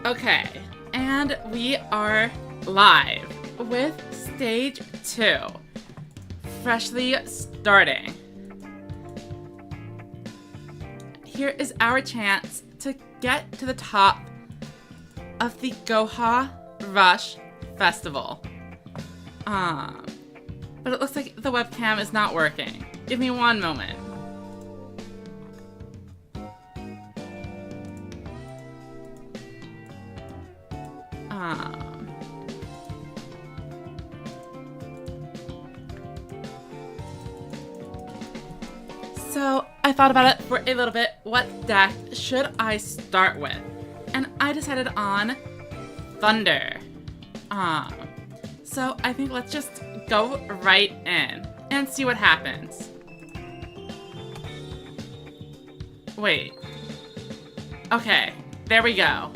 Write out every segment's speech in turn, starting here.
Okay, and we are live with stage 2, freshly starting. Here is our chance to get to the top of the Goha Rush Festival. But it looks like the webcam is not working. Give me one moment. So I thought about it for a little bit. What deck should I start with? And I decided on Thunder. So I think let's just go right in and see what happens. Wait. Okay, there we go.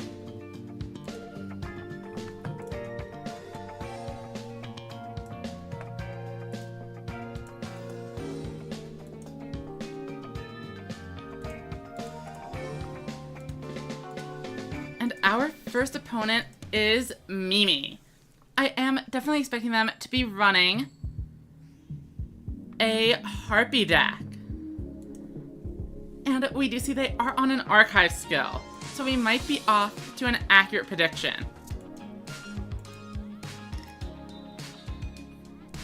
And our first opponent is Mimi. I am definitely expecting them to be running a Harpy deck. And we do see they are on an archive skill, so we might be off to an accurate prediction.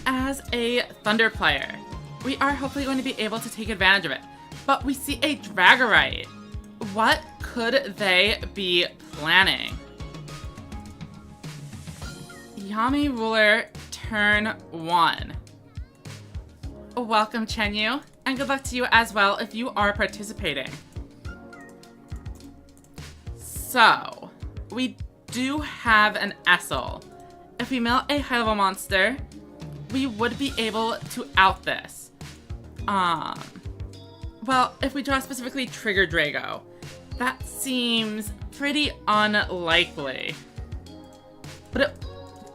As a Thunder player, we are hopefully going to be able to take advantage of it. But we see a Dragorite. What could they be planning? Yami Ruler, turn 1. Welcome, Chenyu, and good luck to you as well if you are participating. So, we do have an Essel. If we mill a high-level monster, we would be able to out this. Well, if we draw specifically Trigger Drago, that seems pretty unlikely. But it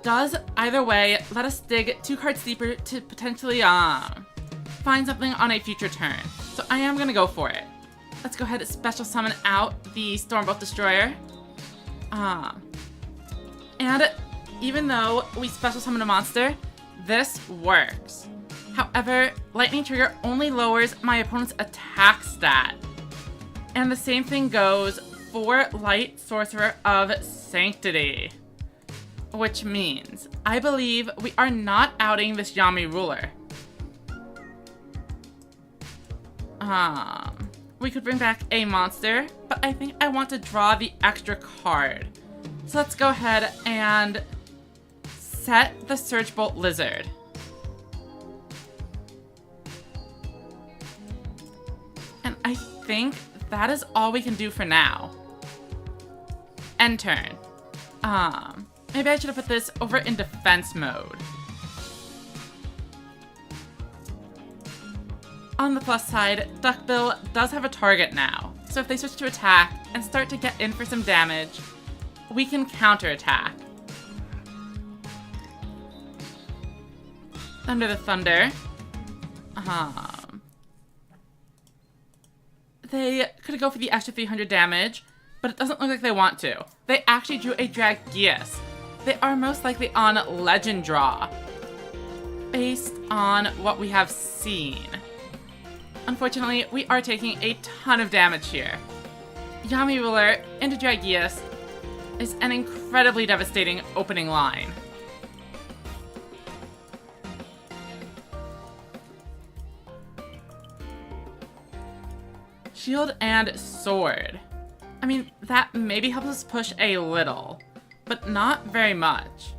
does, either way, let us dig 2 cards deeper to potentially, find something on a future turn. So I am gonna go for it. Let's go ahead and special summon out the Stormbolt Destroyer. And even though we special summon a monster, this works. However, Lightning Trigger only lowers my opponent's attack stat. And the same thing goes for Light Sorcerer of Sanctity. Which means, I believe we are not outing this Yami Ruler. We could bring back a monster, but I think I want to draw the extra card. So let's go ahead and set the Surge Bolt Lizard. And I think that is all we can do for now. End turn. Maybe I should have put this over in defense mode. On the plus side, Duckbill does have a target now, so if they switch to attack and start to get in for some damage, we can counterattack. Under the Thunder. They could go for the extra 300 damage, but it doesn't look like they want to. They actually drew a Dragius. They are most likely on Legend Draw, based on what we have seen. Unfortunately, we are taking a ton of damage here. Yami Ruler into Dragius is an incredibly devastating opening line. Shield and Sword. I mean, that maybe helps us push a little, but not very much.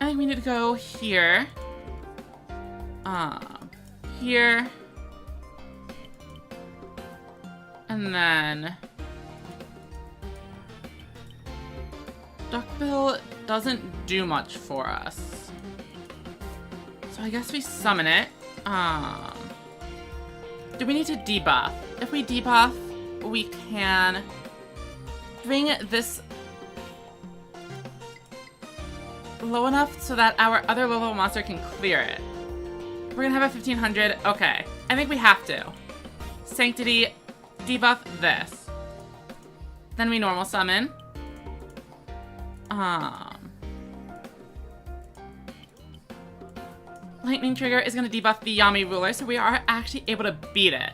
I think we need to go here. Here. And then Duckbill doesn't do much for us. So I guess we summon it. Do we need to debuff? If we debuff, we can bring this low enough so that our other low level monster can clear it. We're gonna have a 1500. Okay. I think we have to. Sanctity, debuff this. Then we normal summon. Lightning Trigger is going to debuff the Yami Ruler, so we are actually able to beat it.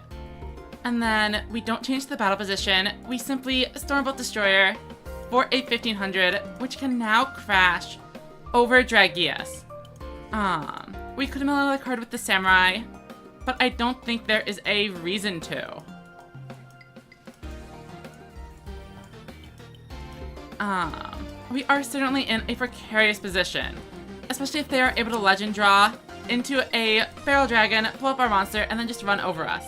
And then we don't change the battle position. We simply Stormbolt Destroyer for a 1500, which can now crash over Dragius. We could mill another card with the Samurai, but I don't think there is a reason to. We are certainly in a precarious position, especially if they are able to Legend Draw into a Feral Dragon, pull up our monster, and then just run over us.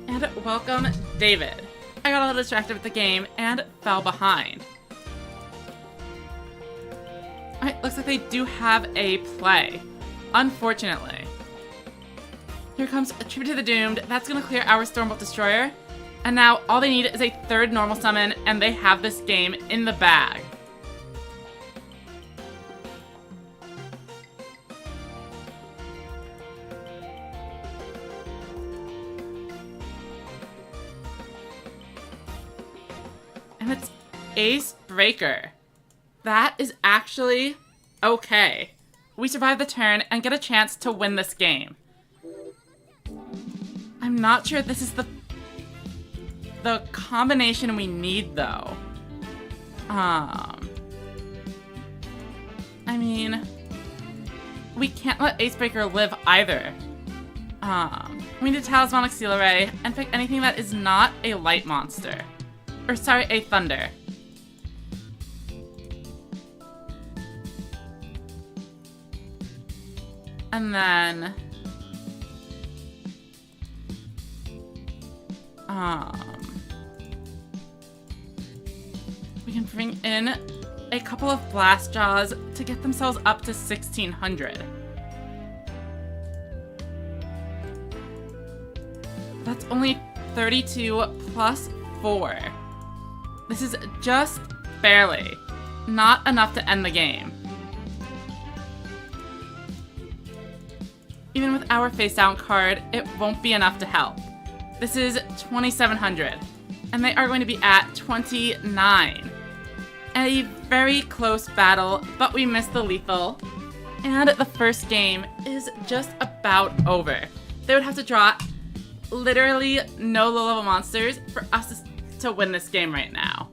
And welcome, David. I got a little distracted with the game and fell behind. Alright, looks like they do have a play. Unfortunately. Here comes a Tribute to the Doomed. That's going to clear our Stormbolt Destroyer. And now all they need is a third normal summon, and they have this game in the bag. And it's Ace Breaker. That is actually okay. We survive the turn and get a chance to win this game. I'm not sure this is the combination we need, though. I mean, we can't let Acebreaker live either. We need Talismanic Seal Array and pick anything that is not a light monster. Or sorry, a thunder. And then we can bring in a couple of Blast Jaws to get themselves up to 1600. That's only 32 plus 4. This is just barely not enough to end the game. Even with our face down card, it won't be enough to help. This is 2700, and they are going to be at 29. A very close battle, but we missed the lethal, and the first game is just about over. They would have to draw literally no low-level monsters for us to win this game right now.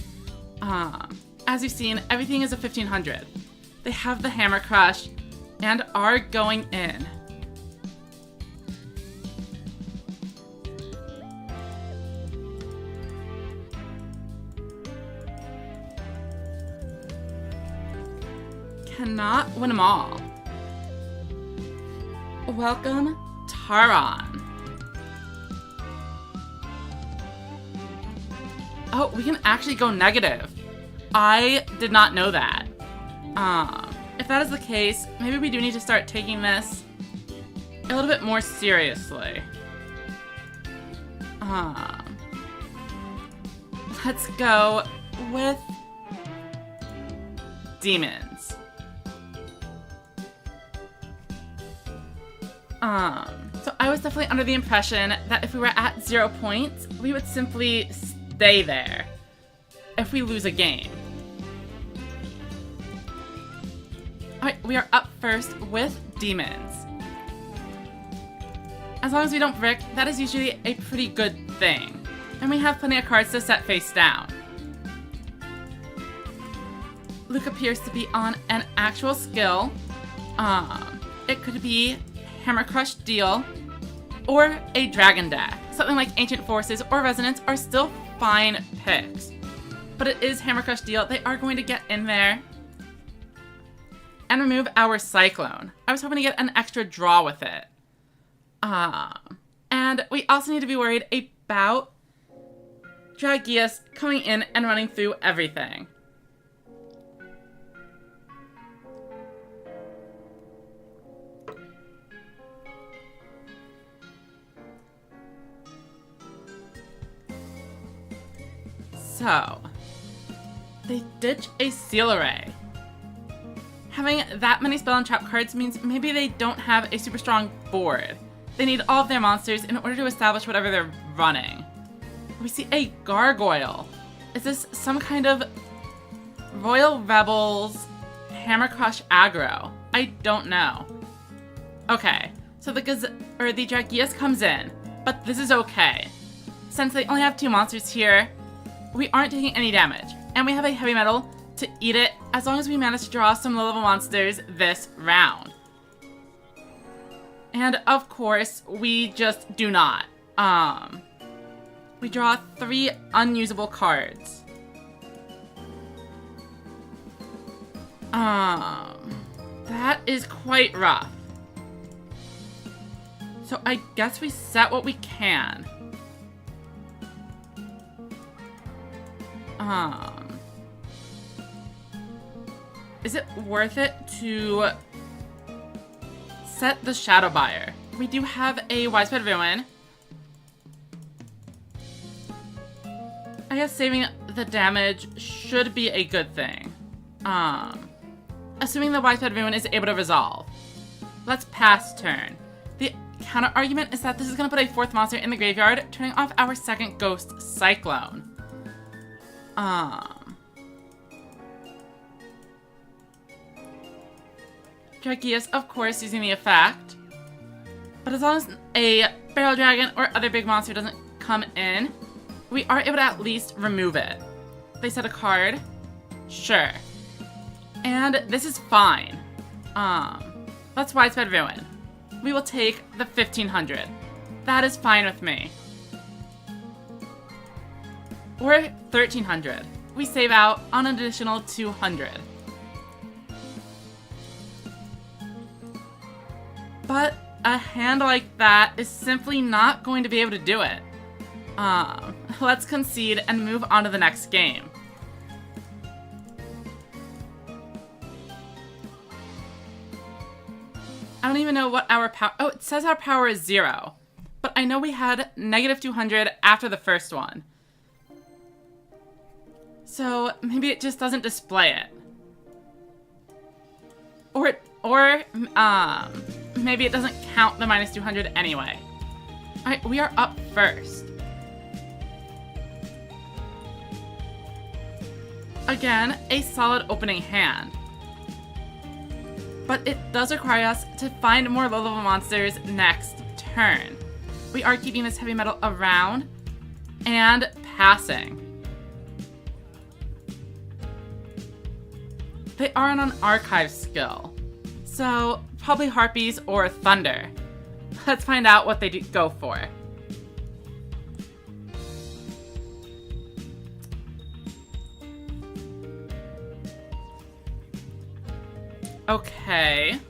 As you've seen, everything is a 1500. They have the Hammer Crush and are going in. Cannot win them all. Welcome, Taron. Oh, we can actually go negative. I did not know that. If that is the case, maybe we do need to start taking this a little bit more seriously. Let's go with demons. So I was definitely under the impression that if we were at 0 points, we would simply stay there if we lose a game. Alright, we are up first with demons. As long as we don't brick, that is usually a pretty good thing. And we have plenty of cards to set face down. Luke appears to be on an actual skill. It could be Hammer Crush Deal or a Dragon deck. Something like Ancient Forces or Resonance are still fine picks. But it is Hammer Crush Deal. They are going to get in there and remove our Cyclone. I was hoping to get an extra draw with it. And we also need to be worried about Dragius coming in and running through everything. So, they ditch a Seal Array. Having that many spell and trap cards means maybe they don't have a super strong board. They need all of their monsters in order to establish whatever they're running. We see a gargoyle. Is this some kind of Royal Rebels Hammer Crush aggro? I don't know. Okay, so the Dragius comes in, but this is okay. Since they only have 2 monsters here, we aren't taking any damage, and we have a heavy metal to eat it as long as we manage to draw some low-level monsters this round. And of course, we just do not. We draw 3 unusable cards. That is quite rough. So I guess we set what we can. Is it worth it to set the Shadow Buyer? We do have a Widespread Ruin. I guess saving the damage should be a good thing. Assuming the Widespread Ruin is able to resolve. Let's pass turn. The counter argument is that this is going to put a 4th monster in the graveyard, turning off our 2nd Ghost Cyclone. Dragius, of course, using the effect. But as long as a Barrel Dragon or other big monster doesn't come in, we are able to at least remove it. They set a card. Sure. And this is fine. Let's Widespread Ruin. We will take the 1500. That is fine with me. Or 1300. We save out on an additional 200. But a hand like that is simply not going to be able to do it. Let's concede and move on to the next game. I don't even know what our power... Oh, it says our power is 0. But I know we had negative 200 after the first one. So maybe it just doesn't display it. Or maybe it doesn't count the minus 200 anyway. Alright, we are up first. Again, a solid opening hand. But it does require us to find more low-level monsters next turn. We are keeping this heavy metal around and passing. They are on an archive skill, so probably Harpies or Thunder. Let's find out what they go for. Okay.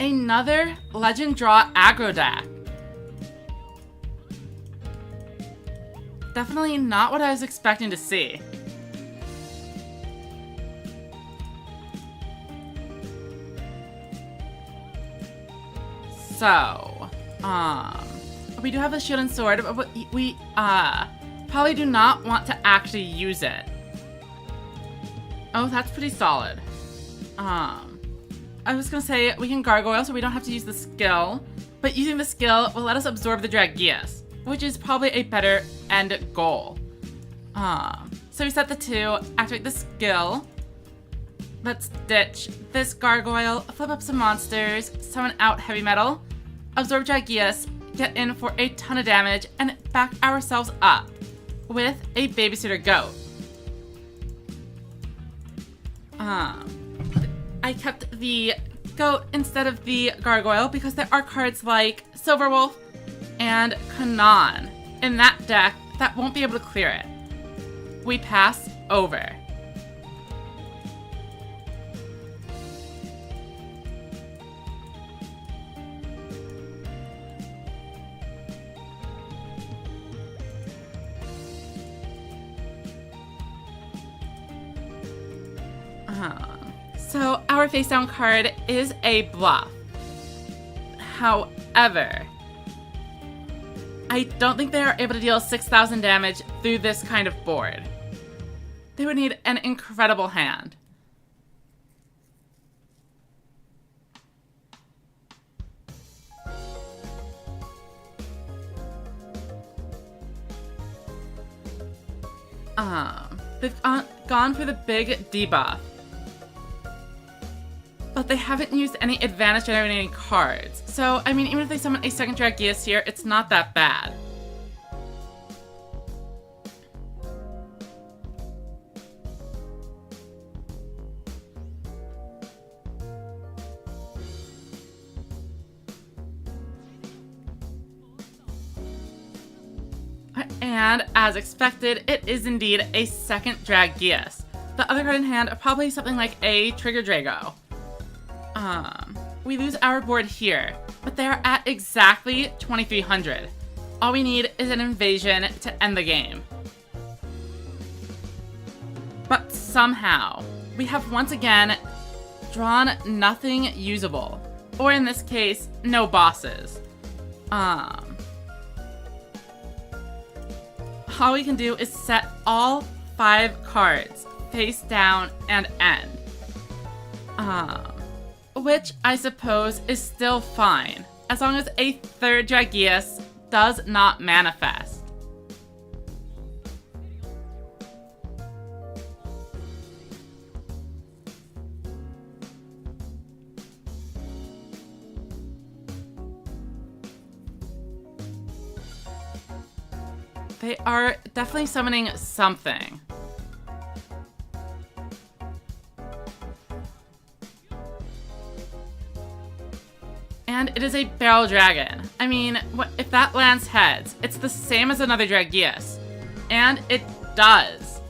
Another Legend Draw aggro deck. Definitely not what I was expecting to see. So, we do have a Shield and Sword, but we probably do not want to actually use it. Oh, that's pretty solid. I was gonna say we can Gargoyle so we don't have to use the skill, but using the skill will let us absorb the Dragius, which is probably a better end goal. So we set the 2, activate the skill. Let's ditch this Gargoyle, flip up some monsters, summon out Heavy Metal, absorb Dragius, get in for a ton of damage, and back ourselves up with a Babysitter Goat. I kept the Goat instead of the Gargoyle because there are cards like Silverwolf and Kanan in that deck that won't be able to clear it. We pass over. So our face down card is a bluff. However, I don't think they are able to deal 6,000 damage through this kind of board. They would need an incredible hand. They've gone for the big debuff. But they haven't used any advantage generating cards. So, I mean, even if they summon a second Dragius here, it's not that bad. And, as expected, it is indeed a second Dragius. The other card in hand, probably something like a Trigger Drago. We lose our board here, but they are at exactly 2300. All we need is an invasion to end the game. But somehow, we have once again drawn nothing usable. Or in this case, no bosses. All we can do is set all 5 cards face down and end. Which I suppose is still fine, as long as a third Dragius does not manifest. They are definitely summoning something. And it is a barrel dragon. I mean, if that lands heads, it's the same as another Dragius. And it does.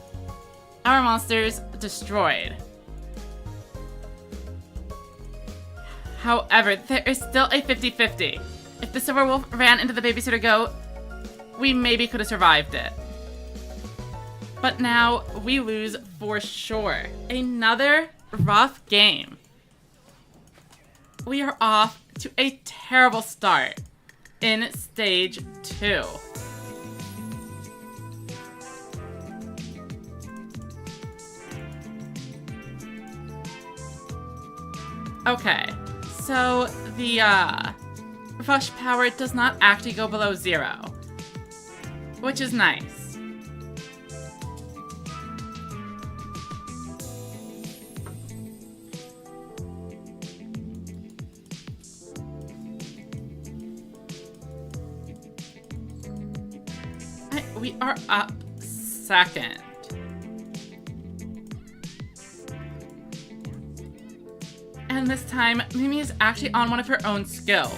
Our monster's destroyed. However, there is still a 50-50. If the Silver Wolf ran into the Babysitter Goat, we maybe could have survived it. But now, we lose for sure. Another rough game. We are off to a terrible start in stage 2. Okay, so the rush power does not actually go below 0, which is nice. We are up second. And this time, Mimi is actually on one of her own skills.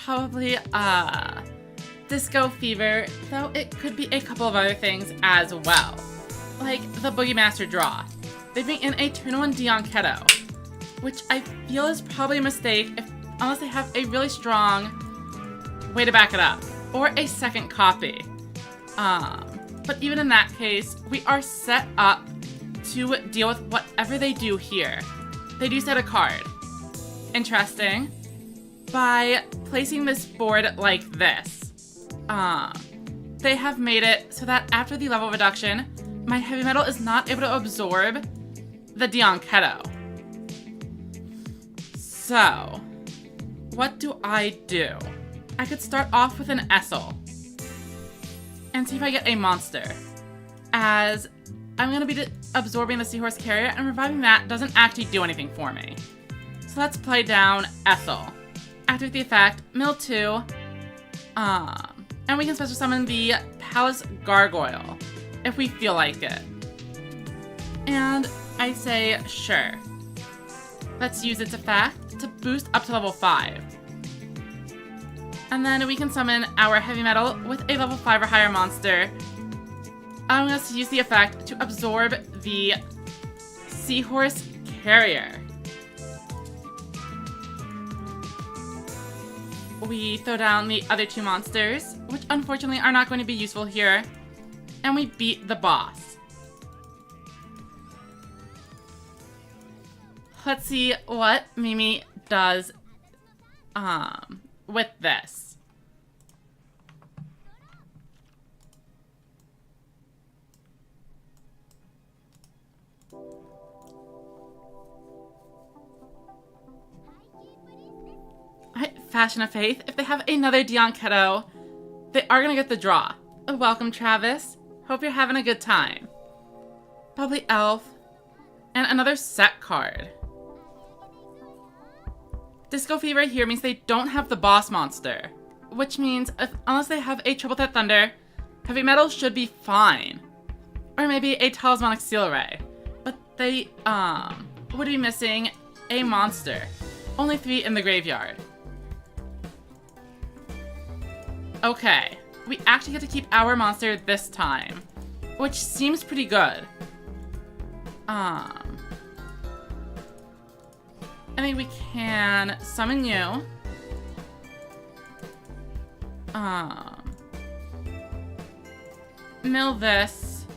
Probably, Disco Fever, though it could be a couple of other things as well. Like the Boogie Master draw. They bring in a Turn 1 Dion Keto, which I feel is probably a mistake unless they have a really strong way to back it up. Or a second copy. But even in that case, we are set up to deal with whatever they do here. They do set a card. Interesting. By placing this board like this. They have made it so that after the level reduction, my heavy metal is not able to absorb the Dion Keto. So, what do I do? I could start off with an Essel and see if I get a monster, as I'm going to be absorbing the Seahorse Carrier, and reviving that doesn't actually do anything for me. So let's play down Essel. Activate the effect, mill 2, and we can special summon the Palace Gargoyle, if we feel like it. And I say, sure. Let's use its effect to boost up to level 5. And then we can summon our heavy metal with a level 5 or higher monster. I'm going to use the effect to absorb the Seahorse Carrier. We throw down the other 2 monsters, which unfortunately are not going to be useful here, and we beat the boss. Let's see what Mimi does with this. Passion of Faith, if they have another Dion Keto, they are gonna get the draw. Welcome, Travis. Hope you're having a good time. Bubbly Elf. And another set card. Disco Fever here means they don't have the boss monster. Which means, unless they have a Triple Threat Thunder, Heavy Metal should be fine. Or maybe a Talismanic Seal Ray. But they, would be missing a monster. Only 3 in the graveyard. Okay. We actually get to keep our monster this time. Which seems pretty good. I think we can summon you. Mill this.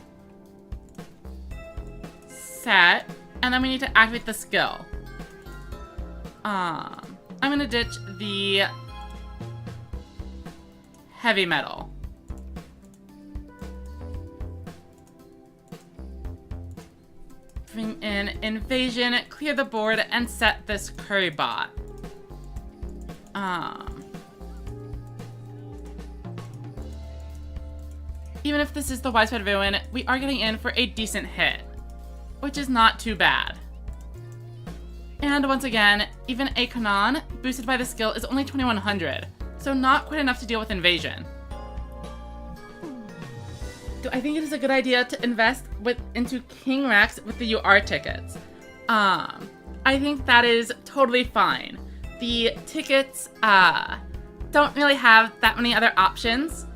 Set. And then we need to activate the skill. I'm gonna ditch the Heavy Metal. Bring in Invasion, clear the board, and set this Curry Bot. Even if this is the Widespread Ruin, we are getting in for a decent hit, which is not too bad. And once again, even a Kanan, boosted by the skill, is only 2100, so not quite enough to deal with Invasion. Do I think it is a good idea to invest into King Rex with the UR tickets? I think that is totally fine. The tickets don't really have that many other options,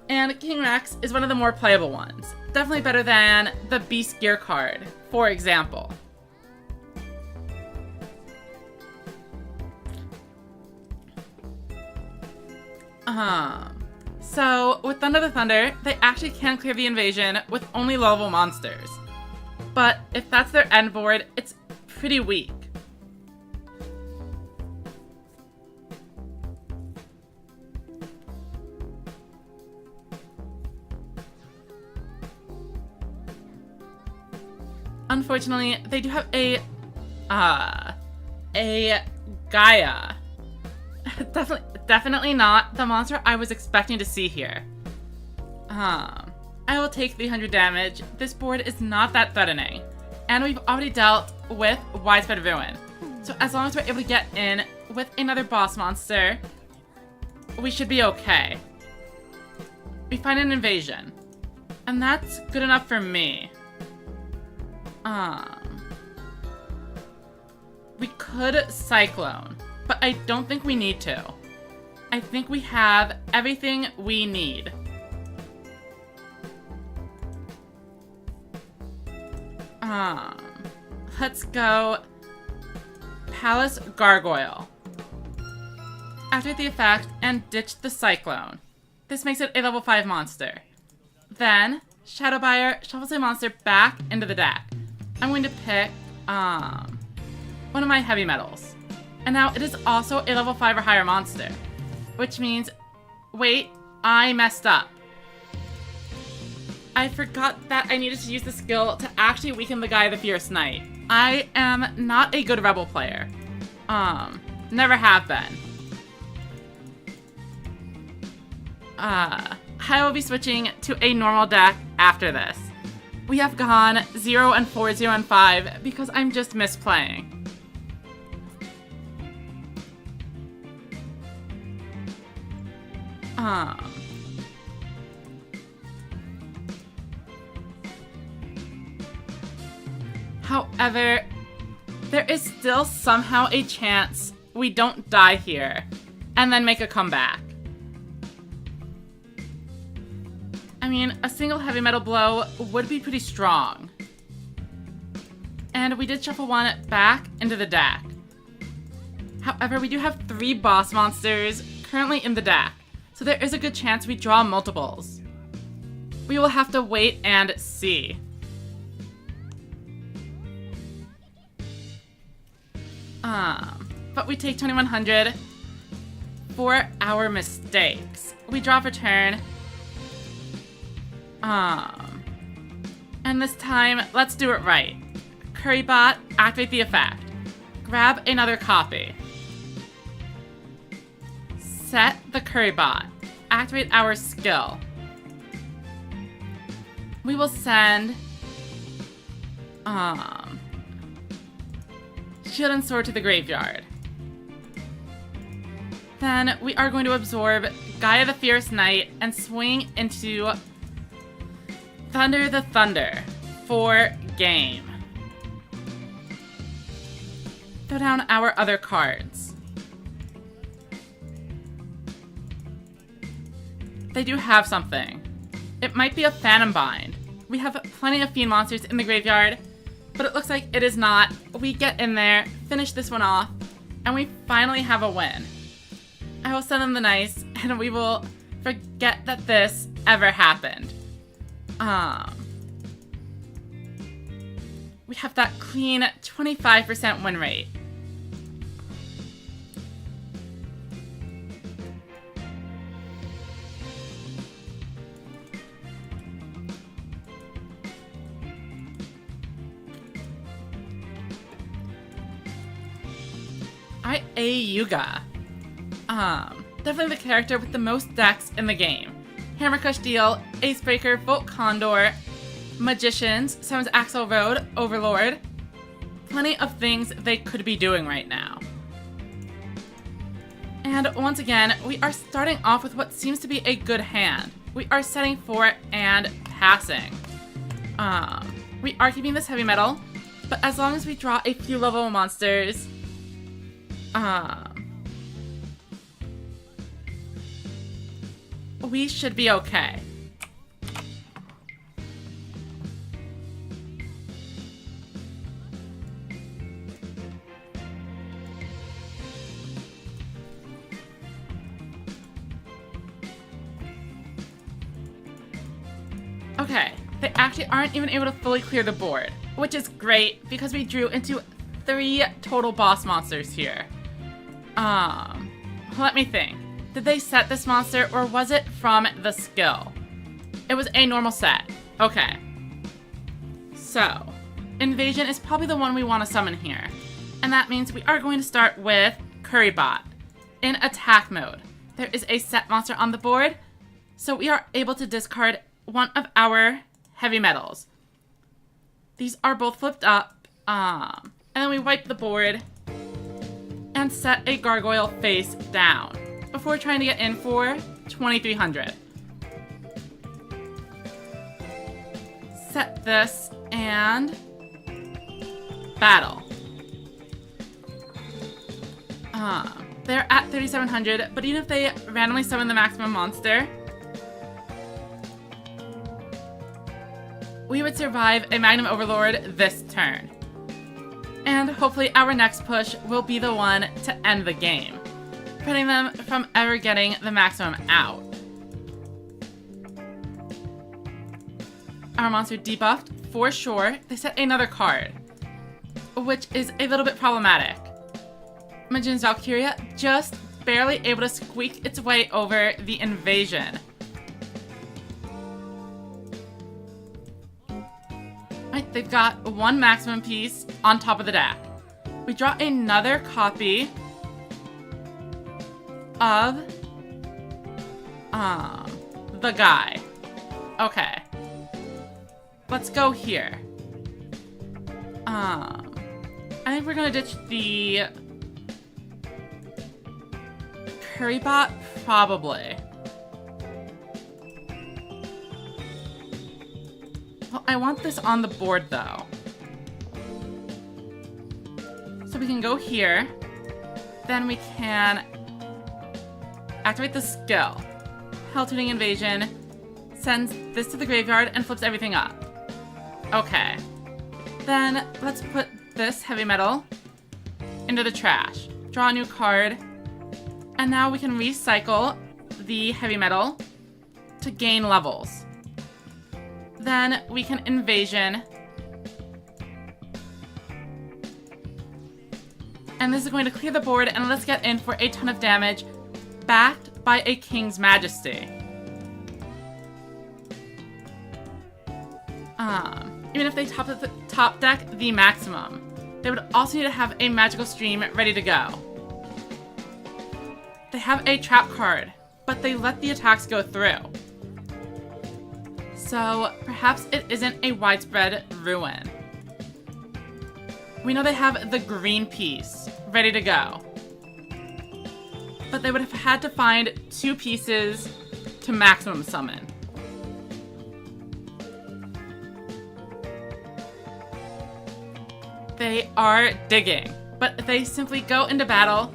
and King Rex is one of the more playable ones. Definitely better than the Beast Gear card, for example. So, with Thunder the Thunder, they actually can clear the invasion with only low-level monsters. But if that's their end board, it's pretty weak. Unfortunately, they do have a Gaia. Definitely not the monster I was expecting to see here. I will take 300 damage. This board is not that threatening. And we've already dealt with Widespread Ruin. So as long as we're able to get in with another boss monster, we should be okay. We find an invasion. And that's good enough for me. We could Cyclone, but I don't think we need to. I think we have everything we need. Let's go Palace Gargoyle. Activate the effect and ditch the Cyclone. This makes it a level 5 monster. Then, Shadowbuyer shuffles a monster back into the deck. I'm going to pick one of my heavy metals. And now it is also a level 5 or higher monster. Which means, wait, I messed up. I forgot that I needed to use the skill to actually weaken the guy the Fierce Knight. I am not a good Rebel player. Never have been. I will be switching to a normal deck after this. We have gone 0 and 4, 0 and 5 because I'm just misplaying. However, there is still somehow a chance we don't die here and then make a comeback. I mean, a single heavy metal blow would be pretty strong. And we did shuffle one back into the deck. However, we do have 3 boss monsters currently in the deck, so there is a good chance we draw multiples. We will have to wait and see. But we take 2100 for our mistakes. We draw for turn. And this time, let's do it right. Currybot, activate the effect. Grab another copy. set the curry bot. Activate our skill. We will send Shield and Sword to the graveyard. Then we are going to absorb Gaia the Fierce Knight and swing into Thunder the Thunder for game. Throw down our other cards. They do have something. It might be a Phantom Bind. We have plenty of Fiend monsters in the graveyard, but it looks like it is not. We get in there, finish this one off, and we finally have a win. I will send them the nice, and we will forget that this ever happened. We have that clean 25% win rate. Alright, Yuga. Definitely the character with the most decks in the game. Hammer Crush Deal, Acebreaker, Volt Condor, Magicians, Summons Axel Road, Overlord. Plenty of things they could be doing right now. And once again, we are starting off with what seems to be a good hand. We are setting for and passing. We are keeping this heavy metal, but as long as we draw a few level monsters, we should be okay. Okay, they actually aren't even able to fully clear the board, which is great because we drew into 3 total boss monsters here. Let me think. Did they set this monster or was it from the skill? It was a normal set. Okay. So, Invasion is probably the one we want to summon here. And that means we are going to start with Currybot in attack mode. There is a set monster on the board, so we are able to discard one of our heavy metals. These are both flipped up, and then we wipe the board and set a gargoyle face down before trying to get in for 2300. Set this and battle. They're at 3700, but even if they randomly summon the maximum monster, we would survive a Magnum Overlord this turn. And hopefully our next push will be the one to end the game, preventing them from ever getting the maximum out. Our monster debuffed, for sure. They set another card, which is a little bit problematic. Magician's Valkyria just barely able to squeak its way over the invasion. Right, they've got one maximum piece on top of the deck. We draw another copy of the guy. Okay. Let's go here. I think we're gonna ditch the Currybot, probably. Well, I want this on the board, though. So we can go here. Then we can activate the skill. Hell-tuning Invasion sends this to the graveyard and flips everything up. Okay. Then let's put this heavy metal into the trash. Draw a new card. And now we can recycle the heavy metal to gain levels. Then we can Invasion. And this is going to clear the board and let's get in for a ton of damage, backed by a King's Majesty. Even if they top deck the maximum, they would also need to have a magical stream ready to go. They have a trap card, but they let the attacks go through. So perhaps it isn't a widespread ruin. We know they have the green piece ready to go. But they would have had to find 2 pieces to maximum summon. They are digging, but they simply go into battle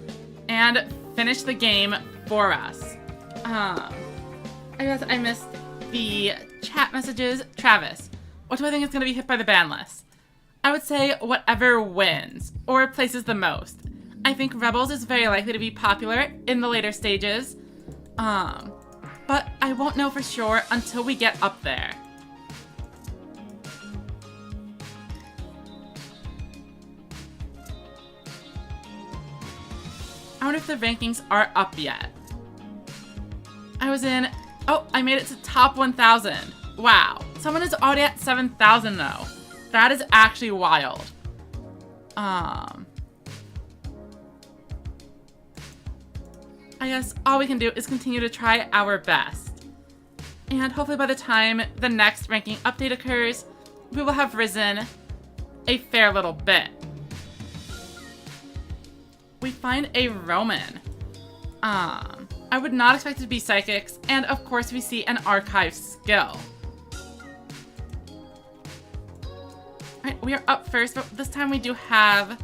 and finish the game for us. I guess I missed the chat messages. Travis, what do I think is going to be hit by the ban list? I would say whatever wins or places the most. I think Rebels is very likely to be popular in the later stages, but I won't know for sure until we get up there. I wonder if the rankings are up yet. I made it to top 1,000. Wow. Someone is already at 7,000 though. That is actually wild. I guess all we can do is continue to try our best. And hopefully by the time the next ranking update occurs, we will have risen a fair little bit. We find a Roman. I would not expect it to be psychics, and of course we see an archive skill. Alright, we are up first, but this time we do have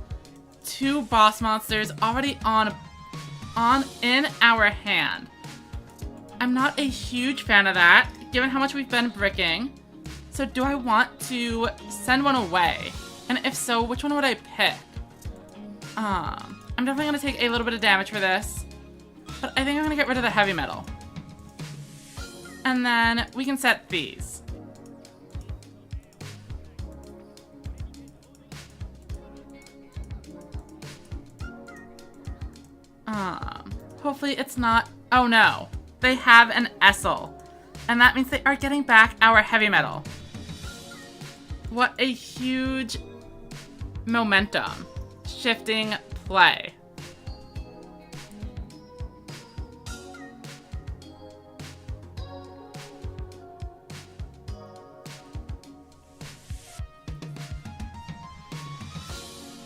2 boss monsters already in our hand. I'm not a huge fan of that, given how much we've been bricking. So do I want to send one away? And if so, which one would I pick? I'm definitely going to take a little bit of damage for this, but I think I'm going to get rid of the heavy metal. And then we can set these. Hopefully it's not... Oh no, they have an Essel, and that means they are getting back our heavy metal. What a huge momentum shifting play.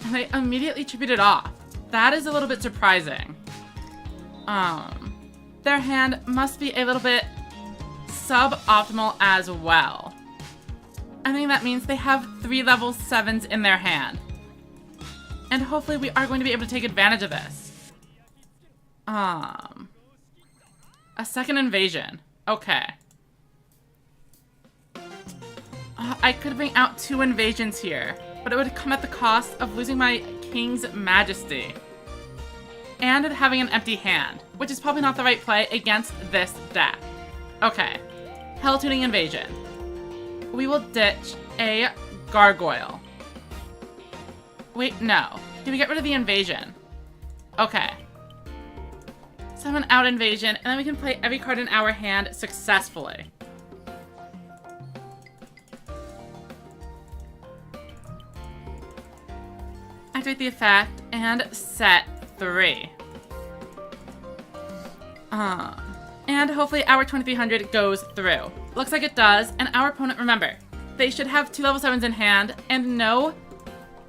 And they immediately tribute it off. That is a little bit surprising. Their hand must be a little bit suboptimal as well. I think that means they have 3 level 7s in their hand. And hopefully we are going to be able to take advantage of this. A second invasion. Okay. I could bring out 2 invasions here, but it would come at the cost of losing my King's Majesty. And having an empty hand, which is probably not the right play against this deck. Okay. Hell Tuning Invasion. We will ditch a Gargoyle. Wait, no. Did we get rid of the invasion? Okay. Summon out invasion, and then we can play every card in our hand successfully. Activate the effect and set 3. And hopefully our 2300 goes through. Looks like it does, and our opponent, remember, they should have 2 level 7s in hand and no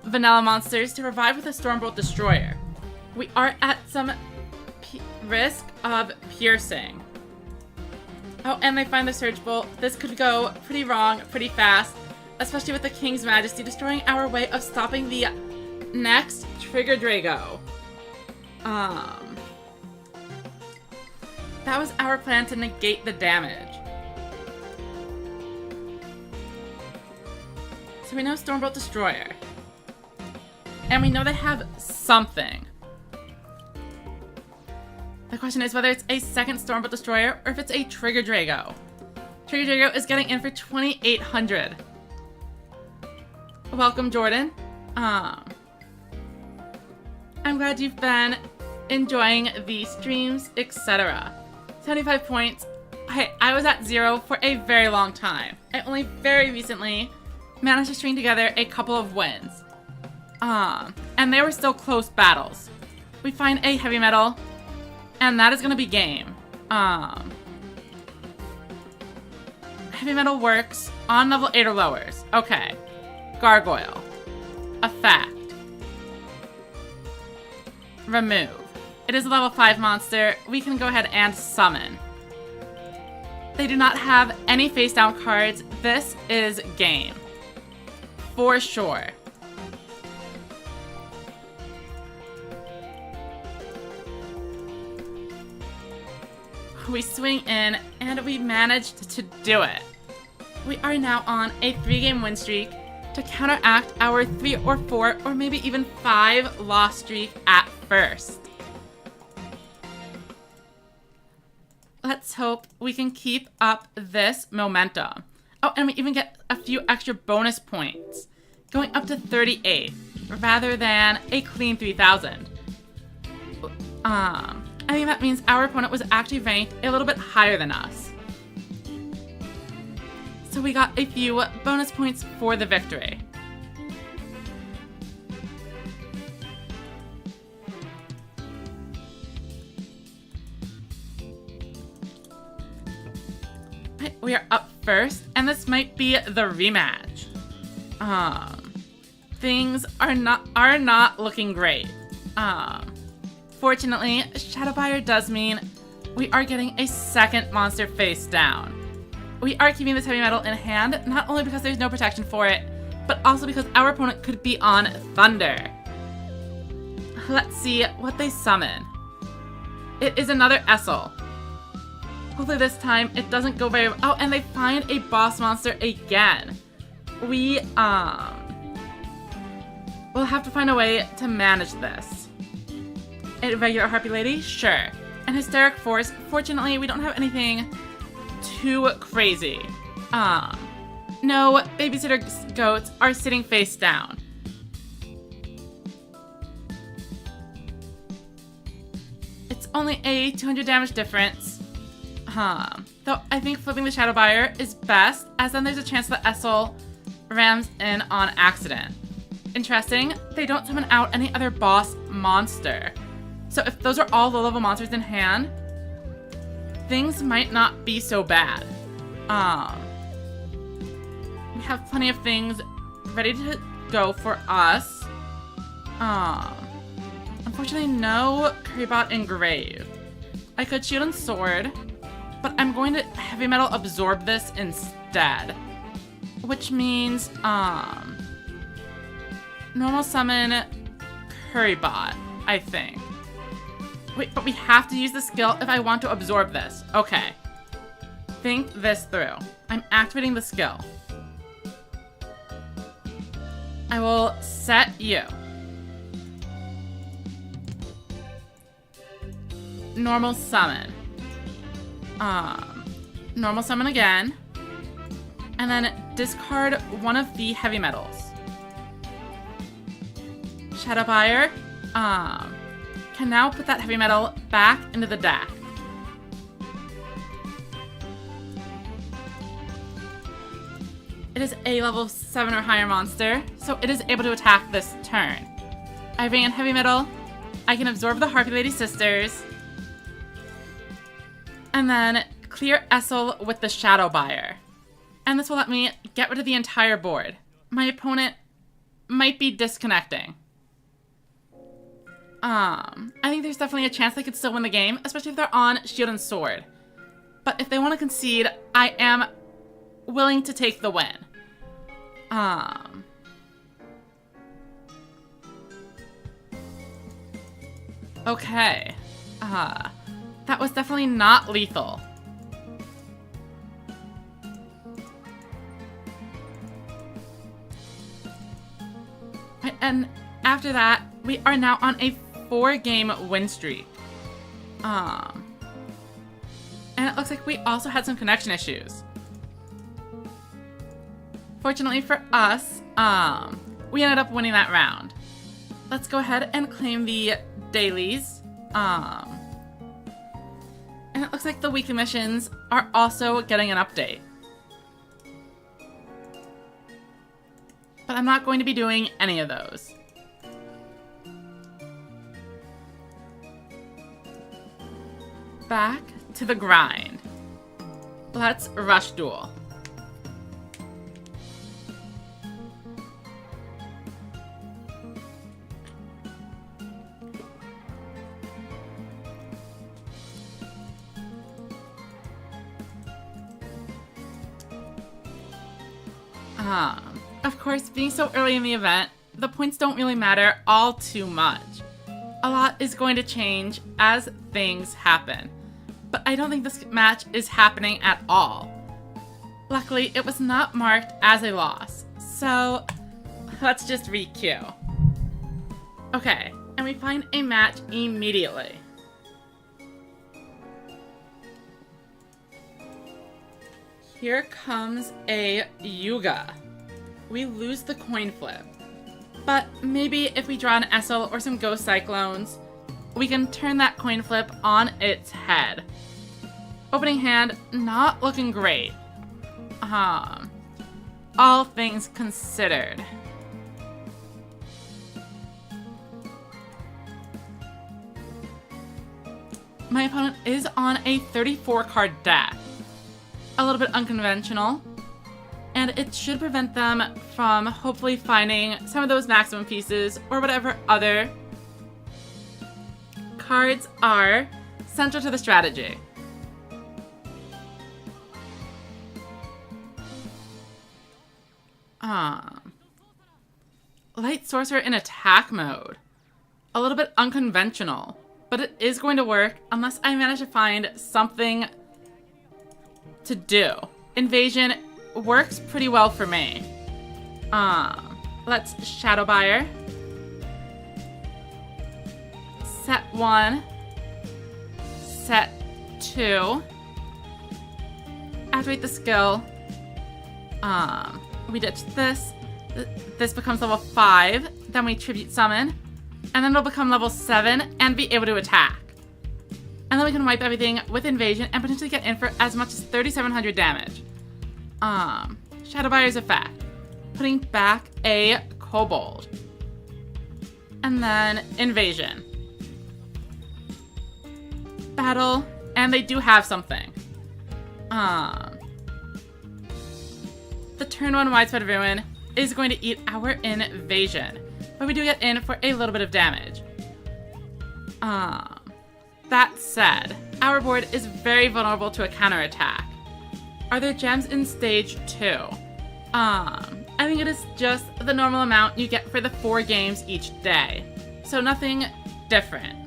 vanilla monsters to revive with a Stormbolt Destroyer. We are at some risk of piercing. Oh, and they find the Surge Bolt. This could go pretty wrong, pretty fast, especially with the King's Majesty destroying our way of stopping the next Trigger Drago. That was our plan to negate the damage. So we know Stormbolt Destroyer. And we know they have something. The question is whether it's a second Stormbolt Destroyer or if it's a Trigger Drago. Trigger Drago is getting in for 2,800. Welcome, Jordan. I'm glad you've been enjoying the streams, etc. 75 points. I was at 0 for a very long time. I only very recently managed to string together a couple of wins. And they were still close battles. We find a heavy metal, And that is going to be game. Heavy metal works on level 8 or lowers. Okay. Gargoyle. Effect. Remove. It is a level 5 monster. We can go ahead and summon. They do not have any face down cards. This is game. For sure. We swing in, and we managed to do it. We are now on a 3-game win streak to counteract our 3 or 4 or maybe even 5 loss streak at first. Let's hope we can keep up this momentum. Oh, and we even get a few extra bonus points, going up to 38 rather than a clean 3,000. I think that means our opponent was actually ranked a little bit higher than us. So we got a few bonus points for the victory. We are up first, and this might be the rematch. Things are not looking great. Fortunately, Shadowbuyer does mean we are getting a second monster face down. We are keeping this heavy metal in hand, not only because there's no protection for it, but also because our opponent could be on Thunder. Let's see what they summon. It is another Essel. Hopefully this time it doesn't go very well. Oh, and they find a boss monster again. We, we'll have to find a way to manage this. A regular Harpy Lady? Sure. An Hysteric Force. Fortunately, we don't have anything too crazy. No babysitter goats are sitting face down. It's only a 200 damage difference. Though I think flipping the Shadowbuyer is best, as then there's a chance that Essel rams in on accident. Interesting, they don't summon out any other boss monster. So if those are all low-level monsters in hand, things might not be so bad. We have plenty of things ready to go for us. Unfortunately, no Currybot Engrave. I could Shield and Sword, but I'm going to Heavy Metal absorb this instead. Which means, normal summon Currybot, I think. Wait, but we have to use the skill if I want to absorb this. Okay. Think this through. I'm activating the skill. I will set you. Normal summon. Normal summon again. And then discard one of the heavy metals. Shadowbuyer, can now put that heavy metal back into the deck. It is a level 7 or higher monster, so it is able to attack this turn. I bring in heavy metal, I can absorb the Harpy Lady Sisters, and then clear Essel with the Shadowbuyer. And this will let me get rid of the entire board. My opponent might be disconnecting. I think there's definitely a chance they could still win the game, especially if they're on Shield and Sword. But if they want to concede, I am willing to take the win. Okay. That was definitely not lethal. And after that, we are now on a 4-game win streak. And it looks like we also had some connection issues. Fortunately for us, we ended up winning that round. Let's go ahead and claim the dailies. And it looks like the weekly missions are also getting an update. But I'm not going to be doing any of those. back to the grind. Let's rush Duel. Of course, being so early in the event, the points don't really matter all too much. A lot is going to change as things happen, but I don't think this match is happening at all. Luckily, it was not marked as a loss, so let's just re-queue. Okay, and we find a match immediately. Here comes a Yuga. We lose the coin flip. But maybe if we draw an Essel or some Ghost Cyclones, we can turn that coin flip on its head. Opening hand, not looking great. All things considered. My opponent is on a 34 card deck. A little bit unconventional. And it should prevent them from hopefully finding some of those maximum pieces or whatever other cards are central to the strategy. Light Sorcerer in attack mode. A little bit unconventional, but it is going to work unless I manage to find something to do. Invasion works pretty well for me. Let's Shadow Buyer. Set 1. Set 2. Activate the skill. We ditch this. This becomes level 5. Then we Tribute Summon. And then it'll become level 7 and be able to attack. And then we can wipe everything with Invasion and potentially get in for as much as 3,700 damage. Shadow Buyer's effect. Putting back a Kobold. And then Invasion. Battle. And they do have something. The turn 1 Widespread Ruin is going to eat our Invasion. But we do get in for a little bit of damage. That said, our board is very vulnerable to a counterattack. Are there gems in stage 2? I think it is just the normal amount you get for the 4 games each day. So nothing different.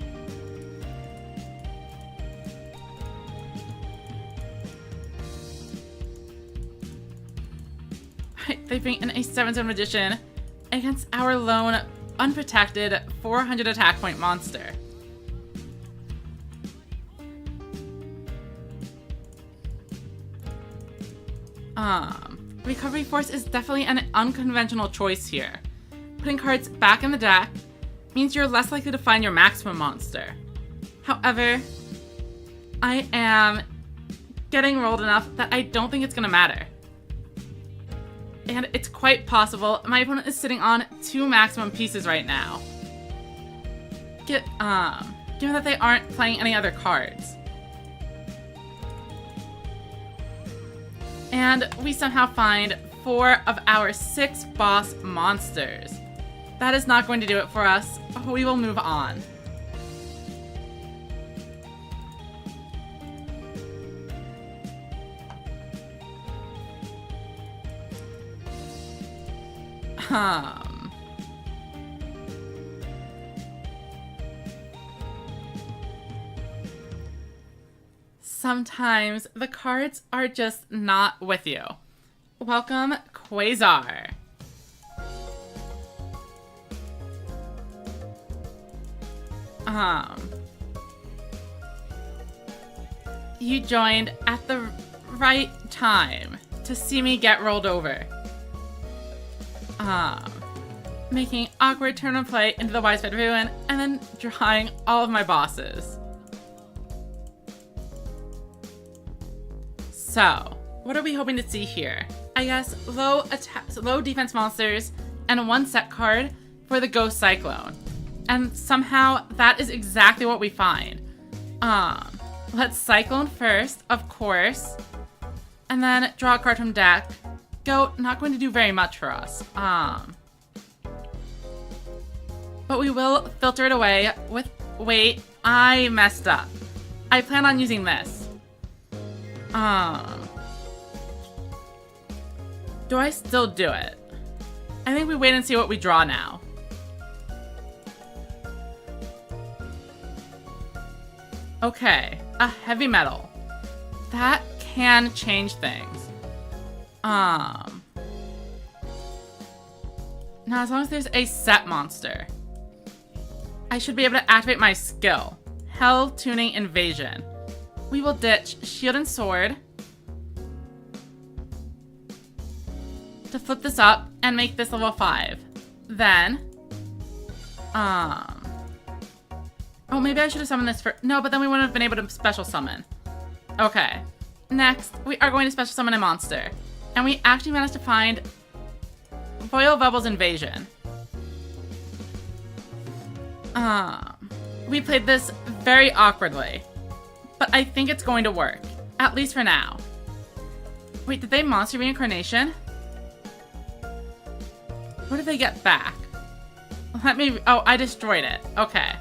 Right, they bring in a 7-zone Magician against our lone, unprotected 400 attack point monster. Recovery Force is definitely an unconventional choice here. Putting cards back in the deck means you're less likely to find your maximum monster. However, I am getting rolled enough that I don't think it's going to matter. And it's quite possible my opponent is sitting on 2 maximum pieces right now. Given that they aren't playing any other cards. And we somehow find 4 of our 6 boss monsters. That is not going to do it for us. We will move on. Sometimes the cards are just not with you. Welcome, Quasar. You joined at the right time to see me get rolled over. Making awkward turn of play into the Widespread Ruin, and then drawing all of my bosses. So, what are we hoping to see here? I guess low defense monsters and 1 set card for the Ghost Cyclone. And somehow that is exactly what we find. Let's Cyclone first, of course. And then draw a card from deck. Go, not going to do very much for us. But we will filter it away with... Wait, I messed up. I plan on using this. Do I still do it? I think we wait and see what we draw now. Okay, a heavy metal. That can change things. Now, as long as there's a set monster, I should be able to activate my skill. Hell Tuning Invasion. We will ditch Shield and Sword to flip this up and make this level 5. Then, oh, maybe I should have summoned this for... No, but then we wouldn't have been able to special summon. Okay. Next, we are going to special summon a monster. And we actually managed to find Royal Rebel's Invasion. We played this very awkwardly. But I think it's going to work. At least for now. Wait, did they monster reincarnation? What did they get back? Let me... Oh, I destroyed it. Okay.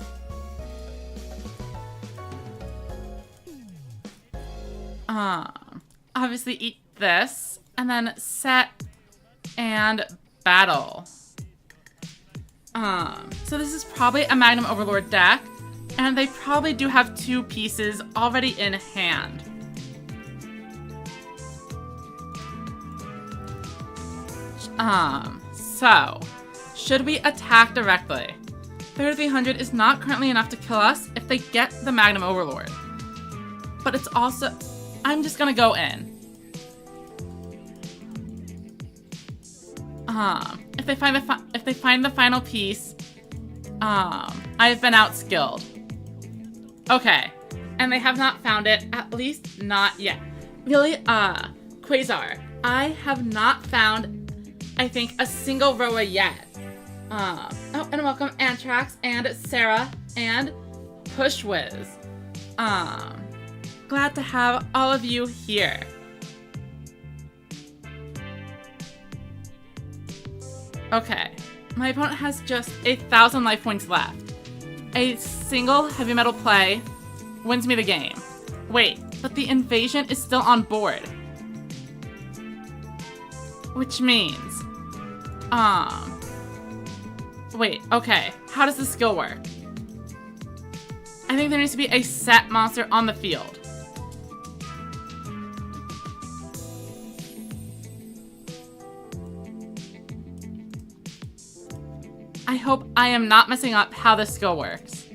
Obviously eat this, and then set and battle. So this is probably a Magnum Overlord deck, and they probably do have 2 pieces already in hand. So, should we attack directly? 3300 is not currently enough to kill us if they get the Magnum Overlord. But it's also... I'm just gonna go in. If they find the final piece, I've been outskilled. Okay, and they have not found it, at least not yet. Really, Quasar, I have not found, I think, a single Roa yet. Oh, and welcome Antrax and Sarah and Pushwiz. Glad to have all of you here. Okay, my opponent has just 1,000 life points left. A single heavy metal play wins me the game. Wait, but the invasion is still on board. Which means, wait, okay, how does the skill work? I think there needs to be a set monster on the field. I hope I am not messing up how this skill works.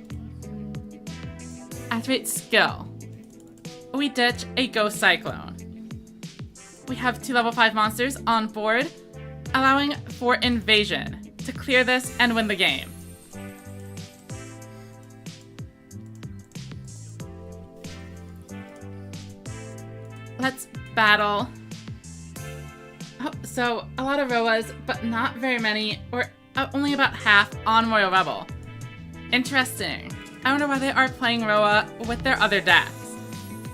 Activate skill. We ditch a Ghost Cyclone. We have 2 level 5 monsters on board, allowing for invasion to clear this and win the game. Let's battle. Oh, so a lot of Roas, but not very many, or only about half on Royal Rebel. Interesting. I wonder why they are playing Roa with their other decks.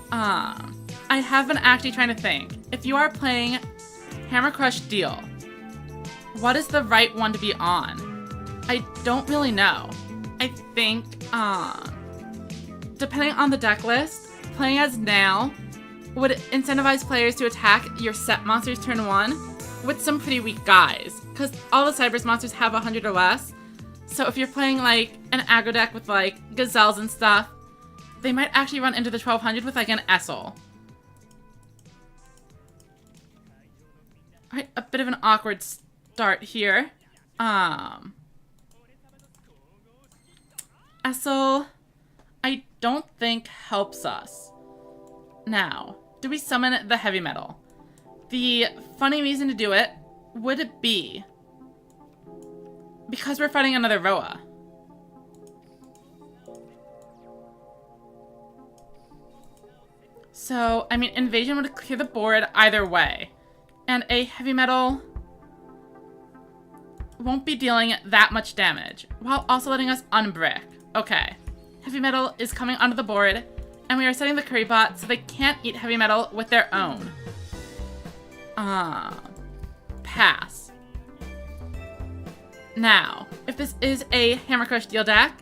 I have been actually trying to think. If you are playing Hammer Crush Deal, what is the right one to be on? I don't really know. I think, depending on the deck list, playing as Nail would incentivize players to attack your set monsters turn 1 with some pretty weak guys, because all the Cyberus monsters have 100 or less. So if you're playing like an aggro deck with like gazelles and stuff, they might actually run into the 1200 with like an Essel. Alright, a bit of an awkward start here. Essel, I don't think helps us. Now, do we summon the heavy metal? The funny reason to do it would be because we're fighting another Roa. So, I mean, invasion would clear the board either way. And a heavy metal won't be dealing that much damage, while also letting us unbrick. Okay. Heavy metal is coming onto the board, And we are setting the curry bot so they can't eat heavy metal with their own. Pass. Now, if this is a Hammer Crush deal deck,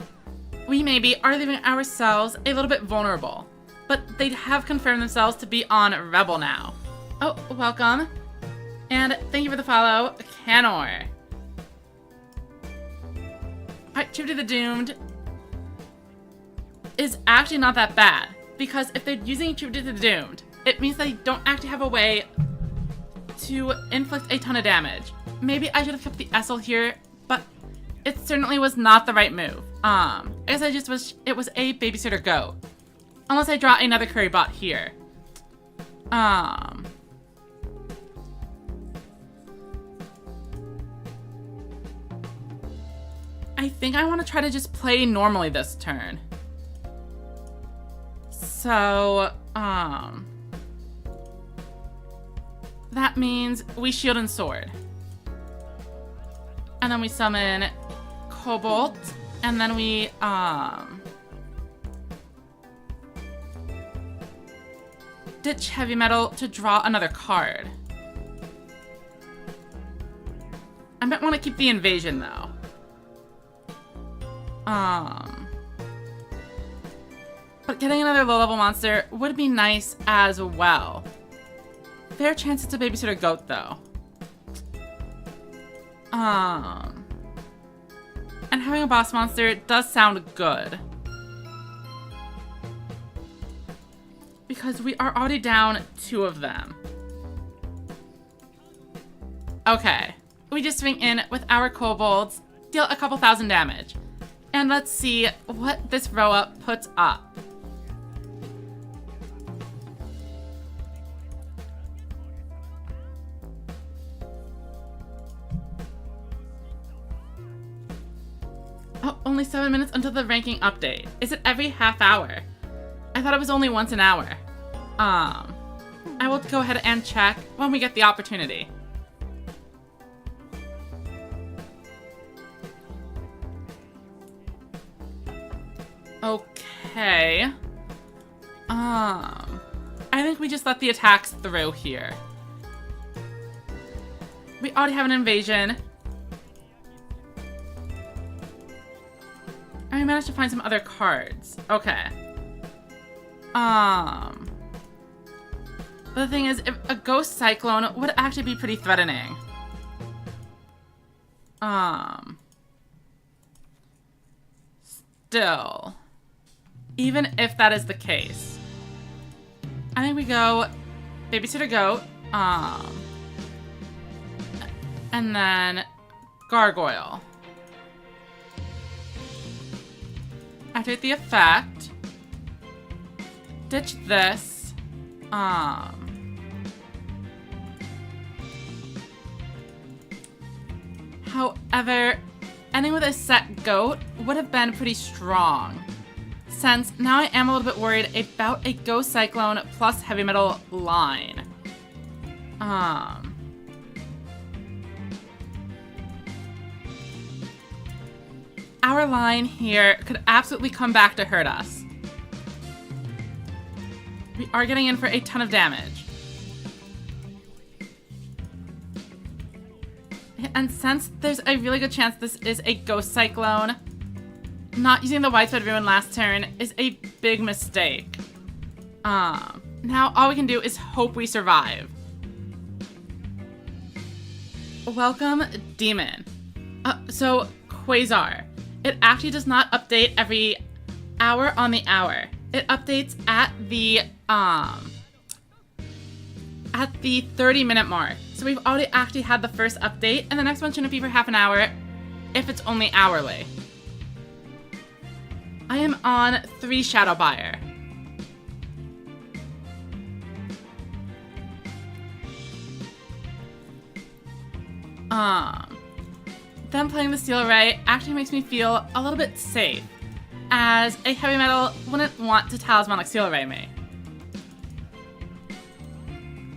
we maybe are leaving ourselves a little bit vulnerable. But they have confirmed themselves to be on Rebel now. Oh, welcome. And thank you for the follow, Canor. Alright, Tribute to the Doomed is actually not that bad. Because if they're using Tribute to the Doomed, it means they don't actually have a way to inflict a ton of damage. Maybe I should have kept the Essel here, but it certainly was not the right move. I guess I just wish it was a Babysitter Goat. Unless I draw another curry bot here. I think I want to try to just play normally this turn. So, that means we shield and sword. And then we summon Cobalt, and then we, ditch heavy metal to draw another card. I might want to keep the invasion though. But getting another low-level monster would be nice as well. Fair chance it's a Babysitter Goat though. And having a boss monster does sound good. Because we are already down 2 of them. Okay. We just swing in with our kobolds, deal a couple thousand damage. And let's see what this row-up puts up. Oh, only 7 minutes until the ranking update. Is it every half hour? I thought it was only once an hour. I will go ahead and check when we get the opportunity. Okay. I think we just let the attacks through here. We already have an invasion. And we managed to find some other cards. Okay. The thing is, if a Ghost Cyclone would actually be pretty threatening. Still. Even if that is the case. I think we go Babysitter Goat, and then Gargoyle. Activate the effect. Ditch this. However, ending with a set goat would have been pretty strong. Since now I am a little bit worried about a Ghost Cyclone plus Heavy Metal line. Our line here could absolutely come back to hurt us. We are getting in for a ton of damage. And since there's a really good chance this is a Ghost Cyclone, not using the Widespread Ruin last turn is a big mistake. Now all we can do is hope we survive. Welcome, Demon. So, Quasar. It actually does not update every hour on the hour. It updates at the 30-minute mark. So we've already actually had the first update, and the next one shouldn't be for half an hour if it's only hourly. I am on 3 Shadow Buyer. Them playing the Steel Array actually makes me feel a little bit safe, as a Heavy Metal wouldn't want to Talismanic Steel Array me.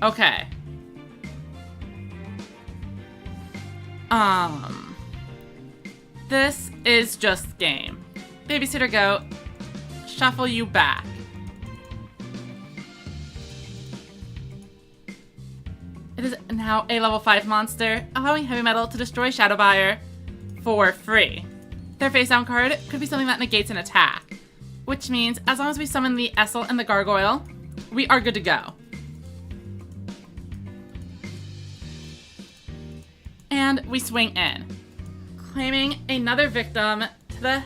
Okay. This is just game. Babysitter Goat, shuffle you back. It is now a level 5 monster, allowing heavy metal to destroy Shadowbuyer for free. Their face down card could be something that negates an attack, which means as long as we summon the Essel and the Gargoyle, we are good to go. And we swing in, claiming another victim to the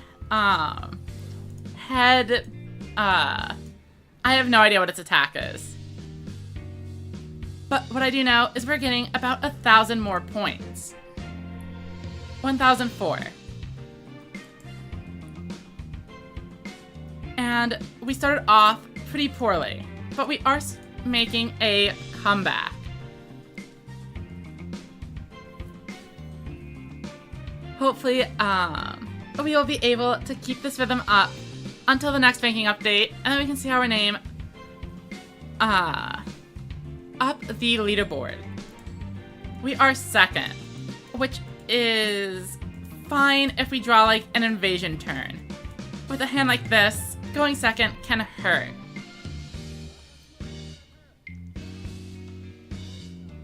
head. I have no idea what its attack is. But what I do know is we're getting about 1,000 more points. 1,004. And we started off pretty poorly, but we are making a comeback. Hopefully, we will be able to keep this rhythm up until the next ranking update, and then we can see our name up the leaderboard. We are second, which is fine if we draw like an invasion turn. With a hand like this, going second can hurt.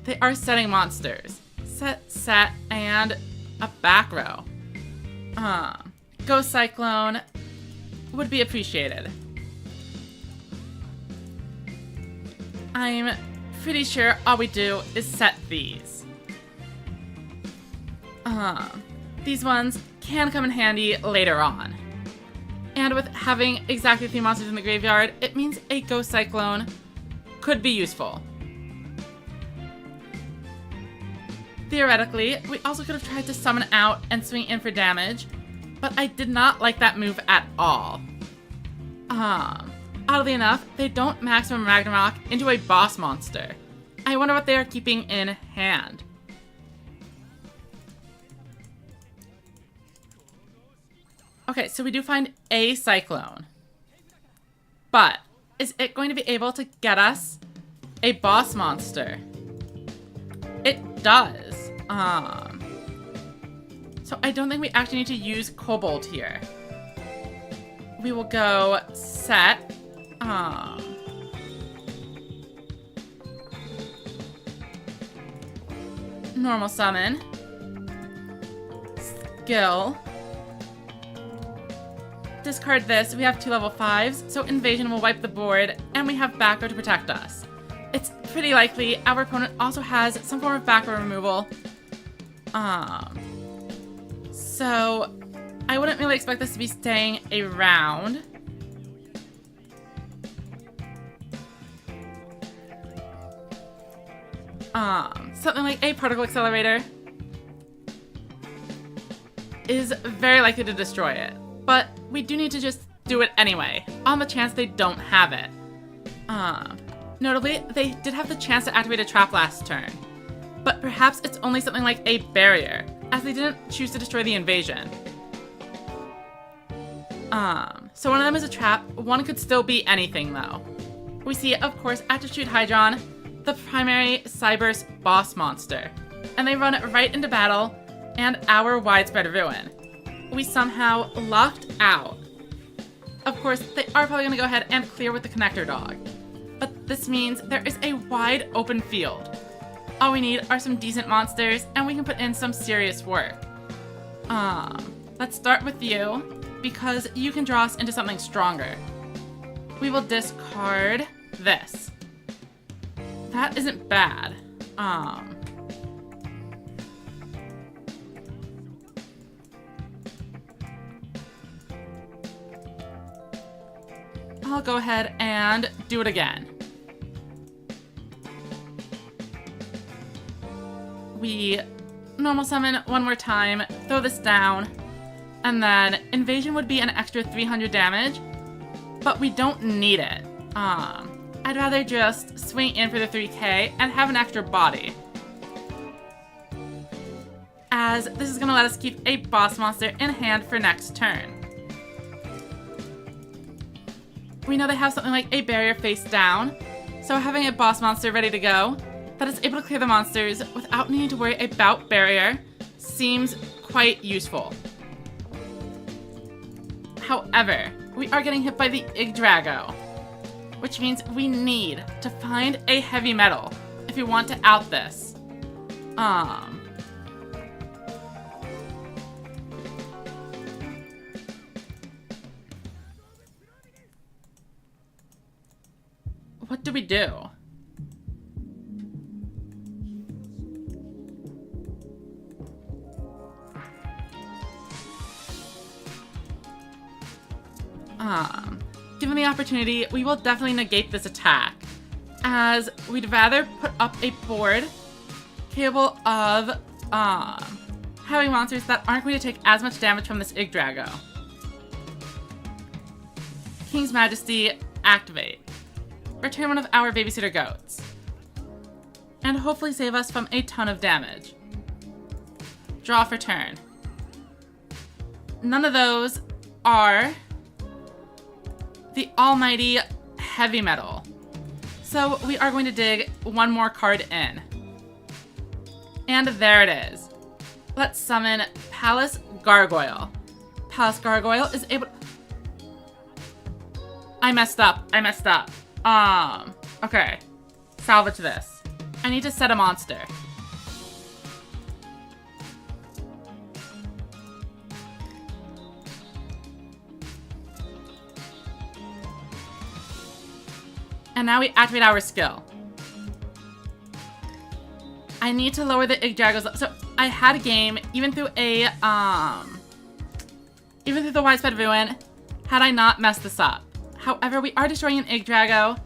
They are setting monsters. Set, and a back row. Ghost Cyclone would be appreciated. I'm pretty sure all we do is set these. These ones can come in handy later on. And with having exactly 3 monsters in the graveyard, it means a Ghost Cyclone could be useful. Theoretically, we also could have tried to summon out and swing in for damage, but I did not like that move at all. Oddly enough, they don't maximum Ragnarok into a boss monster. I wonder what they are keeping in hand. Okay, so we do find a Cyclone. But is it going to be able to get us a boss monster? It does. So I don't think we actually need to use Kobold here. We will go set. Normal summon. Skill. Discard this. We have 2 level 5s, so Invasion will wipe the board, and we have back row to protect us. It's pretty likely our opponent also has some form of back row removal. So I wouldn't really expect this to be staying around. Something like a Particle Accelerator is very likely to destroy it, but we do need to just do it anyway, on the chance they don't have it. Notably, they did have the chance to activate a trap last turn, but perhaps it's only something like a barrier, as they didn't choose to destroy the invasion. So one of them is a trap, one could still be anything though. We see, of course, Active Shoot Hydron, the primary Cyberse boss monster, and they run right into battle and our Widespread Ruin. We somehow lucked out. Of course, they are probably going to go ahead and clear with the Connector Dog, but this means there is a wide open field. All we need are some decent monsters, and we can put in some serious work. Let's start with you, because you can draw us into something stronger. We will discard this. That isn't bad. I'll go ahead and do it again. We normal summon one more time, throw this down, and then Invasion would be an extra 300 damage, but we don't need it. I'd rather just swing in for the 3k and have an extra body, as this is going to let us keep a boss monster in hand for next turn. We know they have something like a barrier face down, so having a boss monster ready to go that is able to clear the monsters without needing to worry about barrier seems quite useful. However, we are getting hit by the Yggdrago, which means we need to find a heavy metal if you want to out this. What do we do? Given the opportunity, we will definitely negate this attack, as we'd rather put up a board capable of heavy monsters that aren't going to take as much damage from this Yggdrago. King's Majesty, activate. Return one of our babysitter goats. And hopefully save us from a ton of damage. Draw for turn. None of those are the almighty heavy metal. So we are going to dig one more card in. And there it is. Let's summon Palace Gargoyle. Palace Gargoyle is able... I messed up. Okay. Salvage this. I need to set a monster. And now we activate our skill. I need to lower the Yggdrago's... So, I had a game, even through the Widespread Ruin, had I not messed this up. However, we are destroying an Yggdrago,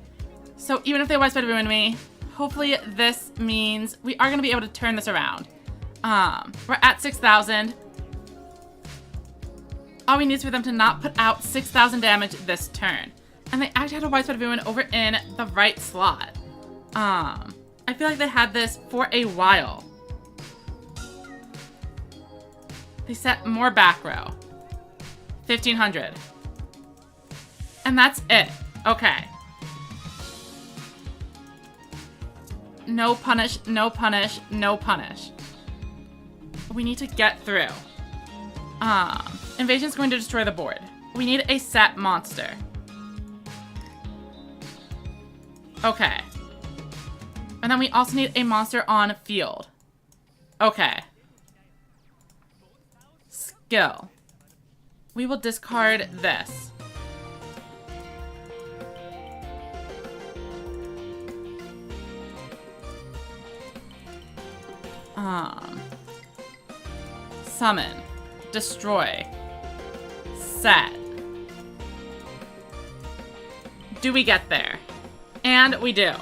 so even if they Widespread Ruin me, hopefully this means we are going to be able to turn this around. We're at 6,000. All we need is for them to not put out 6,000 damage this turn. And they actually had a Widespread Ruin over in the right slot. I feel like they had this for a while. They set more back row. 1,500. And that's it. Okay. No punish, no punish, no punish. We need to get through. Invasion's going to destroy the board. We need a set monster. Okay. And then we also need a monster on field. Okay. Skill. We will discard this. Summon. Destroy. Set. Do we get there? And we do.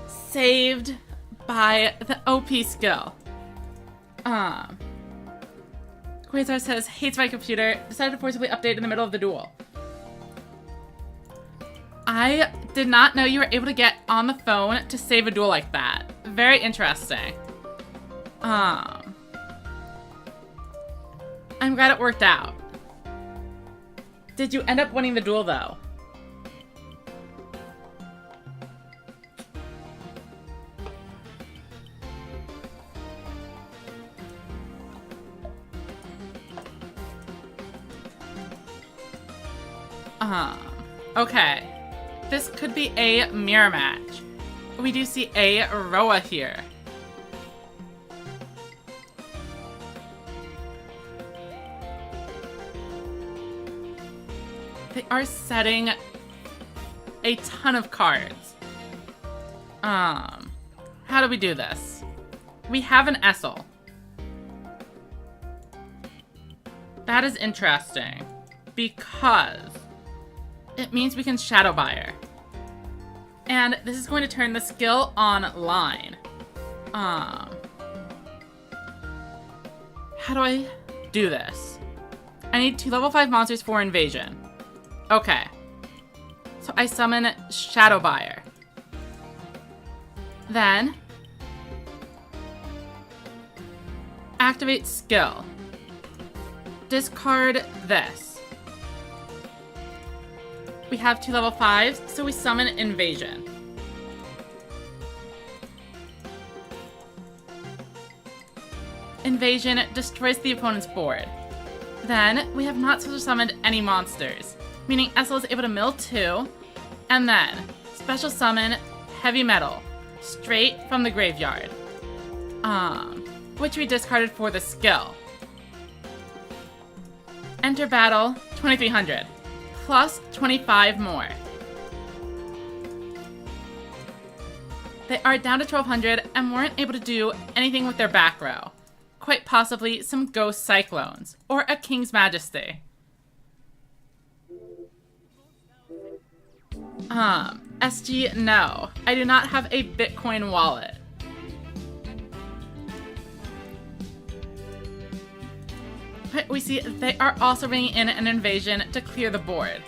Saved by the OP skill. Quasar says, hates my computer. Decided to forcibly update in the middle of the duel. I did not know you were able to get on the phone to save a duel like that. Very interesting. I'm glad it worked out. Did you end up winning the duel, though? Okay. This could be a mirror match. We do see a Roa here. They are setting a ton of cards. How do we do this? We have an Essel. That is interesting, because it means we can Shadow Buyer. And this is going to turn the skill online. How do I do this? I need 2 level 5 monsters for invasion. Okay. So I summon Shadow Buyer. Then activate skill. Discard this. We have 2 level 5s, so we summon Invasion. Invasion destroys the opponent's board. Then, we have not summoned any monsters, meaning Essel is able to mill 2, and then special summon Heavy Metal straight from the graveyard. Which we discarded for the skill. Enter battle, 2300, plus 25 more. They are down to 1200 and weren't able to do anything with their back row. Quite possibly some Ghost Cyclones, or a King's Majesty. SG, no. I do not have a Bitcoin wallet. But we see they are also bringing in an invasion to clear the board.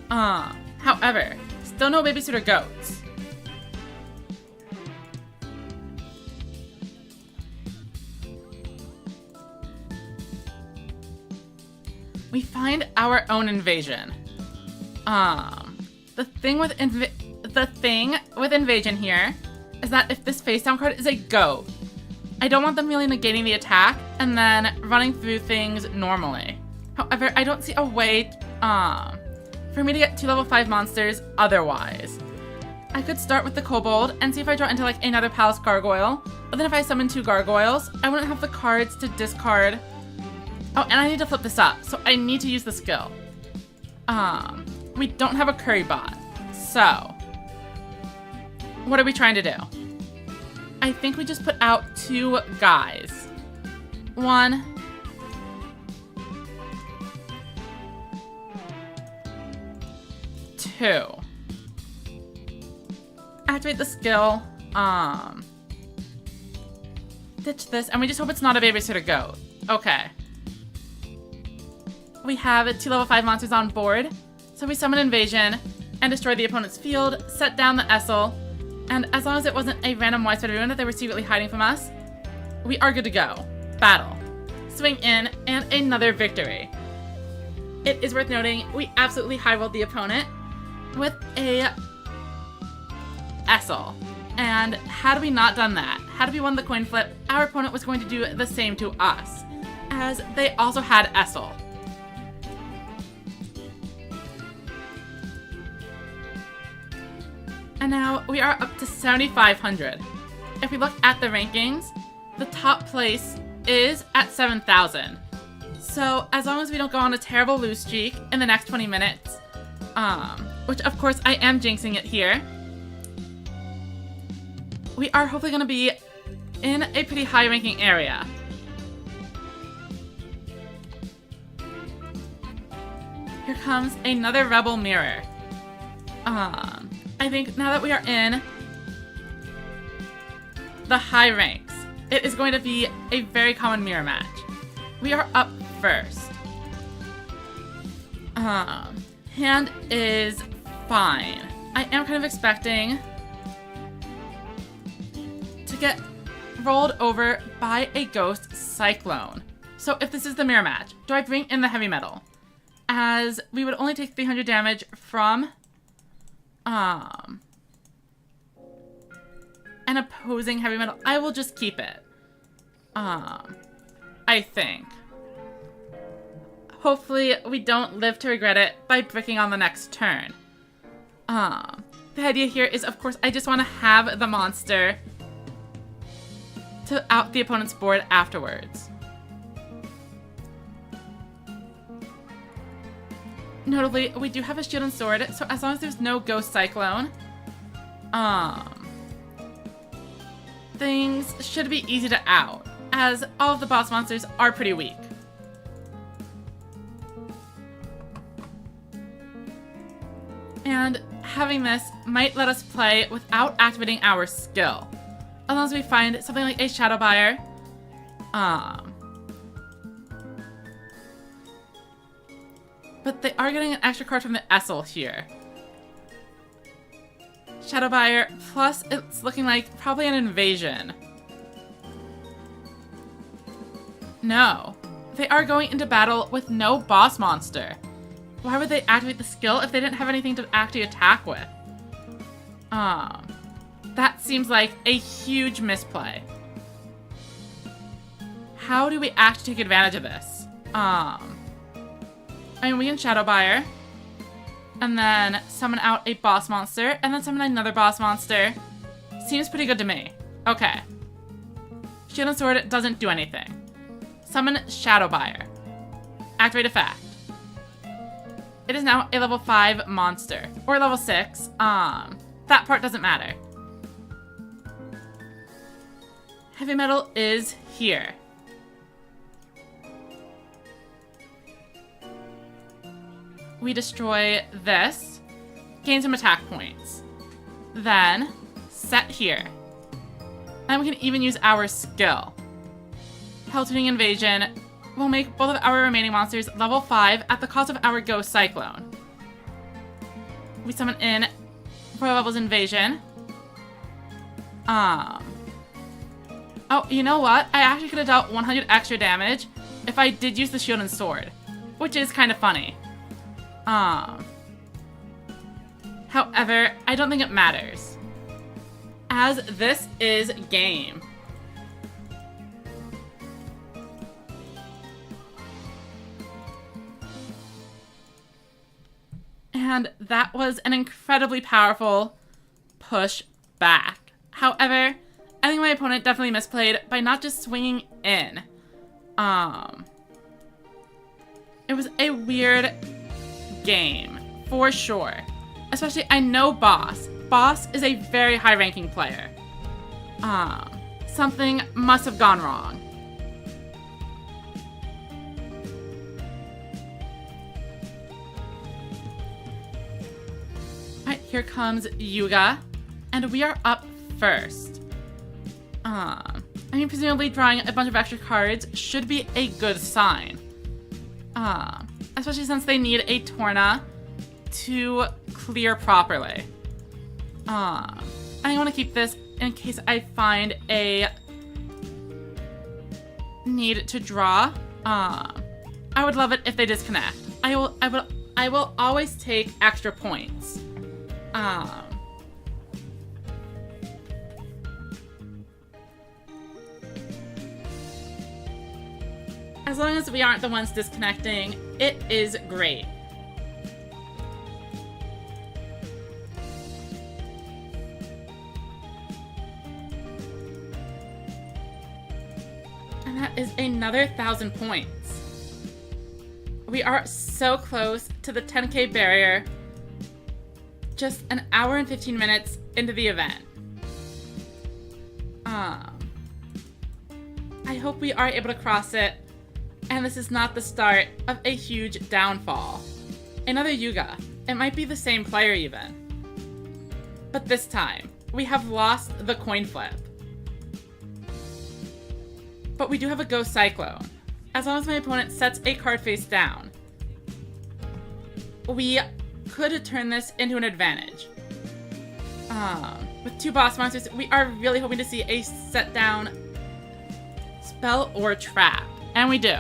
However, still no babysitter goats. We find our own invasion. The thing with invasion here is that if this face down card is a goat, I don't want them really negating the attack and then running through things normally. However, I don't see a way for me to get 2 level 5 monsters otherwise. I could start with the kobold and see if I draw into like another palace gargoyle, but then if I summon 2 gargoyles, I wouldn't have the cards to discard. Oh, and I need to flip this up, so I need to use the skill. We don't have a curry bot, so what are we trying to do? I think we just put out 2 guys. 1, 2. Activate the skill. Ditch this, and we just hope it's not a babysitter goat. Okay. We have 2 level 5 monsters on board, so we summon Invasion and destroy the opponent's field, set down the Essel, and as long as it wasn't a random widespread ruin that they were secretly hiding from us, we are good to go. Battle. Swing in, and another victory. It is worth noting, we absolutely high-rolled the opponent with a Essel. And had we not done that, had we won the coin flip, our opponent was going to do the same to us, as they also had Essel. And now we are up to 7,500. If we look at the rankings, the top place is at 7,000. So as long as we don't go on a terrible lose streak in the next 20 minutes, which of course I am jinxing it here, we are hopefully going to be in a pretty high ranking area. Here comes another Rebel Mirror. I think now that we are in the high ranks, it is going to be a very common mirror match. We are up first. Hand is fine. I am kind of expecting to get rolled over by a Ghost Cyclone. So if this is the mirror match, do I bring in the heavy metal? As we would only take 300 damage from an opposing heavy metal. I will just keep it. I think. Hopefully we don't live to regret it by bricking on the next turn. The idea here is, of course, I just want to have the monster to out the opponent's board afterwards. Notably, we do have a shield and sword, so as long as there's no Ghost Cyclone, things should be easy to out, as all of the boss monsters are pretty weak. And having this might let us play without activating our skill, as long as we find something like a Shadow Buyer. But they are getting an extra card from the Essel here. Shadow Buyer, plus it's looking like probably an invasion. No. They are going into battle with no boss monster. Why would they activate the skill if they didn't have anything to actually attack with? That seems like a huge misplay. How do we actually take advantage of this? I mean, we can Shadow Buyer, and then summon out a boss monster, and then summon another boss monster, Seems pretty good to me. Okay. Shield and Sword doesn't do anything. Summon Shadow Buyer. Activate effect. It is now a level 5 monster. Or level 6. That part doesn't matter. Heavy Metal is here. We destroy this. Gain some attack points. Then, set here. And we can even use our skill. Hell-tuning Invasion will make both of our remaining monsters level 5 at the cost of our Ghost Cyclone. We summon in 4 levels Invasion. Oh, you know what? I actually could have dealt 100 extra damage if I did use the Shield and Sword, which is kind of funny. However, I don't think it matters, as this is game. And that was an incredibly powerful push back. However, I think my opponent definitely misplayed by not just swinging in. It was a weird game, for sure. Especially, I know Boss. Boss is a very high-ranking player. Something must have gone wrong. Alright, here comes Yuga, and we are up first. I mean, presumably drawing a bunch of extra cards should be a good sign. Especially since they need a Torna to clear properly. I want to keep this in case I find a need to draw. I would love it if they disconnect. I will always take extra points. As long as we aren't the ones disconnecting, it is great. And that is another 1,000 points. We are so close to the 10k barrier. Just an hour and 15 minutes into the event. I hope we are able to cross it, and this is not the start of a huge downfall. Another Yuga. It might be the same player even. But this time, we have lost the coin flip. But we do have a Ghost Cyclone. As long as my opponent sets a card face down, we could turn this into an advantage. With 2 boss monsters, we are really hoping to see a set down spell or trap. And we do.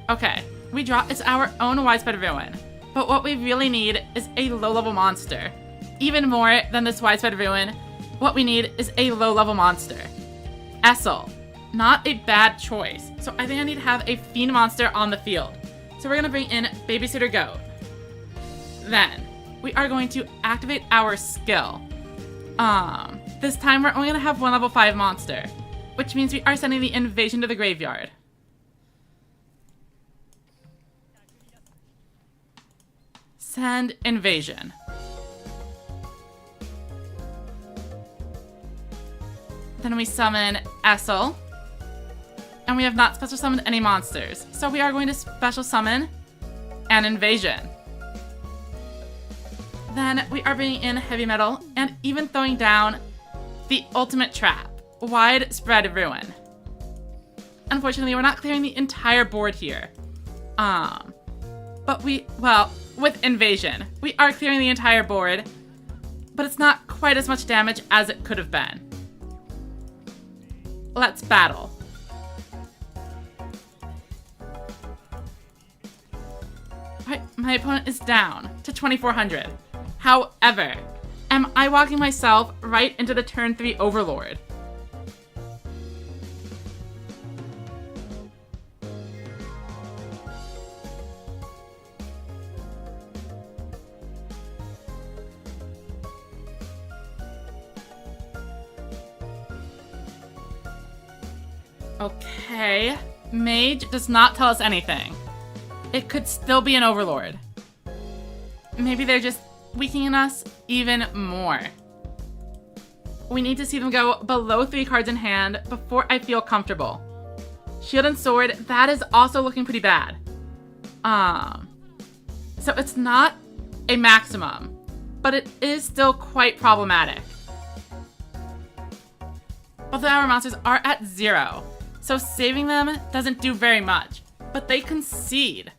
Okay, we draw. It's our own Widespread Ruin. But what we really need is a low-level monster. Even more than this Widespread Ruin, what we need is a low-level monster. Essel. Not a bad choice. So I think I need to have a Fiend monster on the field. So we're going to bring in Babysitter Goat. Then, we are going to activate our skill. This time we're only going to have 1 level 5 monster, which means we are sending the Invasion to the graveyard. Send Invasion. Then we summon Essel. And we have not special summoned any monsters. So we are going to special summon an Invasion. Then we are bringing in Heavy Metal and even throwing down the ultimate trap, Widespread Ruin. Unfortunately, we're not clearing the entire board here. But with Invasion, we are clearing the entire board, but it's not quite as much damage as it could have been. Let's battle. Alright, my opponent is down to 2,400. However, am I walking myself right into the turn 3 Overlord? Okay. Mage does not tell us anything. It could still be an Overlord. Maybe they're just weakening us even more. We need to see them go below 3 cards in hand before I feel comfortable. Shield and Sword, that is also looking pretty bad. So it's not a maximum, but it is still quite problematic. Both of our monsters are at 0, so saving them doesn't do very much, but they concede.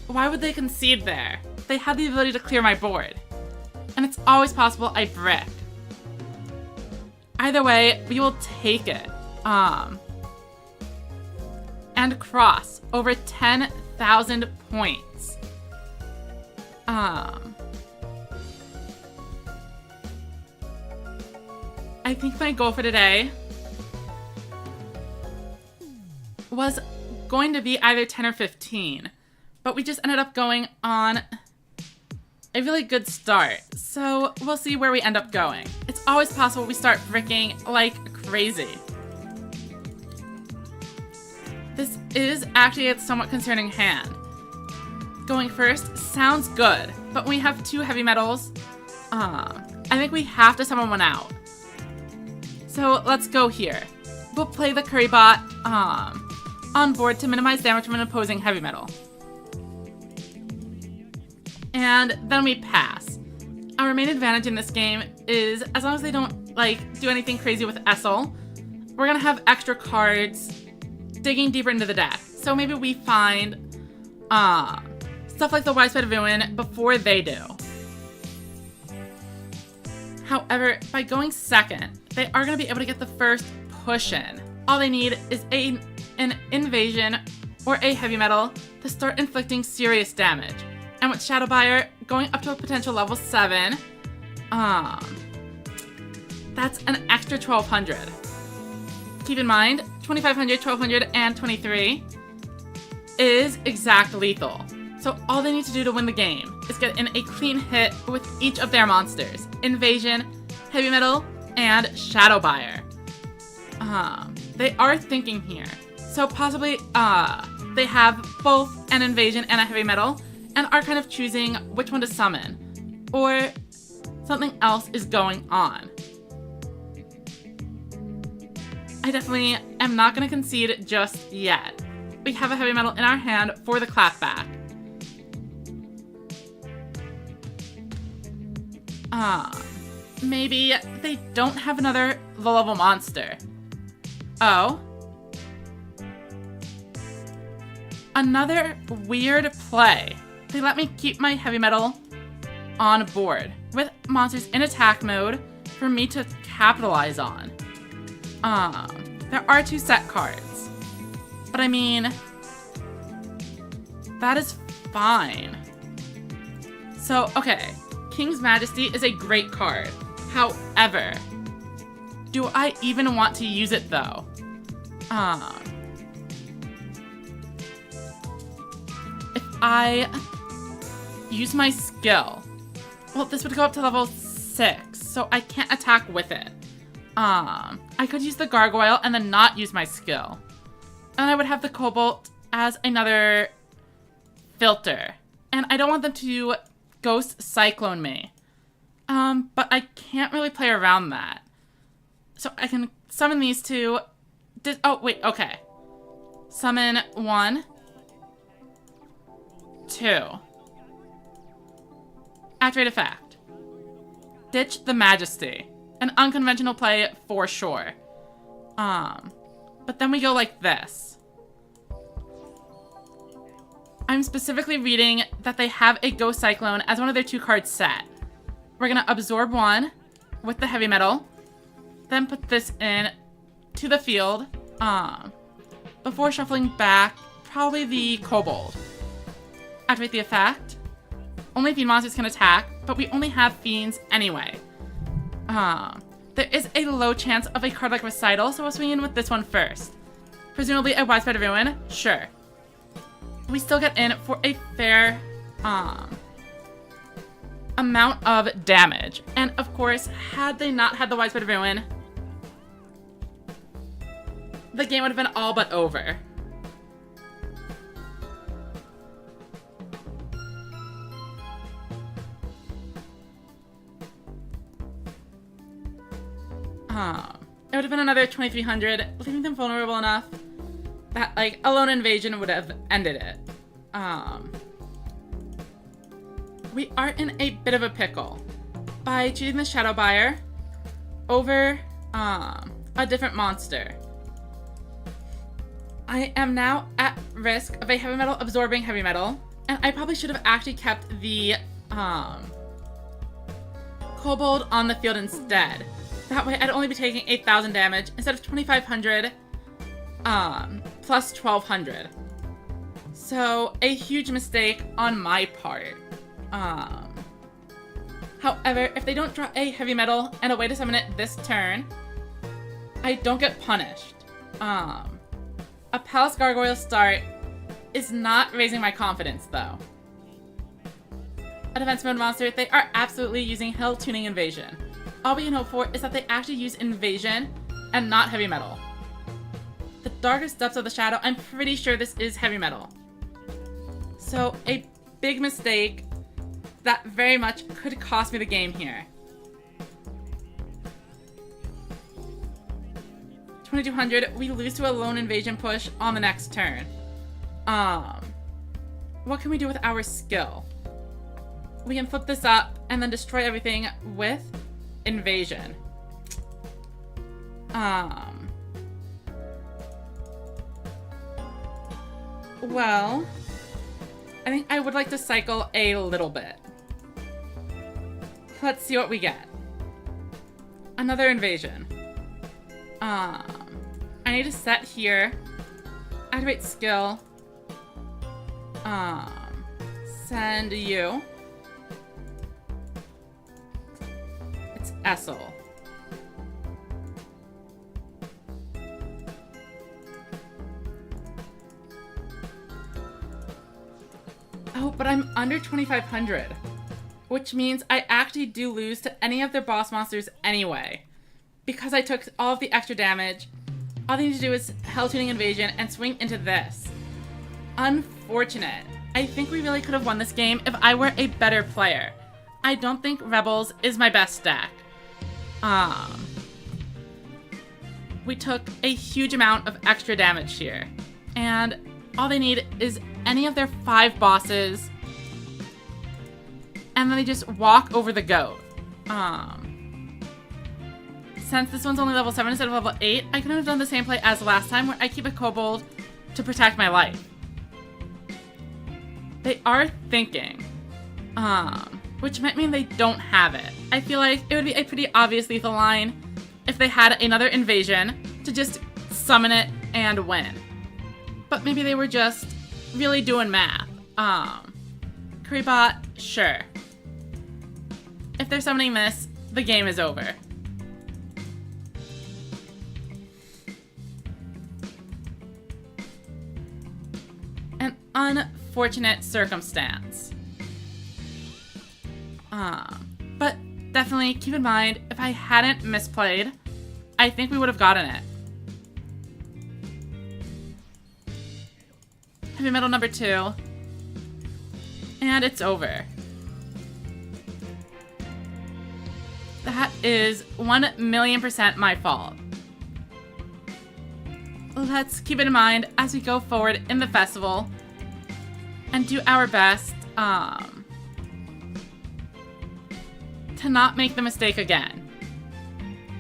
Why would they concede there? They have the ability to clear my board, and it's always possible I brick. Either way, we will take it. And cross over 10,000 points. I think my goal for today was going to be either 10 or 15, but we just ended up going on a really good start. So we'll see where we end up going. It's always possible we start bricking like crazy. This is actually a somewhat concerning hand. Going first sounds good, but when we have 2 heavy metals, I think we have to summon one out. So let's go here. We'll play the Curry Bot on board to minimize damage from an opposing heavy metal. And then we pass. Our main advantage in this game is, as long as they don't do anything crazy with Essel, we're gonna have extra cards digging deeper into the deck. So maybe we find stuff like the Widespread Ruin before they do. However, by going second, they are going to be able to get the first push in. All they need is an invasion or a heavy metal to start inflicting serious damage. And with Shadowbuyer going up to a potential level 7, that's an extra 1,200. Keep in mind, 2,500, 1,200, and 23 is exact lethal. So all they need to do to win the game is get in a clean hit with each of their monsters. Invasion, Heavy Metal, and Shadowbuyer. They are thinking here. So possibly they have both an Invasion and a Heavy Metal and are kind of choosing which one to summon. Or something else is going on. I definitely am not going to concede just yet. We have a Heavy Metal in our hand for the clapback. Maybe they don't have another low-level monster. Oh. Another weird play. They let me keep my heavy metal on board with monsters in attack mode for me to capitalize on. There are 2 set cards. But I mean, that is fine. So, okay. King's Majesty is a great card. However, do I even want to use it though? If I use my skill, well, this would go up to level 6, so I can't attack with it. I could use the Gargoyle and then not use my skill. And I would have the Cobalt as another filter. And I don't want them to Ghost Cyclone me. But I can't really play around that. So I can summon these 2. Oh, wait, okay. Summon 1, 2. Activate effect. Ditch the Majesty. An unconventional play for sure. But then we go like this. I'm specifically reading that they have a Ghost Cyclone as one of their 2 card set. We're gonna absorb 1 with the heavy metal, then put this in to the field, before shuffling back probably the Kobold. Activate the effect. Only Fiend monsters can attack, but we only have Fiends anyway. There is a low chance of a card like Recital, so we'll swing in with this one first. Presumably a Widespread Ruin, sure. We still get in for a fair amount of damage. And of course, had they not had the Widespread Ruin, the game would have been all but over. It would have been another 2300, leaving them vulnerable enough that, like, a lone invasion would have ended it. We are in a bit of a pickle by choosing the Shadow Buyer over a different monster. I am now at risk of a heavy metal absorbing heavy metal, and I probably should have actually kept the kobold on the field instead. That way I'd only be taking 8,000 damage instead of 2,500 plus 1,200. So a huge mistake on my part. However, if they don't draw a heavy metal and a way to summon it this turn, I don't get punished. A Palace Gargoyle start is not raising my confidence, though. A defense mode monster, they are absolutely using Hill Tuning Invasion. All we can hope for is that they actually use Invasion and not heavy metal. The Darkest Depths of the Shadow, I'm pretty sure this is heavy metal. So a big mistake that very much could cost me the game here. 2,200, we lose to a lone invasion push on the next turn. What can we do with our skill? We can flip this up and then destroy everything with invasion. Well, I think I would like to cycle a little bit. Let's see what we get. Another invasion. I need to set here. Activate skill. Send you. It's Essel. Oh, but I'm under 2,500. Which means I actually do lose to any of their boss monsters anyway. Because I took all of the extra damage, all they need to do is Hell Tuning Invasion and swing into this. Unfortunate. I think we really could have won this game if I were a better player. I don't think Rebels is my best stack. We took a huge amount of extra damage here. And all they need is any of their 5 bosses, and then they just walk over the goat. Since this one's only level 7 instead of level 8, I could have done the same play as last time where I keep a kobold to protect my life. They are thinking, which might mean they don't have it. I feel like it would be a pretty obvious lethal line if they had another invasion to just summon it and win. But maybe they were just really doing math. Creebot, sure. If they're summoning this, the game is over. An unfortunate circumstance. But definitely keep in mind, if I hadn't misplayed, I think we would have gotten it. Heavy metal number 2. And it's over. That is 1,000,000% my fault. Let's keep it in mind as we go forward in the festival and do our best to not make the mistake again.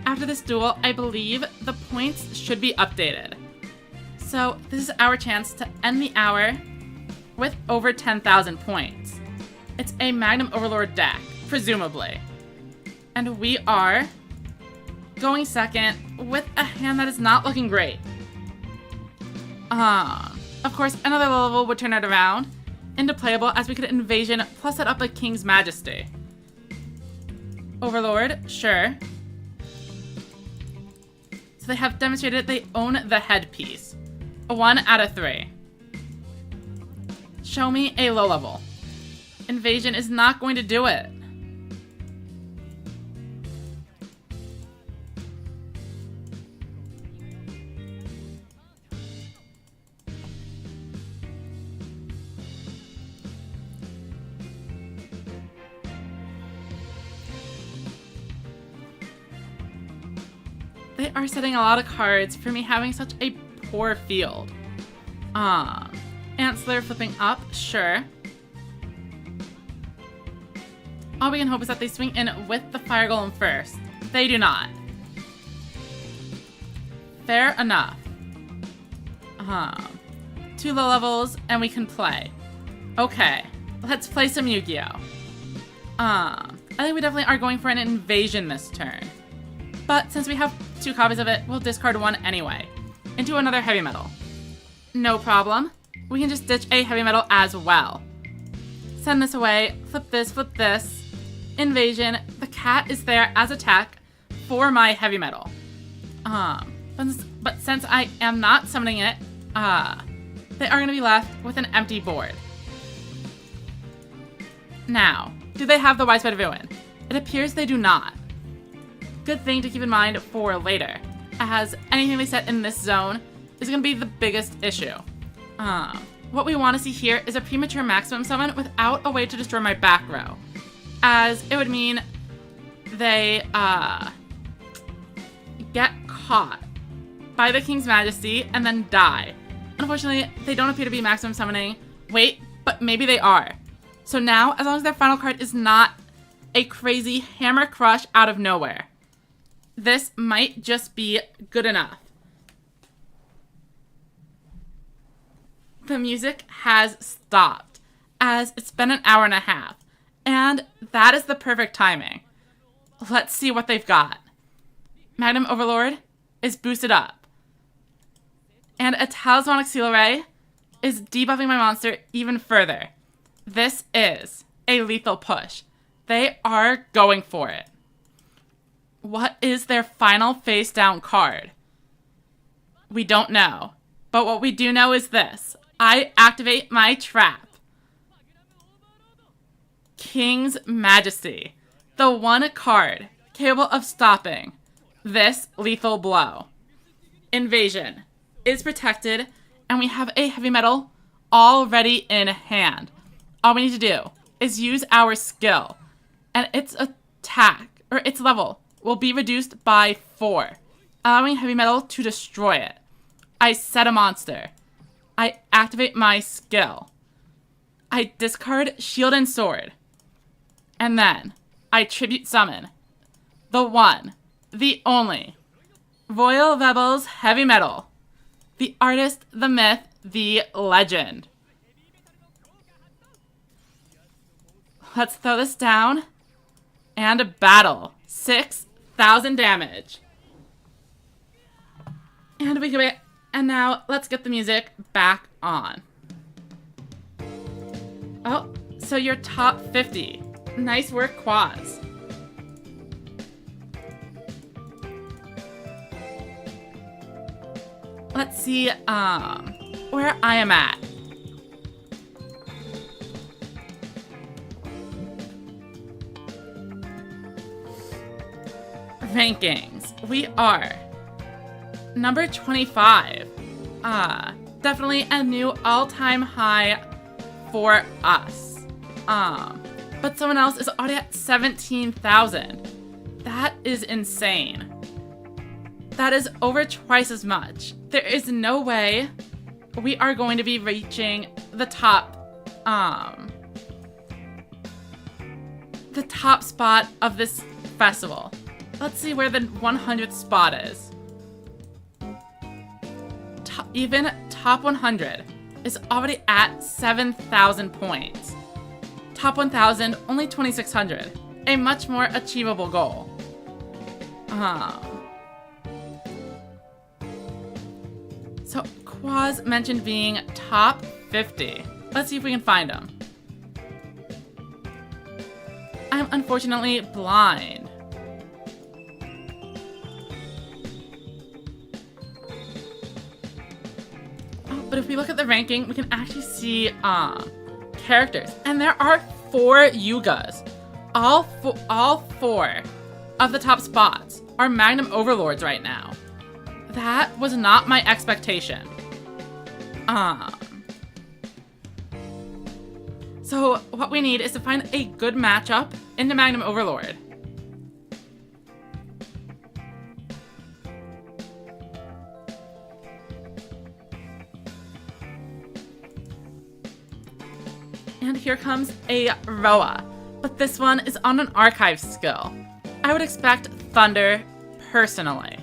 After this duel, I believe the points should be updated. So this is our chance to end the hour with over 10,000 points. It's a Magnum Overlord deck, presumably. And we are going second with a hand that is not looking great. Of course, another level would turn it around into playable as we could invasion plus set up a King's Majesty. Overlord, sure. So they have demonstrated they own the headpiece. A 1 out of 3. Show me a low level. Invasion is not going to do it. They are setting a lot of cards for me having such a poor field. Antler flipping up, sure. All we can hope is that they swing in with the Fire Golem first. They do not. Fair enough. 2 low levels and we can play. Okay, let's play some Yu-Gi-Oh! I think we definitely are going for an invasion this turn. But since we have 2 copies of it, we'll discard 1 anyway. Into another heavy metal. No problem. We can just ditch a heavy metal as well. Send this away, flip this. Invasion. The cat is there as attack for my heavy metal. But since I am not summoning it, they are going to be left with an empty board. Now, do they have the Widespread Ruin? It appears they do not. Good thing to keep in mind for later, as anything they set in this zone is going to be the biggest issue. What we want to see here is a premature maximum summon without a way to destroy my back row, as it would mean they get caught by the King's Majesty and then die. Unfortunately, they don't appear to be maximum summoning. Wait, but maybe they are. So now, as long as their final card is not a crazy hammer crush out of nowhere, this might just be good enough. The music has stopped, as it's been an hour and a half, and that is the perfect timing. Let's see what they've got. Magnum Overlord is boosted up, and a Talismanic Seal Ray is debuffing my monster even further. This is a lethal push. They are going for it. What is their final face down card? We don't know. But what we do know is this. I activate my trap. King's Majesty. The one card capable of stopping this lethal blow. Invasion is protected, and we have a heavy metal already in hand. All we need to do is use our skill, and its attack, or its level, will be reduced by 4, allowing heavy metal to destroy it. I set a monster. I activate my skill. I discard Shield and Sword. And then I tribute summon the one, the only, Royal Rebels Heavy Metal. The artist, the myth, the legend. Let's throw this down. And a battle. 6,000 damage. And we can wait. And now let's get the music back on. Oh, so you're top 50. Nice work, Quaz. Let's see where I am at. Rankings. We are number 25. Definitely a new all-time high for us. But someone else is already at 17,000. That is insane. That is over twice as much. There is no way we are going to be reaching the top spot of this festival. Let's see where the 100th spot is. Even top 100 is already at 7,000 points. Top 1,000, only 2,600. A much more achievable goal. So Quaz mentioned being top 50. Let's see if we can find him. I'm unfortunately blind. But if we look at the ranking, we can actually see characters. And there are 4 Yugas. All four of the top spots are Magnum Overlords right now. That was not my expectation. So what we need is to find a good matchup into Magnum Overlord. And here comes a Roa, but this one is on an archive skill. I would expect Thunder, personally.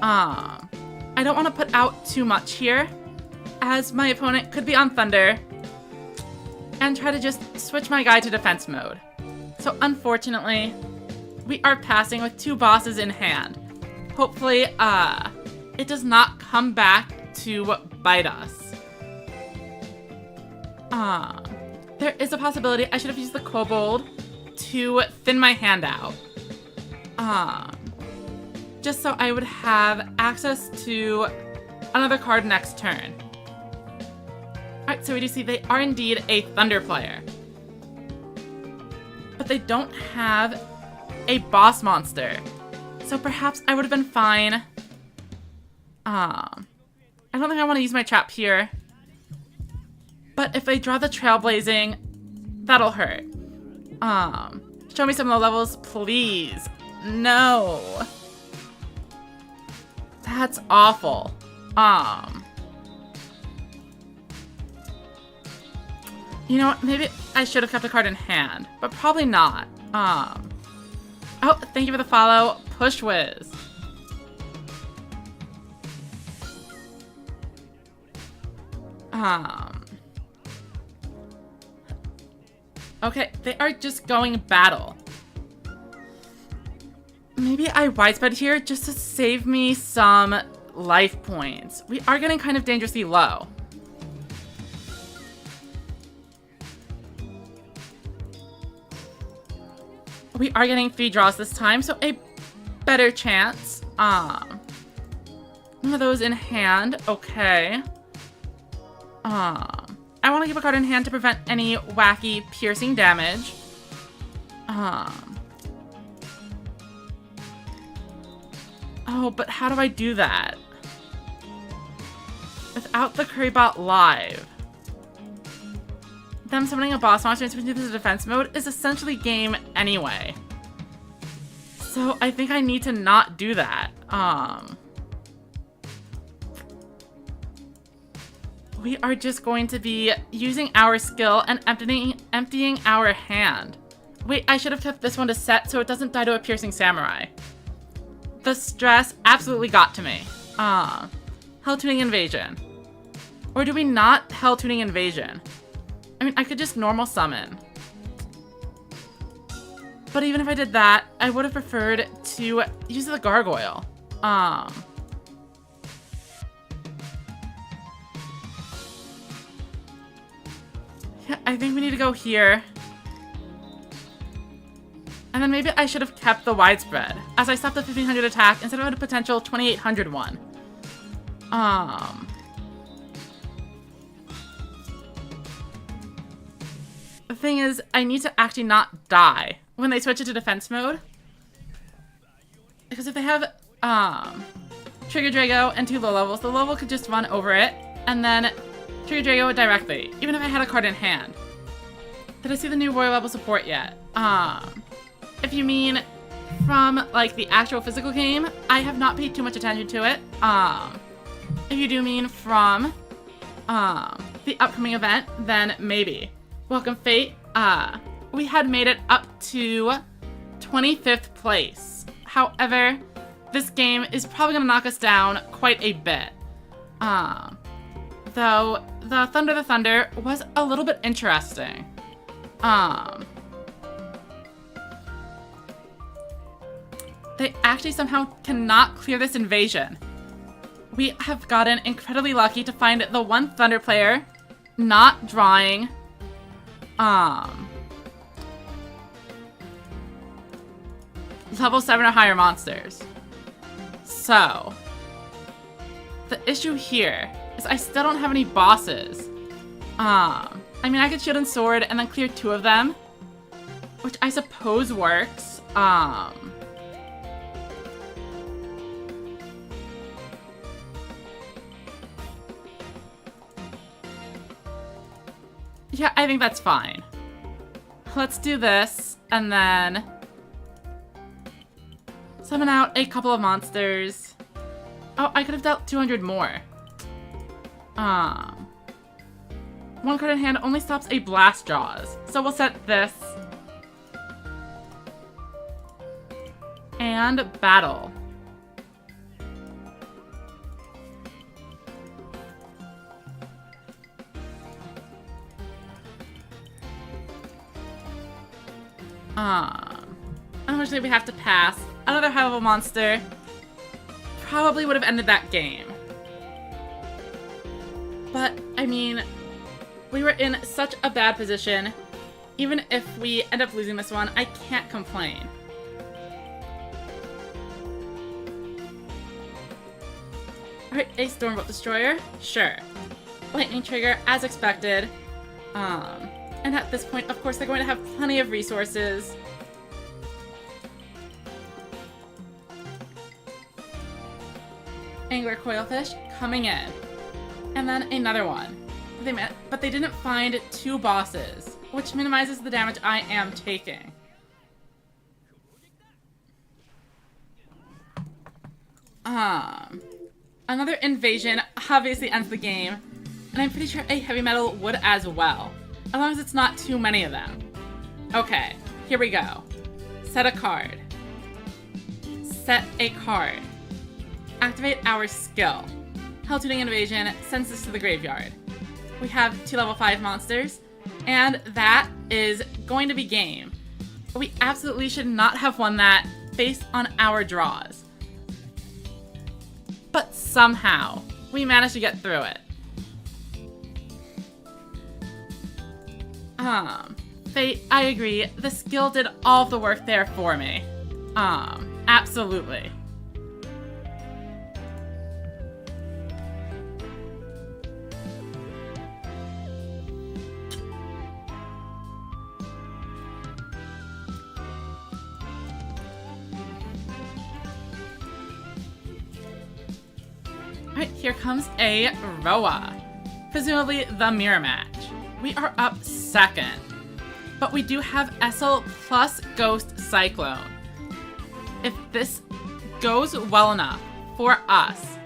I don't want to put out too much here, as my opponent could be on Thunder, and try to just switch my guy to defense mode. So unfortunately, we are passing with 2 bosses in hand. Hopefully, it does not come back to bite us. There is a possibility I should have used the Kobold to thin my hand out. Just so I would have access to another card next turn. Alright, so we do see they are indeed a Thunder player. But they don't have a boss monster. So perhaps I would have been fine. I don't think I want to use my trap here. But if I draw the Trailblazing, that'll hurt. Show me some low levels, please. No. That's awful. You know what? Maybe I should have kept a card in hand, but probably not. Oh, thank you for the follow, Push Whiz. Okay, they are just going battle. Maybe I widespread here just to save me some life points. We are getting kind of dangerously low. We are getting 3 draws this time, so a better chance. One of those in hand, okay. I want to keep a card in hand to prevent any wacky piercing damage. Oh, but how do I do that? Without the Currybot live. Them summoning a boss monster and switching to the defense mode is essentially game anyway. So I think I need to not do that. We are just going to be using our skill and emptying our hand. Wait, I should have kept this one to set so it doesn't die to a piercing samurai. The stress absolutely got to me. Hell Tuning Invasion. Or do we not Hell Tuning Invasion? I mean, I could just normal summon. But even if I did that, I would have preferred to use the Gargoyle. Yeah, I think we need to go here. And then maybe I should have kept the widespread, as I stopped the 1500 attack instead of a potential 2800 one. The thing is, I need to actually not die when they switch it to defense mode. Because if they have Trigger Drago and 2 low levels, the low level could just run over it, and then Trigger Drago directly, even if I had a card in hand. Did I see the new Royal level support yet? If you mean from, like, the actual physical game, I have not paid too much attention to it. If you do mean from the upcoming event, then maybe. Welcome, Fate. We had made it up to 25th place. However, this game is probably going to knock us down quite a bit. Though the Thunder was a little bit interesting. They actually somehow cannot clear this invasion. We have gotten incredibly lucky to find the one Thunder player not drawing level 7 or higher monsters. So the issue here is I still don't have any bosses. I mean, I could Shield and Sword and then clear 2 of them, which I suppose works. Yeah, I think that's fine. Let's do this, and then summon out a couple of monsters. Oh, I could have dealt 200 more. Well, One card in hand only stops a blast draws. So we'll set this. And battle. Unfortunately, we have to pass. Another high-level monster probably would have ended that game. But, I mean, we were in such a bad position. Even if we end up losing this one, I can't complain. Alright, a Stormbolt Destroyer? Sure. Lightning Trigger, as expected. And at this point, of course, they're going to have plenty of resources. Angler Coilfish coming in. And then another one. But they didn't find two bosses, which minimizes the damage I am taking. Another invasion obviously ends the game, and I'm pretty sure a heavy metal would as well, as long as it's not too many of them. Okay, here we go. Set a card. Set a card. Activate our skill. Hell-Tuning Invasion sends this to the graveyard. We have 2 level 5 monsters, and that is going to be game. But we absolutely should not have won that based on our draws. But somehow, we managed to get through it. Fate, I agree, the skill did all of the work there for me. Absolutely. Alright, here comes a Roa. Presumably the mirror match. We are up second. But we do have Essel plus Ghost Cyclone. If this goes well enough for us,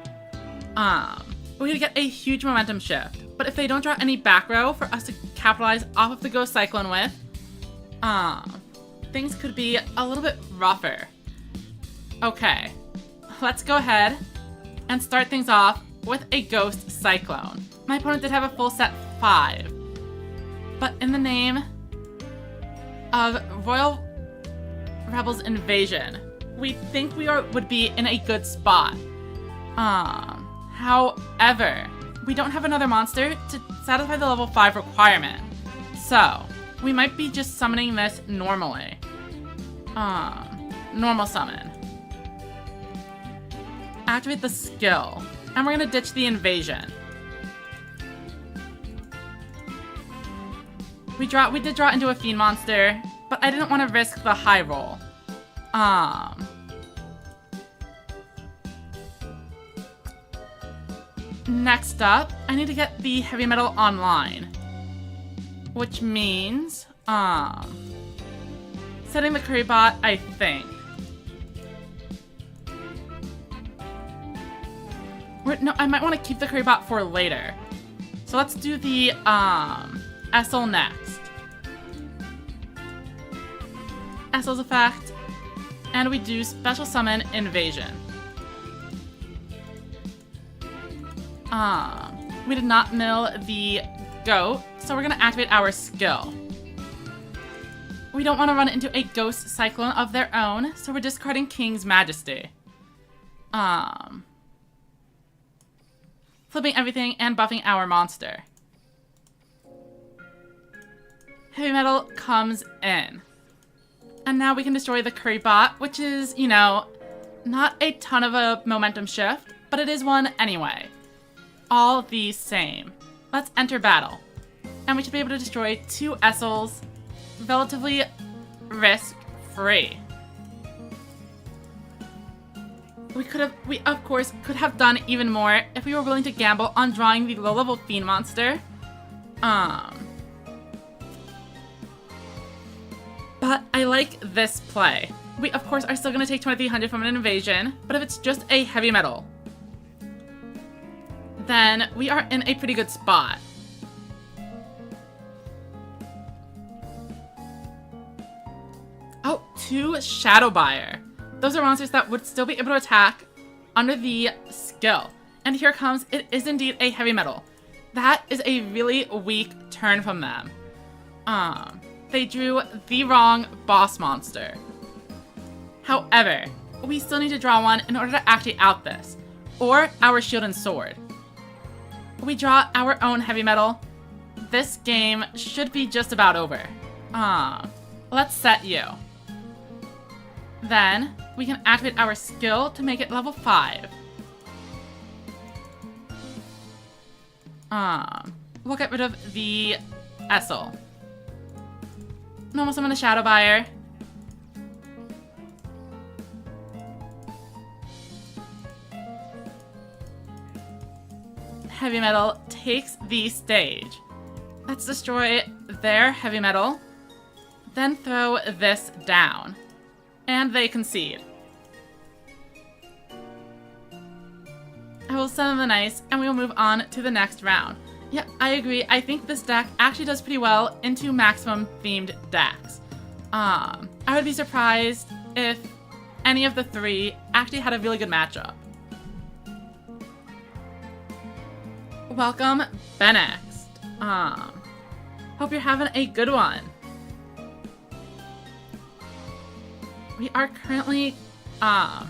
we're gonna get a huge momentum shift. But if they don't draw any back row for us to capitalize off of the Ghost Cyclone with, things could be a little bit rougher. Okay, let's go ahead and start things off with a Ghost Cyclone. My opponent did have a full set 5, but in the name of Royal Rebels Invasion, we think we would be in a good spot. However, we don't have another monster to satisfy the level 5 requirement, so we might be just summoning this normally. Normal summon. Activate the skill, and we're gonna ditch the invasion. We did draw into a Fiend monster, but I didn't want to risk the high roll. Next up, I need to get the heavy metal online, which means setting the curry bot, I think. No, I might want to keep the curry bot for later. So let's do the Essel next. Essel's effect, and we do special summon invasion. We did not mill the goat, so we're gonna activate our skill. We don't want to run into a Ghost Cyclone of their own, so we're discarding King's Majesty. Flipping everything and buffing our monster. Heavy metal comes in. And now we can destroy the curry bot, which is, you know, not a ton of a momentum shift, but it is one anyway. All the same. Let's enter battle. And we should be able to destroy 2 Essels relatively risk-free. We of course could have done even more if we were willing to gamble on drawing the low-level Fiend monster. But I like this play. We of course are still gonna take 2300 from an invasion, but if it's just a heavy metal, then we are in a pretty good spot. 2 Shadow Buyer. Those are monsters that would still be able to attack under the skill. And here comes, it is indeed a heavy metal. That is a really weak turn from them. They drew the wrong boss monster. However, we still need to draw one in order to activate out this, or our shield and sword. We draw our own heavy metal. This game should be just about over. Let's set you. Then we can activate our skill to make it level 5. We'll get rid of the Essel. Normal summon the Shadow Buyer. Heavy metal takes the stage. Let's destroy their heavy metal, then throw this down. And they concede. I will send them the nice, and we will move on to the next round. Yeah, I agree. I think this deck actually does pretty well into maximum themed decks. I would be surprised if any of the 3 actually had a really good matchup. Welcome, Benext. Hope you're having a good one. We are currently, kind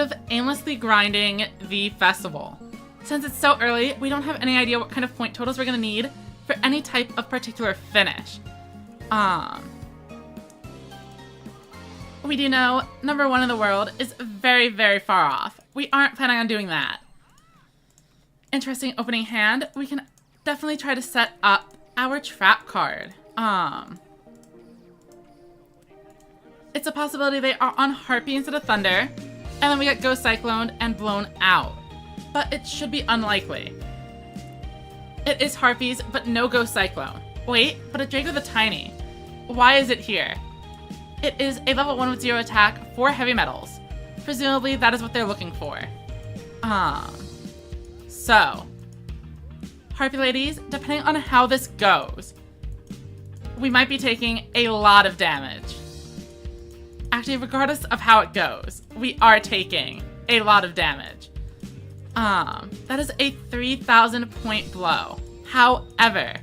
of aimlessly grinding the festival. Since it's so early, we don't have any idea what kind of point totals we're gonna need for any type of particular finish. We do know number 1 in the world is very, very far off. We aren't planning on doing that. Interesting opening hand. We can definitely try to set up our trap card. It's a possibility they are on Harpy instead of Thunder, and then we get Ghost Cycloned and blown out. But it should be unlikely. It is Harpies, but no Ghost Cyclone. Wait, but a Draco the Tiny. Why is it here? It is a level 1 with 0 attack for heavy metals. Presumably that is what they're looking for. So, Harpy ladies, depending on how this goes, we might be taking a lot of damage. Actually, regardless of how it goes, we are taking a lot of damage. That is a 3,000 point blow. However,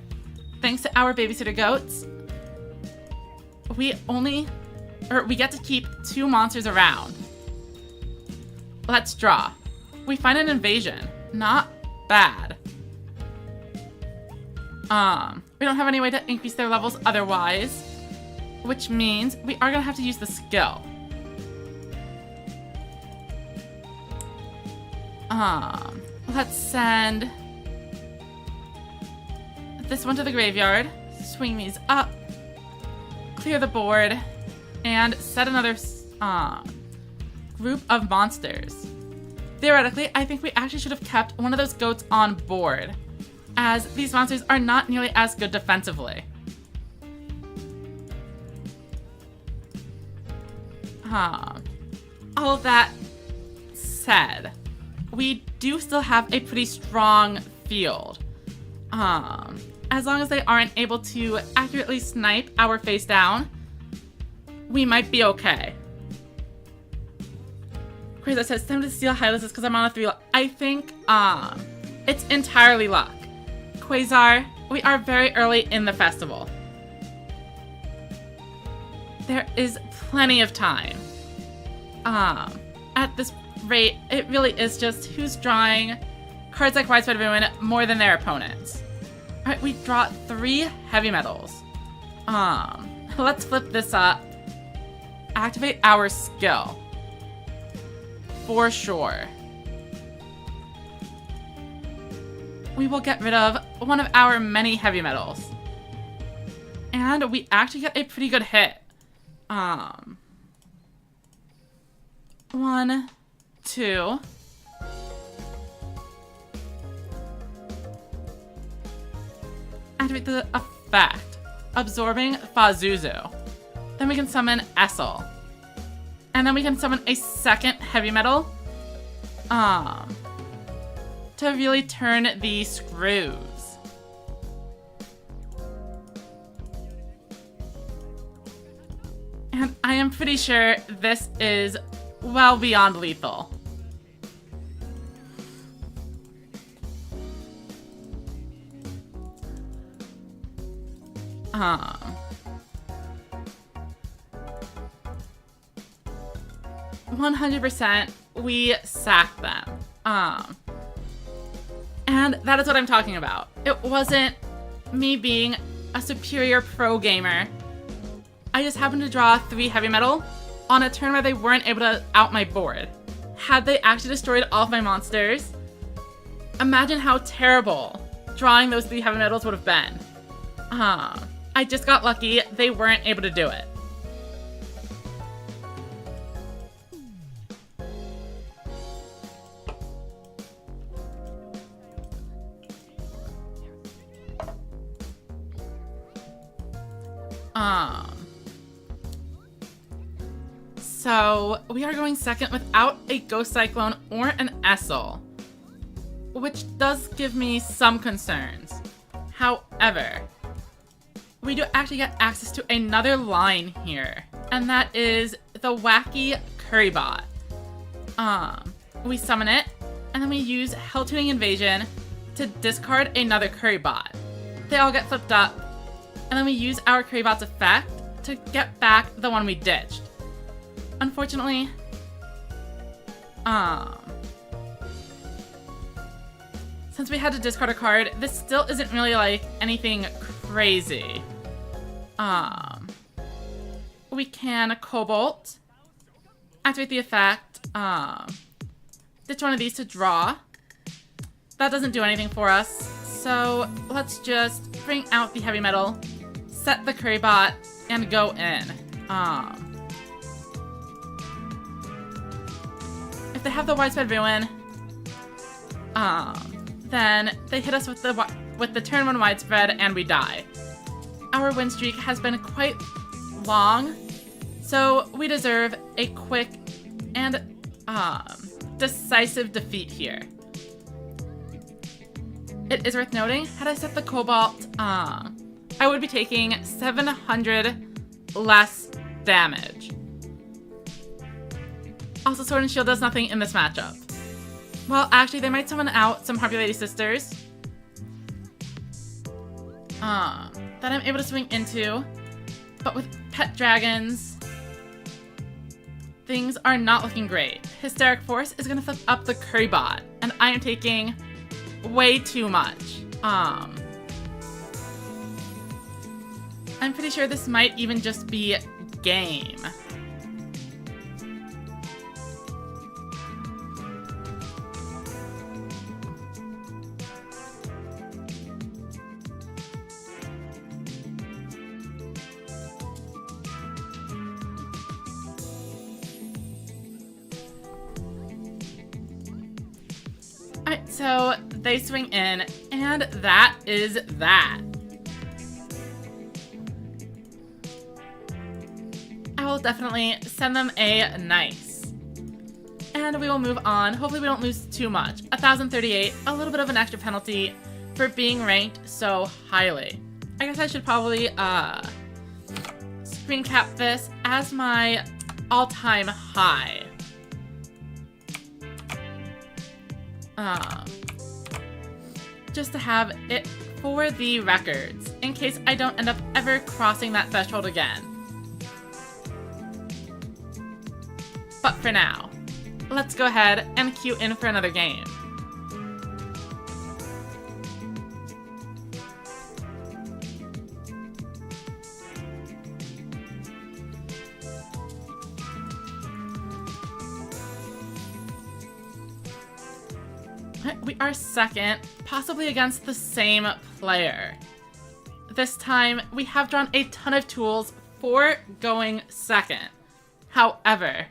thanks to our babysitter goats, we get to keep 2 monsters around. Let's draw. We find an invasion. Not bad. We don't have any way to increase their levels otherwise, which means we are gonna have to use the skill. Let's send this one to the graveyard, swing these up, clear the board, and set another group of monsters. Theoretically, I think we actually should have kept one of those goats on board, as these monsters are not nearly as good defensively. All of that said, we do still have a pretty strong field. As long as they aren't able to accurately snipe our face down, we might be okay. Crazy says, time to steal Hylas because I'm on a 3. I think, it's entirely luck. Quasar, we are very early in the festival. There is plenty of time. At this rate, it really is just who's drawing cards like Widespread Ruin more than their opponents. Alright, we draw 3 heavy metals. Let's flip this up. Activate our skill. For sure. We will get rid of one of our many heavy metals. And we actually get a pretty good hit. 1, 2. Activate the effect. Absorbing Fazuzu. Then we can summon Essel. And then we can summon a second heavy metal. To really turn the screws. And I am pretty sure this is well beyond lethal. Um, 100% we sacked them. And that is what I'm talking about. It wasn't me being a superior pro gamer. I just happened to draw 3 heavy metal on a turn where they weren't able to out my board. Had they actually destroyed all of my monsters, imagine how terrible drawing those 3 heavy metals would have been. I just got lucky they weren't able to do it. So we are going second without a Ghost Cyclone or an Essel, which does give me some concerns. However, we do actually get access to another line here, and that is the wacky Currybot. We summon it, and then we use Hell-Tuning Invasion to discard another Currybot. They all get flipped up, and then we use our Currybot's effect to get back the one we ditched. Unfortunately, since we had to discard a card, this still isn't really like anything crazy. We can Cobalt, activate the effect, ditch one of these to draw. That doesn't do anything for us, so let's just bring out the heavy metal, set the Currybot, and go in. If they have the Widespread Ruin, then they hit us with the turn 1 Widespread and we die. Our win streak has been quite long, so we deserve a quick and decisive defeat here. It is worth noting, had I set the Cobalt, I would be taking 700 less damage. Also, Sword and Shield does nothing in this matchup. Well, actually, they might summon out some Harpy Lady Sisters that I'm able to swing into, but with pet dragons, things are not looking great. Hysteric Force is gonna flip up the Currybot, and I am taking way too much. I'm pretty sure this might even just be game. Alright, so they swing in, and that is that. I will definitely send them a nice. And we will move on. Hopefully we don't lose too much. 1038, a little bit of an extra penalty for being ranked so highly. I guess I should probably screen cap this as my all-time high. Just to have it for the records, in case I don't end up ever crossing that threshold again. But for now, let's go ahead and queue in for another game. We are second, possibly against the same player. This time, we have drawn a ton of tools for going second. However,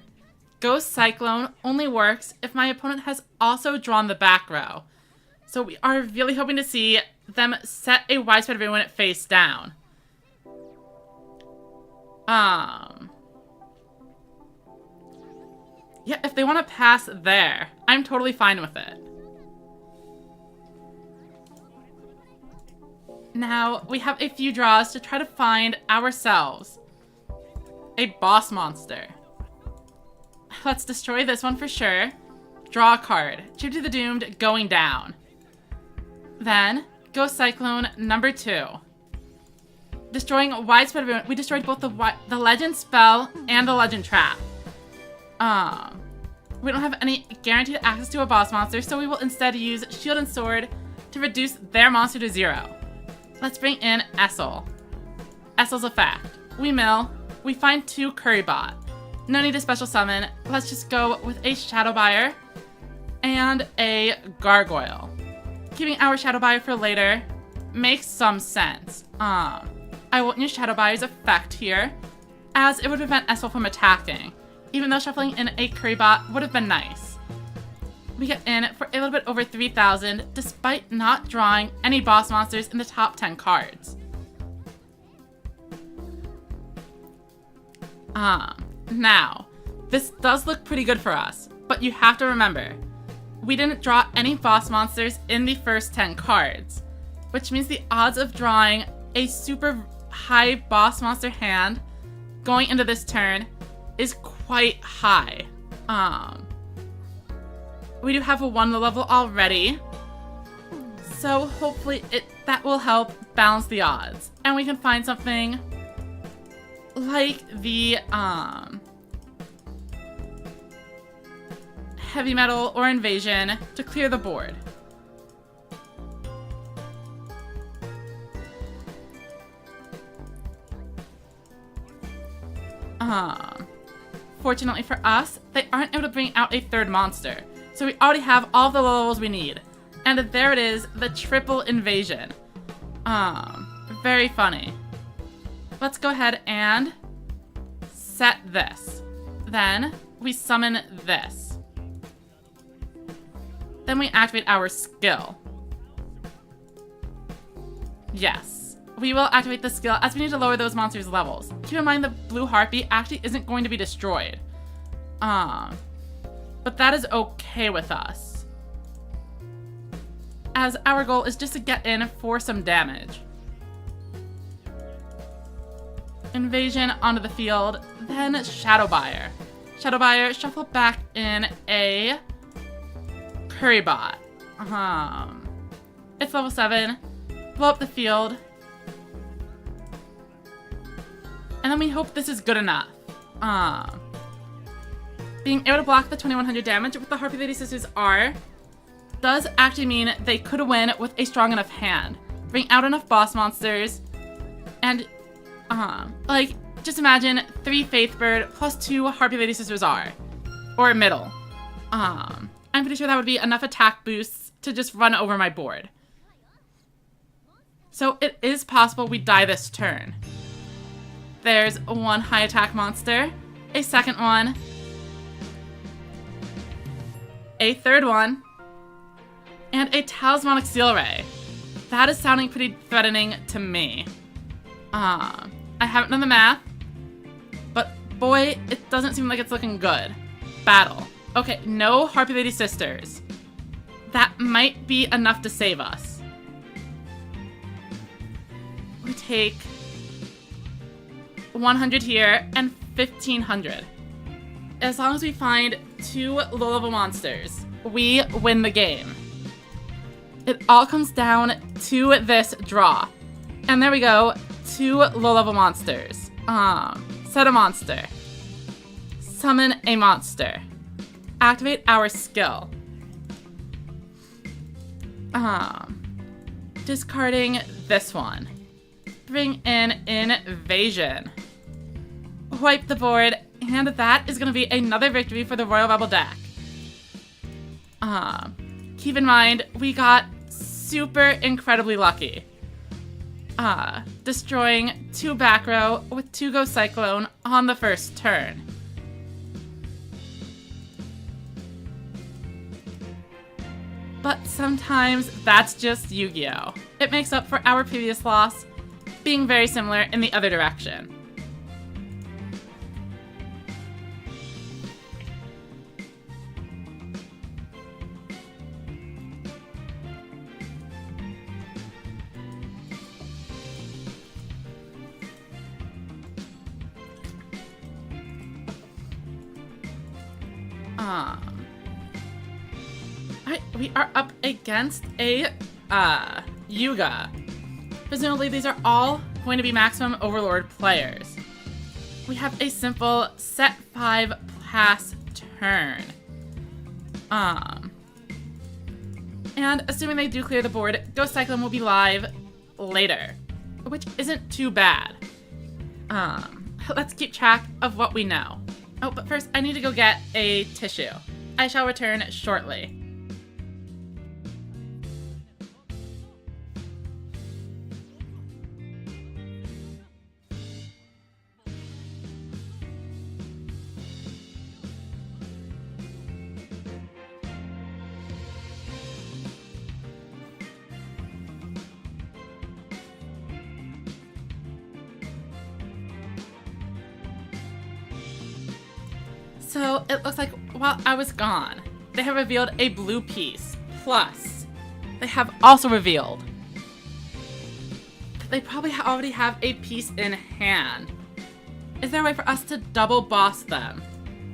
Ghost Cyclone only works if my opponent has also drawn the back row. So we are really hoping to see them set a Widespread Ruin face down. Yeah, if they want to pass there, I'm totally fine with it. Now, we have a few draws to try to find ourselves a boss monster. Let's destroy this one for sure. Draw a card. Chip to the Doomed, going down. Then, Ghost Cyclone number 2. Destroying Widespread Ruin. We destroyed both the Legend spell and the Legend trap. We don't have any guaranteed access to a boss monster, so we will instead use Shield and Sword to reduce their monster to 0. Let's bring in Essel. Essel's effect. We mill. We find 2 Currybot. No need to special summon. Let's just go with a Shadow Buyer and a Gargoyle. Keeping our Shadow Buyer for later makes some sense. I won't use Shadow Buyer's effect here, as it would prevent Essel from attacking, even though shuffling in a Currybot would have been nice. We get in for a little bit over 3,000, despite not drawing any boss monsters in the top 10 cards. Now, this does look pretty good for us, but you have to remember, we didn't draw any boss monsters in the first 10 cards, which means the odds of drawing a super high boss monster hand going into this turn is quite high. We do have a 1 level already, so hopefully that will help balance the odds, and we can find something like the Heavy Metal or Invasion to clear the board. Fortunately for us, they aren't able to bring out a 3rd monster, so we already have all the levels we need. And there it is, the triple invasion. Very funny. Let's go ahead and set this. Then we summon this. Then we activate our skill. Yes, we will activate the skill as we need to lower those monsters' levels. Keep in mind the blue harpy actually isn't going to be destroyed. But that is okay with us, as our goal is just to get in for some damage. Invasion onto the field, then Shadow Buyer. Shadow Buyer, shuffle back in a Currybot. It's level 7. Blow up the field. And then we hope this is good enough. Being able to block the 2100 damage with the Harpy Lady Sisters R does actually mean they could win with a strong enough hand. Bring out enough boss monsters, and like, just imagine 3 Faithbird plus 2 Harpy Lady Sisters R, or middle. I'm pretty sure that would be enough attack boosts to just run over my board. So it is possible we die this turn. There's 1 high attack monster, a 2nd one, a 3rd one, and a Talismanic Seal Ray. That is sounding pretty threatening to me. I haven't done the math, but boy, it doesn't seem like it's looking good. Battle. Okay, no Harpy Lady Sisters. That might be enough to save us. We take 100 here and 1500. As long as we find 2 low-level monsters, we win the game. It all comes down to this draw. And there we go, 2 low-level monsters. Set a monster. Summon a monster. Activate our skill. Discarding this one. Bring in Invasion. Wipe the board, and that is going to be another victory for the Royal Rebel deck. Keep in mind, we got super incredibly lucky. Destroying 2 back row with 2 Ghost Cyclone on the first turn. But sometimes that's just Yu-Gi-Oh! It makes up for our previous loss, being very similar in the other direction. Alright, we are up against a Yuga. Presumably these are all going to be maximum overlord players. We have a simple set 5 pass turn. And assuming they do clear the board, Ghost Cyclone will be live later, which isn't too bad. Let's keep track of what we know. Oh, but first I need to go get a tissue. I shall return shortly. So it looks like while I was gone, they have revealed a blue piece. Plus, they have also revealed that they probably already have a piece in hand. Is there a way for us to double boss them?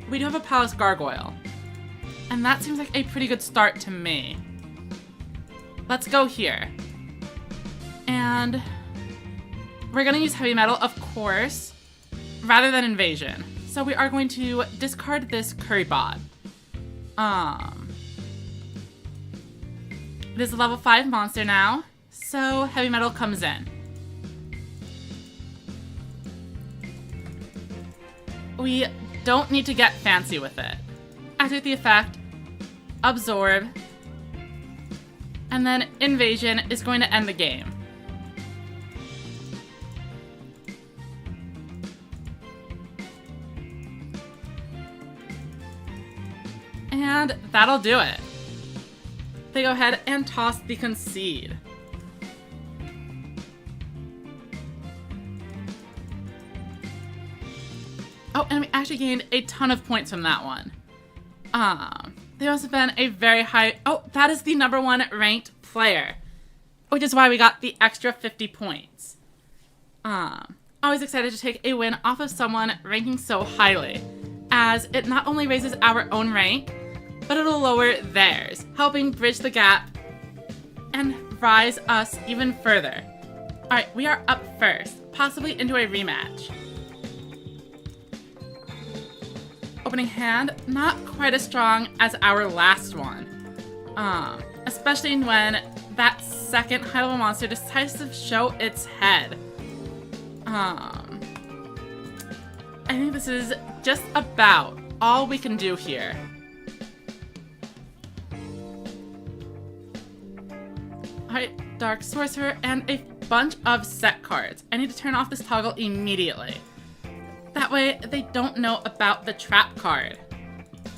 We do have a Palace Gargoyle, and that seems like a pretty good start to me. Let's go here. And we're gonna use Heavy Metal, of course, rather than Invasion. So we are going to discard this Curry Bot. It is a level 5 monster now, so Heavy Metal comes in. We don't need to get fancy with it. Activate the effect, Absorb, and then Invasion is going to end the game. And that'll do it. They go ahead and toss the Concede. Oh, and we actually gained a ton of points from that one. They must have been a very high... Oh, that is the #1 ranked player, which is why we got the extra 50 points. Always excited to take a win off of someone ranking so highly, as it not only raises our own rank, but it'll lower theirs, helping bridge the gap and rise us even further. Alright, we are up first, possibly into a rematch. Opening hand, not quite as strong as our last one. Especially when that second high-level monster decides to show its head. I think this is just about all we can do here. Alright, Dark Sorcerer and a bunch of set cards. I need to turn off this toggle immediately. That way they don't know about the trap card.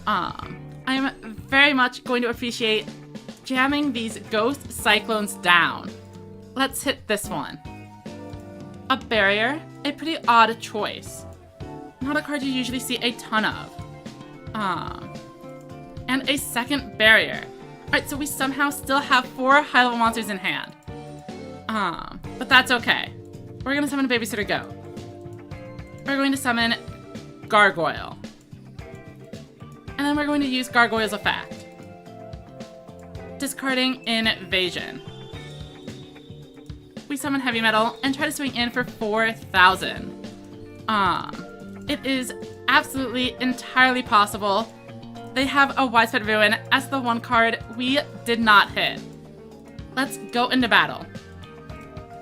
I'm very much going to appreciate jamming these Ghost Cyclones down. Let's hit this one. A Barrier, a pretty odd choice. Not a card you usually see a ton of. And a second Barrier. Alright, so we somehow still have 4 high-level monsters in hand. But that's okay. We're gonna summon a Babysitter Goat. We're going to summon Gargoyle. And then we're going to use Gargoyle's effect. Discarding Invasion. We summon Heavy Metal and try to swing in for 4,000. It is absolutely entirely possible. They have a Widespread Ruin as the one card we did not hit. Let's go into battle.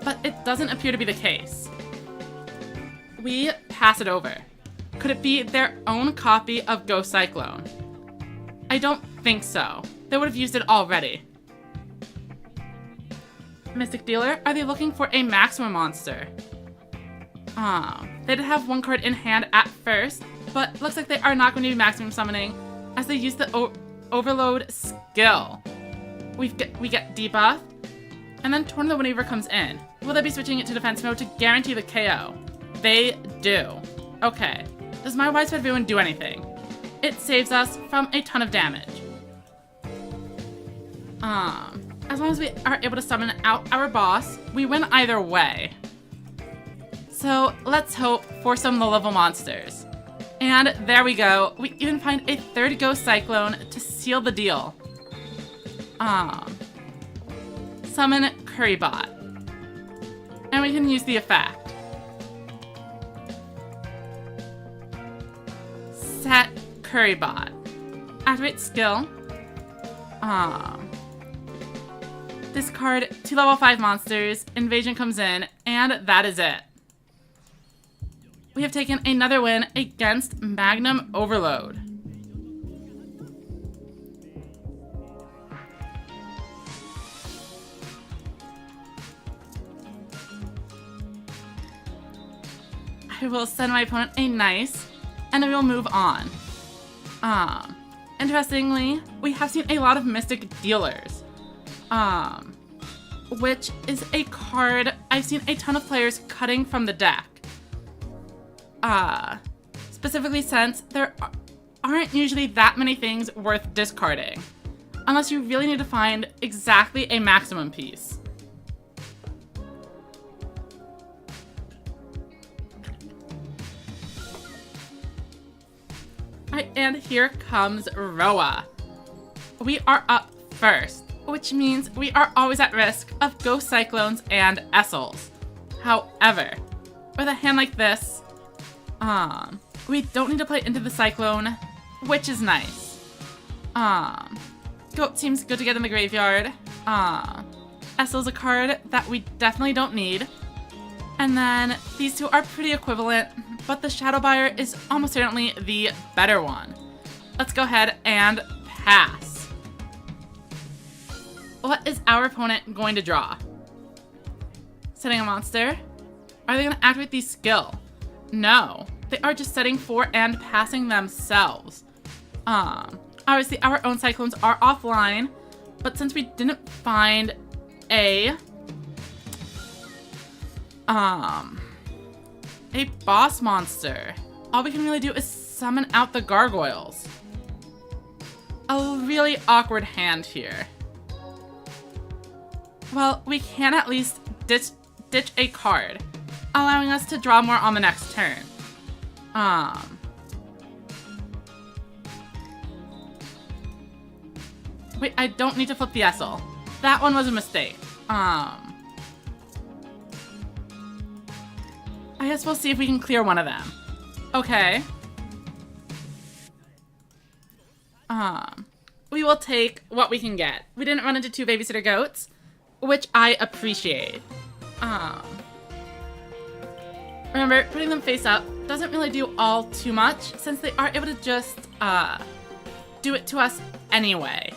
But it doesn't appear to be the case. We pass it over. Could it be their own copy of Ghost Cyclone? I don't think so. They would have used it already. Mystic Dealer, are they looking for a maximum monster? They did have one card in hand at first, but looks like they are not going to be maximum summoning as they use the Overload skill. We get debuffed, and then Torn of the Wind Weaver comes in. Will they be switching it to defense mode to guarantee the KO? They do. Okay. Does my Widespread Ruin do anything? It saves us from a ton of damage. As long as we are able to summon out our boss, we win either way. So let's hope for some low-level monsters. And there we go. We even find a third Ghost Cyclone to seal the deal. Summon Currybot. And we can use the effect. Set Currybot. Activate skill. Discard 2 level 5 monsters. Invasion comes in, and that is it. We have taken another win against Magnum Overload. I will send my opponent a nice, and we will move on. Interestingly, we have seen a lot of Mystic Dealers, which is a card I've seen a ton of players cutting from the deck. Specifically since there aren't usually that many things worth discarding, unless you really need to find exactly a maximum piece. And here comes Roa. We are up first, which means we are always at risk of Ghost Cyclones and Essels. However, with a hand like this, we don't need to play into the Cyclone, which is nice. Goat seems good to get in the graveyard. Essel's a card that we definitely don't need. And then these two are pretty equivalent, but the Shadow Buyer is almost certainly the better one. Let's go ahead and pass. What is our opponent going to draw? Setting a monster? Are they going to activate the skill? No. They are just setting 4 and passing themselves. Obviously our own Cyclones are offline, but since we didn't find a boss monster, all we can really do is summon out the gargoyles. A really awkward hand here. Well, we can at least ditch a card, allowing us to draw more on the next turn. Wait, I don't need to flip the Essel. That one was a mistake. I guess we'll see if we can clear one of them. Okay. We will take what we can get. We didn't run into 2 babysitter goats, which I appreciate. Remember, putting them face up doesn't really do all too much, since they are able to just, do it to us anyway.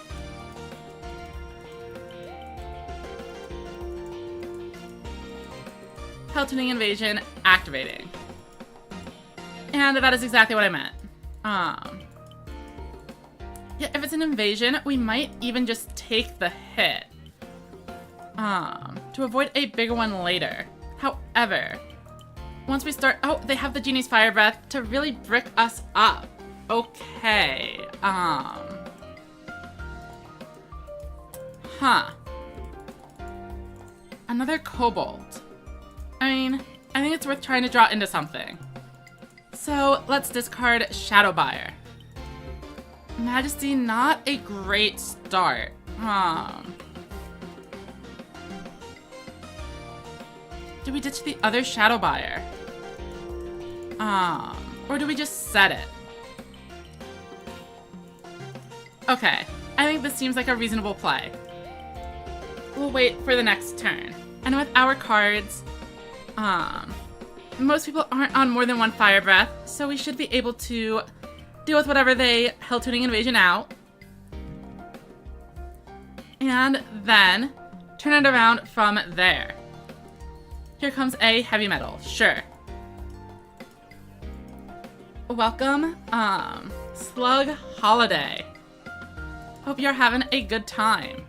Hell-tuning Invasion activating. And that is exactly what I meant. Yeah, if it's an invasion, we might even just take the hit. To avoid a bigger one later. However, once we start... Oh, they have the Genie's Fire Breath to really brick us up. Okay. Another Kobold. I mean, I think it's worth trying to draw into something. So let's discard Shadow Buyer. Majesty, not a great start. Do we ditch the other Shadow Buyer? Or do we just set it? Okay, I think this seems like a reasonable play. We'll wait for the next turn. And with our cards, most people aren't on more than 1 Fire Breath, so we should be able to deal with whatever they Hell-tuning Invasion out. And then turn it around from there. Here comes a Heavy Metal, sure. Welcome, Slug Holiday. Hope you're having a good time.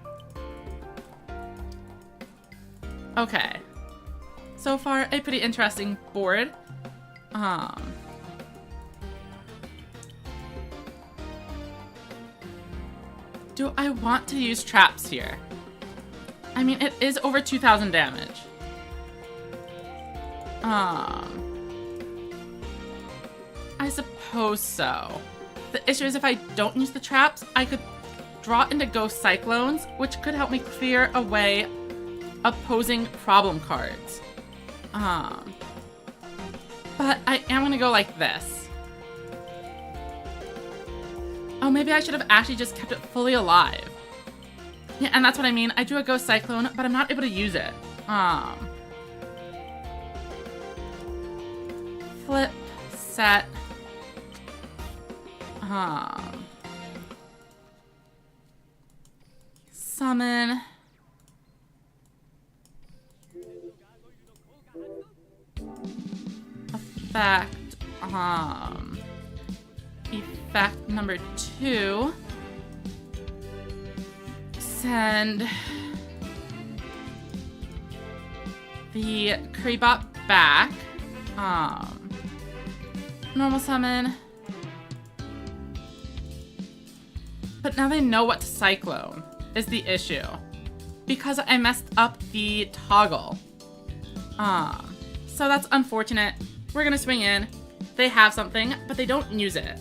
Okay. So far, a pretty interesting board. Do I want to use traps here? I mean, it is over 2,000 damage. I suppose so. The issue is if I don't use the traps, I could draw into Ghost Cyclones, which could help me clear away opposing problem cards. But I am gonna go like this. Oh, maybe I should have actually just kept it fully alive. Yeah, and that's what I mean. I drew a Ghost Cyclone, but I'm not able to use it. Flip, set. Summon. Effect. Effect number 2. Send the Creebot back. Normal summon. But now they know what to Cyclone is the issue. Because I messed up the toggle. So that's unfortunate. We're gonna swing in. They have something, but they don't use it.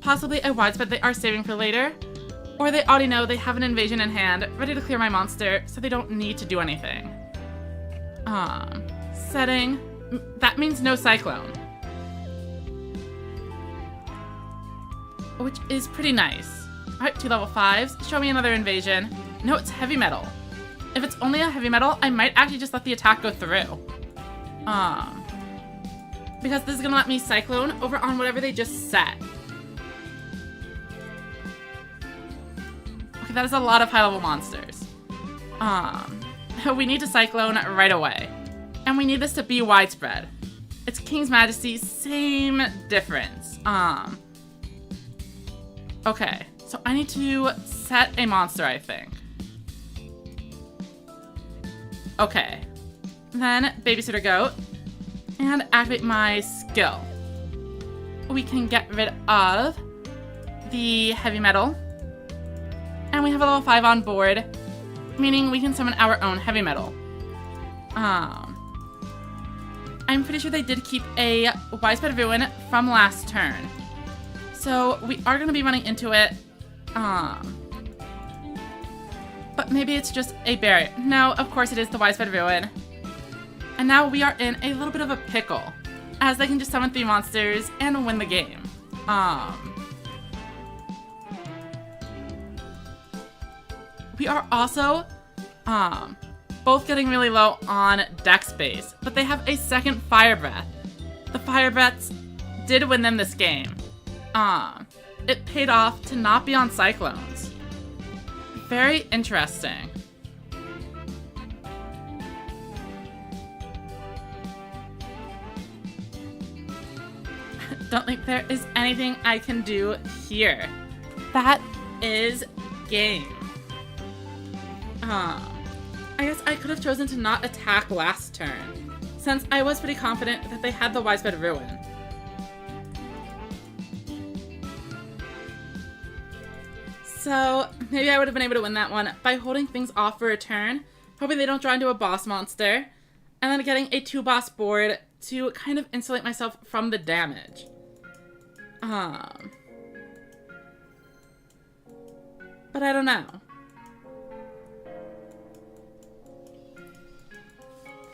Possibly a widespread they are saving for later. Or they already know they have an invasion in hand, ready to clear my monster, so they don't need to do anything. Setting. That means no Cyclone. Which is pretty nice. Alright, 2 level 5s. Show me another invasion. No, it's heavy metal. If it's only a heavy metal, I might actually just let the attack go through. Because this is gonna let me Cyclone over on whatever they just set. Okay, that is a lot of high-level monsters. We need to Cyclone right away. And we need this to be widespread. It's King's Majesty, same difference. Okay, so I need to set a monster, I think. Okay. Then Babysitter Goat. And activate my skill. We can get rid of the heavy metal. And we have a level 5 on board, meaning we can summon our own heavy metal. I'm pretty sure they did keep a Widespread Ruin from last turn. So we are going to be running into it. But maybe it's just a barrier. No, of course it is the Widespread Ruin. And now we are in a little bit of a pickle, as they can just summon 3 monsters and win the game. We are also both getting really low on deck space, but they have a second Fire Breath. The Fire Breaths did win them this game. It paid off to not be on Cyclones. Very interesting. Don't think there is anything I can do here. That is game. I guess I could have chosen to not attack last turn, since I was pretty confident that they had the Widespread Ruin. So maybe I would have been able to win that one by holding things off for a turn, hoping they don't draw into a boss monster, and then getting a 2-boss board to kind of insulate myself from the damage. But I don't know.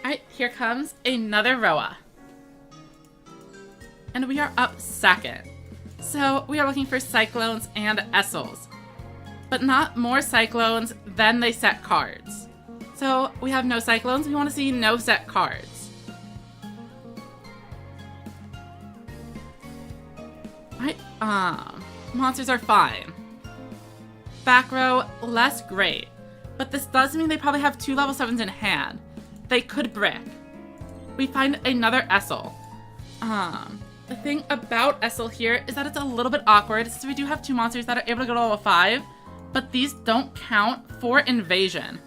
Alright, here comes another Roa. And we are up second. So we are looking for Cyclones and Essels. But not more Cyclones than they set cards. So we have no Cyclones, we want to see no set cards. Alright, monsters are fine. Back row, less great. But this does mean they probably have 2 level 7s in hand. They could brick. We find another Essel. The thing about Essel here is that it's a little bit awkward, so we do have 2 monsters that are able to go to level 5, but these don't count for invasion.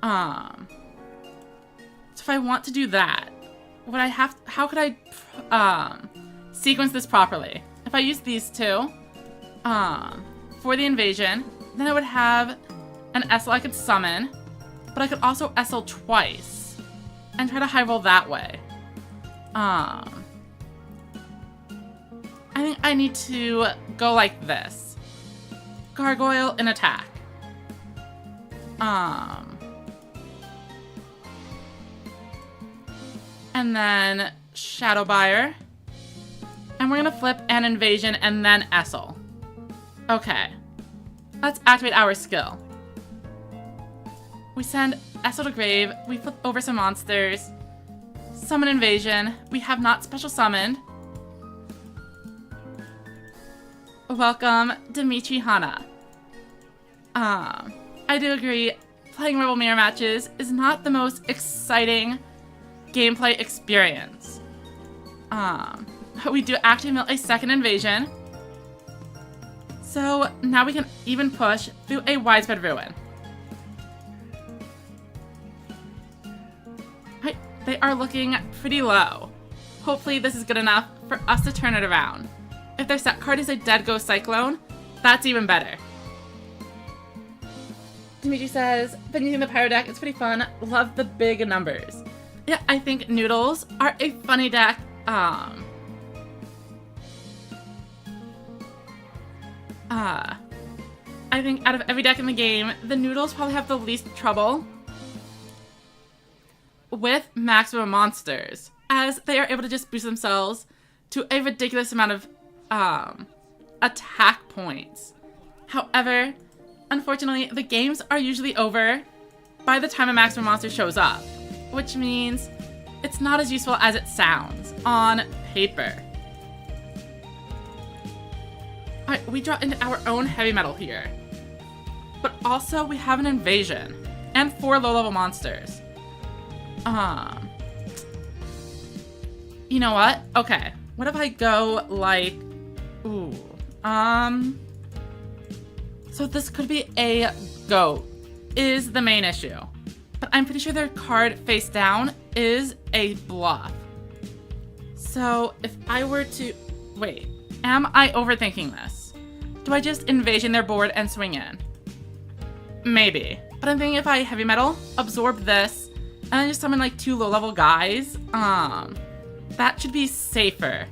So if I want to do that, how could I sequence this properly? If I use these 2 for the invasion, then I would have an Essel I could summon, but I could also Essel twice and try to high roll that way. I think I need to go like this. Gargoyle and attack. And then Shadow Buyer. And we're gonna flip an Invasion and then Essel. Okay. Let's activate our skill. We send Essel to grave. We flip over some monsters. Summon Invasion. We have not special summoned. Welcome, Dimitri Hanna. I do agree. Playing Rebel Mirror matches is not the most exciting gameplay experience. We do actually mill a second Invasion. So now we can even push through a Widespread Ruin. Right, they are looking pretty low. Hopefully this is good enough for us to turn it around. If their set card is a Dead Ghost Cyclone, that's even better. Dimitri says, been using the Pyro deck, it's pretty fun. Love the big numbers. Yeah, I think Noodles are a funny deck. I think out of every deck in the game, the Noodles probably have the least trouble with maximum monsters, as they are able to just boost themselves to a ridiculous amount of attack points. However, unfortunately, the games are usually over by the time a maximum monster shows up, which means it's not as useful as it sounds on paper. Alright, we draw into our own heavy metal here. But also, we have an Invasion and 4 low-level monsters. You know what? Okay. What if I go like... Ooh. So this could be a goat, is the main issue. But I'm pretty sure their card face down is a bluff. So if I were to... Wait. Am I overthinking this? Do I just Invasion their board and swing in? Maybe. But I'm thinking if I heavy metal, absorb this, and then just summon like 2 low-level guys, that should be safer.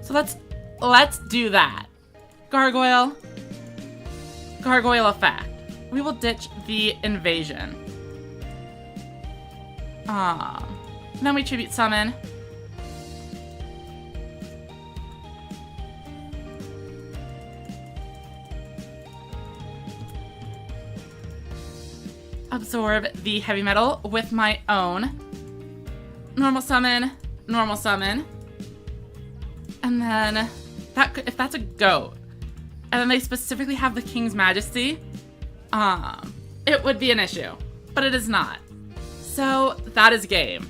So let's do that. Gargoyle effect. We will ditch the Invasion. Then we tribute summon. Absorb the heavy metal with my own. Normal summon. And then, if that's a goat, and then they specifically have the King's Majesty, it would be an issue. But it is not. So, that is game.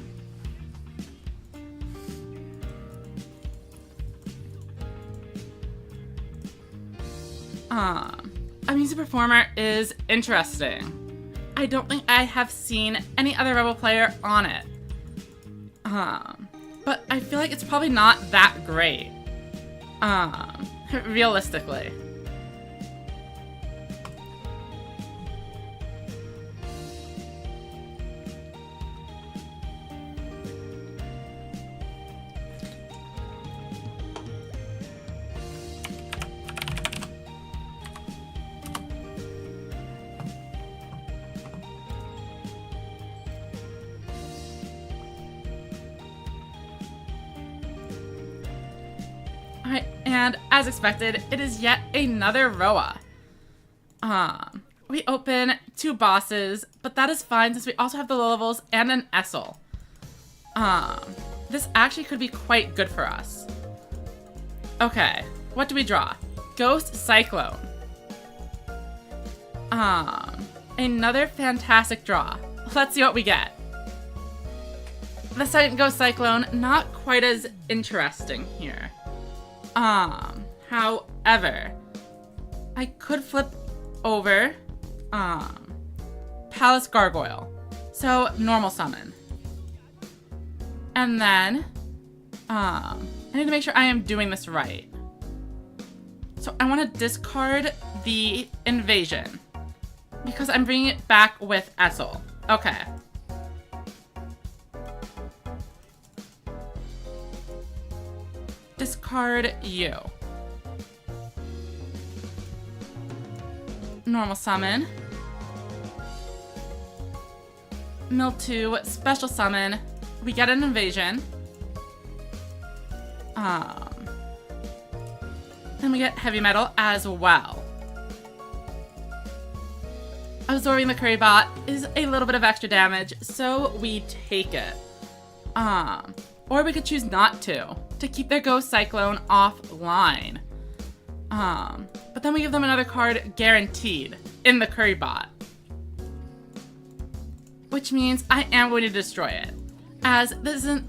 A music performer is interesting. I don't think I have seen any other Rebel player on it. But I feel like it's probably not that great. Realistically. Alright, and as expected, it is yet another Roa. We open 2 bosses, but that is fine since we also have the low levels and an Essel. This actually could be quite good for us. Okay, what do we draw? Ghost Cyclone. Another fantastic draw. Let's see what we get. The second Ghost Cyclone, not quite as interesting here. However, I could flip over, Palace Gargoyle. So, normal summon. And then, I need to make sure I am doing this right. So, I want to discard the Invasion, because I'm bringing it back with Essel. Okay. Discard you. normal summon. Mill 2, special summon. We get an invasion. Then we get heavy metal as well. Absorbing the Curry Bot is a little bit of extra damage, so we take it. Or we could choose not to keep their Ghost Cyclone offline. But then we give them another card guaranteed in the Curry Bot. Which means I am going to destroy it. As this isn't,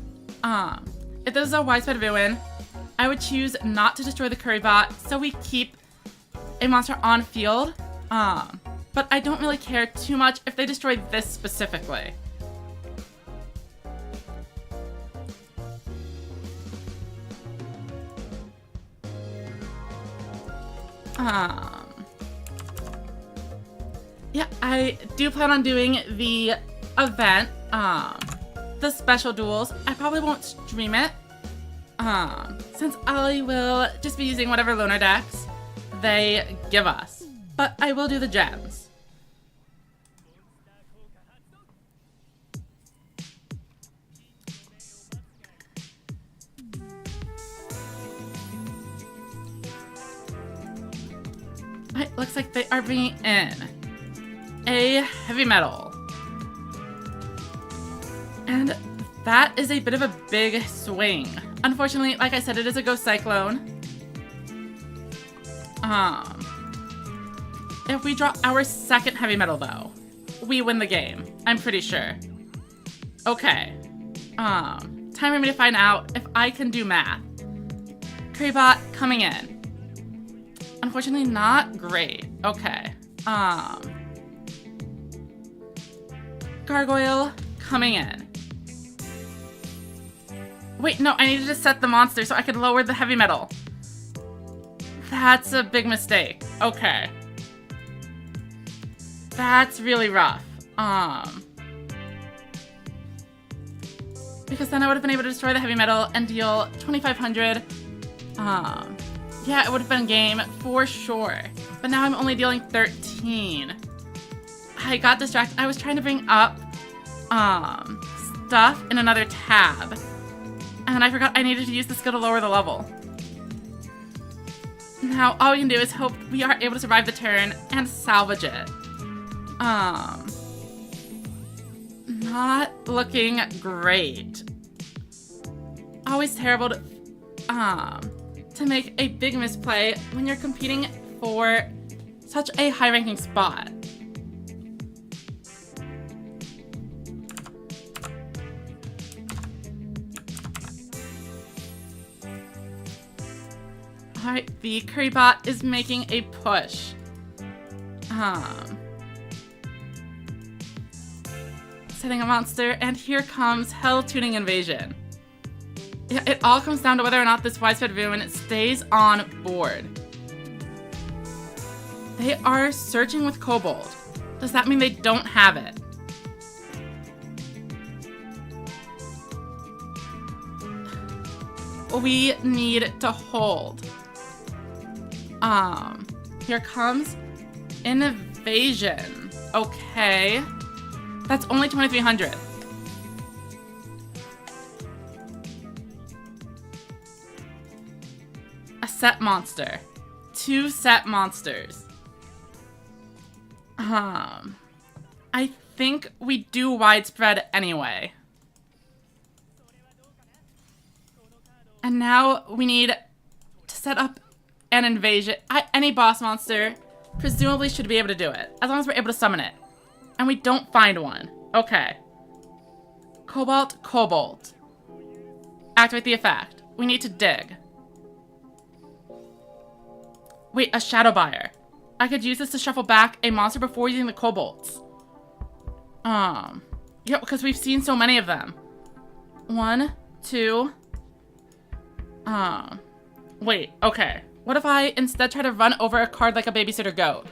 if this is a widespread ruin, I would choose not to destroy the Curry Bot, so we keep a monster on field. But I don't really care too much if they destroy this specifically. Yeah, I do plan on doing the event, the special duels. I probably won't stream it, since I will just be using whatever loner decks they give us. But I will do the gems. It looks like they are bringing in a heavy metal. And that is a bit of a big swing. Unfortunately, like I said, it is a Ghost Cyclone. If we draw our second heavy metal though, we win the game. I'm pretty sure. Okay. Time for me to find out if I can do math. Currybot coming in. Unfortunately, not great. Okay. Gargoyle coming in. Wait, no, I needed to set the monster so I could lower the heavy metal. That's a big mistake. Okay. That's really rough. Because then I would have been able to destroy the heavy metal and deal 2,500. Yeah, it would have been game for sure. But now I'm only dealing 13. I got distracted. I was trying to bring up stuff in another tab. And I forgot I needed to use the skill to lower the level. Now all we can do is hope we are able to survive the turn and salvage it. Not looking great. Always terrible to make a big misplay when you're competing for such a high-ranking spot. Alright, the Currybot is making a push. Setting a monster, and here comes Hell Tuning Invasion. Yeah, it all comes down to whether or not this widespread ruin stays on board. They are searching with Kobold. Does that mean they don't have it? We need to hold. Here comes Invasion. Okay. That's only 2,300. A set monster. 2 set monsters. I think we do widespread anyway. And now we need to set up an invasion. Any boss monster presumably should be able to do it, as long as we're able to summon it. And we don't find one. Okay. Cobalt, Cobalt. Activate the effect. We need to dig. Wait, a Shadow Buyer. I could use this to shuffle back a monster before using the Cobalts. Yeah, because we've seen so many of them. 1, 2. Wait, okay. What if I instead try to run over a card like a Babysitter Goat?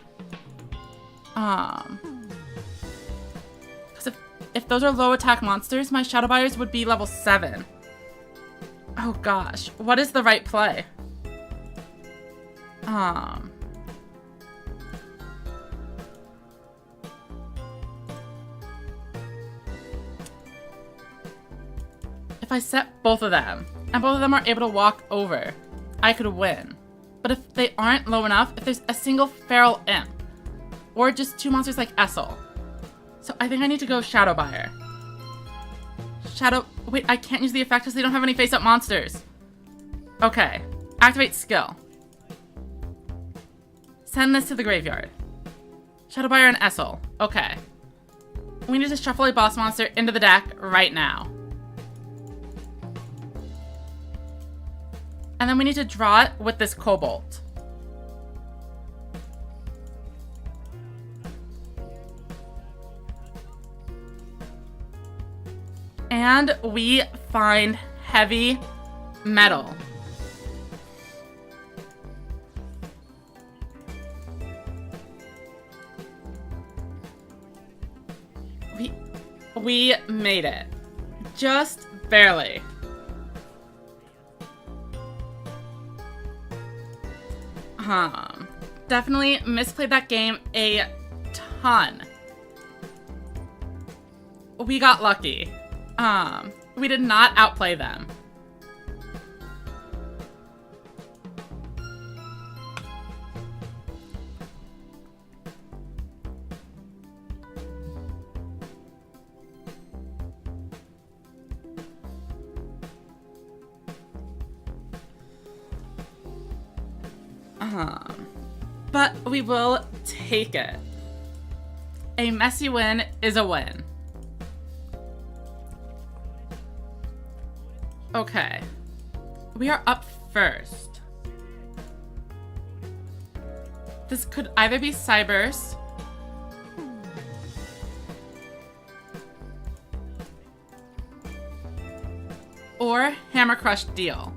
Because if those are low attack monsters, my Shadow Buyers would be level 7. Oh gosh, what is the right play? if I set both of them, and both of them are able to walk over, I could win. But if they aren't low enough, if there's a single feral imp, or just two monsters like Essel. So I think I need to go Shadow Buyer. Wait, I can't use the effect because they don't have any face-up monsters. Okay, activate skill. Send this to the graveyard. Shadow Buyer and Essel. Okay. We need to shuffle a boss monster into the deck right now. And then we need to draw it with this Cobalt. And we find heavy metal. We made it. Just barely. Definitely misplayed that game a ton. We got lucky. We did not outplay them. But we will take it. A messy win is a win. Okay. We are up first. This could either be Cyberse or Hammer Crush Deal.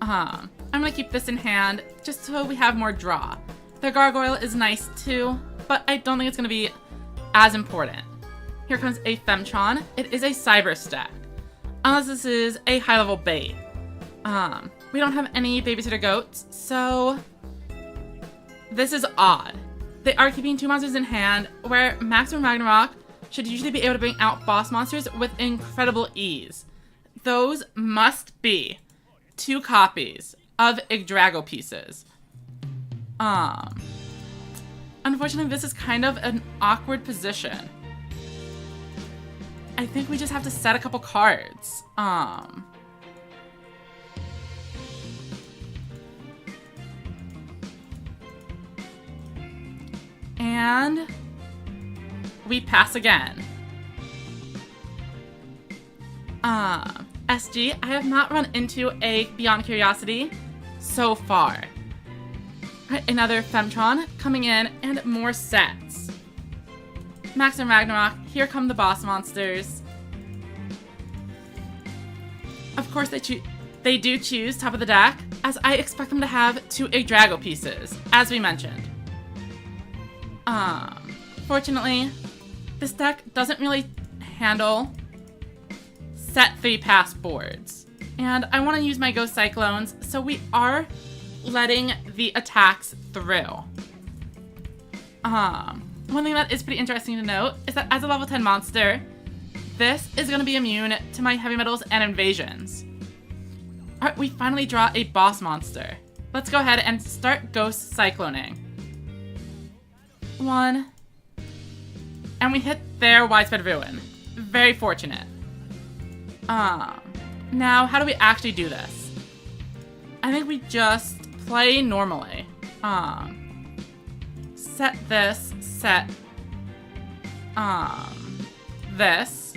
I'm gonna keep this in hand just so we have more draw. The Gargoyle is nice too, but I don't think it's gonna be as important. Here comes a Femtron. It is a Cyberse deck. Unless this is a high-level bait. We don't have any Babysitter Goats, so this is odd. They are keeping two monsters in hand, where Maximum Ragnarok should usually be able to bring out boss monsters with incredible ease. Those must be two copies of Yggdrago pieces. Unfortunately, this is kind of an awkward position. I think we just have to set a couple cards. And we pass again. SG, I have not run into a Beyond Curiosity so far. Right, another Femtron coming in and more sets. Maximum Ragnarok, here come the boss monsters. Of course they do choose top of the deck, as I expect them to have two Yggdrago pieces, as we mentioned. Fortunately, this deck doesn't really handle set 3 pass boards. And I want to use my Ghost Cyclones, so we are letting the attacks through. One thing that is pretty interesting to note is that as a level 10 monster, this is going to be immune to my heavy metals and invasions. Alright, we finally draw a boss monster. Let's go ahead and start Ghost Cycloning. 1. And we hit their Widespread Ruin. Very fortunate. Now, how do we actually do this? I think we just play normally. Set this, set, this.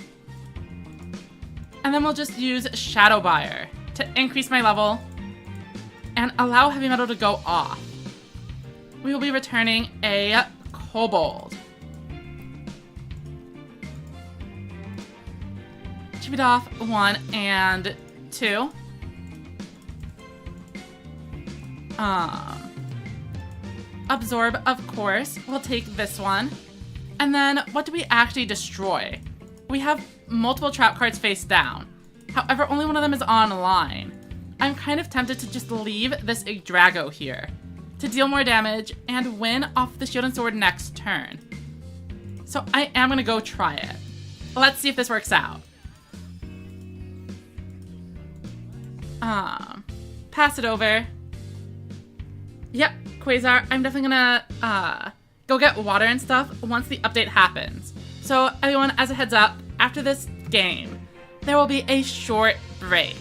And then we'll just use Shadow Buyer to increase my level and allow heavy metal to go off. We will be returning a Kobold. Chip it off 1 and 2. Absorb, of course. We'll take this one. And then, what do we actually destroy? We have multiple trap cards face down. However, only one of them is online. I'm kind of tempted to just leave this Yggdrago here to deal more damage and win off the Shield and Sword next turn. So I am going to go try it. Let's see if this works out. Pass it over. Yep, Quasar, I'm definitely gonna go get water and stuff once the update happens. So everyone, as a heads up, after this game, there will be a short break.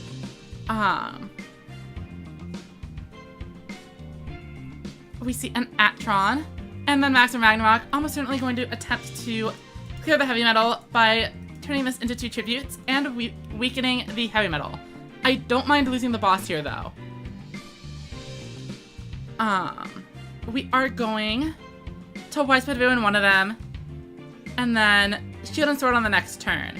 We see an Atron, and then Max and Ragnarok almost certainly going to attempt to clear the heavy metal by turning this into 2 tributes and weakening the heavy metal. I don't mind losing the boss here, though. We are going to Widespread View in one of them, and then Shield and Sword on the next turn.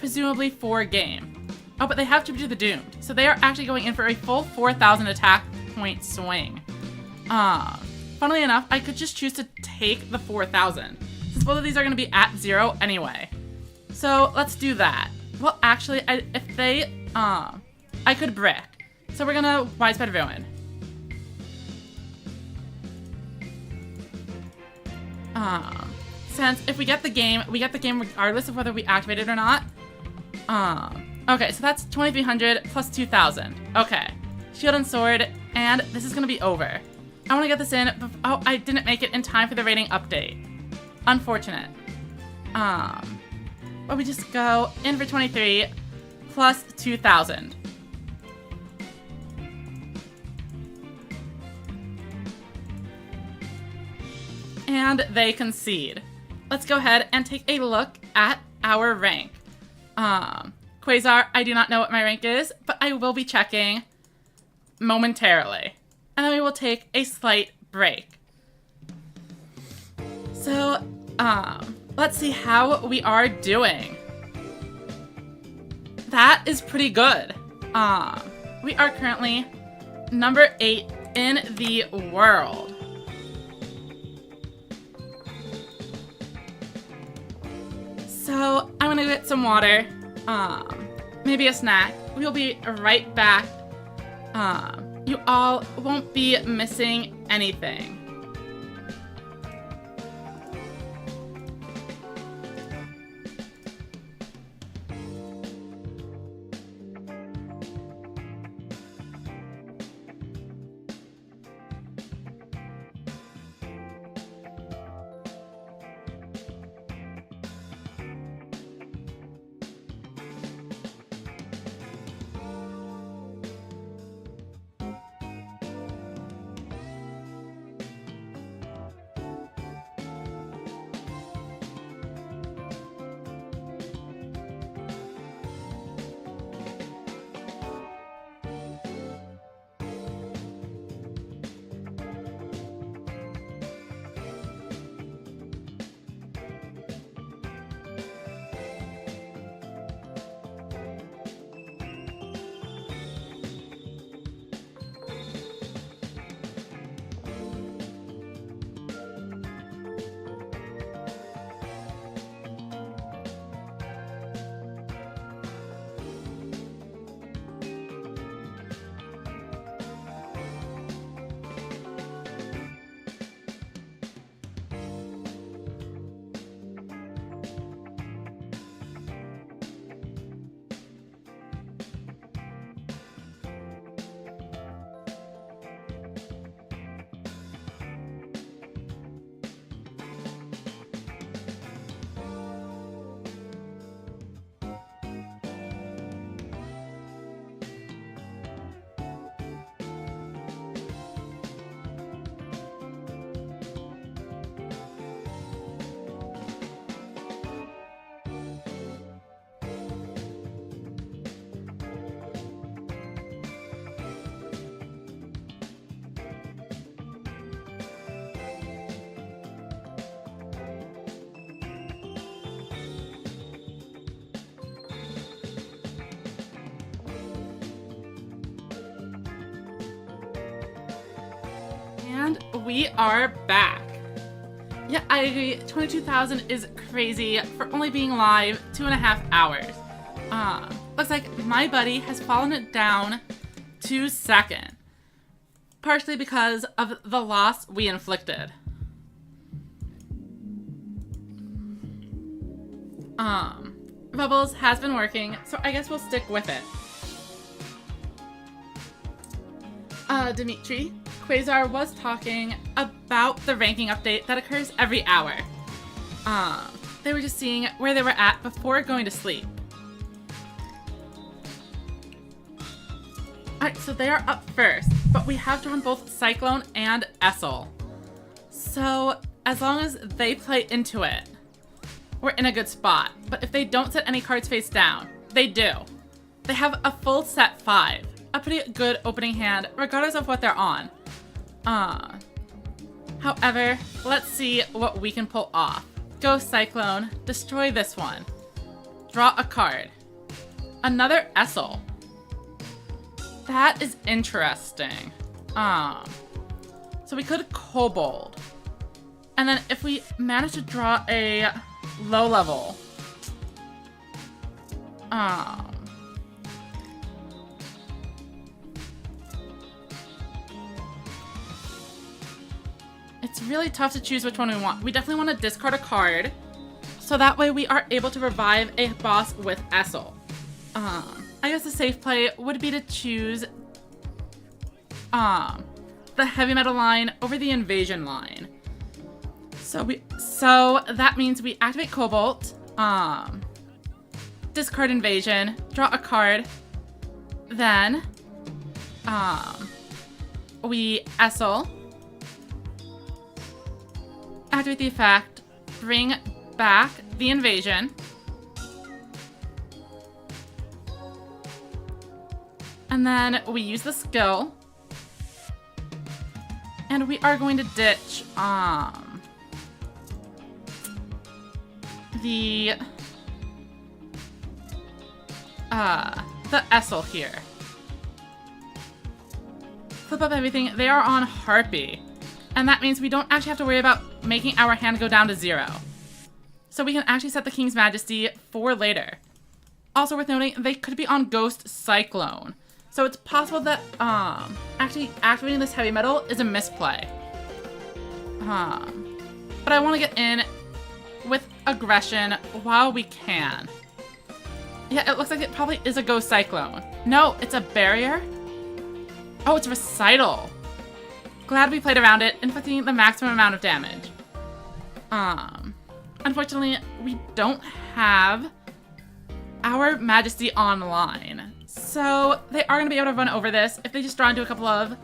Presumably for game. Oh, but they have Tribute to the Doomed, so they are actually going in for a full 4,000 attack point swing. Funnily enough, I could just choose to take the 4,000, since both of these are going to be at 0 anyway. So let's do that. Well, actually, if they, I could brick. So we're gonna Widespread Ruin. Since if we get the game regardless of whether we activate it or not. Okay, so that's 2,300 plus 2,000. Okay, Shield and Sword, and this is gonna be over. I want to get this in. Oh, I didn't make it in time for the rating update. Unfortunate. But we just go in for 23 plus 2,000. And they concede. Let's go ahead and take a look at our rank. Quasar, I do not know what my rank is, but I will be checking momentarily. And then we will take a slight break. So, let's see how we are doing. That is pretty good. We are currently number 8 in the world. So, I'm gonna get some water, maybe a snack. We'll be right back. You all won't be missing anything. And we are back. Yeah, I agree. 22,000 is crazy for only being live 2.5 hours. Looks like my buddy has fallen it down to second. Partially because of the loss we inflicted. Bubbles has been working, so I guess we'll stick with it. Dimitri, Quasar was talking about the ranking update that occurs every hour. They were just seeing where they were at before going to sleep. Alright, so they are up first, but we have drawn both Cyclone and Essel. So, as long as they play into it, we're in a good spot. But if they don't set any cards face down, they do. They have a full set 5. A pretty good opening hand, regardless of what they're on. However, let's see what we can pull off. Go Cyclone, destroy this one. Draw a card. Another Essel. That is interesting. So we could Kobold. And then if we manage to draw a low level, it's really tough to choose which one we want. We definitely want to discard a card, so that way we are able to revive a boss with Essel. I guess the safe play would be to choose the heavy metal line over the invasion line. So that means we activate Cobalt, discard invasion, draw a card, then we Essel, activate the effect, bring back the invasion, and then we use the skill, and we are going to ditch the Essel here. Flip up everything. They are on Harpy, and that means we don't actually have to worry about making our hand go down to 0. So we can actually set the King's Majesty for later. Also worth noting, they could be on Ghost Cyclone. So it's possible that actually activating this heavy metal is a misplay. But I want to get in with aggression while we can. Yeah, it looks like it probably is a Ghost Cyclone. No, it's a barrier? Oh, it's Recital. Glad we played around it, inflicting the maximum amount of damage. Unfortunately, we don't have our Majesty online. So they are going to be able to run over this if they just draw into a couple of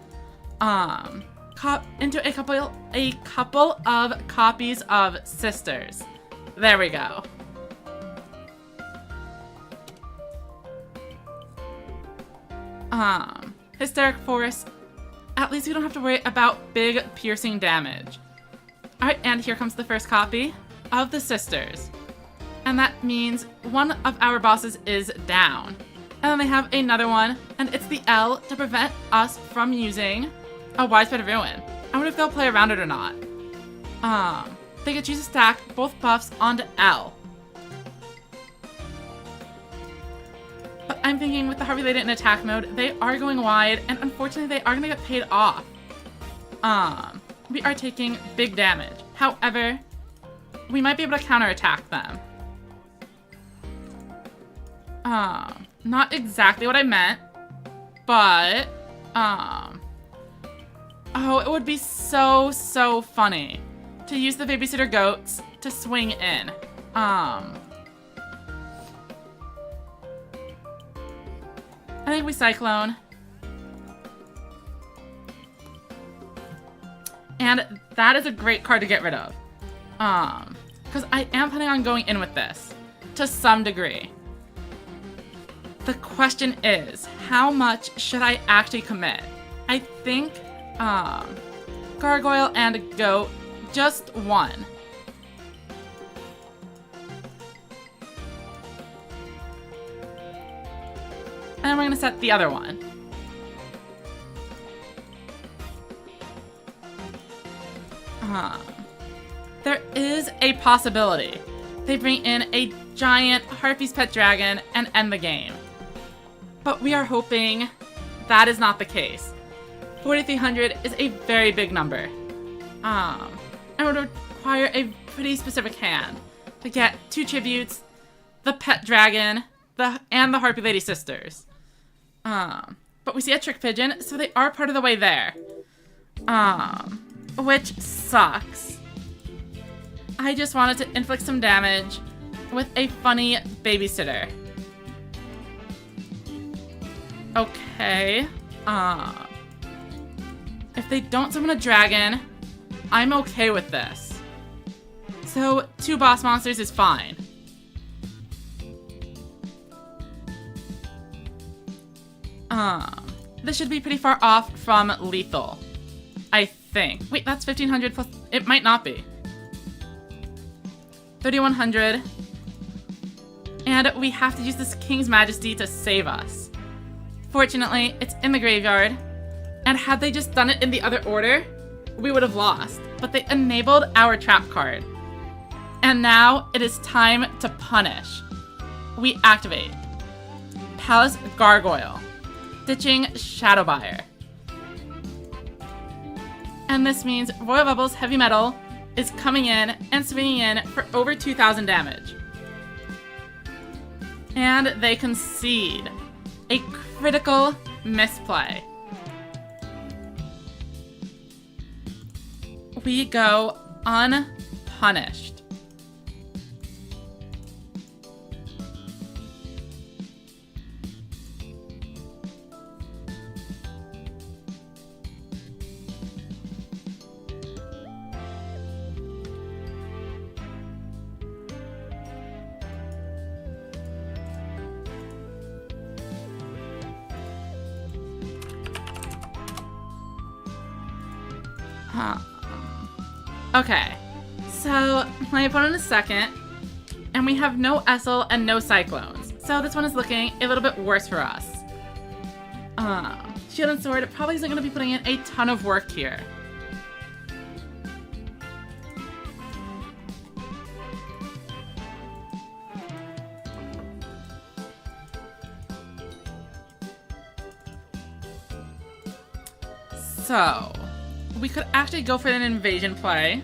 copies of Sisters. There we go. Hysteric Force. At least we don't have to worry about big piercing damage. Alright, and here comes the first copy of the Sisters. And that means one of our bosses is down. And then they have another one, and it's the L to prevent us from using a Widespread Ruin. I wonder if they'll play around it or not. They could choose to stack both buffs onto L. But I'm thinking with the Harvey Lady in attack mode, they are going wide, and unfortunately they are going to get paid off. We are taking big damage. However, we might be able to counterattack them. Not exactly what I meant, but, oh, it would be so funny to use the Babysitter Goats to swing in. I think we Cyclone. And that is a great card to get rid of. Because I am planning on going in with this to some degree. The question is, how much should I actually commit? I think Gargoyle and Goat, just one. And then we're going to set the other one. There is a possibility they bring in a giant Harpy's Pet Dragon and end the game. But we are hoping that is not the case. 4,300 is a very big number. And would require a pretty specific hand to get 2 tributes, the Pet Dragon, and the Harpy Lady Sisters. But we see a Trick Pigeon, so they are part of the way there. Which sucks. I just wanted to inflict some damage with a funny babysitter. Okay. If they don't summon a dragon, I'm okay with this. So 2 boss monsters is fine. This should be pretty far off from lethal, I think. Wait, that's 1500 plus. It might not be. 3100. And we have to use this King's Majesty to save us. Fortunately, it's in the graveyard. And had they just done it in the other order, we would have lost. But they enabled our trap card. And now it is time to punish. We activate Palace Gargoyle, ditching Shadowbuyer. And this means Royal Rebels Heavy Metal is coming in and swinging in for over 2,000 damage. And they concede. A critical misplay. We go unpunished. Okay, so my opponent is second, and we have no Essel and no Cyclones, so this one is looking a little bit worse for us. Shield and Sword probably isn't going to be putting in a ton of work here. So, we could actually go for an invasion play,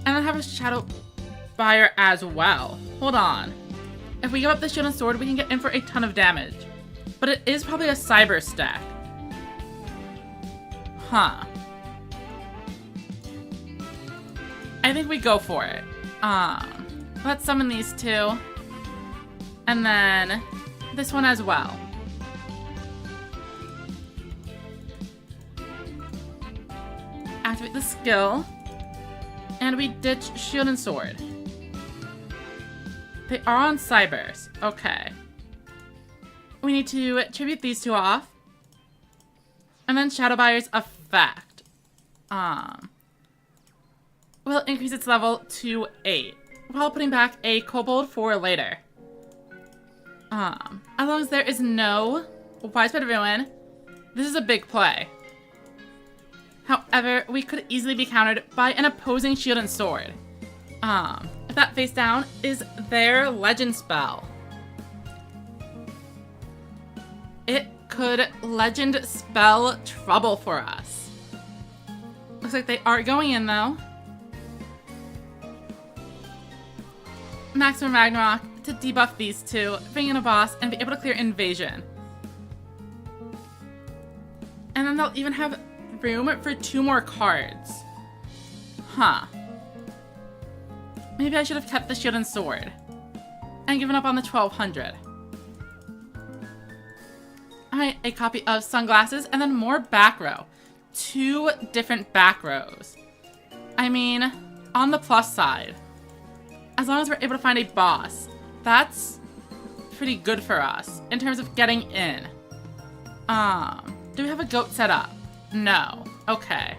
and then have a Shadowbuyer as well. Hold on. If we give up the Shield and Sword, we can get in for a ton of damage. But it is probably a Cyber stack. Huh. I think we go for it. Let's summon these 2. And then this one as well. Activate the skill, and we ditch Shield and Sword. They are on Cybers. Okay. We need to tribute these 2 off, and then Shadowbuyer's effect. Will increase its level to 8, while putting back a Kobold for later. As long as there is no Widespread Ruin, this is a big play. However, we could easily be countered by an opposing Shield and Sword. If that face down is their Legend spell. It could Legend spell trouble for us. Looks like they are going in though. Maximum Ragnarok to debuff these 2, bring in a boss, and be able to clear Invasion. And then they'll even have room for 2 more cards. Huh. Maybe I should have kept the Shield and Sword and given up on the 1200. Alright, a copy of Sunglasses and then more back row. 2 different back rows. I mean, on the plus side, as long as we're able to find a boss, that's pretty good for us in terms of getting in. Do we have a goat set up? No. Okay.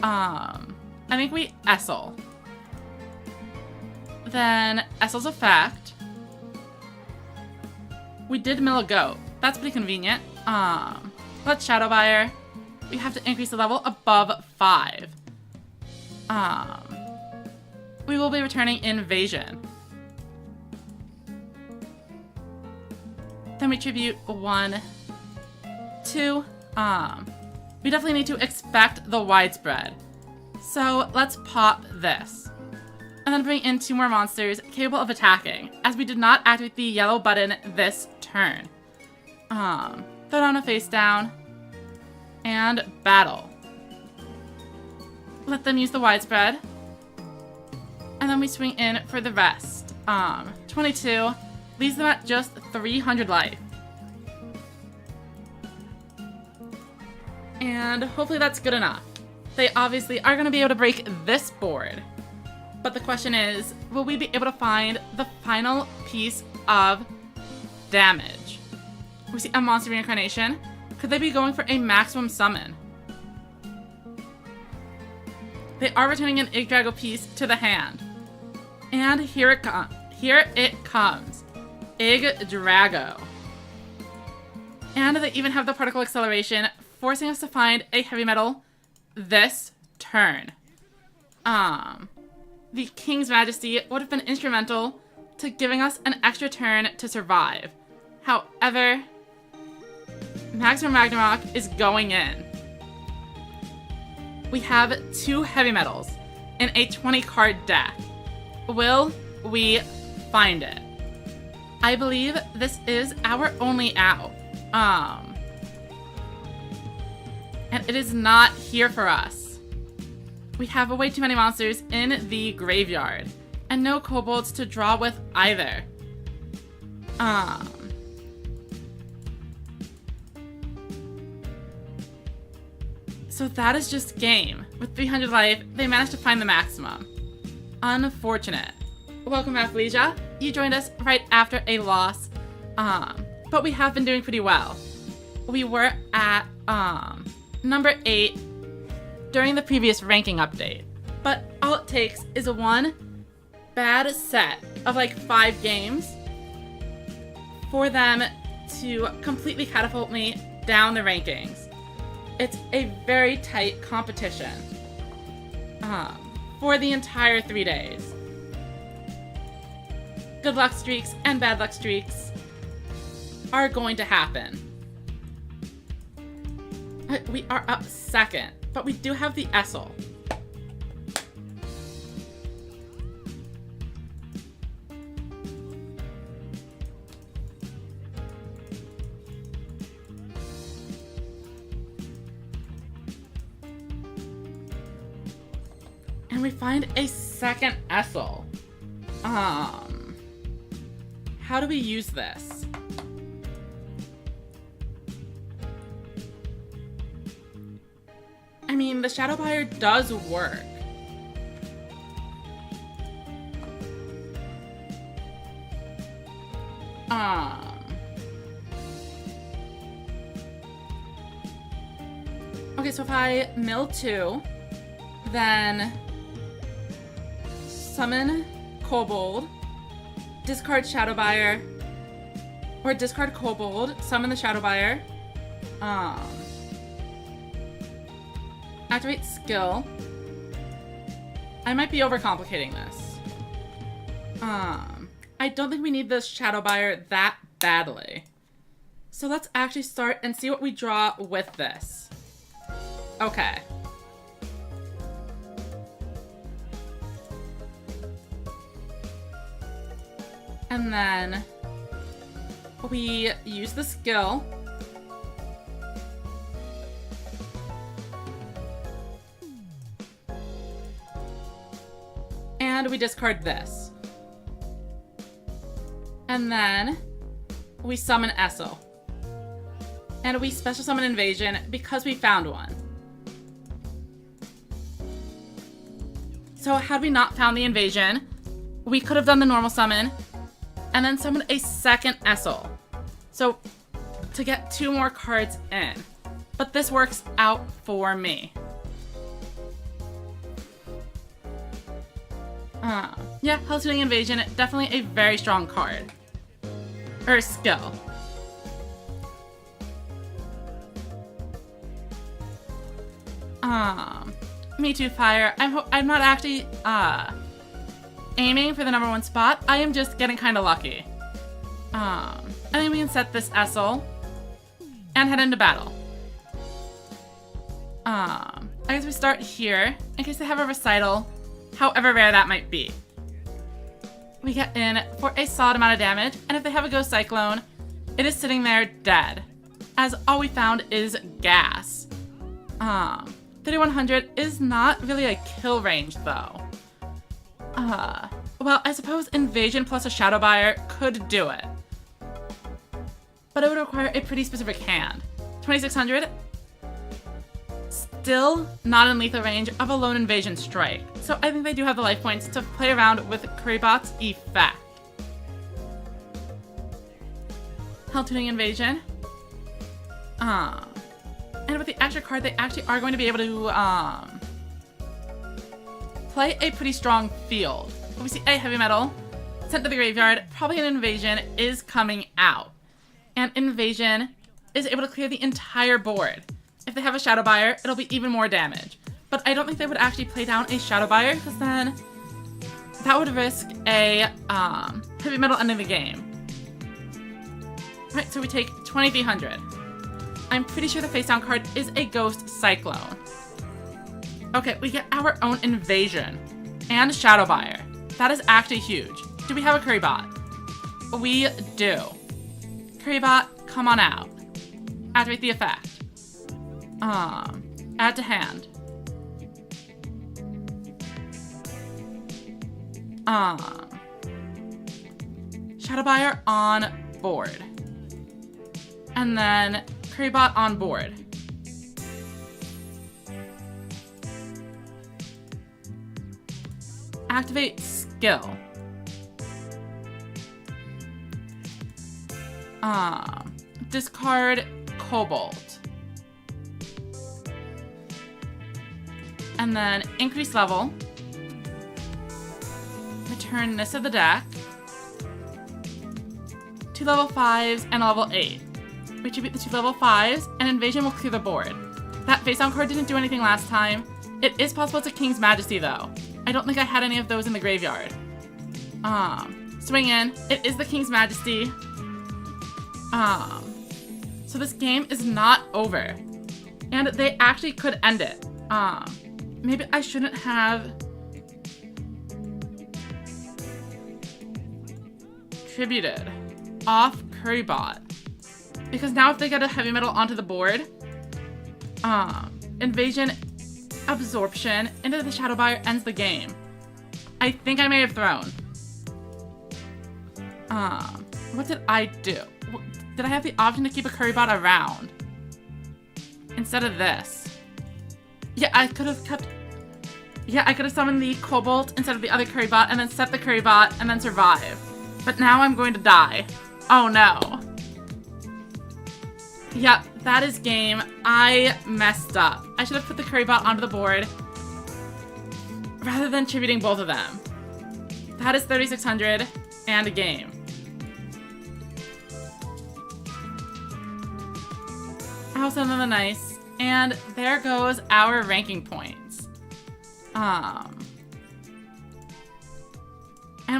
I think we Essel. Then Essel's effect. We did mill a goat. That's pretty convenient. Let's Shadowbuyer. We have to increase the level above 5. We will be returning Invasion. Then we tribute 1, 2. We definitely need to expect the widespread. So let's pop this. And then bring in 2 more monsters capable of attacking, as we did not activate the yellow button this turn. throw down a face down, and battle. Let them use the widespread. And then we swing in for the rest. 22 leaves them at just 300 life. And hopefully that's good enough. They obviously are going to be able to break this board. But the question is, will we be able to find the final piece of damage? We see a monster reincarnation. Could they be going for a maximum summon? They are returning an Yggdrasil piece to the hand. And here it comes. Yggdrasil. And they even have the particle acceleration, forcing us to find a heavy metal this turn. The King's Majesty would have been instrumental to giving us an extra turn to survive. However, Maximum Ragnarok is going in. We have 2 heavy metals in a 20 card deck. Will we find it? I believe this is our only out. And it is not here for us. We have way too many monsters in the graveyard, and no kobolds to draw with either. So that is just game. With 300 life, they managed to find the maximum. Unfortunate. Welcome back, Felicia. You joined us right after a loss, but we have been doing pretty well. We were at number 8 during the previous ranking update, but all it takes is a one bad set of like 5 games for them to completely catapult me down the rankings. It's a very tight competition for the entire 3 days. Good luck streaks and bad luck streaks are going to happen. We are up second, but we do have the Essel. And we find a second Essel. How do we use this? I mean, the Shadow Buyer does work. Okay, so if I mill 2, then summon Kobold, discard Shadow Buyer, or discard Kobold, summon the Shadow Buyer, activate skill. I might be overcomplicating this. I don't think we need this Shadow Buyer that badly. So let's actually start and see what we draw with this. Okay. And then we use the skill. And we discard this. And then we summon Essel. And we special summon Invasion because we found one. So had we not found the Invasion, we could have done the normal summon and then summoned a second Essel. So to get 2 more cards in. But this works out for me. Yeah, Hallucinating Invasion, definitely a very strong card. Or skill. Me too, Fire. I'm not actually aiming for the #1 spot. I am just getting kind of lucky. I think we can set this Essel and head into battle. I guess we start here in case they have a recital, however rare that might be. We get in for a solid amount of damage, and if they have a Ghost Cyclone, it is sitting there dead. as all we found is gas. 3100 is not really a kill range though. Well, I suppose Invasion plus a Shadow Buyer could do it. But it would require a pretty specific hand. 2600, still not in lethal range of a lone Invasion strike. So I think they do have the life points to play around with Currybot's effect. Hell Tuning Invasion. And with the extra card, they actually are going to be able to play a pretty strong field. We see a heavy metal sent to the graveyard. Probably an Invasion is coming out. And Invasion is able to clear the entire board. If they have a Shadow Buyer, it'll be even more damage. But I don't think they would actually play down a Shadow Buyer, because then that would risk a heavy metal ending the game. Alright, so we take 2300. I'm pretty sure the face down card is a Ghost Cyclone. Okay, we get our own Invasion and Shadow Buyer. That is actually huge. Do we have a Currybot? We do. Currybot, come on out. Activate the effect. Add to hand. Shadow Buyer on board. And then Currybot on board. Activate skill. Discard Cobalt. And then increase level. Return this to the deck. 2 level 5s and a level 8. We tribute the 2 level 5s, and Invasion will clear the board. That face down card didn't do anything last time. It is possible it's a King's Majesty though. I don't think I had any of those in the graveyard. Swing in. It is the King's Majesty. So this game is not over. And they actually could end it. Maybe I shouldn't have tributed off Currybot. Because now if they get a heavy metal onto the board, Invasion Absorption into the Shadow Buyer ends the game. I think I may have thrown. What did I do? Did I have the option to keep a Currybot around? Instead of this. Yeah, I could have kept... Yeah, I could have summoned the Cobalt instead of the other Currybot and then set the Currybot and then survive. But now I'm going to die. Oh no. Yep, that is game. I messed up. I should have put the Currybot onto the board rather than tributing both of them. That is 3600 and a game. House of the Nice, and there goes our ranking points. And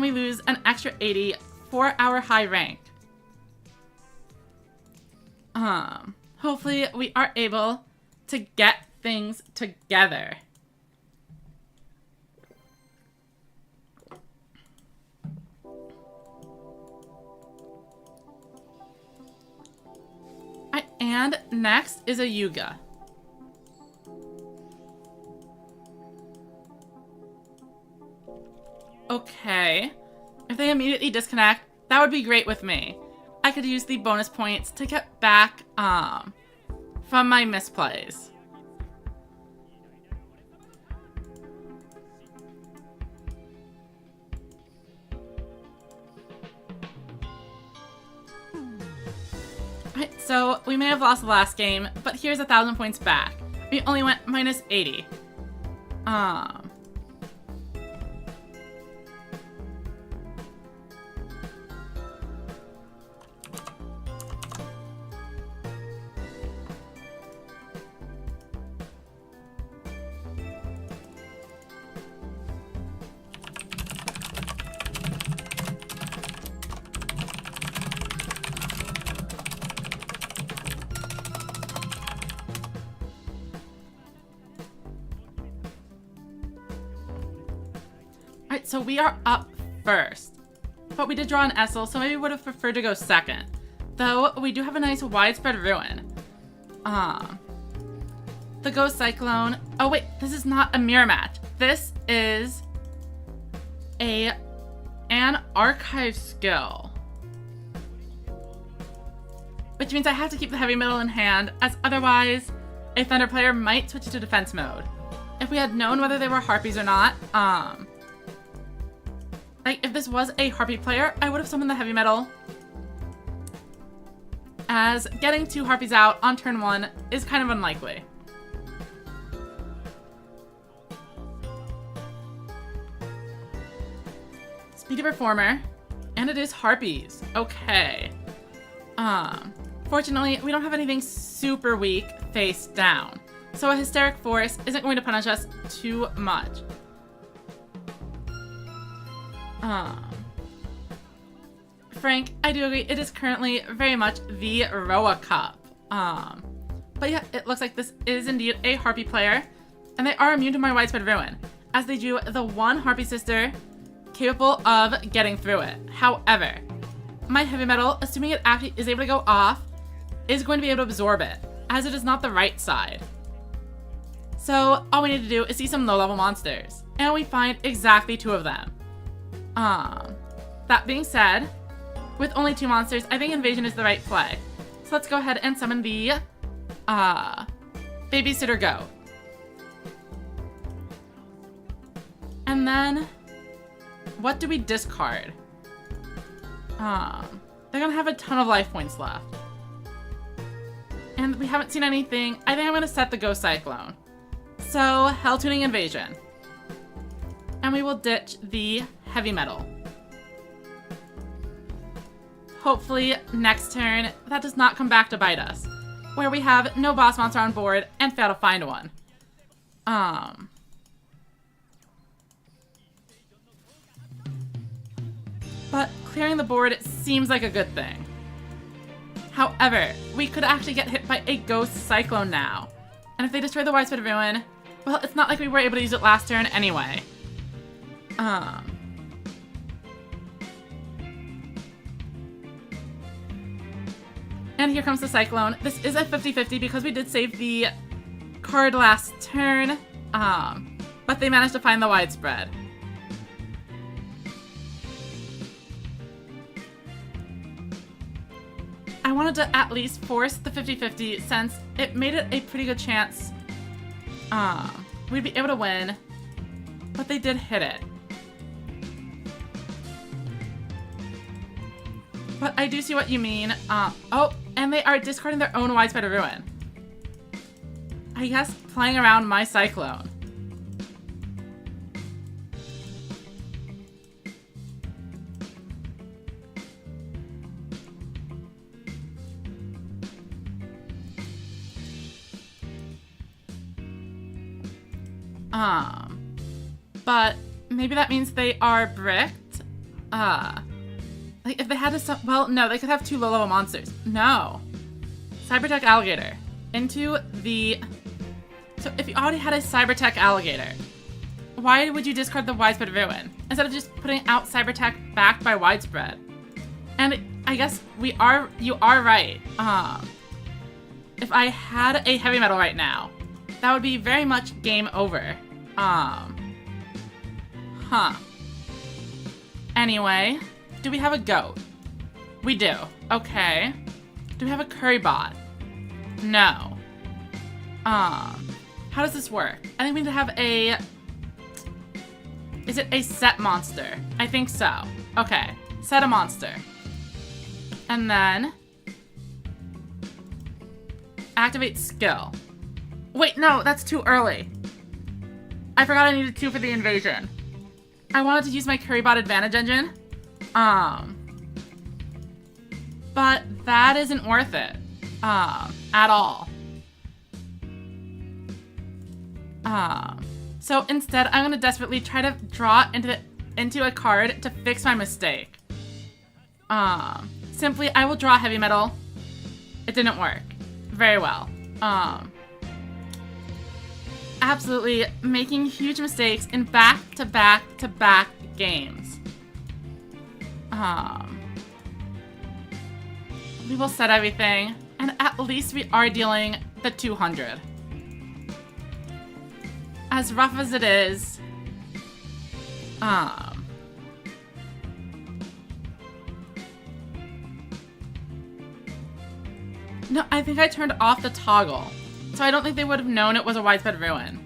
we lose an extra 80 for our high rank. Hopefully we are able to get things together. And next is a Yuga. Okay. If they immediately disconnect, that would be great with me. I could use the bonus points to get back from my misplays. Right, so we may have lost the last game, but here's 1,000 points back. We only went minus 80. Alright, so we are up first. But we did draw an Essel, so maybe we would have preferred to go second. Though, we do have a nice widespread ruin. The Ghost Cyclone. Oh wait, this is not a mirror match. This is an archive skill. Which means I have to keep the heavy metal in hand, as otherwise a Thunder player might switch to defense mode. If we had known whether they were Harpies or not, like if this was a Harpy player, I would have summoned the heavy metal, as getting 2 Harpies out on turn 1 is kind of unlikely. Speedy Performer, and it is Harpies. Okay. Fortunately, we don't have anything super weak face down, so a Hysteric Force isn't going to punish us too much. Frank, I do agree, it is currently very much the Roa Cup. But yeah, it looks like this is indeed a Harpy player, and they are immune to my Widespread Ruin, as they drew the one Harpy sister capable of getting through it. However, my heavy metal, assuming it actually is able to go off, is going to be able to absorb it, as it is not the right side. So all we need to do is see some low-level monsters, and we find exactly 2 of them. That being said, with only 2 monsters, I think Invasion is the right play. So let's go ahead and summon the Babysitter Go. And then, what do we discard? They're gonna have a ton of life points left. And we haven't seen anything. I think I'm gonna set the Ghost Cyclone. So, Hell Tuning Invasion. And we will ditch the heavy metal. Hopefully, next turn, that does not come back to bite us, where we have no boss monster on board and fail to find one. But clearing the board seems like a good thing. However, we could actually get hit by a Ghost Cyclone now. And if they destroy the Widespread Ruin, well, it's not like we were able to use it last turn anyway. And here comes the Cyclone. This is a 50-50 because we did save the card last turn, but they managed to find the Widespread. I wanted to at least force the 50-50 since it made it a pretty good chance we'd be able to win, but they did hit it. But I do see what you mean. Oh, and they are discarding their own Widespread Ruin. I guess playing around my Cyclone. But maybe that means they are bricked. Like if they had to, well, no, they could have 2 low-level monsters. No. Cybertech Alligator into the. So if you already had a Cybertech Alligator, why would you discard the Widespread Ruin instead of just putting out Cybertech backed by Widespread? And I guess you are right. If I had a heavy metal right now, that would be very much game over. Anyway, do we have a goat? We do. Okay. Do we have a curry bot? No. How does this work? I think we need to have a... Is it a set monster? I think so. Okay. Set a monster. And then... Activate skill. Wait, no, that's too early. I forgot I needed 2 for the invasion. I wanted to use my Currybot Advantage Engine. But that isn't worth it. At all. So instead, I'm gonna desperately try to draw into a card to fix my mistake. Simply, I will draw heavy metal. It didn't work. Very well. Absolutely making huge mistakes in back-to-back-to-back games. We will set everything, and at least we are dealing the 200. As rough as it is, no, I think I turned off the toggle, so I don't think they would have known it was a widespread ruin.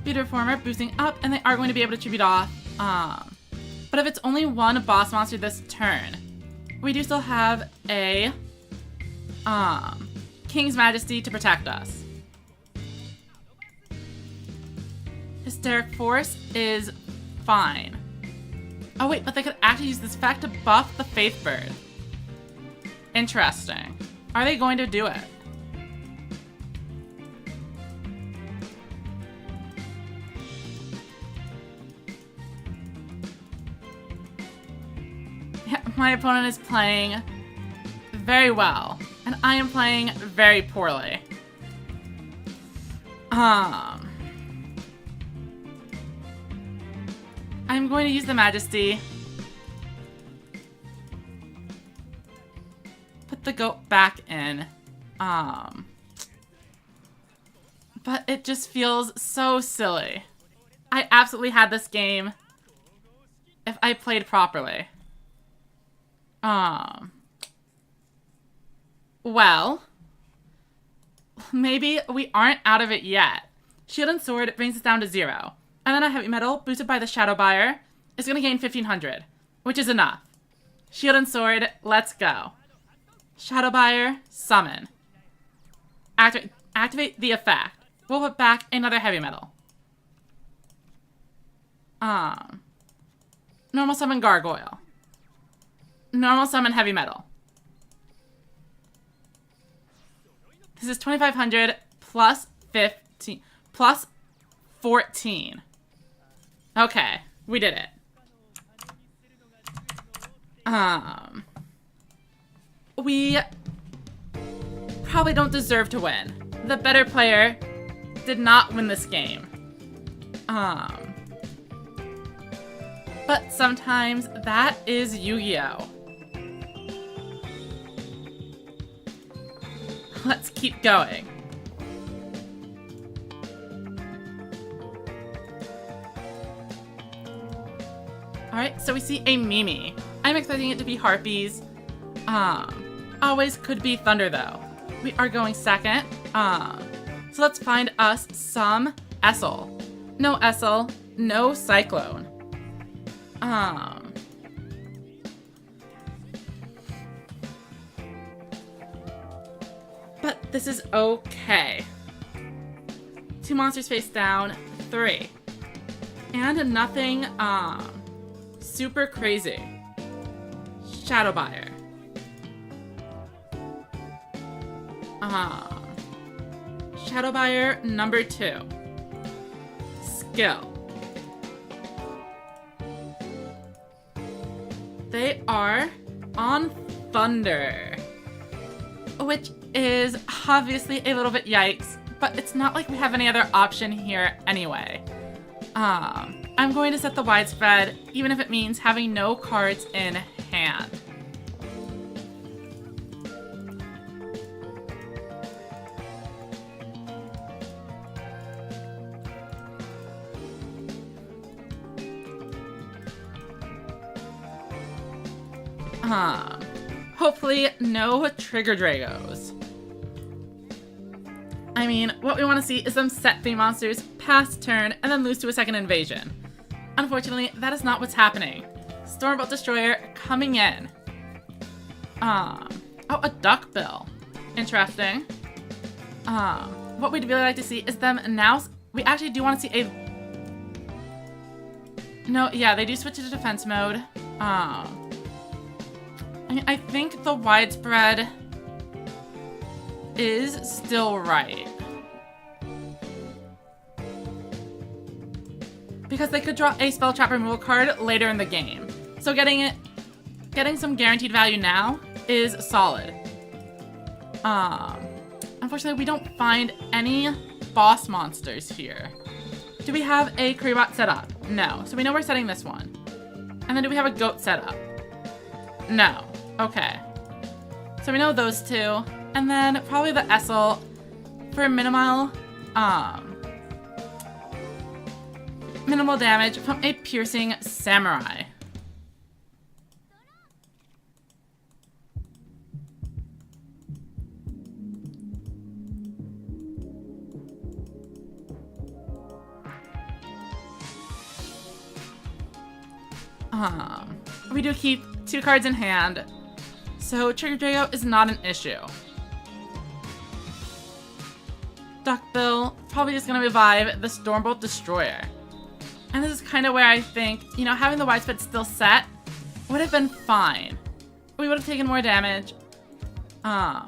Speed Reformer boosting up, and they are going to be able to tribute off. But if it's only one boss monster this turn, we do still have a King's Majesty to protect us. Hysteric Force is fine. Oh wait, but they could actually use this fact to buff the Faith Bird. Interesting. Are they going to do it? Yeah, my opponent is playing very well, and I am playing very poorly. I'm going to use the Majesty. Put the goat back in. But it just feels so silly. I absolutely had this game if I played properly. Well, maybe we aren't out of it yet. Shield and Sword brings us down to 0. And then a Heavy Metal, boosted by the Shadow Buyer, is going to gain 1500, which is enough. Shield and Sword, let's go. Shadow Buyer, summon. Activate the effect. We'll put back another Heavy Metal. Normal summon Gargoyle. Normal summon Heavy Metal. This is 2500 plus 15 plus 14. Okay, we did it. We probably don't deserve to win. The better player did not win this game. But sometimes that is Yu-Gi-Oh! Let's keep going. Alright, so we see a Mimi. I'm expecting it to be Harpies. Always could be Thunder though. We are going second. So let's find us some Essel. No Essel, no Cyclone. But this is okay. 2 monsters face down, 3. And nothing, super crazy. Shadow Buyer. Shadow Buyer number 2. Skill. They are on Thunder, which is obviously a little bit yikes, but it's not like we have any other option here anyway. I'm going to set the widespread, even if it means having no cards in hand. Hopefully no Trigger Dragos. I mean, what we want to see is them set 3 monsters, pass turn, and then lose to a second invasion. Unfortunately, that is not what's happening. Stormbolt Destroyer coming in. Oh, a Duckbill. Interesting. What we'd really like to see is them now. We actually do want to see a. No, yeah, they do switch to defense mode. I think the widespread is still right. Because they could draw a spell trap removal card later in the game. So getting some guaranteed value now is solid. Unfortunately, we don't find any boss monsters here. Do we have a Kribot set up? No. So we know we're setting this one. And then do we have a goat set up? No. Okay. So we know those two. And then probably the Essel for minimal damage from a piercing samurai. We do keep 2 cards in hand, so Trigger Drago is not an issue. Duckbill, probably just gonna revive the Stormbolt Destroyer. And this is kind of where I think, you know, having the widespread still set would have been fine. We would have taken more damage. Right,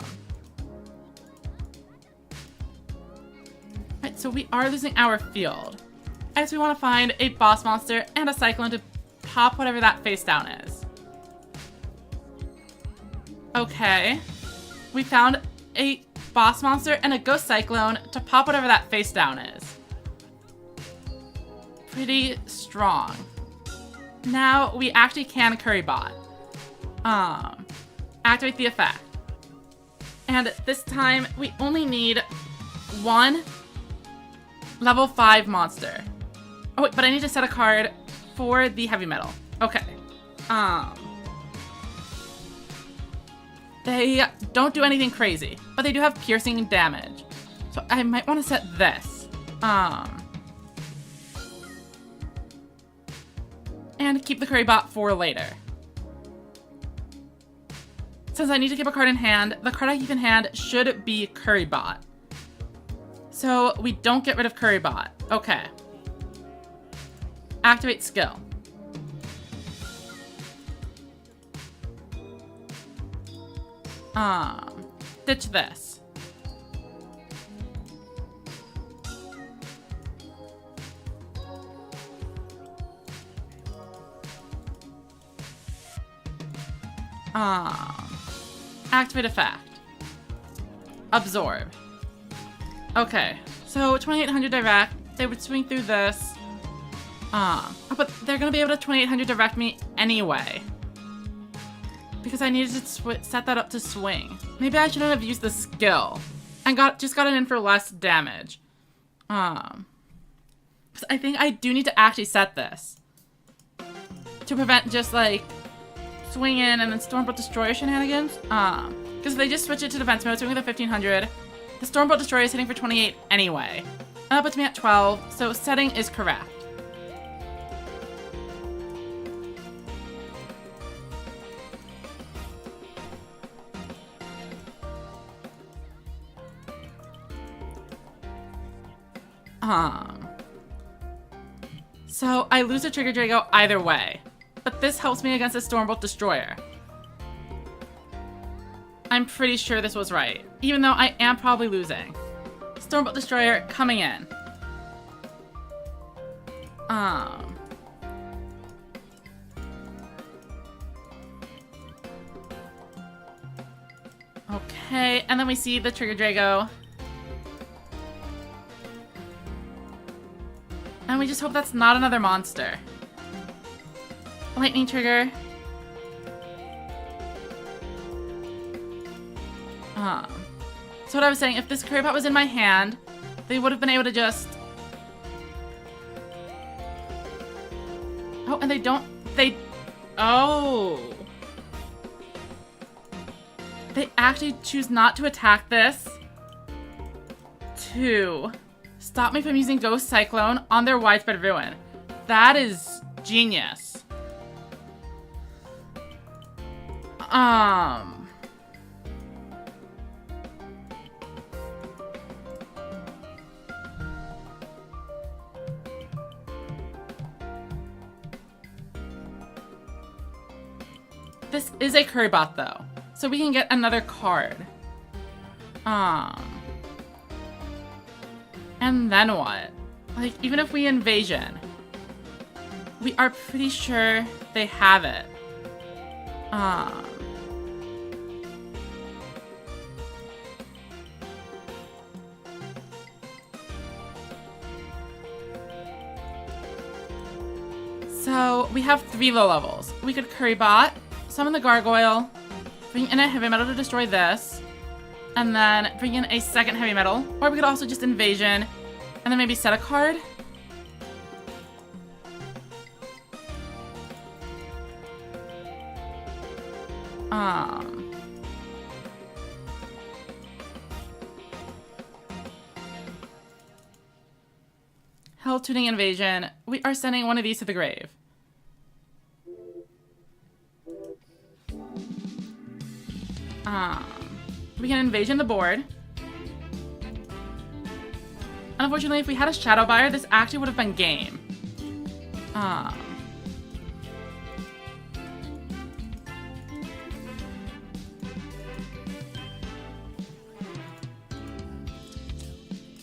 so we are losing our field. I guess we want to find a boss monster and a Cyclone to pop whatever that face down is. Okay. We found a boss monster and a Ghost Cyclone to pop whatever that face down is. Pretty strong. Now we actually can Curry Bot. Activate the effect. And this time we only need 1 level 5 monster. Oh wait, but I need to set a card for the heavy metal. Okay. They don't do anything crazy, but they do have piercing damage. So I might want to set this. And keep the Curry Bot for later. Since I need to keep a card in hand, the card I keep in hand should be Curry Bot. So we don't get rid of Curry Bot. Okay. Activate skill. Ditch this. Activate effect. Absorb. Okay, so 2800 direct. They would swing through this. But they're gonna be able to 2800 direct me anyway. Because I needed to set that up to swing. Maybe I shouldn't have used the skill. And just got it in for less damage. Because I think I do need to actually set this. To prevent just like swing in and then Stormbolt Destroyer shenanigans. Because if they just switch it to defense mode, swing with a 1500, the Stormbolt Destroyer is hitting for 28 anyway. And that puts me at 12, so setting is correct. So I lose a Trigger Drago either way, but this helps me against the Stormbolt Destroyer. I'm pretty sure this was right, even though I am probably losing. Stormbolt Destroyer coming in. Okay, and then we see the Trigger Drago. And we just hope that's not another monster. Lightning Trigger. So what I was saying, if this Curry Bot was in my hand, they would have been able to just... Oh, and they don't... Oh! They actually choose not to attack this to stop me from using Ghost Cyclone on their Widespread Ruin. That is genius. This is a Curry Bot though, so we can get another card. And then what? Like, even if we Invasion, we are pretty sure they have it. So we have 3 low levels. We could Curry Bot, summon the Gargoyle, Bring in a heavy metal to destroy this. And then bring in a second heavy metal. Or we could also just invasion. And then maybe set a card. Hell tuning invasion. We are sending one of these to the grave. We can invasion the board. Unfortunately, if we had a Shadow Buyer, this actually would have been game.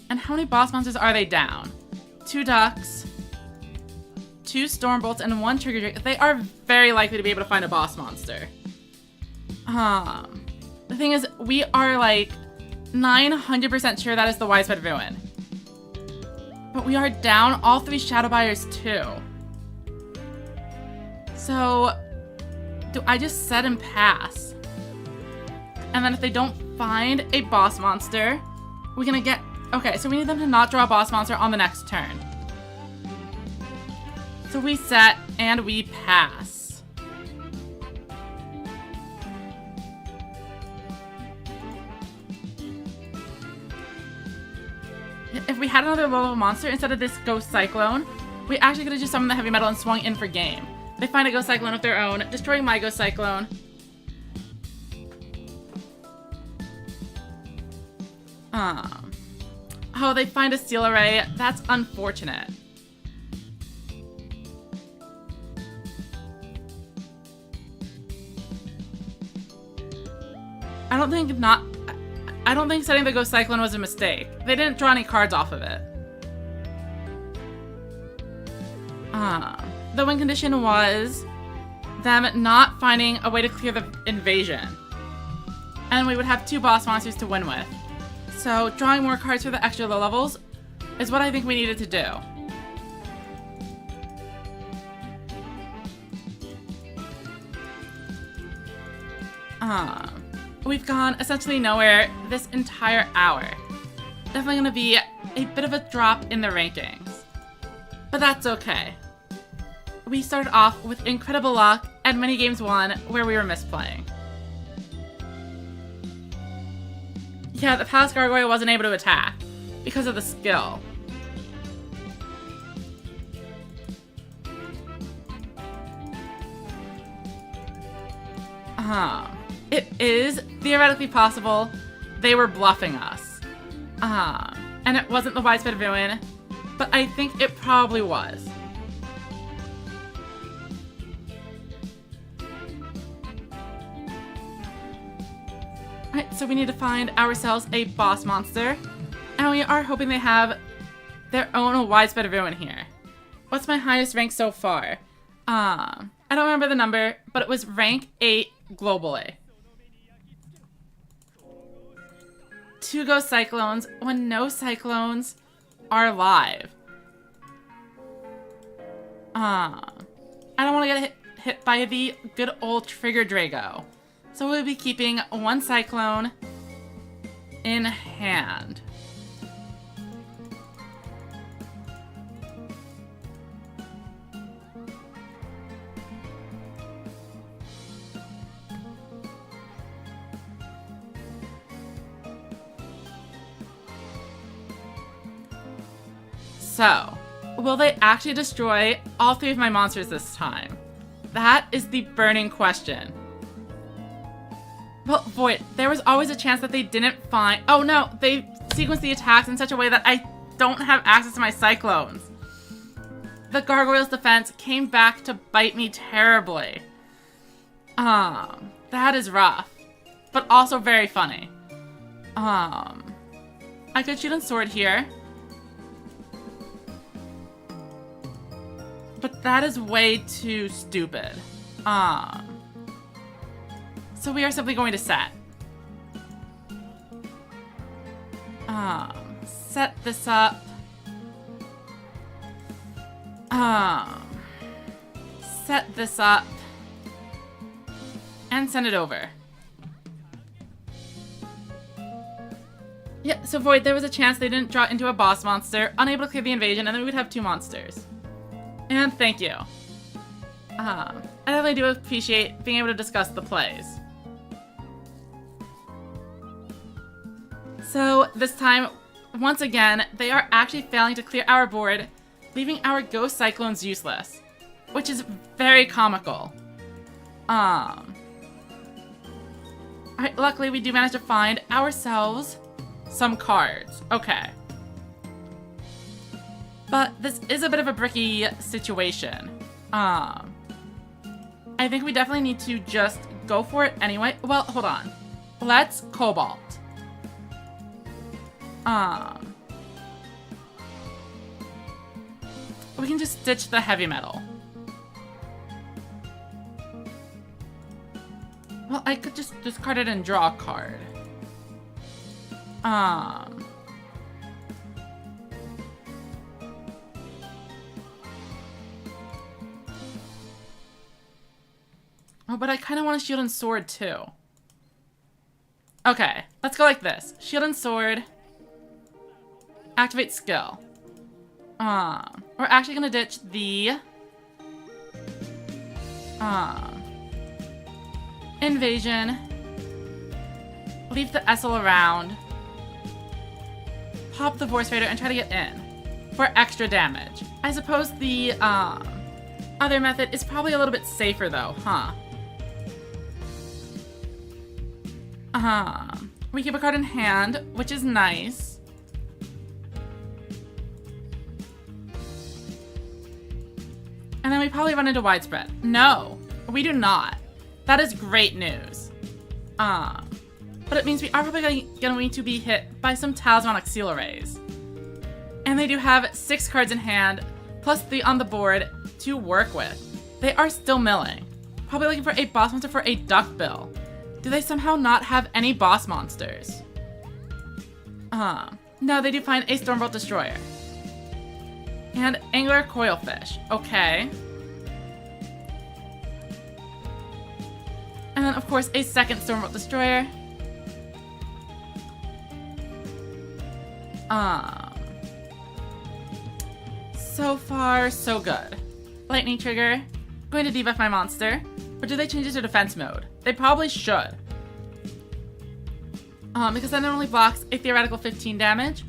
And how many boss monsters are they down? 2 ducks, 2 storm bolts, and 1 trigger drake. They are very likely to be able to find a boss monster. The thing is, we are like 900% sure that is the Widespread Ruin. But we are down all 3 Shadow Buyers too. So, do I just set and pass? And then if they don't find a boss monster, we're gonna get... Okay, so we need them to not draw a boss monster on the next turn. So we set and we pass. If we had another low-level monster instead of this Ghost Cyclone, we actually could have just summoned the heavy metal and swung in for game. They find a Ghost Cyclone of their own, destroying my Ghost Cyclone. Oh, they find a Steel Array. That's unfortunate. I don't think setting the Ghost Cyclone was a mistake. They didn't draw any cards off of it. The win condition was them not finding a way to clear the invasion. And we would have 2 boss monsters to win with. So drawing more cards for the extra low levels is what I think we needed to do. We've gone essentially nowhere this entire hour. Definitely gonna be a bit of a drop in the rankings. But that's okay. We started off with incredible luck and many games won where we were misplaying. Yeah, the Palace Gargoyle wasn't able to attack because of the skill. It is theoretically possible they were bluffing us. And it wasn't the Widespread Ruin, but I think it probably was. Alright, so we need to find ourselves a boss monster, and we are hoping they have their own Widespread Ruin here. What's my highest rank so far? I don't remember the number, but it was rank 8 globally. 2 Ghost Cyclones when no Cyclones are live. I don't want to get hit by the good old Trigger Drago. So we'll be keeping 1 Cyclone in hand. So, will they actually destroy all 3 of my monsters this time? That is the burning question. Well, Void, there was always a chance that they didn't find... Oh no, they sequenced the attacks in such a way that I don't have access to my Cyclones. The Gargoyle's defense came back to bite me terribly. That is rough, but also very funny. I could shoot and sword here. But that is way too stupid. So we are simply going to set. Set this up. Set this up. And send it over. Yeah, so Void, there was a chance they didn't draw into a boss monster, unable to clear the invasion, and then we would have 2 monsters. And thank you. I definitely do appreciate being able to discuss the plays. So this time, once again, they are actually failing to clear our board, leaving our Ghost Cyclones useless, which is very comical. Alright, luckily we do manage to find ourselves some cards. Okay. But this is a bit of a bricky situation. I think we definitely need to just go for it anyway. Well, hold on. Let's Cobalt. We can just ditch the heavy metal. Well, I could just discard it and draw a card. Oh, but I kind of want a shield and sword too. Okay, let's go like this. Shield and sword. Activate skill. We're actually gonna ditch the invasion. Leave the Essel around. Pop the Force Raider and try to get in for extra damage. I suppose the other method is probably a little bit safer though, huh? We keep a card in hand, which is nice. And then we probably run into widespread. No, we do not. That is great news. But it means we are probably going to be hit by some Talismanic Seal Arrays. And they do have 6 cards in hand, plus 3 on the board to work with. They are still milling. Probably looking for a boss monster for a Duckbill. Do they somehow not have any boss monsters? No, they do find a Stormbolt Destroyer. And Angler Coilfish. Okay. And then, of course, a second Stormbolt Destroyer. So far, so good. Lightning Trigger. Going to debuff my monster. Or do they change it to defense mode? They probably should. Because then it only blocks a theoretical 15 damage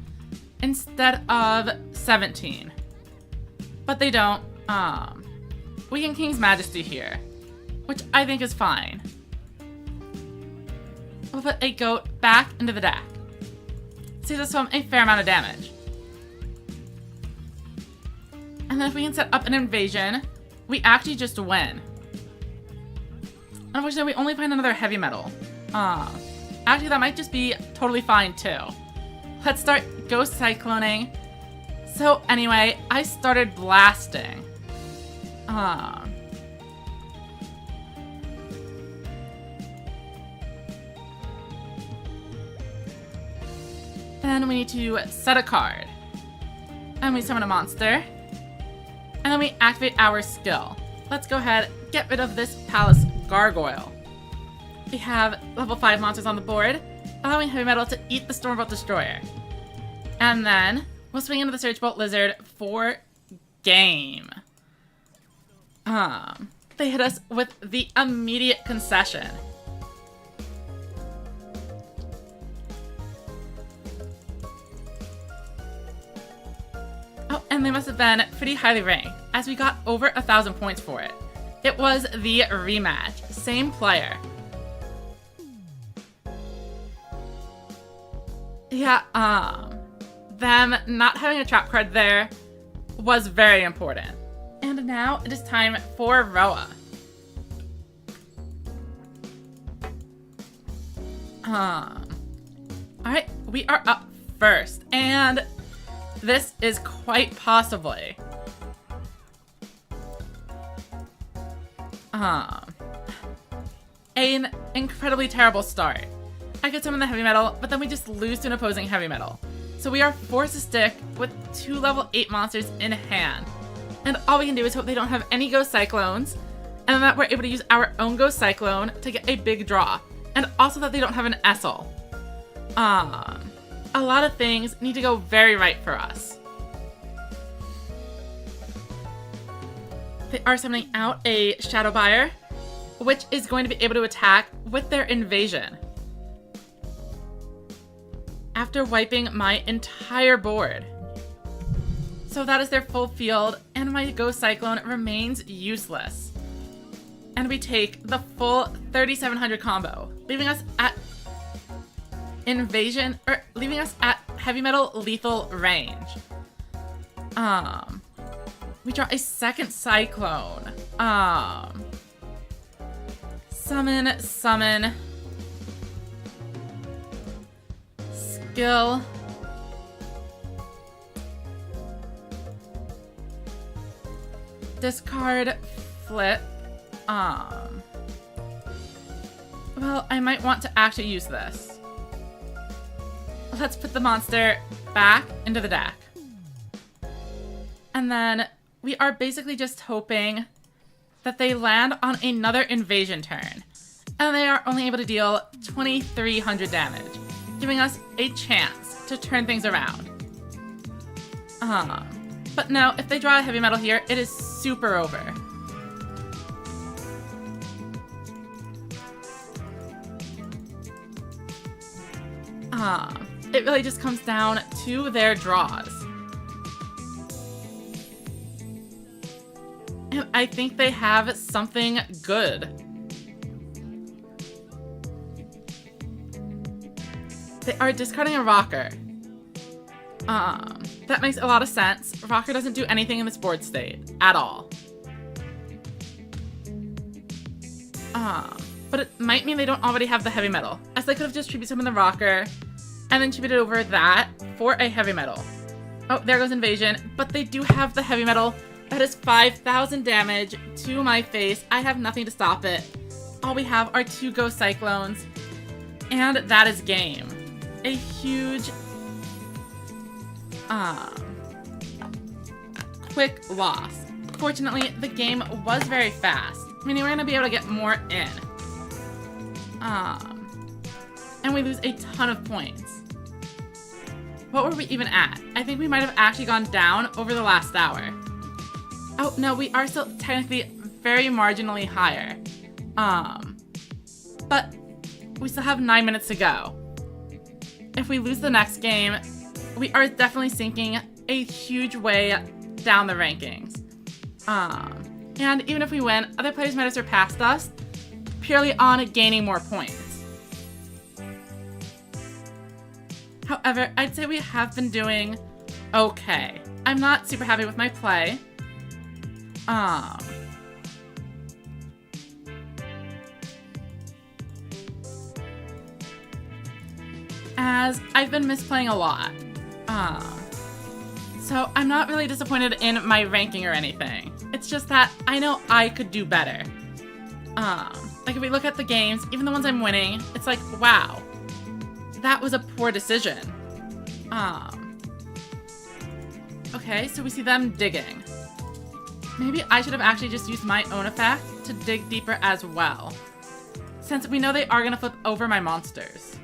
instead of 17. But they don't. We can King's Majesty here, which I think is fine. We'll put a goat back into the deck. Saves us from a fair amount of damage. And then if we can set up an invasion, we actually just win. Unfortunately, we only find another heavy metal. Actually, that might just be totally fine too. Let's start Ghost Cycloning. So anyway, I started blasting. Then we need to set a card. And we summon a monster. And then we activate our skill. Let's go ahead, get rid of this Palace Gargoyle. We have level 5 monsters on the board, allowing Heavy Metal to eat the Stormbolt Destroyer. And then we'll swing into the Searchbolt Lizard for game. They hit us with the immediate concession. Oh, and they must have been pretty highly ranked, as we got over 1,000 points for it. It was the rematch. Same player. Yeah, them not having a trap card there was very important. And now it is time for Roa. Alright, we are up first, and this is quite possibly an incredibly terrible start. I could summon the heavy metal, but then we just lose to an opposing heavy metal. So we are forced to stick with 2 level 8 monsters in hand. And all we can do is hope they don't have any Ghost Cyclones, and that we're able to use our own Ghost Cyclone to get a big draw. And also that they don't have an Essel. a lot of things need to go very right for us. They are summoning out a Shadow Buyer, which is going to be able to attack with their invasion. After wiping my entire board. So that is their full field, and my Ghost Cyclone remains useless. And we take the full 3,700 combo, leaving us at invasion, or leaving us at heavy metal lethal range. We draw a second Cyclone. Summon. Skill. Discard, flip. Well, I might want to actually use this. Let's put the monster back into the deck. And then we are basically just hoping that they land on another invasion turn. And they are only able to deal 2,300 damage, giving us a chance to turn things around. But no, if they draw a heavy metal here, it is super over. It really just comes down to their draws. And I think they have something good. They are discarding a Rocker. That makes a lot of sense. Rocker doesn't do anything in this board state at all. But it might mean they don't already have the heavy metal, as they could have just tribute summoned the Rocker and then tributed over that for a heavy metal. Oh, there goes invasion, but they do have the heavy metal. That is 5,000 damage to my face. I have nothing to stop it. All we have are 2 Ghost Cyclones, and that is game. A huge, quick loss. Fortunately, the game was very fast, meaning we're gonna be able to get more in. And we lose a ton of points. What were we even at? I think we might have actually gone down over the last hour. Oh, no, we are still technically very marginally higher. But we still have 9 minutes to go. If we lose the next game, we are definitely sinking a huge way down the rankings. And even if we win, other players might have surpassed us purely on gaining more points. However, I'd say we have been doing okay. I'm not super happy with my play. As I've been misplaying a lot. So I'm not really disappointed in my ranking or anything. It's just that I know I could do better. Like if we look at the games, even the ones I'm winning, it's like, wow, that was a poor decision. Okay, so we see them digging. Maybe I should have actually just used my own effect to dig deeper as well, since we know they are gonna flip over my monsters.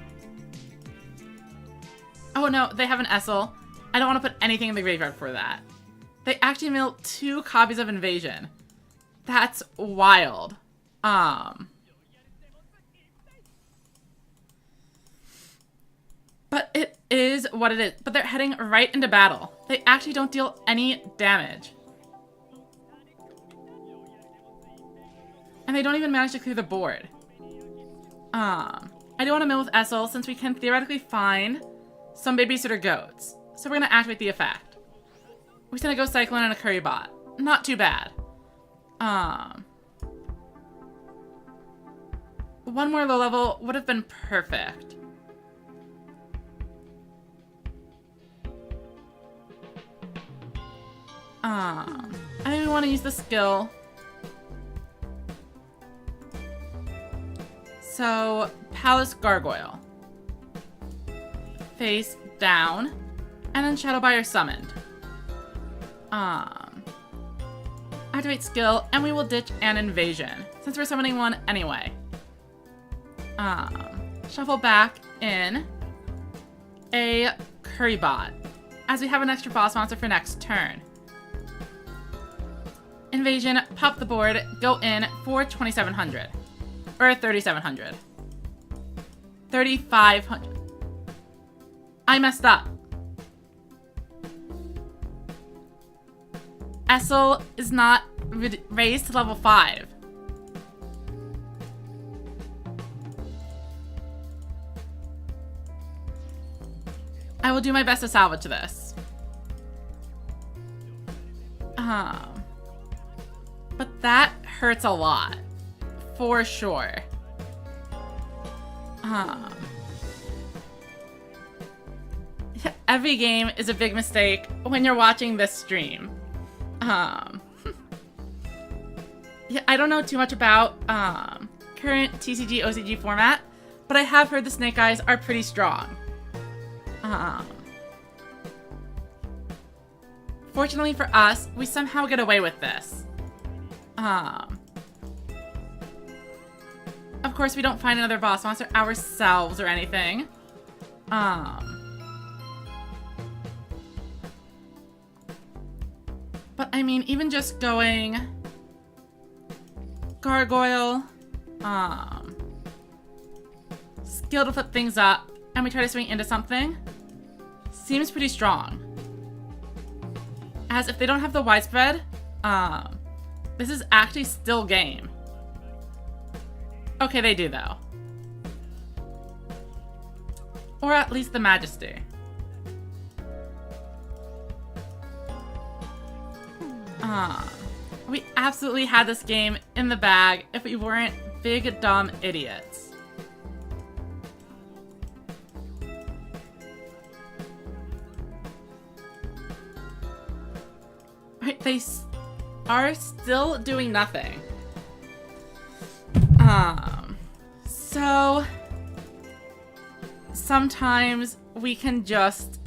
Oh no, they have an Essel. I don't want to put anything in the graveyard for that. They actually mill 2 copies of Invasion. That's wild. But it is what it is. But they're heading right into battle. They actually don't deal any damage. And they don't even manage to clear the board. I do want to mill with Essel since we can theoretically find some babysitter goats. So we're going to activate the effect. We send a Ghost Cyclone and a Curry Bot. Not too bad. One more low level would have been perfect. I think we want to use the skill. So, Palace Gargoyle. Face down. And then Shadow Buyer summoned. Activate skill, and we will ditch an invasion, since we're summoning one anyway. Shuffle back in. a Curry Bot, as we have an extra boss monster for next turn. Invasion, pop the board, go in for 2,700. Or 3,700. 3,500. I messed up. Essel is not raised to level 5. I will do my best to salvage this. But that hurts a lot. For sure. Every game is a big mistake when you're watching this stream. Yeah, I don't know too much about current TCG OCG format, but I have heard the Snake Eyes are pretty strong. Fortunately for us, we somehow get away with this. Of course, we don't find another boss monster ourselves or anything. But I mean, even just going Gargoyle, skill to flip things up, and we try to swing into something, seems pretty strong. As if they don't have the widespread, this is actually still game. Okay, they do though. Or at least the Majesty. We absolutely had this game in the bag if we weren't big dumb idiots. Right, they are still doing nothing. So sometimes we can just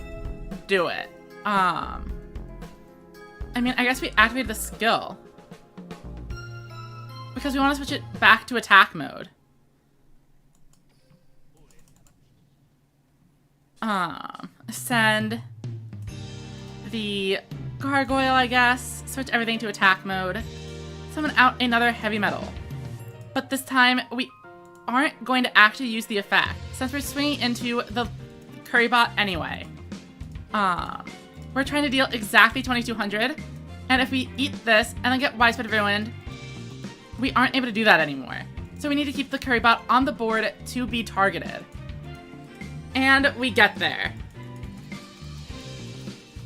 do it. I mean, I guess we activate the skill because we want to switch it back to attack mode. Send the Gargoyle, I guess. Switch everything to attack mode. Summon out another heavy metal. But this time, we aren't going to actually use the effect, since we're swinging into the Curry Bot anyway. We're trying to deal exactly 2,200, and if we eat this and then get widespread ruined, we aren't able to do that anymore. So we need to keep the Curry Bot on the board to be targeted. And we get there.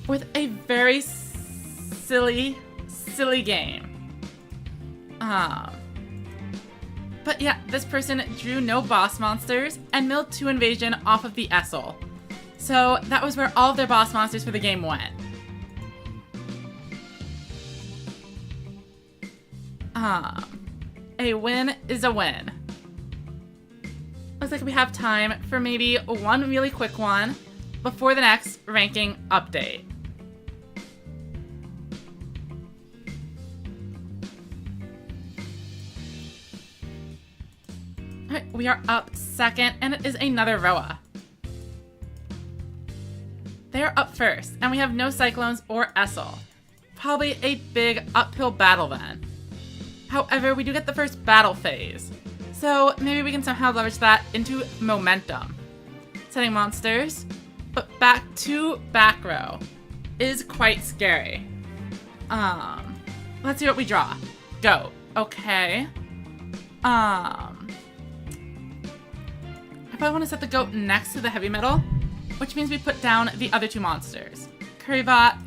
With a very silly game. But yeah, this person drew no boss monsters and milled 2 invasion off of the Essel. So that was where all of their boss monsters for the game went. A win is a win. Looks like we have time for maybe one really quick one before the next ranking update. Alright, we are up second, and it is another Roa. They are up first, and we have no Cyclones or Essel. Probably a big uphill battle then. However, we do get the first battle phase, so maybe we can somehow leverage that into momentum. Setting monsters, but back to back row is quite scary. Let's see what we draw. Go. Okay. I probably want to set the goat next to the heavy metal, which means we put down the other 2 monsters. Currybot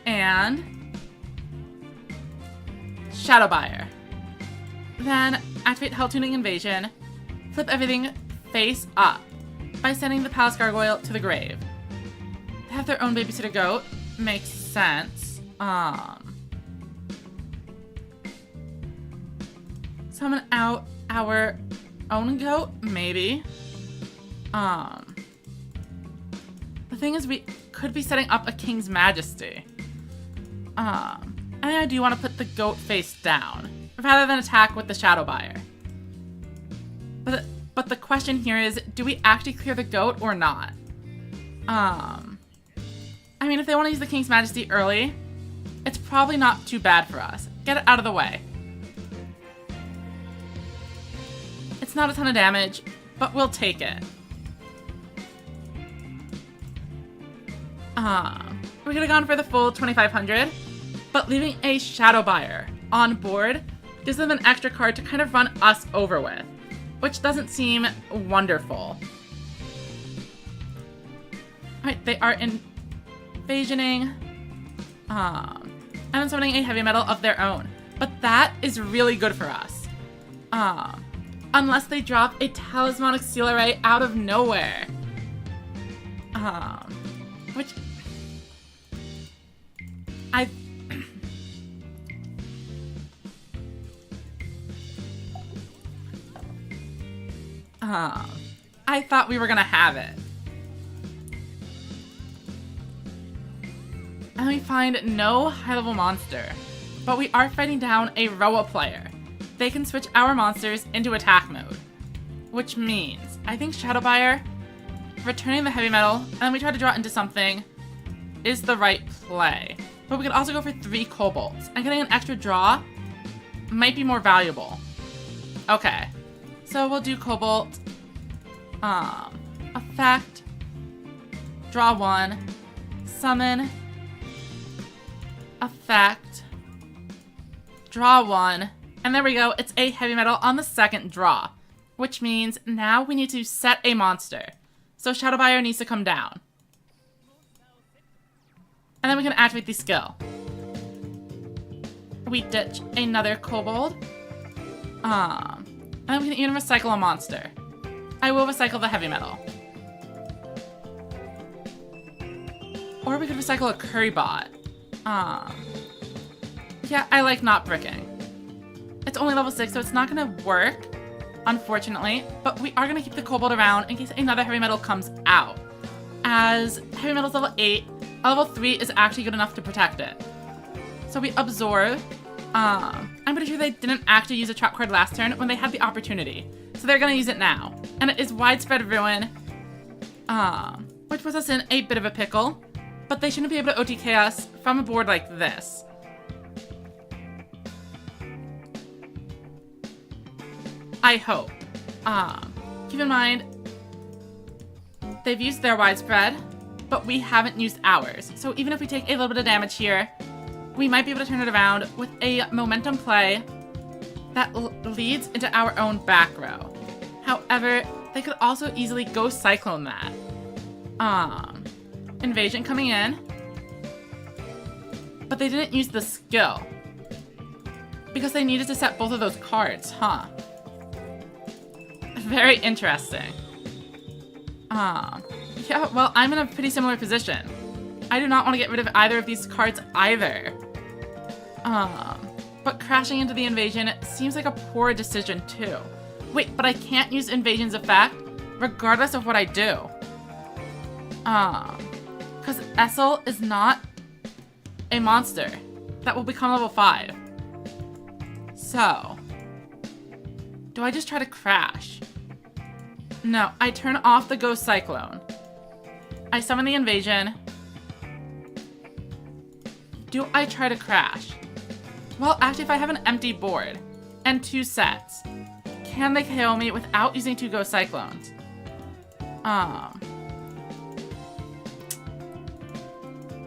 and Shadowbuyer. Then activate Hell Tuning Invasion, flip everything face up by sending the Palace Gargoyle to the grave. They have their own babysitter goat. Makes sense. Summon out our own goat, maybe. The thing is, we could be setting up a King's Majesty. And I do want to put the goat face down, rather than attack with the Shadowbuyer. But But the question here is, do we actually clear the goat or not? I mean, if they want to use the King's Majesty early, it's probably not too bad for us. Get it out of the way. It's not a ton of damage, but we'll take it. We could have gone for the full 2,500, but leaving a Shadow Buyer on board gives them an extra card to kind of run us over with, which doesn't seem wonderful. Alright, they are invasioning, and then summoning a heavy metal of their own. But that is really good for us. Unless they drop a Talismanic Seal Array out of nowhere. Which... I thought we were gonna have it. And we find no high-level monster, but we are fighting down a Roa player. They can switch our monsters into attack mode, which means I think Shadow Buyer, returning the heavy metal, and then we try to draw it into something, is the right play. But we could also go for 3 kobolds, and getting an extra draw might be more valuable. Okay, so we'll do kobold, effect, draw 1, summon, effect, draw 1, and there we go, it's a heavy metal on the second draw, which means now we need to set a monster. So Shadow Buyer needs to come down. And then we can activate the skill. We ditch another kobold. And then we can even recycle a monster. I will recycle the heavy metal. Or we could recycle a curry bot. Yeah, I like not bricking. It's only level 6, so it's not gonna work, unfortunately, but we are gonna keep the kobold around in case another heavy metal comes out. As heavy metal's level 8, level 3 is actually good enough to protect it. So we absorb. I'm pretty sure they didn't actually use a trap card last turn when they had the opportunity. So they're gonna use it now. And it is Widespread Ruin, which puts us in a bit of a pickle, but they shouldn't be able to OTK us from a board like this. I hope. Keep in mind, they've used their Widespread, but we haven't used ours. So even if we take a little bit of damage here, we might be able to turn it around with a momentum play that leads into our own back row. However, they could also easily go Cyclone that. Invasion coming in, but they didn't use the skill because they needed to set both of those cards, huh? Very interesting. Yeah, well, I'm in a pretty similar position. I do not want to get rid of either of these cards either. But crashing into the invasion seems like a poor decision too. Wait, but I can't use invasion's effect regardless of what I do. Because Essel is not a monster that will become level 5. So, do I just try to crash? No, I turn off the Ghost Cyclone. I summon the invasion. Do I try to crash? Well, actually, if I have an empty board and 2 sets, can they KO me without using 2 Ghost Cyclones?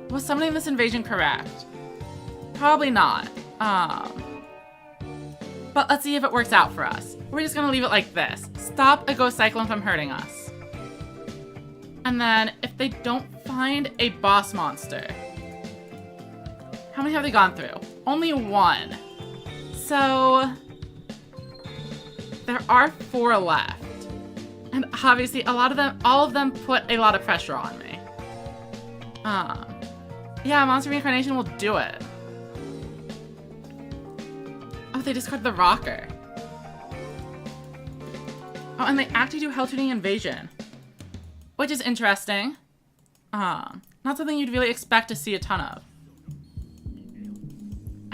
Was summoning this invasion correct? Probably not. But let's see if it works out for us. We're just gonna leave it like this. Stop a Ghost Cyclone from hurting us. And then, if they don't find a boss monster... How many have they gone through? Only 1. So... there are 4 left. And obviously, all of them put a lot of pressure on me. Yeah, Monster Reincarnation will do it. Oh, they discard the Rocker. Oh, and they actually do Hell Tuning Invasion, which is interesting. Not something you'd really expect to see a ton of.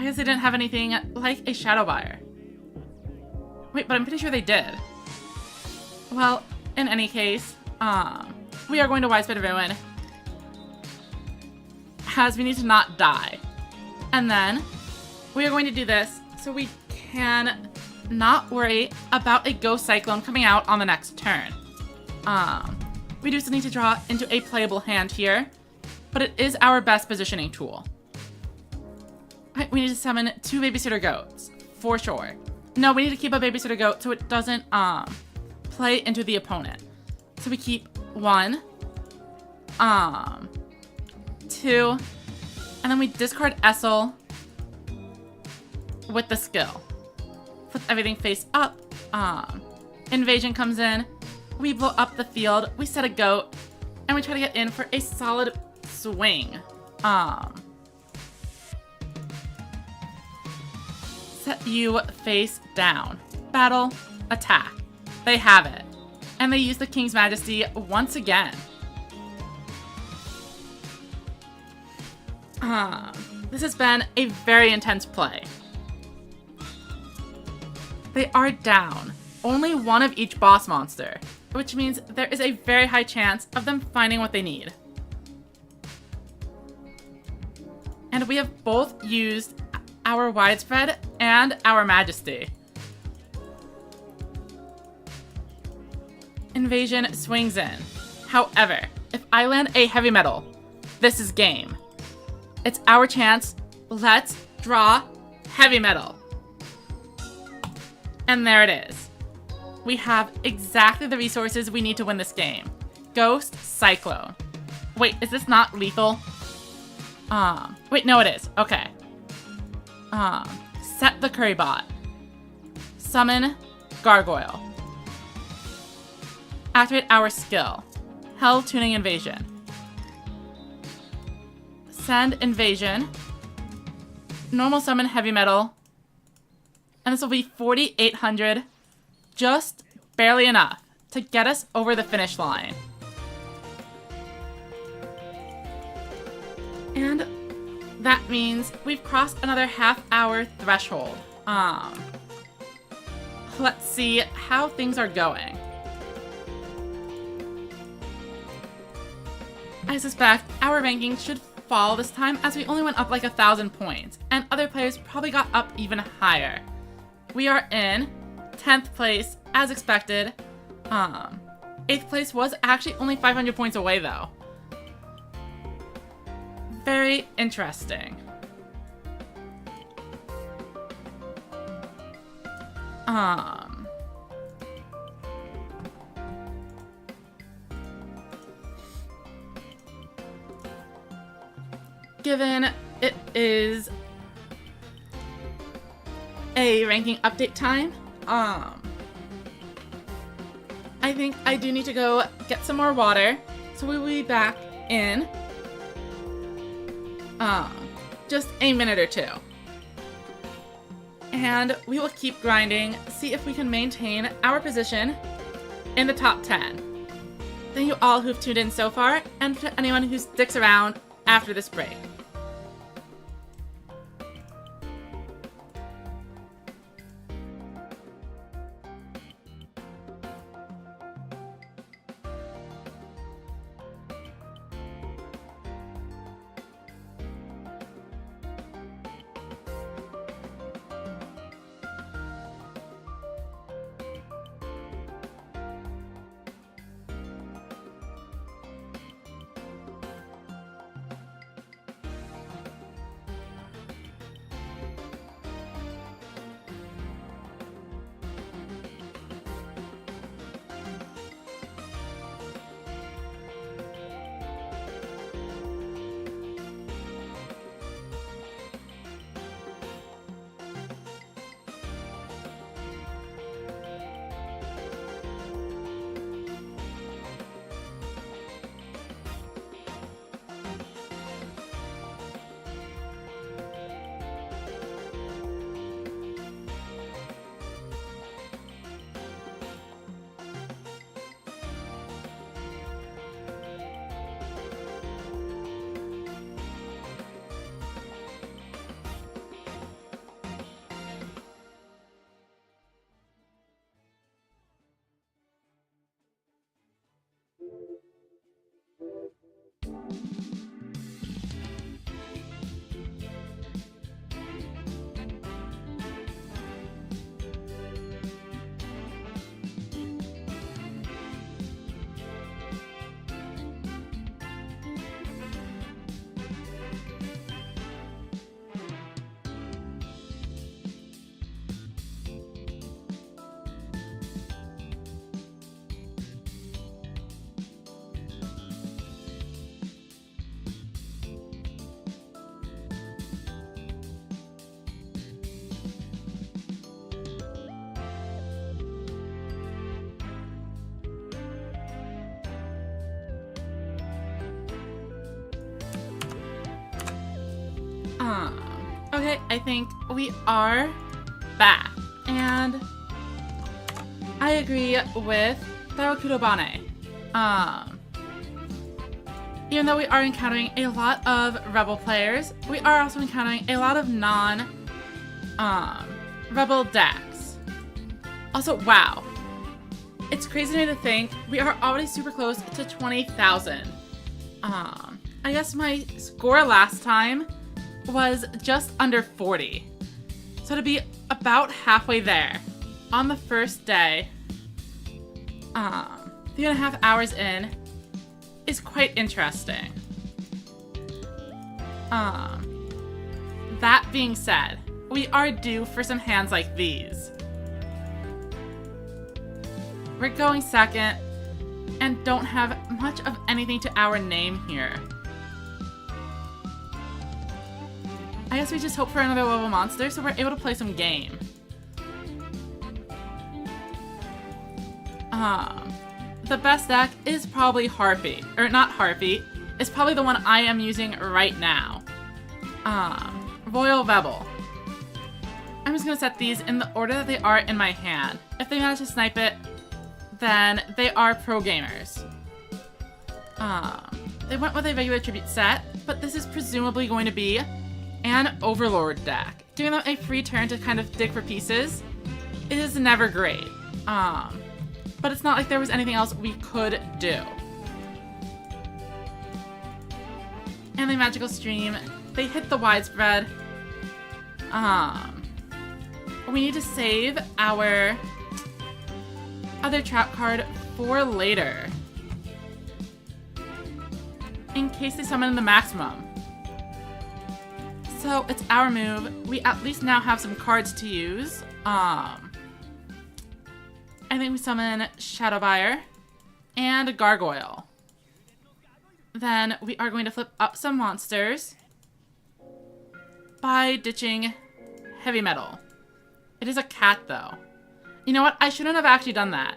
I guess they didn't have anything like a Shadow Buyer. Wait, but I'm pretty sure they did. Well, in any case, we are going to Widespread Ruin, as we need to not die. And then we are going to do this so we can not worry about a Ghost Cyclone coming out on the next turn. We do still need to draw into a playable hand here, but it is our best positioning tool. Right, we need to summon 2 Babysitter Goats, for sure. No, we need to keep a Babysitter Goat so it doesn't play into the opponent. So we keep 1, 2, and then we discard Essel with the skill. Flip everything face up. Invasion comes in. We blow up the field. We set a goat, and we try to get in for a solid swing. Set you face down. Battle, attack. They have it. And they use the King's Majesty once again. This has been a very intense play. They are down only 1 of each boss monster, which means there is a very high chance of them finding what they need. And we have both used our Widespread and our Majesty. Invasion swings in. However, if I land a Heavy Metal, this is game. It's our chance. Let's draw Heavy Metal. And there it is. We have exactly the resources we need to win this game. Ghost Cyclone. Wait, is this not lethal? Wait, no it is. Okay. Set the Curry Bot. Summon Gargoyle. Activate our skill. Hell Tuning Invasion. Send Invasion. Normal summon Heavy Metal. And this will be 4,800. Just barely enough to get us over the finish line. And that means we've crossed another half-hour threshold. Let's see how things are going. I suspect our ranking should fall this time as we only went up like 1,000 points, and other players probably got up even higher. We are in 10th place, as expected. 8th place was actually only 500 points away, though. Very interesting. Given it is a ranking update time, I think I do need to go get some more water, so we will be back in just a minute or 2. And we will keep grinding, see if we can maintain our position in the top 10. Thank you all who've tuned in so far, and to anyone who sticks around after this break. Okay, I think we are back. And I agree with Barakudo Bane. Even though we are encountering a lot of Rebel players, we are also encountering a lot of Rebel decks. Also, wow. It's crazy to me to think we are already super close to 20,000. I guess my score last time was just under 40. So to be about halfway there on the first day, 3.5 hours in, is quite interesting. That being said, we are due for some hands like these. We're going second and don't have much of anything to our name here. I guess we just hope for another level monster so we're able to play some game. The best deck is probably Harpy. Or not Harpy. It's probably the one I am using right now. Royal Rebel. I'm just gonna set these in the order that they are in my hand. If they manage to snipe it, then they are pro gamers. They went with a regular tribute set, but this is presumably going to be an Overlord deck. Giving them a free turn to kind of dig for pieces is never great. But it's not like there was anything else we could do. And the Magical Stream, they hit the widespread. We need to save our other trap card for later, in case they summon the maximum. So it's our move. We at least now have some cards to use. I think we summon Shadowbuyer and a Gargoyle. Then we are going to flip up some monsters by ditching Heavy Metal. It is a cat though. You know what? I shouldn't have actually done that.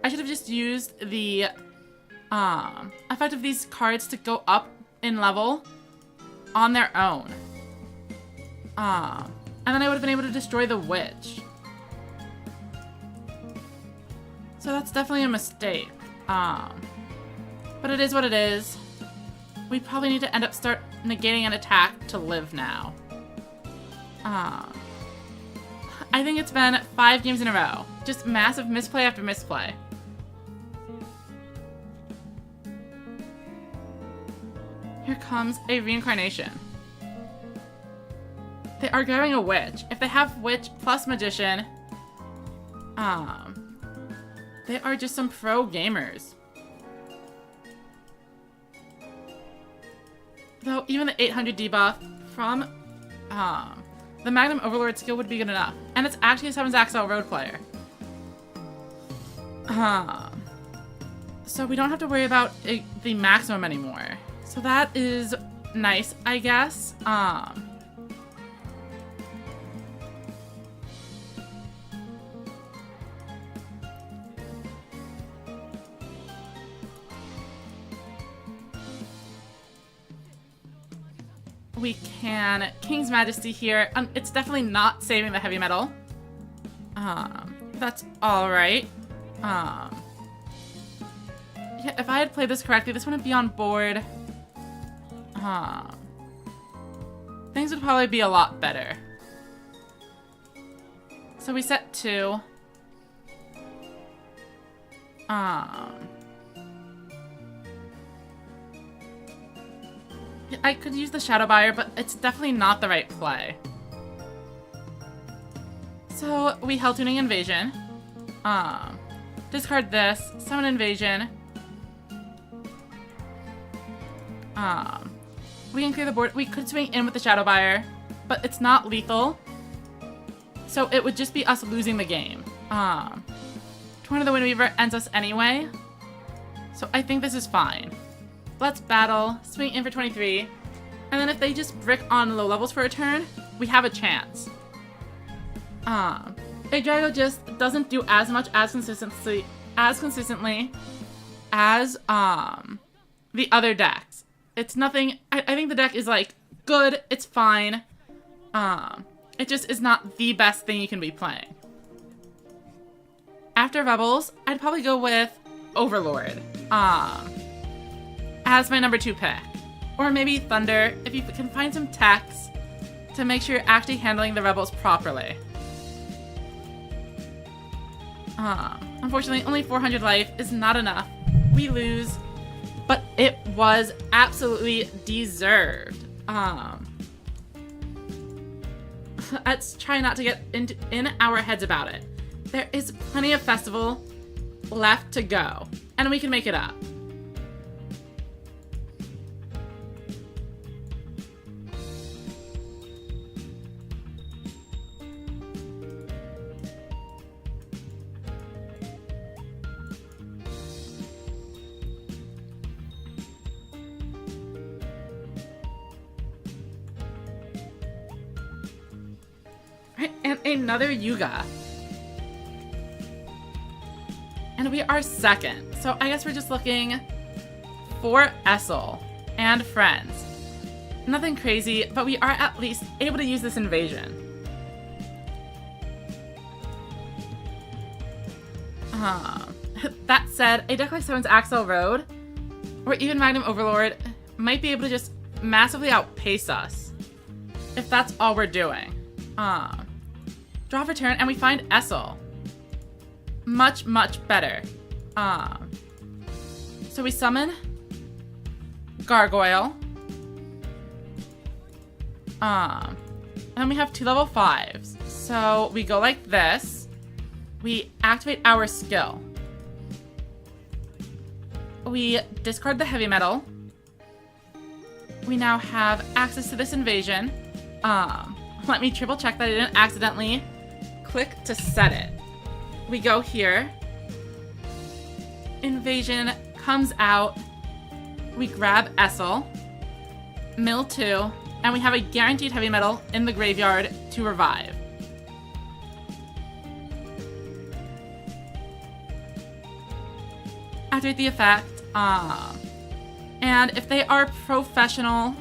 I should have just used the effect of these cards to go up in level on their own. And then I would have been able to destroy the witch. So that's definitely a mistake. But it is what it is. We probably need to end up start negating an attack to live now. I think it's been 5 games in a row. Just massive misplay after misplay. Here comes a reincarnation. They are grabbing a witch. If they have witch plus magician, they are just some pro gamers. Though even the 800 debuff from the Magnum Overlord skill would be good enough. And it's actually a 7th Axel Road player. So we don't have to worry about the maximum anymore. So that is nice, I guess. We can King's Majesty here. It's definitely not saving the Heavy Metal. That's alright. Yeah, if I had played this correctly, this wouldn't be on board. Things would probably be a lot better. So we set 2. I could use the Shadowbuyer, but it's definitely not the right play. So we Hell Tuning Invasion. Discard this, summon Invasion. We can clear the board. We could swing in with the Shadowbuyer, but it's not lethal. So it would just be us losing the game. Torn of the Windweaver ends us anyway. So I think this is fine. Let's battle, swing in for 23, and then if they just brick on low levels for a turn, we have a chance. A Drago just doesn't do as much as consistently as the other decks. It's nothing. I think the deck is like good, it's fine. It just is not the best thing you can be playing. After Rebels, I'd probably go with Overlord as my number 2 pick. Or maybe Thunder, if you can find some techs to make sure you're actually handling the Rebels properly. Unfortunately, only 400 life is not enough. We lose, but it was absolutely deserved. Let's try not to get in our heads about it. There is plenty of festival left to go, and we can make it up. And another Yuga. And we are second. So I guess we're just looking for Essel and friends. Nothing crazy, but we are at least able to use this invasion. That said, a deck like 7's Axel Road, or even Magnum Overlord, might be able to just massively outpace us. If that's all we're doing. Draw for turn, and we find Essel. Much, much better. So we summon Gargoyle. And then we have 2 level 5s. So we go like this. We activate our skill. We discard the heavy metal. We now have access to this invasion. Let me triple check that I didn't accidentally click to set it. We go here. Invasion comes out. We grab Essel. Mill 2. And we have a guaranteed heavy metal in the graveyard to revive. Activate the effect. And if they are professional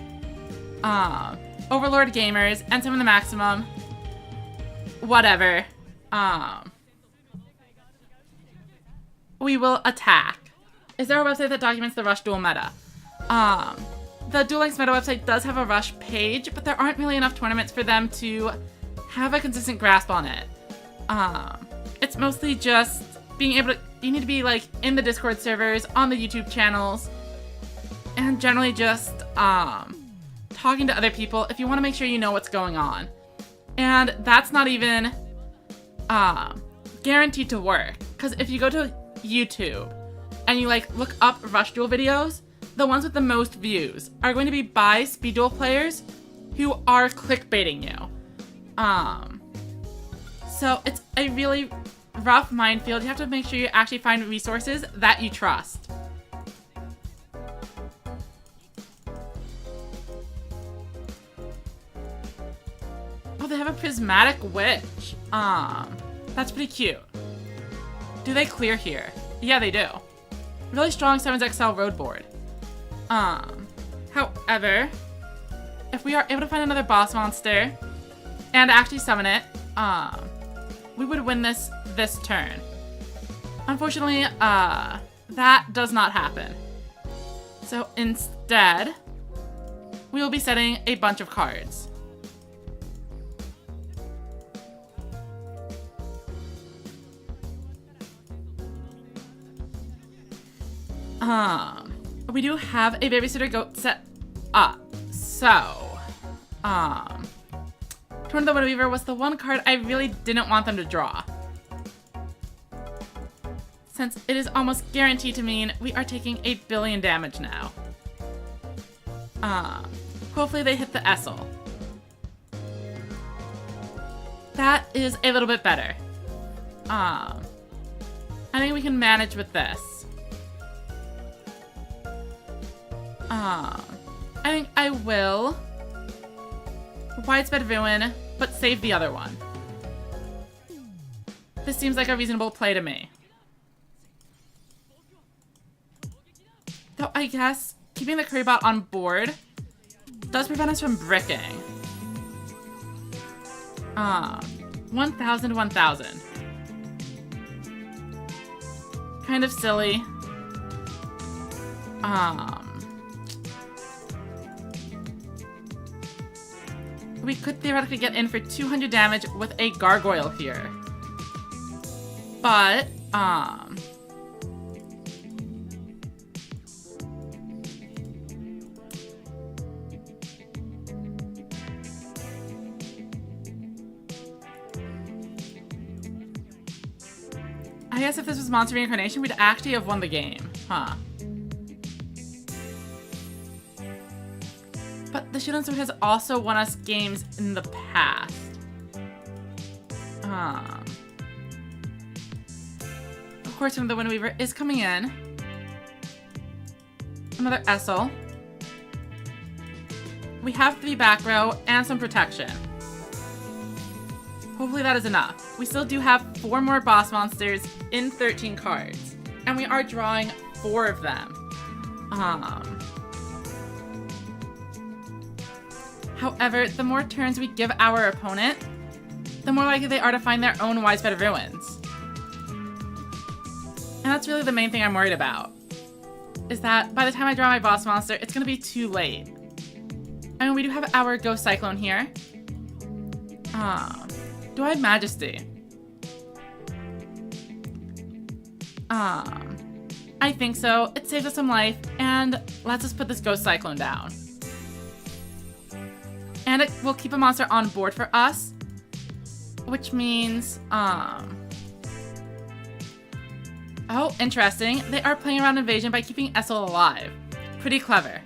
Overlord gamers and summon the maximum, whatever, we will attack. Is there a website that documents the Rush Duel meta? The Duel Links meta website does have a Rush page, but there aren't really enough tournaments for them to have a consistent grasp on it. It's mostly just being able to, you need to be like in the Discord servers, on the YouTube channels, and generally just talking to other people if you want to make sure you know what's going on. And that's not even guaranteed to work, because if you go to YouTube and you like look up Rush Duel videos, the ones with the most views are going to be by Speed Duel players who are clickbaiting you. So it's a really rough minefield. You have to make sure you actually find resources that you trust. Oh, they have a Prismatic Witch. That's pretty cute. Do they clear here? Yeah, they do. Really strong 7's XL road board. However, if we are able to find another boss monster and actually summon it, we would win this turn. Unfortunately, that does not happen. So instead, we will be setting a bunch of cards. We do have a Babysitter Goat set up. So, Torn of the Widowweaver was the one card I really didn't want them to draw, since it is almost guaranteed to mean we are taking 8 billion damage now. Hopefully they hit the Essel. That is a little bit better. I think we can manage with this. I think I will Widespread Ruin, but save the other one. This seems like a reasonable play to me. Though I guess keeping the Currybot on board Does prevent us from bricking. 1,000, 1,000. Kind of silly. We could theoretically get in for 200 damage with a gargoyle here. But, I guess if this was Monster Reincarnation, we'd actually have won the game. Huh. But the Shield and Sword has also won us games in the past. Of course, the Wind Weaver is coming in. Another Essel. We have 3 back row and some protection. Hopefully that is enough. We still do have 4 more boss monsters in 13 cards. And we are drawing 4 of them. However, the more turns we give our opponent, the more likely they are to find their own Wise Bed of Ruins. And that's really the main thing I'm worried about. Is that by the time I draw my boss monster, it's going to be too late. I mean, we do have our Ghost Cyclone here. Do I have Majesty? I think so. It saves us some life, and lets us put this Ghost Cyclone down. And it will keep a monster on board for us, which means, oh, interesting. They are playing around Invasion by keeping Essel alive. Pretty clever.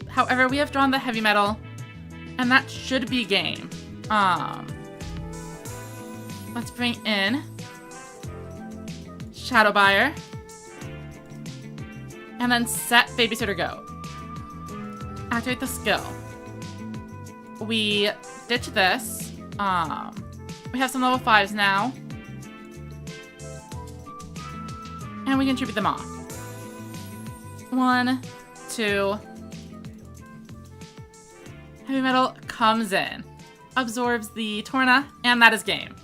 However, we have drawn the Heavy Metal, and that should be game. Let's bring in Shadow Buyer, and then set Babysitter Go. Activate the skill. We ditch this. We have some level 5s now. And we can tribute them off. 1, 2. Heavy Metal comes in. Absorbs the Torna, and that is game.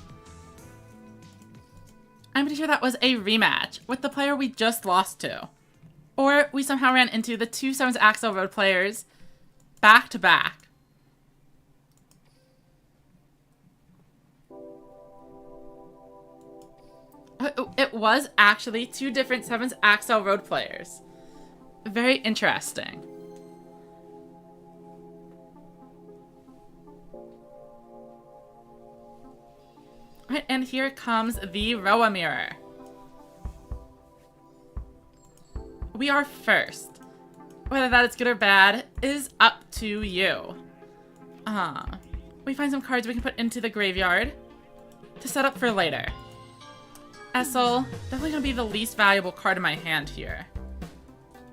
I'm pretty sure that was a rematch with the player we just lost to. Or we somehow ran into the 2 Summons Axel Road players back to back. It was actually 2 different Summons Axel Road players. Very interesting. Right, and here comes the Roa Mirror. We are first. Whether that is good or bad is up to you. We find some cards we can put into the graveyard to set up for later. Essel, definitely gonna be the least valuable card in my hand here.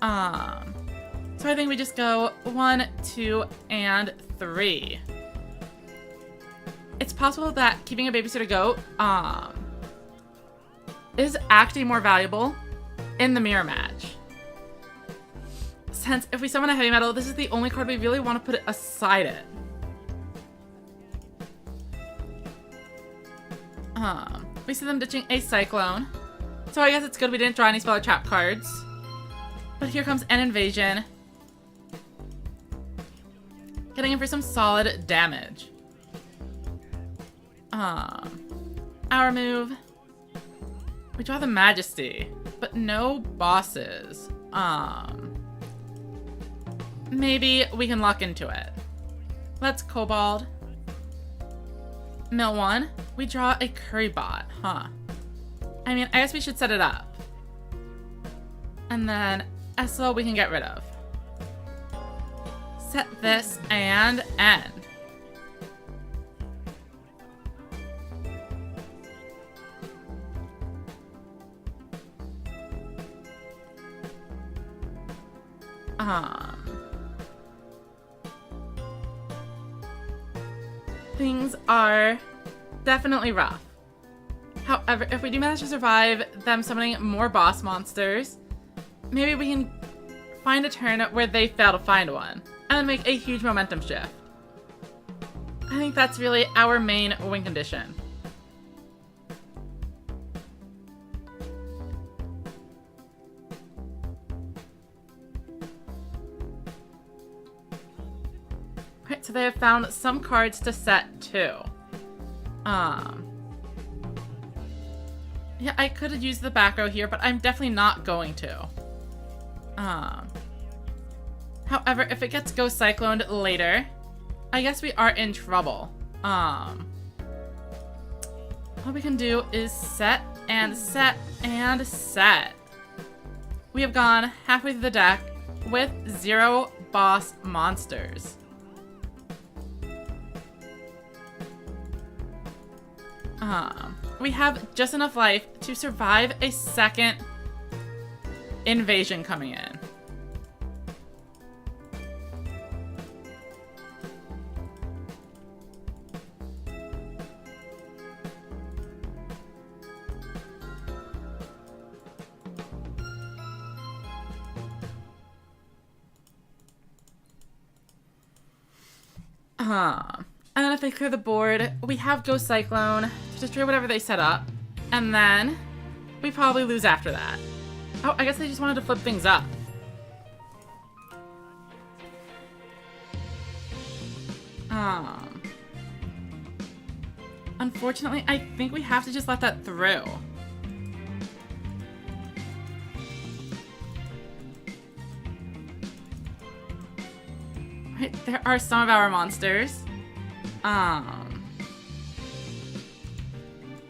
So I think we just go 1, 2, and 3. It's possible that keeping a Babysitter Goat is actually more valuable in the mirror match. Since if we summon a Heavy Metal, this is the only card we really want to put it aside it. We see them ditching a Cyclone. So I guess it's good we didn't draw any Spell or Trap cards. But here comes an Invasion. Getting in for some solid damage. Our move. We draw the Majesty, but no bosses. Maybe we can luck into it. Let's Kobold. Mill 1. We draw a Curry Bot, huh? I mean, I guess we should set it up. And then Essel we can get rid of. Set this and end. Things are definitely rough. However, if we do manage to survive them summoning more boss monsters, maybe we can find a turn where they fail to find one. and then make a huge momentum shift. I think that's really our main win condition. Right, so they have found some cards to set too. Yeah, I could have used the back row here, but I'm definitely not going to. However, if it gets Ghost Cycloned later, I guess we are in trouble. All we can do is set and set and set. We have gone halfway through the deck with 0 boss monsters. We have just enough life to survive a second invasion coming in. And then if they clear the board, we have Ghost Cyclone to destroy whatever they set up. And then we probably lose after that. Oh, I guess they just wanted to flip things up. Unfortunately, I think we have to just let that through. Right, there are some of our monsters. I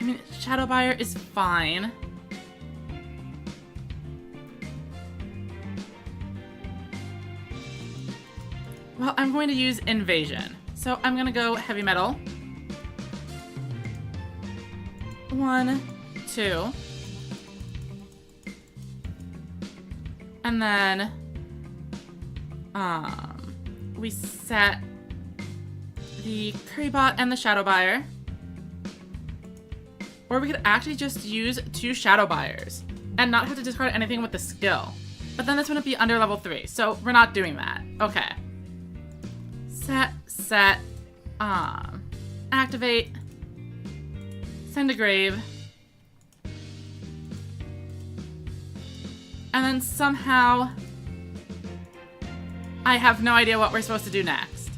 mean, Shadowbuyer is fine. Well, I'm going to use Invasion. So I'm gonna go Heavy Metal. 1, 2. And then, we set the Currybot and the Shadowbuyer. Or we could actually just use 2 Shadowbuyers and not have to discard anything with the skill. But then this wouldn't be under level 3, so we're not doing that. Okay. Set, activate, send to grave, and then somehow I have no idea what we're supposed to do next.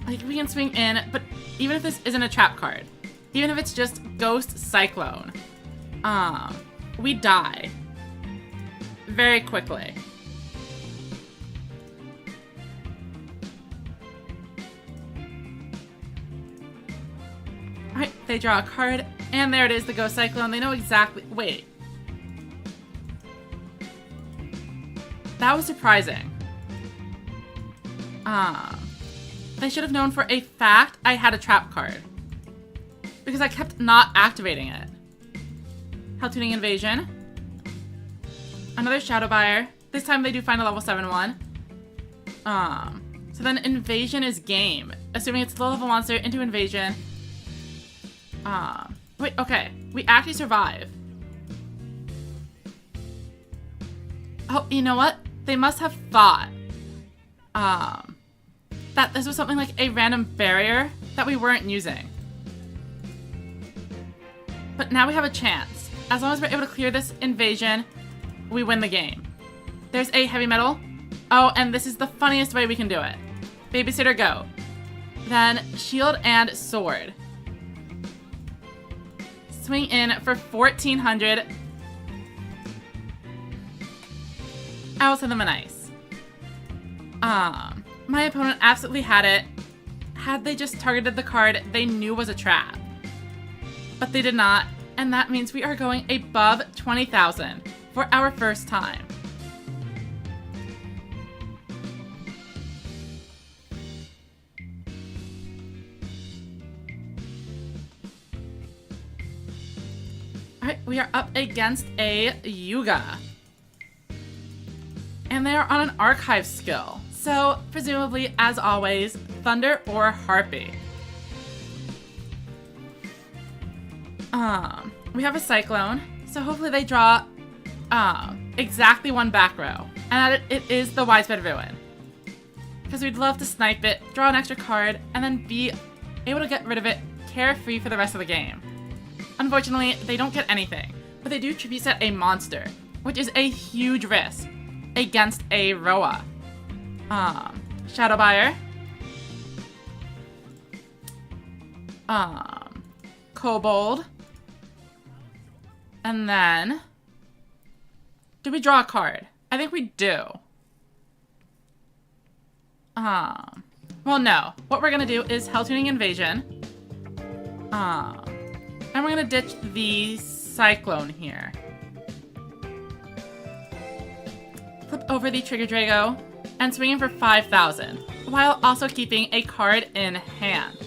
Like, we can swing in, but even if this isn't a trap card, even if it's just Ghost Cyclone, we die very quickly. Alright, they draw a card, and there it is, the Ghost Cyclone. They know exactly— wait. That was surprising. They should have known for a fact I had a trap card, because I kept not activating it. Hell-tuning Invasion. Another Shadowbuyer. This time they do find a level 7 one. So then Invasion is game. Assuming it's a low-level monster into Invasion. Wait, okay. We actually survive. Oh, you know what? They must have thought that this was something like a random barrier that we weren't using. But now we have a chance. As long as we're able to clear this Invasion, we win the game. There's a Heavy Metal. Oh, and this is the funniest way we can do it. Babysitter, go. Then Shield and Sword. Swing in for 1,400. I will send them an ice. My opponent absolutely had it. Had they just targeted the card they knew was a trap. But they did not, and that means we are going above 20,000 for our first time. Alright, we are up against a Yuga. And they are on an archive skill. So, presumably, as always, Thunder or Harpy. We have a Cyclone, So hopefully they draw exactly one back row. And it is the Widespread Ruin. Because we'd love to snipe it, draw an extra card, and then be able to get rid of it carefree for the rest of the game. Unfortunately, they don't get anything, but they do tribute set a monster, which is a huge risk against a Roa. Shadow Buyer. Kobold. And then, do we draw a card? I think we do. Well, no. What we're gonna do is Hell Tuning Invasion. And we're gonna ditch the Cyclone here. Flip over the Trigger Drago and swing in for 5,000, while also keeping a card in hand.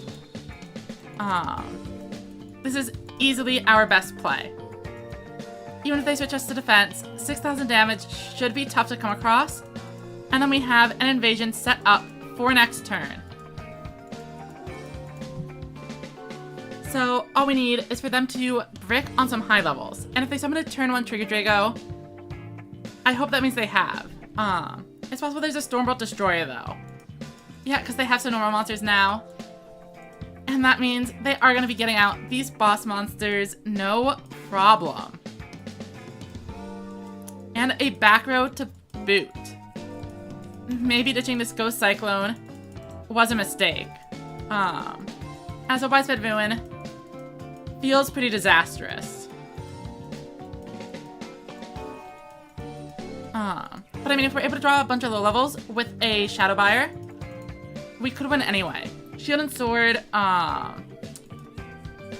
This is easily our best play. Even if they switch us to defense, 6,000 damage should be tough to come across. And then we have an invasion set up for next turn. So all we need is for them to brick on some high levels. And if they summon a turn 1 Trigger Drago, I hope that means they have. It's possible there's a Stormbolt Destroyer though. Yeah, because they have some normal monsters now. And that means they are going to be getting out these boss monsters, no problem. And a back row to boot. Maybe ditching this Ghost Cyclone was a mistake. As a Widespread Ruin feels pretty disastrous. But I mean, if we're able to draw a bunch of low levels with a Shadow Buyer, we could win anyway. Shield and Sword, I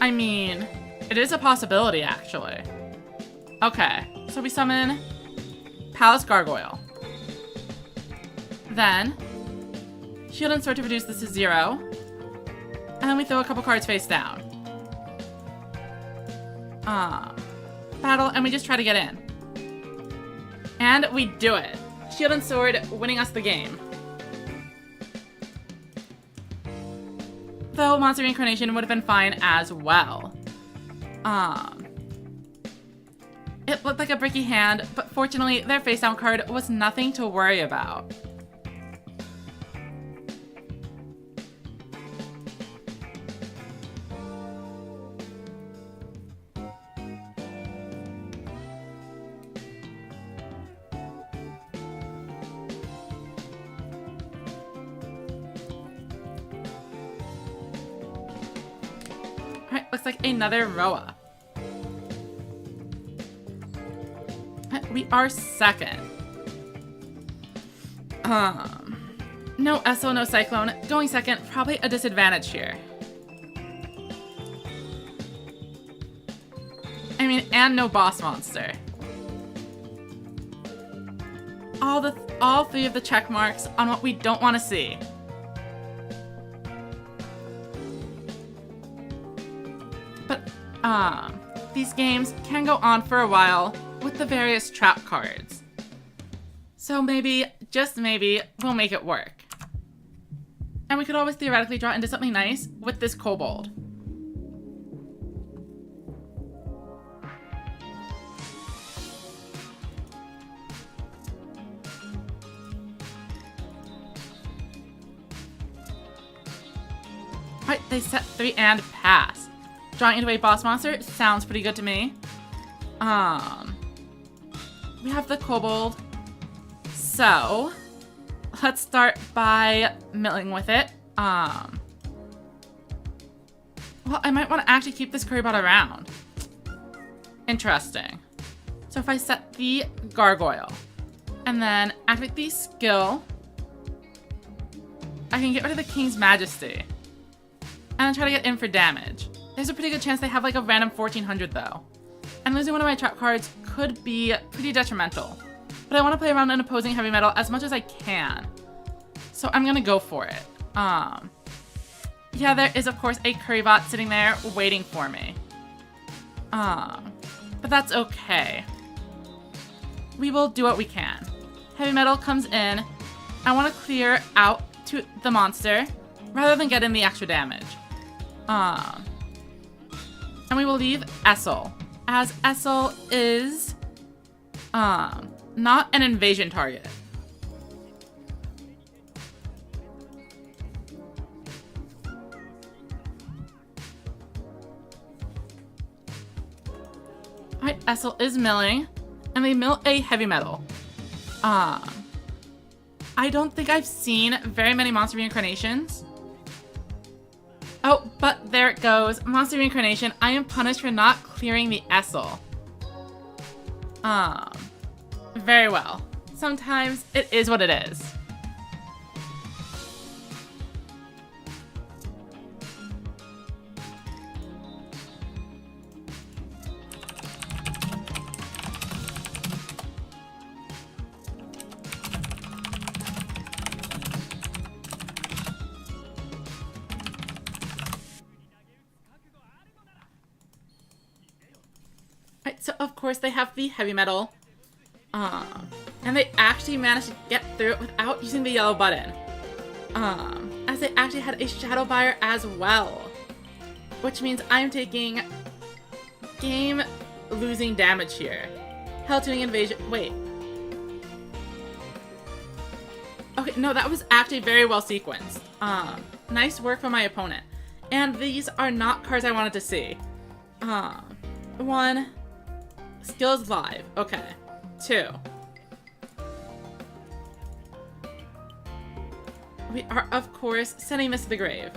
mean, it is a possibility, actually. Okay, so we summon Palace Gargoyle. Then, Shield and Sword to reduce this to 0. And then we throw a couple cards face down. Battle, and we just try to get in. And we do it. Shield and Sword winning us the game. Though Monster Reincarnation would have been fine as well. It looked like a bricky hand, but fortunately their face down card was nothing to worry about. Alright, looks like another Roa. We are second. No Esso, no Cyclone. Going second, probably a disadvantage here. I mean, and no boss monster. All three of the check marks on what we don't want to see. But, these games can go on for a while with the various trap cards. So maybe, just maybe, we'll make it work. And we could always theoretically draw into something nice with this Kobold. Alright, they set 3 and pass. Drawing into a boss monster sounds pretty good to me. We have the Kobold. So, let's start by milling with it. Well, I might want to actually keep this Currybot around. Interesting. So if I set the Gargoyle, and then activate the skill, I can get rid of the King's Majesty. And then try to get in for damage. There's a pretty good chance they have like a random 1400 though. And losing one of my trap cards could be pretty detrimental. But I want to play around an opposing heavy metal as much as I can. So I'm going to go for it. Yeah, there is of course a Currybot sitting there waiting for me. But that's okay. We will do what we can. Heavy metal comes in. I want to clear out to the monster rather than get in the extra damage. And we will leave Essel as Essel is not an invasion target. Alright, Essel is milling, and they mill a heavy metal. I don't think I've seen very many monster reincarnations. Oh, but there it goes. Monster reincarnation. I am punished for not clearing the Essel. Very well. Sometimes it is what it is. Right, so of course they have the heavy metal. And they actually managed to get through it without using the yellow button. As they actually had a shadow buyer as well. Which means I'm taking game losing damage here. Hell tuning invasion. Wait. Okay, no, that was actually very well sequenced. Nice work from my opponent. And these are not cards I wanted to see. 1. Skills live. Okay. 2. We are, of course, sending this to the grave.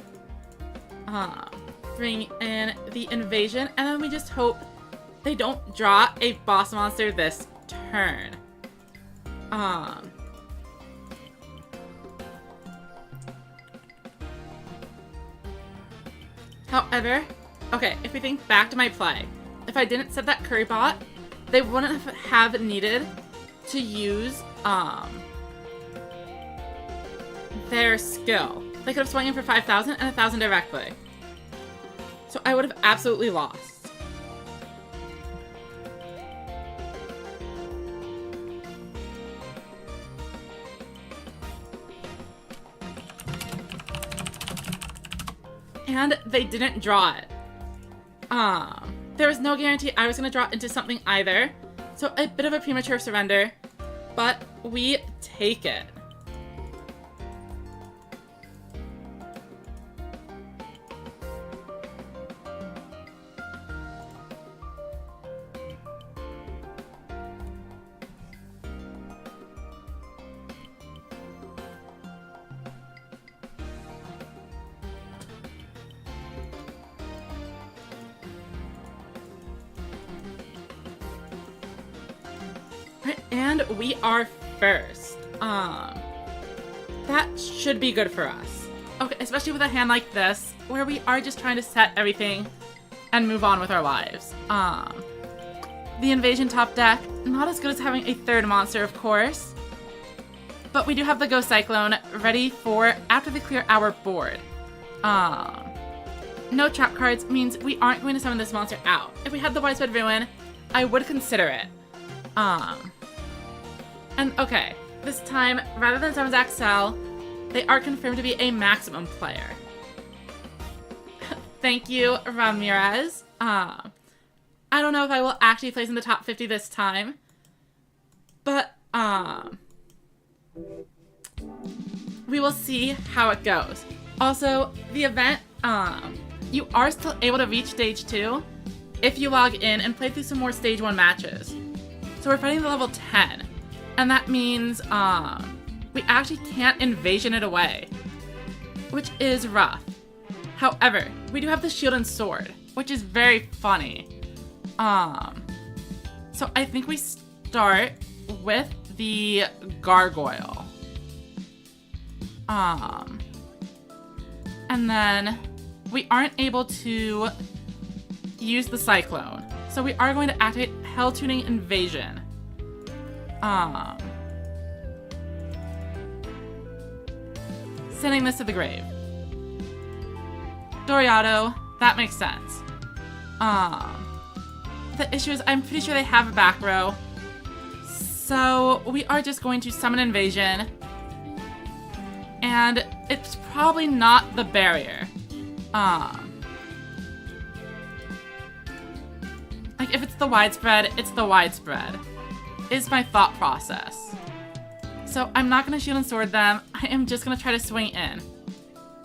Bring in the invasion, and then we just hope they don't draw a boss monster this turn. However, okay, if we think back to my play, if I didn't set that curry bot, they wouldn't have needed to use their skill. They could have swung in for 5,000 and 1,000 directly. So I would have absolutely lost. And they didn't draw it. There was no guarantee I was going to draw into something either. So a bit of a premature surrender, but we take it. And we are first. That should be good for us. Okay, especially with a hand like this, where we are just trying to set everything and move on with our lives. The invasion top deck, not as good as having a third monster, of course. But we do have the Ghost Cyclone ready for after they clear our board. No trap cards means we aren't going to summon this monster out. If we had the Widespread Ruin, I would consider it. And okay, this time, rather than summon Axel, they are confirmed to be a maximum player. Thank you, Ramirez. I don't know if I will actually place in the top 50 this time, but we will see how it goes. Also, the event, you are still able to reach stage 2 if you log in and play through some more stage 1 matches. So we're fighting the level 10. And that means, we actually can't invasion it away, which is rough. However, we do have the shield and sword, which is very funny. So I think we start with the gargoyle. And then we aren't able to use the cyclone. So we are going to activate Hell Tuning Invasion. Sending this to the grave. Doriado, that makes sense. The issue is I'm pretty sure they have a back row. So we are just going to summon invasion. And it's probably not the barrier. Like if it's the widespread, it's the widespread, is my thought process. So I'm not going to shield and sword them. I am just going to try to swing in.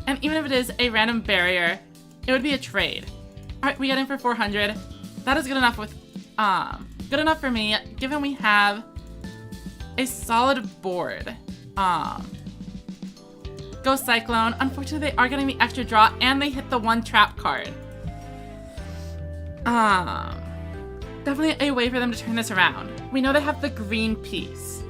And even if it is a random barrier, it would be a trade. Alright, we get in for 400. That is good enough with, good enough for me, given we have a solid board. Go Cyclone. Unfortunately, they are getting the extra draw, and they hit the one trap card. Definitely a way for them to turn this around. We know they have the green piece.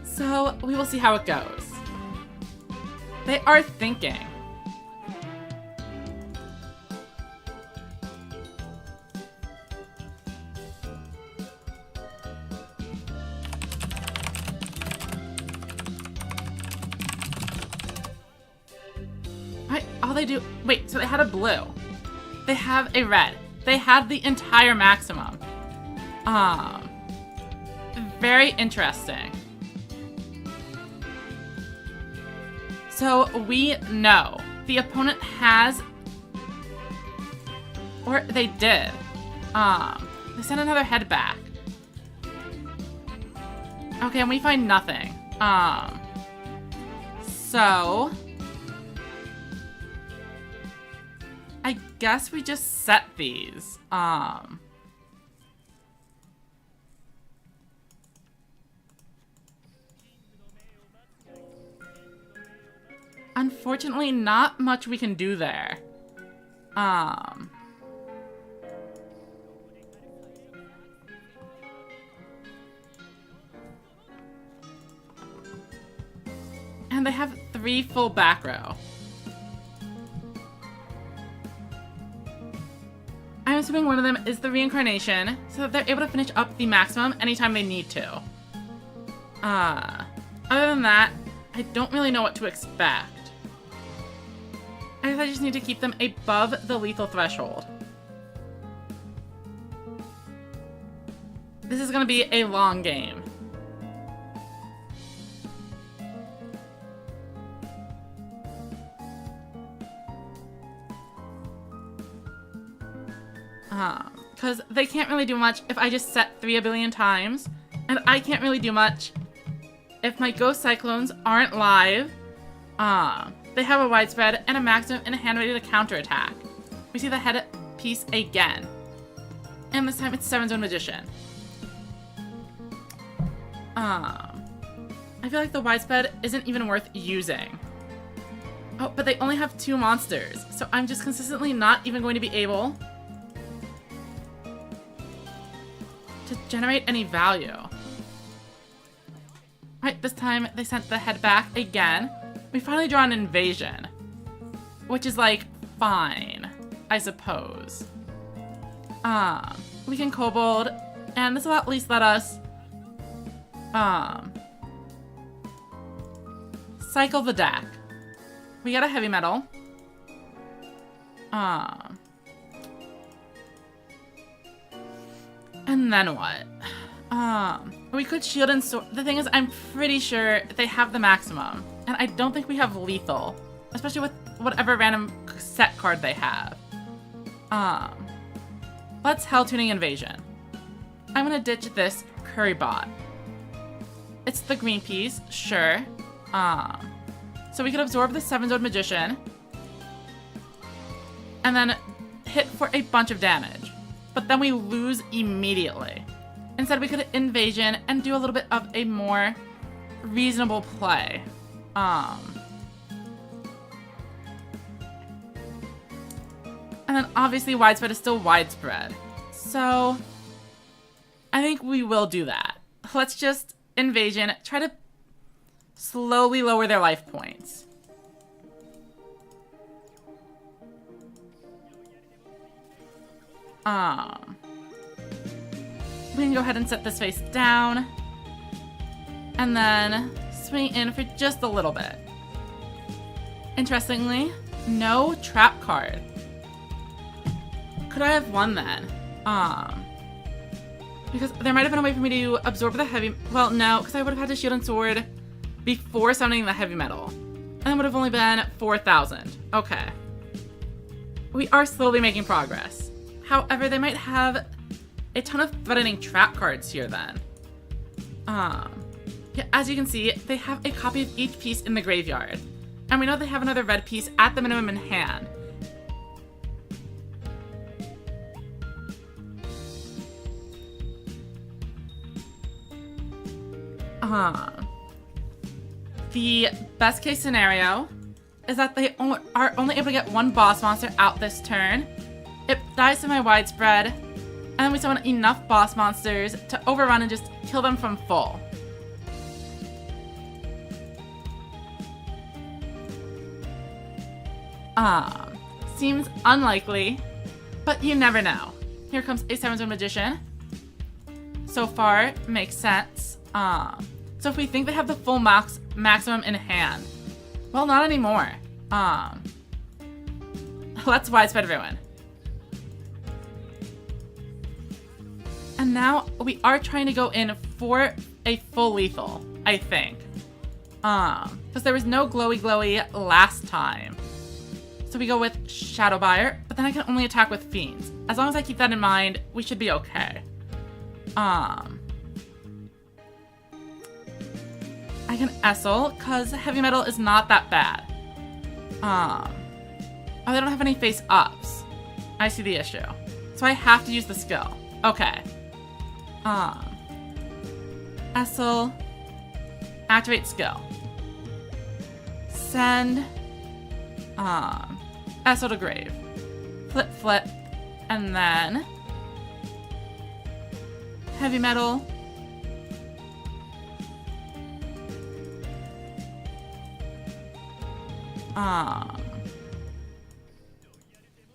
So, we will see how it goes. They are thinking. All they do... Wait, so they had a blue. They have a red. They had the entire maximum. Very interesting. So we know the opponent has, or they did. They sent another head back. Okay, and we find nothing. So I guess we just set these. Unfortunately, not much we can do there. And they have 3 full back row. I'm assuming one of them is the reincarnation, so that they're able to finish up the maximum anytime they need to. Other than that, I don't really know what to expect. I guess I just need to keep them above the lethal threshold. This is gonna be a long game. Because they can't really do much if I just set 3 a billion times, and I can't really do much if my Ghost Cyclones aren't live. They have a widespread and a maximum and a hand ready to counterattack. We see the head piece again. And this time it's 7-zone Magician. I feel like the widespread isn't even worth using. Oh, but they only have 2 monsters, so I'm just consistently not even going to be able to generate any value. Right, this time they sent the head back again. We finally draw an invasion, which is like fine, I suppose. We can kobold, and this will at least let us cycle the deck. We get a heavy metal. And then what? We could shield and sword. The thing is, I'm pretty sure they have the maximum. And I don't think we have lethal. Especially with whatever random set card they have. Let's Hell Tuning Invasion. I'm gonna ditch this Curry Bot. It's the green piece, sure. So we could absorb the 7-zone Magician. And then hit for a bunch of damage. But then we lose immediately. Instead, we could Invasion and do a little bit of a more reasonable play. And then obviously widespread is still widespread. So I think we will do that. Let's just Invasion, try to slowly lower their life points. We can go ahead and set this face down. And then swing in for just a little bit. Interestingly, no trap card. could I have won then? Because there might have been a way for me to absorb the heavy... Well, no, because I would have had to shield and sword before summoning the heavy metal. And it would have only been 4,000. Okay. We are slowly making progress. However, they might have a ton of threatening trap cards here then. Yeah, as you can see, they have a copy of each piece in the graveyard. And we know they have another red piece at the minimum in hand. The best case scenario is that they are only able to get one boss monster out this turn. It dies to my widespread, and then we summon enough boss monsters to overrun and just kill them from full. Seems unlikely, but you never know. Here comes a 7-zone magician. So far, makes sense. So if we think they have the full maximum in hand, well, not anymore. Let's widespread everyone. And now we are trying to go in for a full lethal, I think. Because there was no glowy last time. So we go with Shadow Buyer, but then I can only attack with Fiends. As long as I keep that in mind, we should be okay. I can Essel, because heavy metal is not that bad. Oh, they don't have any face-ups. I see the issue. So I have to use the skill. Okay. Essel. Activate skill. Send. Essel to grave. Flip, and then heavy metal.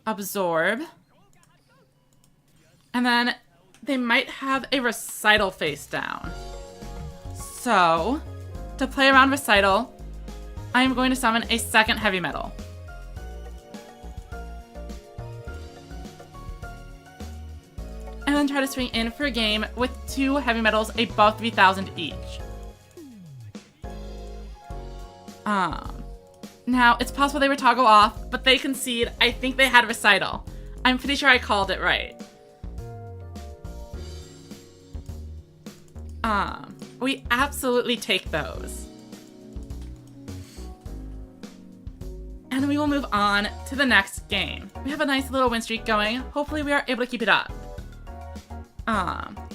Absorb. And then they might have a recital face down. So, to play around recital, I am going to summon a second heavy metal. And then try to swing in for a game with 2 heavy metals above 3,000 each. Now, it's possible they were toggle off, but they concede. I think they had recital. I'm pretty sure I called it right. We absolutely take those. And we will move on to the next game. We have a nice little win streak going. Hopefully we are able to keep it up.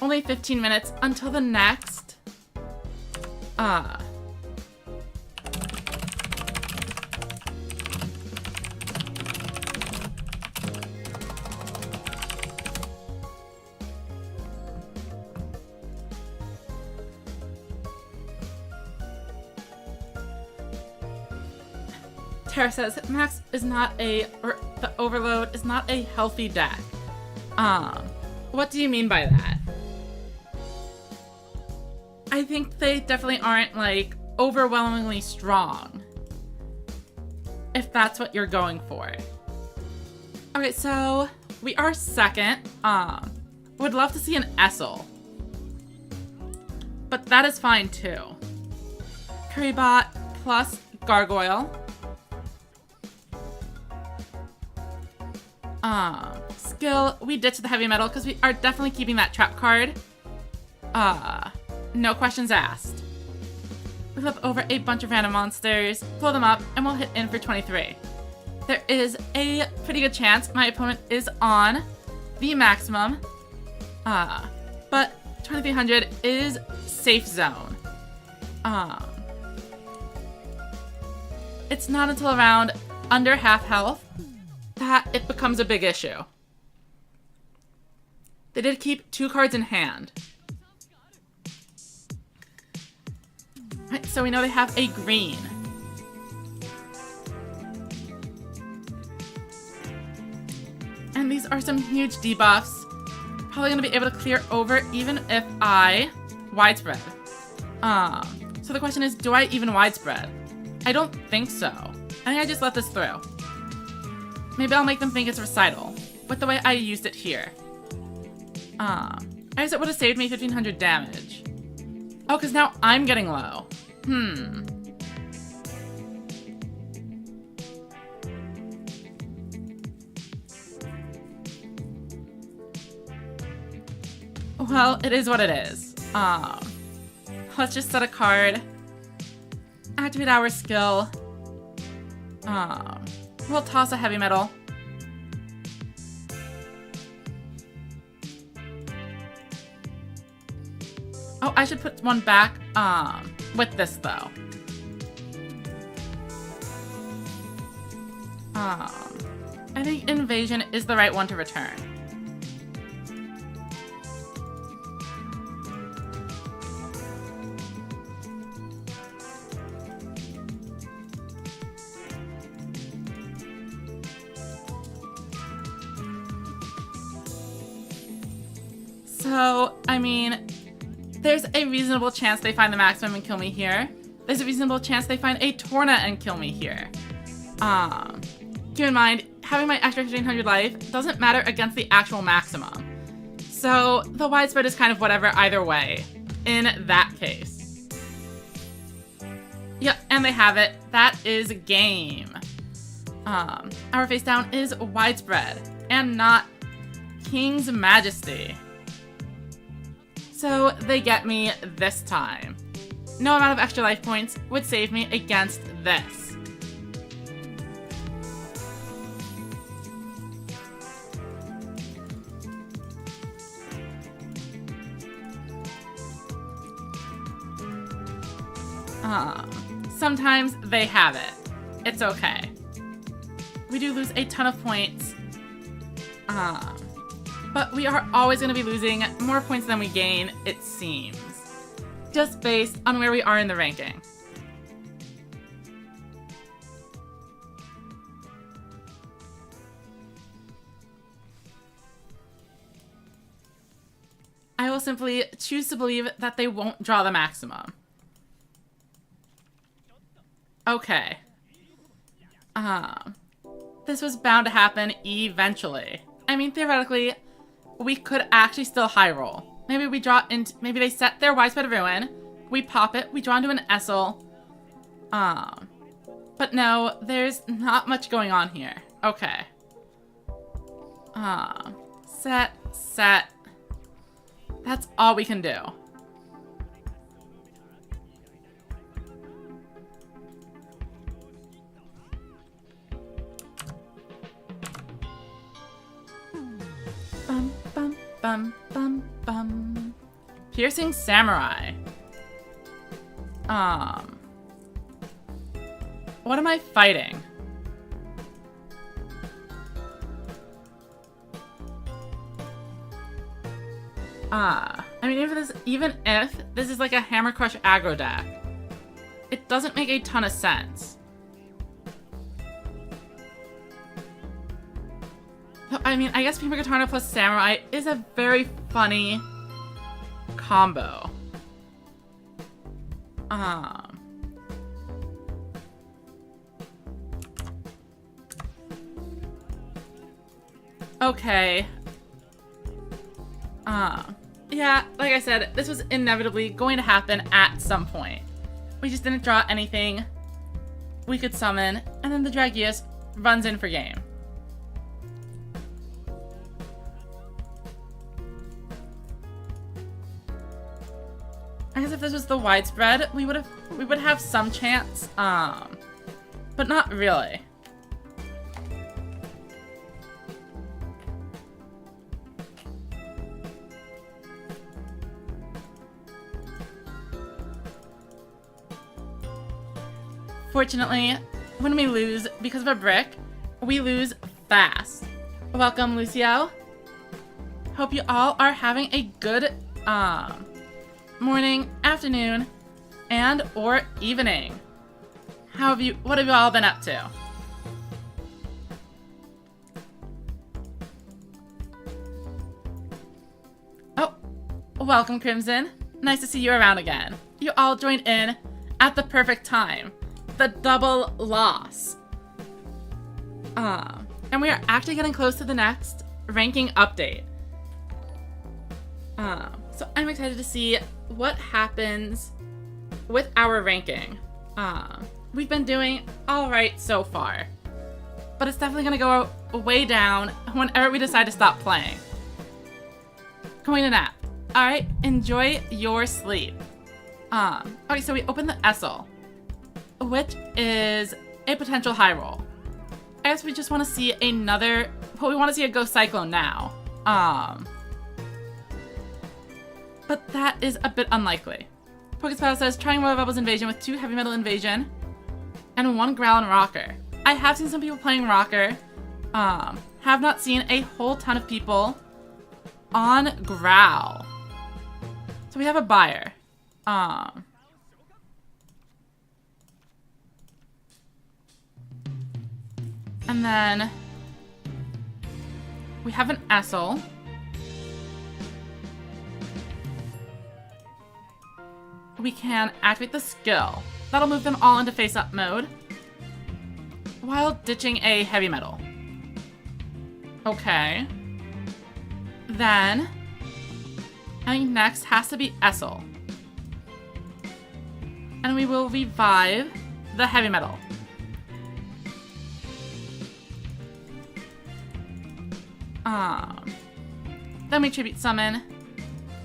Only 15 minutes until the next, Tara says, Max is not the Overload is not a healthy deck. What do you mean by that? I think they definitely aren't, like, overwhelmingly strong. If that's what you're going for. Okay, so we are second. Would love to see an Essel. But that is fine too. Currybot plus Gargoyle. Skill, we ditched the heavy metal because we are definitely keeping that trap card. No questions asked. We flip over a bunch of random monsters, blow them up, and we'll hit in for 23. There is a pretty good chance my opponent is on the maximum. But 2300 is safe zone. It's not until around under half health that it becomes a big issue. They did keep 2 cards in hand. Right, so we know they have a green. And these are some huge debuffs. Probably gonna be able to clear over even if I widespread. So the question is, do I even widespread? I don't think so. I think I just let this through. Maybe I'll make them think it's recital. with the way I used it here. I guess it would have saved me 1500 damage. Oh, because now I'm getting low. Well, it is what it is. Let's just set a card. Activate our skill. We'll toss a heavy metal. Oh, I should put one back, with this, though. I think Invasion is the right one to return. So, I mean, there's a reasonable chance they find the maximum and kill me here. There's a reasonable chance they find a Torna and kill me here. Keep in mind, having my extra 1500 life doesn't matter against the actual maximum. So, the widespread is kind of whatever either way, in that case. Yep, and they have it. That is game. Our face down is widespread, and not King's Majesty. So they get me this time. No amount of extra life points would save me against this. Sometimes they have it. It's okay. We do lose a ton of points. But we are always going to be losing more points than we gain, it seems. Just based on where we are in the ranking. I will simply choose to believe that they won't draw the maximum. Okay. This was bound to happen eventually. I mean, theoretically, we could actually still high roll. Maybe we draw into, maybe they set their Widespread Ruin, we pop it, we draw into an Essel. But no, there's not much going on here. Okay. Set. That's all we can do. Bum. Piercing Samurai. What am I fighting? I mean, even if this is like a Hammer Crush aggro deck, it doesn't make a ton of sense. I mean, I guess Prima Katana plus Samurai is a very funny combo. Okay. Yeah, like I said, this was inevitably going to happen at some point. We just didn't draw anything we could summon, and then the Dragius runs in for game. I guess if this was the widespread, we would have some chance, but not really. Fortunately, when we lose because of a brick, we lose fast. Welcome, Lucio. Hope you all are having a good morning, afternoon, and or evening. What have you all been up to? Oh, welcome, Crimson. Nice to see you around again. You all joined in at the perfect time. The double loss. And we are actually getting close to the next ranking update. So I'm excited to see what happens with our ranking. We've been doing all right so far, but it's definitely gonna go way down whenever we decide to stop playing. Going to nap. All right, enjoy your sleep. Okay, so we open the Essel, which is a potential high roll. I guess we just want to see another, but we want to see a Ghost Cyclone now. But that is a bit unlikely. Pokespell says, trying Royal Rebels Invasion with 2 Heavy Metal Invasion and 1 Growl and Rocker. I have seen some people playing Rocker. Have not seen a whole ton of people on Growl. So we have a buyer. And then we have an Essel. We can activate the skill. That'll move them all into face-up mode while ditching a heavy metal. Okay. Then I think next has to be Essel. And we will revive the heavy metal. Then we tribute summon.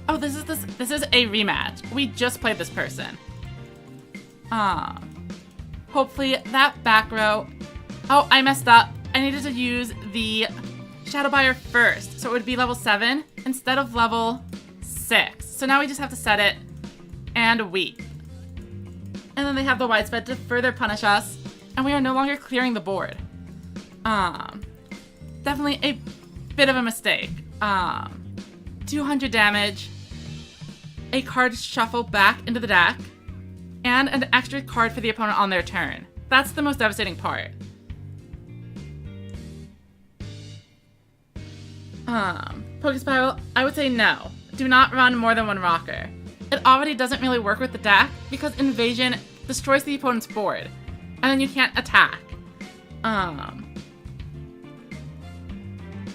Oh, this is a rematch. We just played this person. Hopefully that back row. Oh, I messed up. I needed to use the Shadow Buyer first, so it would be level 7 instead of level 6. So now we just have to set it and weep. And then they have the widespread to further punish us, and we are no longer clearing the board. Definitely a bit of a mistake. 200 damage, a card shuffle back into the deck, and an extra card for the opponent on their turn. That's the most devastating part. Pokespiral, I would say no. Do not run more than 1 rocker. It already doesn't really work with the deck because Invasion destroys the opponent's board, and then you can't attack.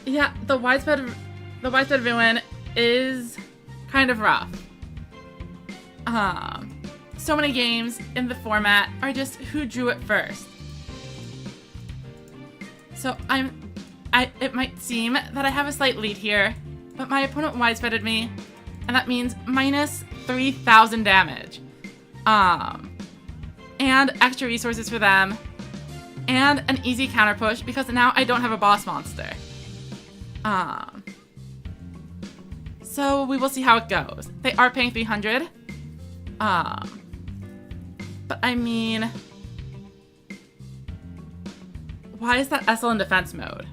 Yeah, the widespread ruin is kind of rough. So many games in the format are just who drew it first. So it might seem that I have a slight lead here, but my opponent widespreaded me, and that means minus 3,000 damage. And extra resources for them, and an easy counter push because now I don't have a boss monster. So we will see how it goes. They are paying 300. But I mean, why is that Essel in defense mode?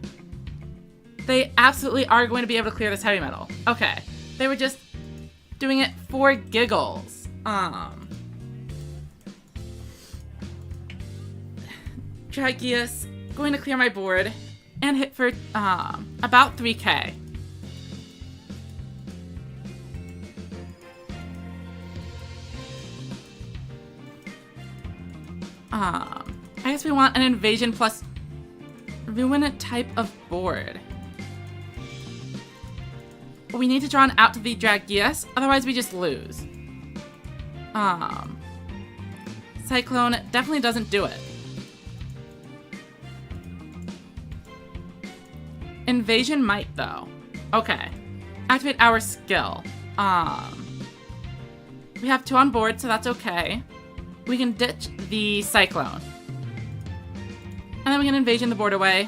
They absolutely are going to be able to clear this heavy metal. Okay, they were just doing it for giggles. Dragius going to clear my board and hit for about 3k. I guess we want an invasion plus ruin type of board. We need to draw an out to the Dragius, otherwise we just lose. Cyclone definitely doesn't do it. Invasion might, though. Okay. Activate our skill. We have 2 on board, so that's okay. We can ditch the Cyclone. And then we can Invasion the board away.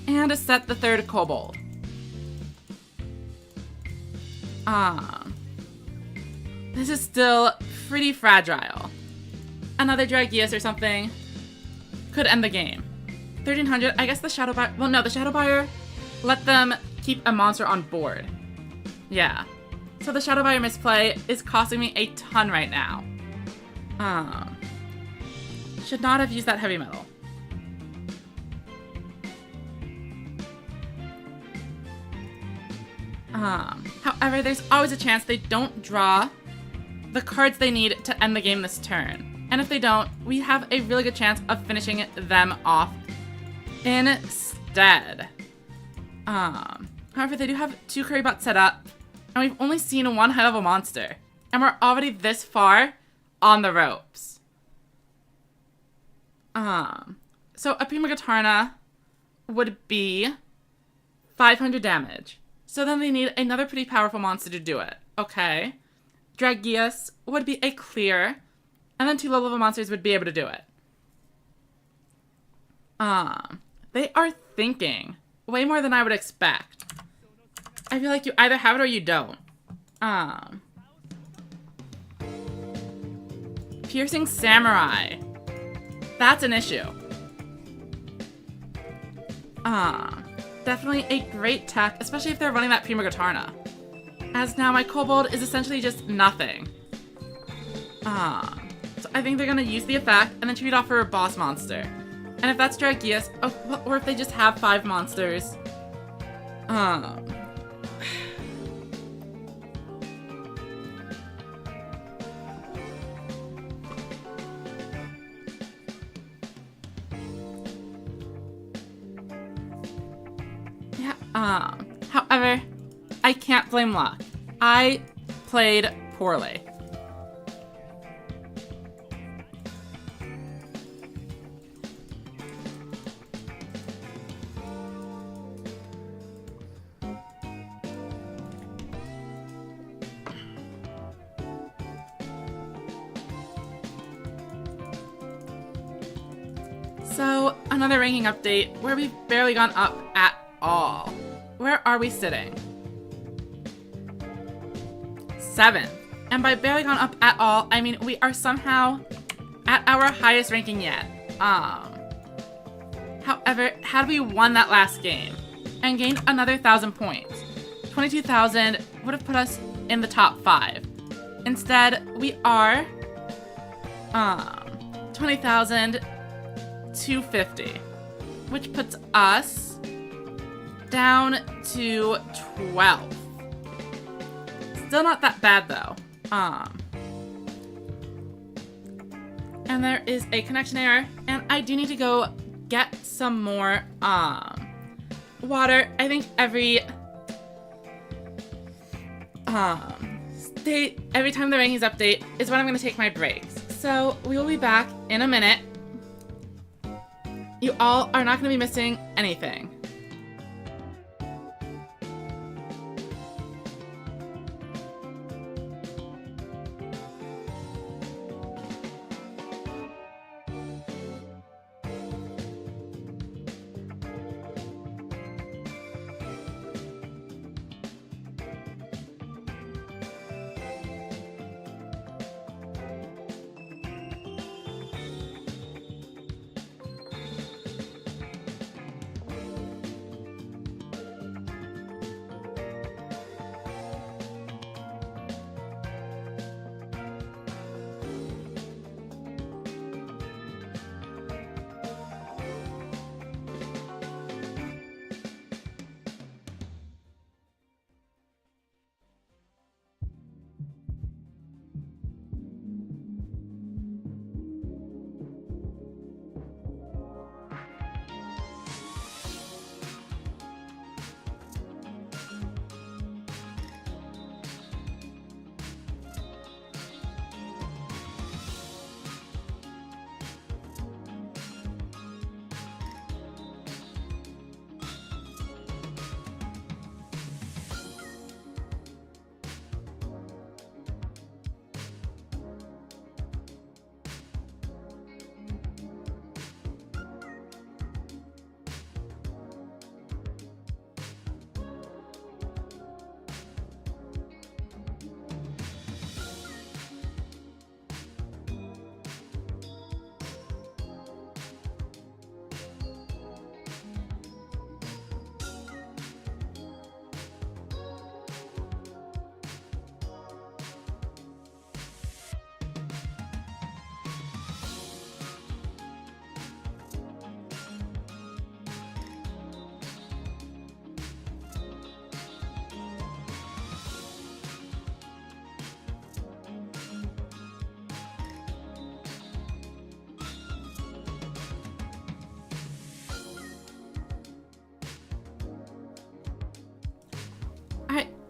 And set the 3rd Kobold. This is still pretty fragile. Another Dragius or something could end the game. 1300, I guess the Shadow Buyer, well no, the Shadow Buyer let them keep a monster on board. Yeah. So the Shadow Buyer misplay is costing me a ton right now. Should not have used that heavy metal. However, there's always a chance they don't draw the cards they need to end the game this turn. And if they don't, we have a really good chance of finishing them off in dead. However, they do have 2 curry bots set up, and we've only seen 1 high-level monster, and we're already this far on the ropes. So a Prima Gatarna would be 500 damage. So then they need another pretty powerful monster to do it. Okay. Dragius would be a clear, and then 2 low-level monsters would be able to do it. They are thinking way more than I would expect. I feel like you either have it or you don't. Piercing Samurai. That's an issue. Definitely a great tech, especially if they're running that Prima Gatarna. As now my Kobold is essentially just nothing. So I think they're gonna use the effect and then trade off for a boss monster. And if that's Dragius, or if they just have 5 monsters. Yeah, however, I can't blame luck. I played poorly. So, another ranking update where we've barely gone up at all. Where are we sitting? 7th. And by barely gone up at all, I mean we are somehow at our highest ranking yet. However, had we won that last game and gained another 1,000 points, 22,000 would have put us in the top 5. Instead, we are 20,250, which puts us down to 12th. Still not that bad though. And there is a connection error, and I do need to go get some more water. I think every time the rankings update is when I'm gonna take my breaks. So we will be back in a minute. You all are not gonna be missing anything.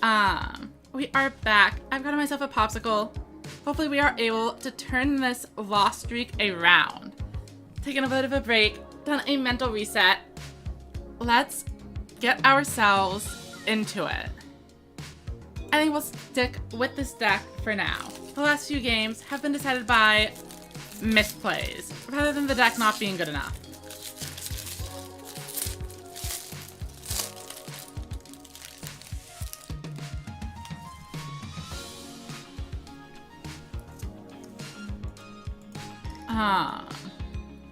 We are back. I've got myself a popsicle. Hopefully we are able to turn this loss streak around. Taking a bit of a break, done a mental reset. Let's get ourselves into it. I think we'll stick with this deck for now. The last few games have been decided by misplays, rather than the deck not being good enough.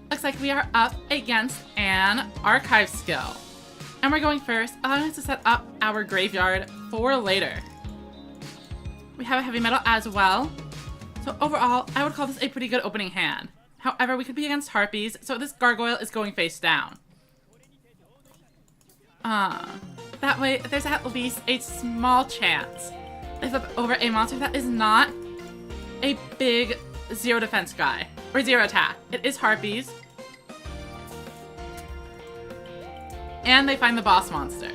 Looks like we are up against an archive skill. And we're going first, allowing us to set up our graveyard for later. We have a heavy metal as well. So overall, I would call this a pretty good opening hand. However, we could be against harpies, so this gargoyle is going face down. That way, there's at least a small chance they flip over a monster that is not a big zero defense guy, or zero attack. It is harpies. And they find the boss monster.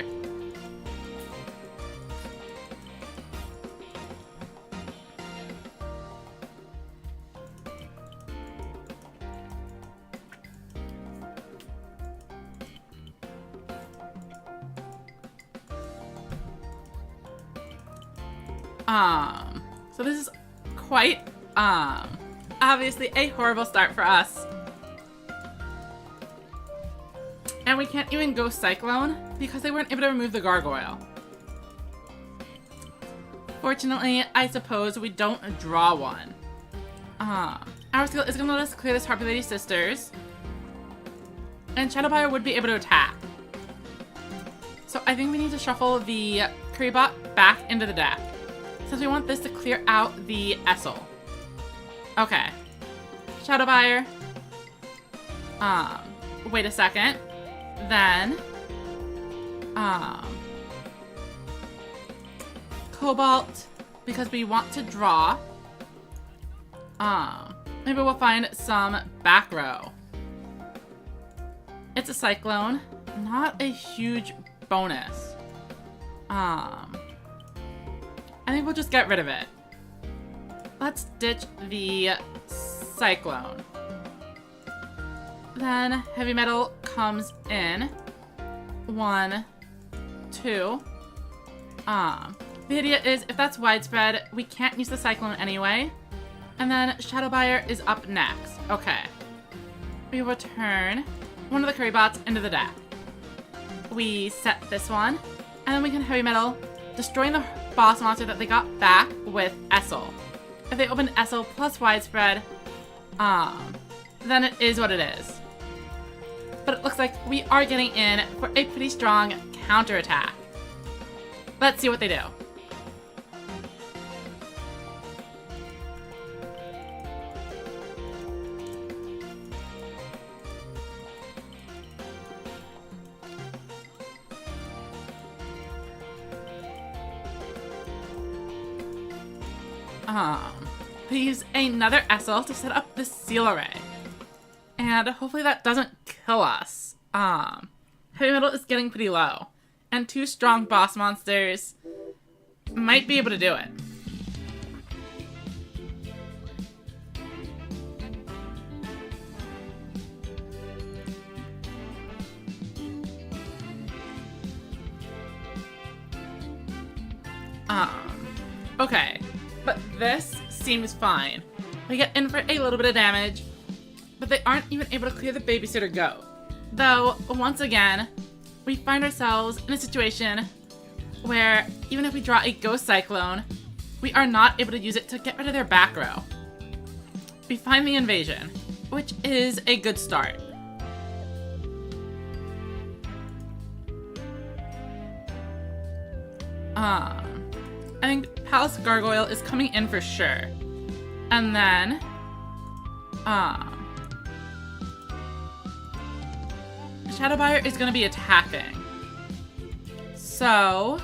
So this is quite, obviously a horrible start for us. And we can't even go Cyclone because they weren't able to remove the gargoyle. Fortunately, I suppose we don't draw one. Our skill is going to let us clear this Harpy Lady Sisters. And Shadowbuyer would be able to attack. So I think we need to shuffle the Currybot back into the deck, since we want this to clear out the Essel. Okay. Shadowbuyer. Wait a second. Then, Cobalt, because we want to draw. Maybe we'll find some back row. It's a Cyclone, not a huge bonus. I think we'll just get rid of it. Let's ditch the Cyclone. Then heavy metal comes in. 1, 2. The idea is if that's widespread, we can't use the Cyclone anyway. And then Shadowbuyer is up next. Okay. We return one of the Currybots into the deck. We set this one, and then we can heavy metal, destroying the boss monster that they got back with Essel. If they open Essel plus widespread, then it is what it is. But it looks like we are getting in for a pretty strong counterattack. Let's see what they do. They use another Essel to set up the seal array. And hopefully that doesn't kill us. Heavy metal is getting pretty low. And 2 strong boss monsters might be able to do it. Okay. But this seems fine. We get in for a little bit of damage, but they aren't even able to clear the babysitter goat. Though, once again, we find ourselves in a situation where even if we draw a Ghost Cyclone, we are not able to use it to get rid of their back row. We find the invasion, which is a good start. I think Palace Gargoyle is coming in for sure. And then, Shadowbuyer is going to be attacking. So,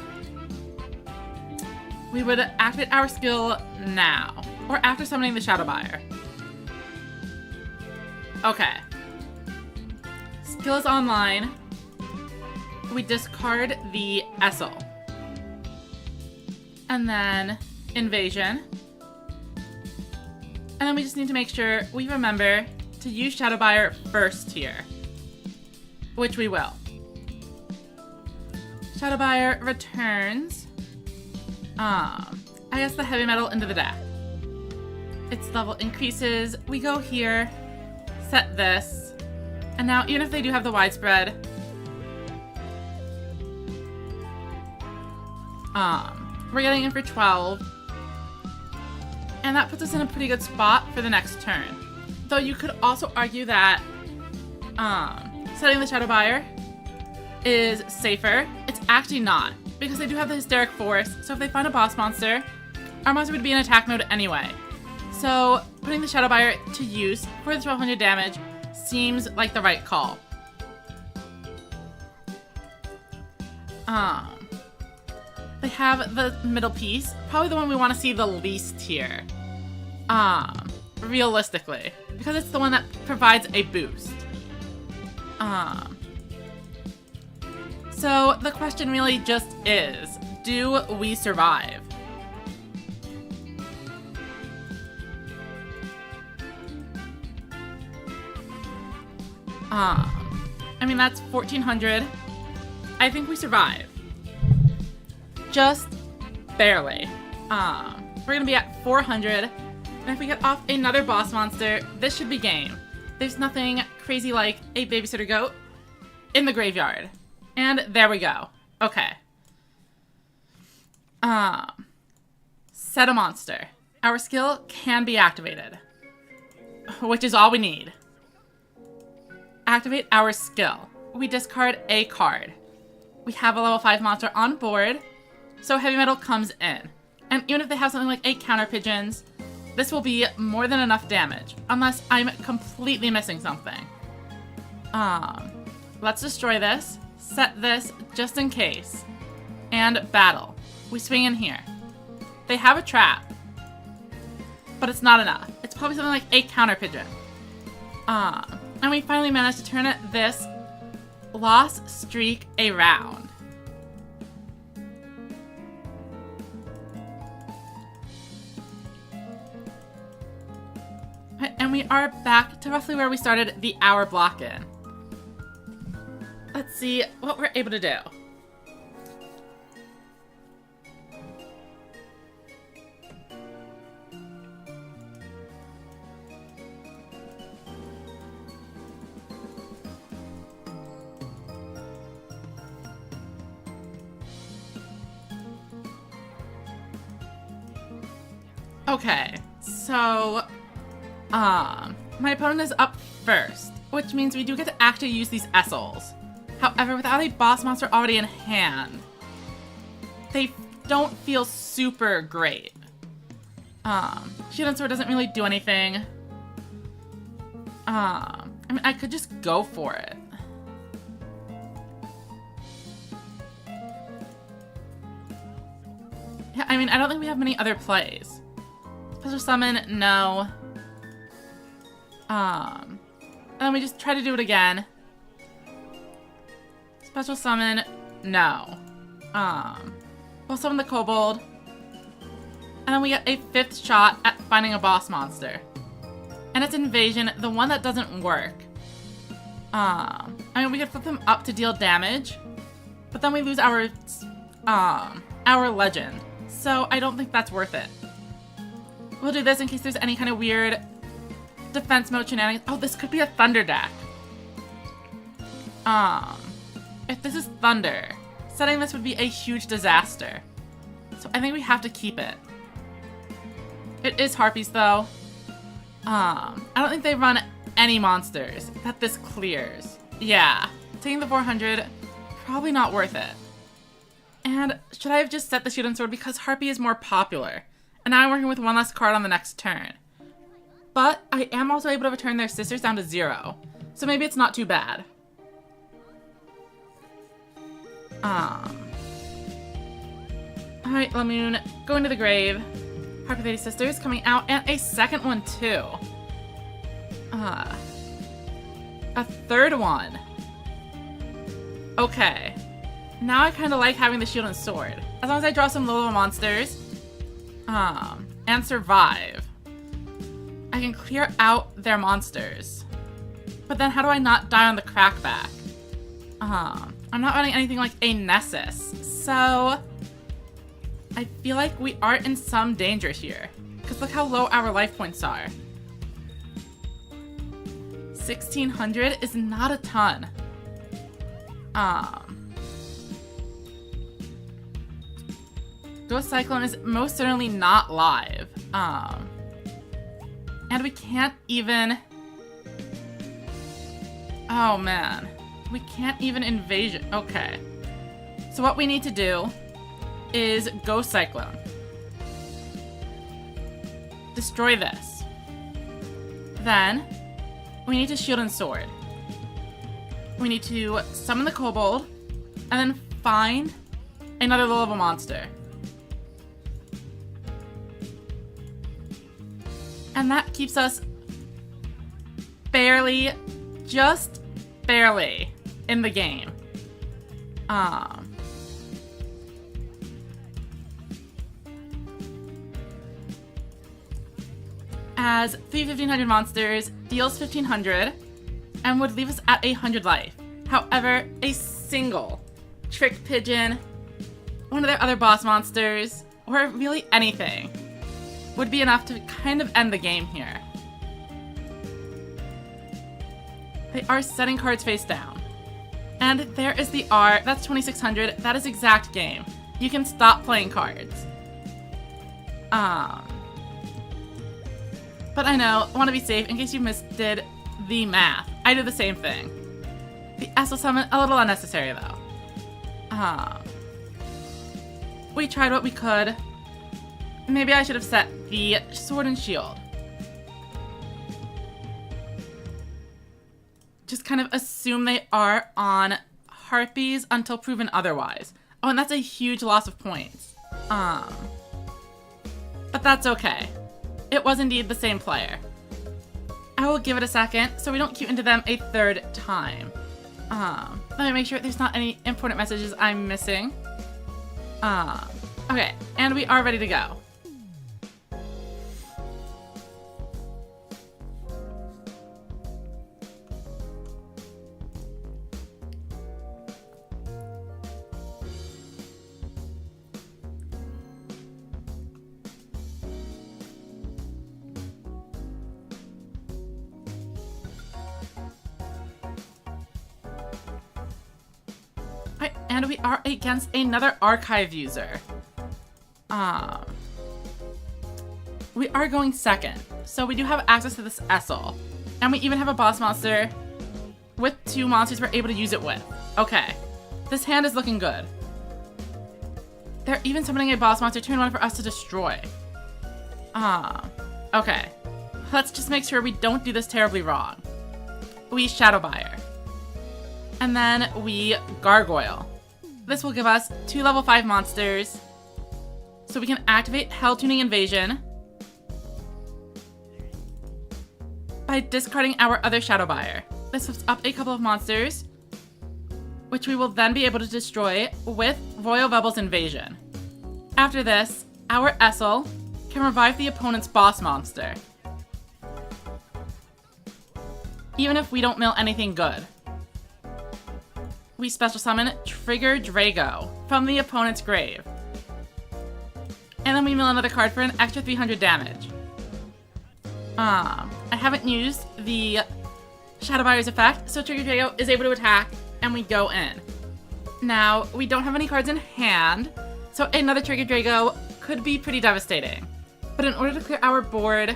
we would activate our skill now, or after summoning the Shadowbuyer. Okay. Skill is online. We discard the Essel. And then Invasion. And then we just need to make sure we remember to use Shadow Buyer first here. Which we will. Shadow Buyer returns, I guess the heavy metal into the deck. Its level increases. We go here, set this, and now even if they do have the widespread, we're getting in for 12. And that puts us in a pretty good spot for the next turn. Though you could also argue that setting the Shadow Buyer is safer. It's actually not, because they do have the Hysteric Force, so if they find a boss monster, our monster would be in attack mode anyway. So putting the Shadow Buyer to use for the 1200 damage seems like the right call. They have the middle piece, probably the one we want to see the least here. Realistically, because it's the one that provides a boost. So the question really just is, do we survive? I mean, that's 1400. I think we survive. Just barely. We're gonna be at 400, and if we get off another boss monster, this should be game. There's nothing crazy like a babysitter goat in the graveyard. And there we go. Okay. Set a monster. Our skill can be activated, which is all we need. Activate our skill. We discard a card. We have a level 5 monster on board, so heavy metal comes in. And even if they have something like 8 counter pigeons, this will be more than enough damage, unless I'm completely missing something. Let's destroy this, set this just in case, and battle. We swing in here. They have a trap, but it's not enough. It's probably something like 8 counter pigeon. And we finally managed to turn this loss streak around. And we are back to roughly where we started the hour block in. Let's see what we're able to do. Okay, so my opponent is up first, which means we do get to actually use these Essels. However, without a boss monster already in hand, they don't feel super great. Shield and Sword doesn't really do anything. I mean, I could just go for it. Yeah, I mean, I don't think we have many other plays. Special Summon, no. And then we just try to do it again. Special Summon, no. We'll summon the Kobold. And then we get a 5th shot at finding a boss monster. And it's Invasion, the one that doesn't work. I mean, we could flip them up to deal damage, but then we lose our legend. So I don't think that's worth it. We'll do this in case there's any kind of weird defense mode shenanigans. Oh, this could be a Thunder deck. If this is Thunder, setting this would be a huge disaster. So I think we have to keep it. It is Harpies, though. I don't think they run any monsters that this clears. Yeah, taking the 400, probably not worth it. And should I have just set the Shield and Sword because Harpy is more popular? And now I'm working with one less card on the next turn. But I am also able to return their sisters down to 0. So maybe it's not too bad. Alright, Lamoon, going to the grave. Harpy Lady Sisters coming out, and a second one too. A third one. Okay. Now I kind of like having the Shield and Sword. As long as I draw some low-level monsters, And survive. I can clear out their monsters. But then how do I not die on the crackback? I'm not running anything like a Nessus, so I feel like we are in some danger here. Because look how low our life points are. 1,600 is not a ton. Ghost Cyclone is most certainly not live. And we can't even... Oh man. We can't even invasion. Okay. So what we need to do is Ghost Cyclone. Destroy this. Then we need to Shield and Sword. We need to summon the Kobold and then find another low-level monster. And that keeps us barely, just barely in the game. As 1,500 monsters deals 1,500 and would leave us at 100 life. However, a single Trick Pigeon, one of their other boss monsters, or really anything would be enough to kind of end the game here. They are setting cards face down. And there is the R. That's 2,600. That is exact game. You can stop playing cards. But I know, I want to be safe in case you misdid the math. I did the same thing. The Essel Summon, a little unnecessary though. We tried what we could. Maybe I should have set the Sword and Shield. Just kind of assume they are on Harpies until proven otherwise. Oh, and that's a huge loss of points. But that's okay. It was indeed the same player. I will give it a second so we don't queue into them a third time. Let me make sure there's not any important messages I'm missing. Okay, and we are ready to go. And we are against another archive user. We are going second, so we do have access to this Essel. And we even have a boss monster with 2 monsters we're able to use it with. Okay, this hand is looking good. They're even summoning a boss monster turn 1 for us to destroy. Okay. Let's just make sure we don't do this terribly wrong. We Shadow Buyer. And then we Gargoyle. This will give us 2 level 5 monsters. So we can activate Hell Tuning Invasion by discarding our other Shadow Buyer. This lifts up a couple of monsters, which we will then be able to destroy with Royal Vebbel's Invasion. After this, our Essel can revive the opponent's boss monster, even if we don't mill anything good. We special summon Trigger Drago from the opponent's grave. And then we mill another card for an extra 300 damage. I haven't used the Shadow Buyer's effect, so Trigger Drago is able to attack, and we go in. Now, we don't have any cards in hand, so another Trigger Drago could be pretty devastating. But in order to clear our board,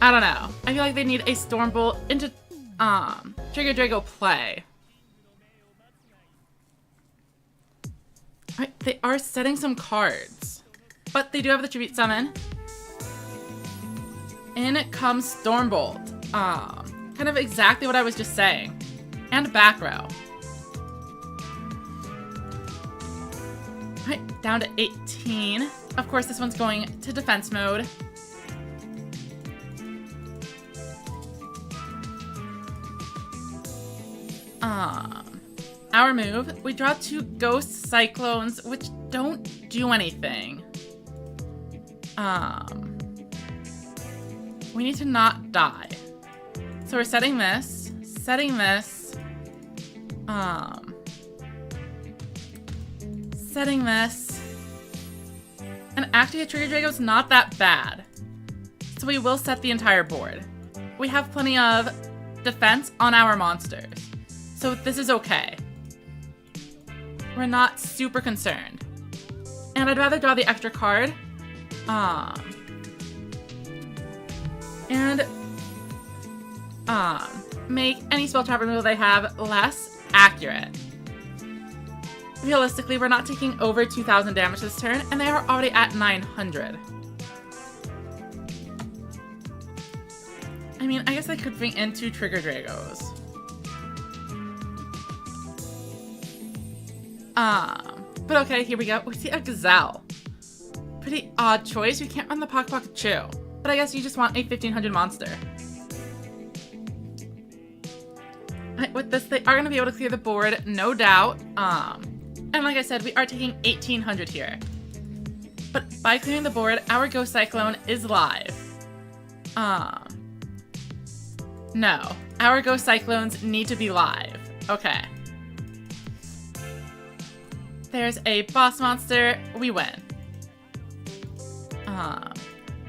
I don't know. I feel like they need a Stormbolt into Trigger Drago play. Alright, they are setting some cards. But they do have the Tribute Summon. In comes Stormbolt. Kind of exactly what I was just saying. And back row. Alright, down to 18. Of course, this one's going to defense mode. Our move, we draw 2 Ghost Cyclones, which don't do anything. We need to not die. So we're setting this, setting this, and actually a Trigger Drago's not that bad. So we will set the entire board. We have plenty of defense on our monsters, so this is okay. We're not super concerned. And I'd rather draw the extra card, and make any spell trap removal they have less accurate. Realistically, we're not taking over 2,000 damage this turn, and they are already at 900. I mean, I guess I could bring in 2 Trigger Dragos. But okay, here we go. We see a Gazelle. Pretty odd choice. We can't run the Pock Pock Chew, but I guess you just want a 1,500 monster. With this, they are going to be able to clear the board, no doubt. And like I said, we are taking 1,800 here. But by clearing the board, our Ghost Cyclone is live. No. Our Ghost Cyclones need to be live. Okay. There's a boss monster. We win.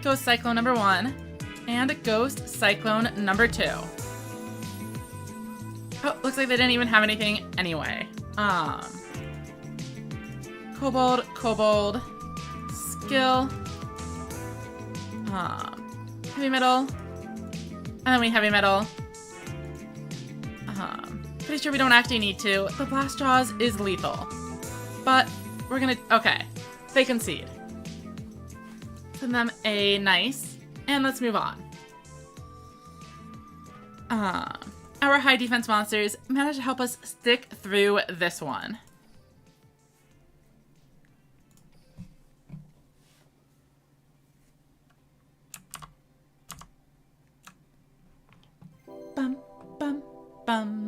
Ghost Cyclone number 1. And Ghost Cyclone number 2. Oh, looks like they didn't even have anything anyway. Kobold, Kobold, Skill, Heavy Metal, and then we Heavy Metal. Pretty sure we don't actually need to. The Blast Jaws is lethal, but we're gonna, okay, they concede. Send them a nice, and let's move on. Our high defense monsters managed to help us stick through this one. Bum, bum, bum.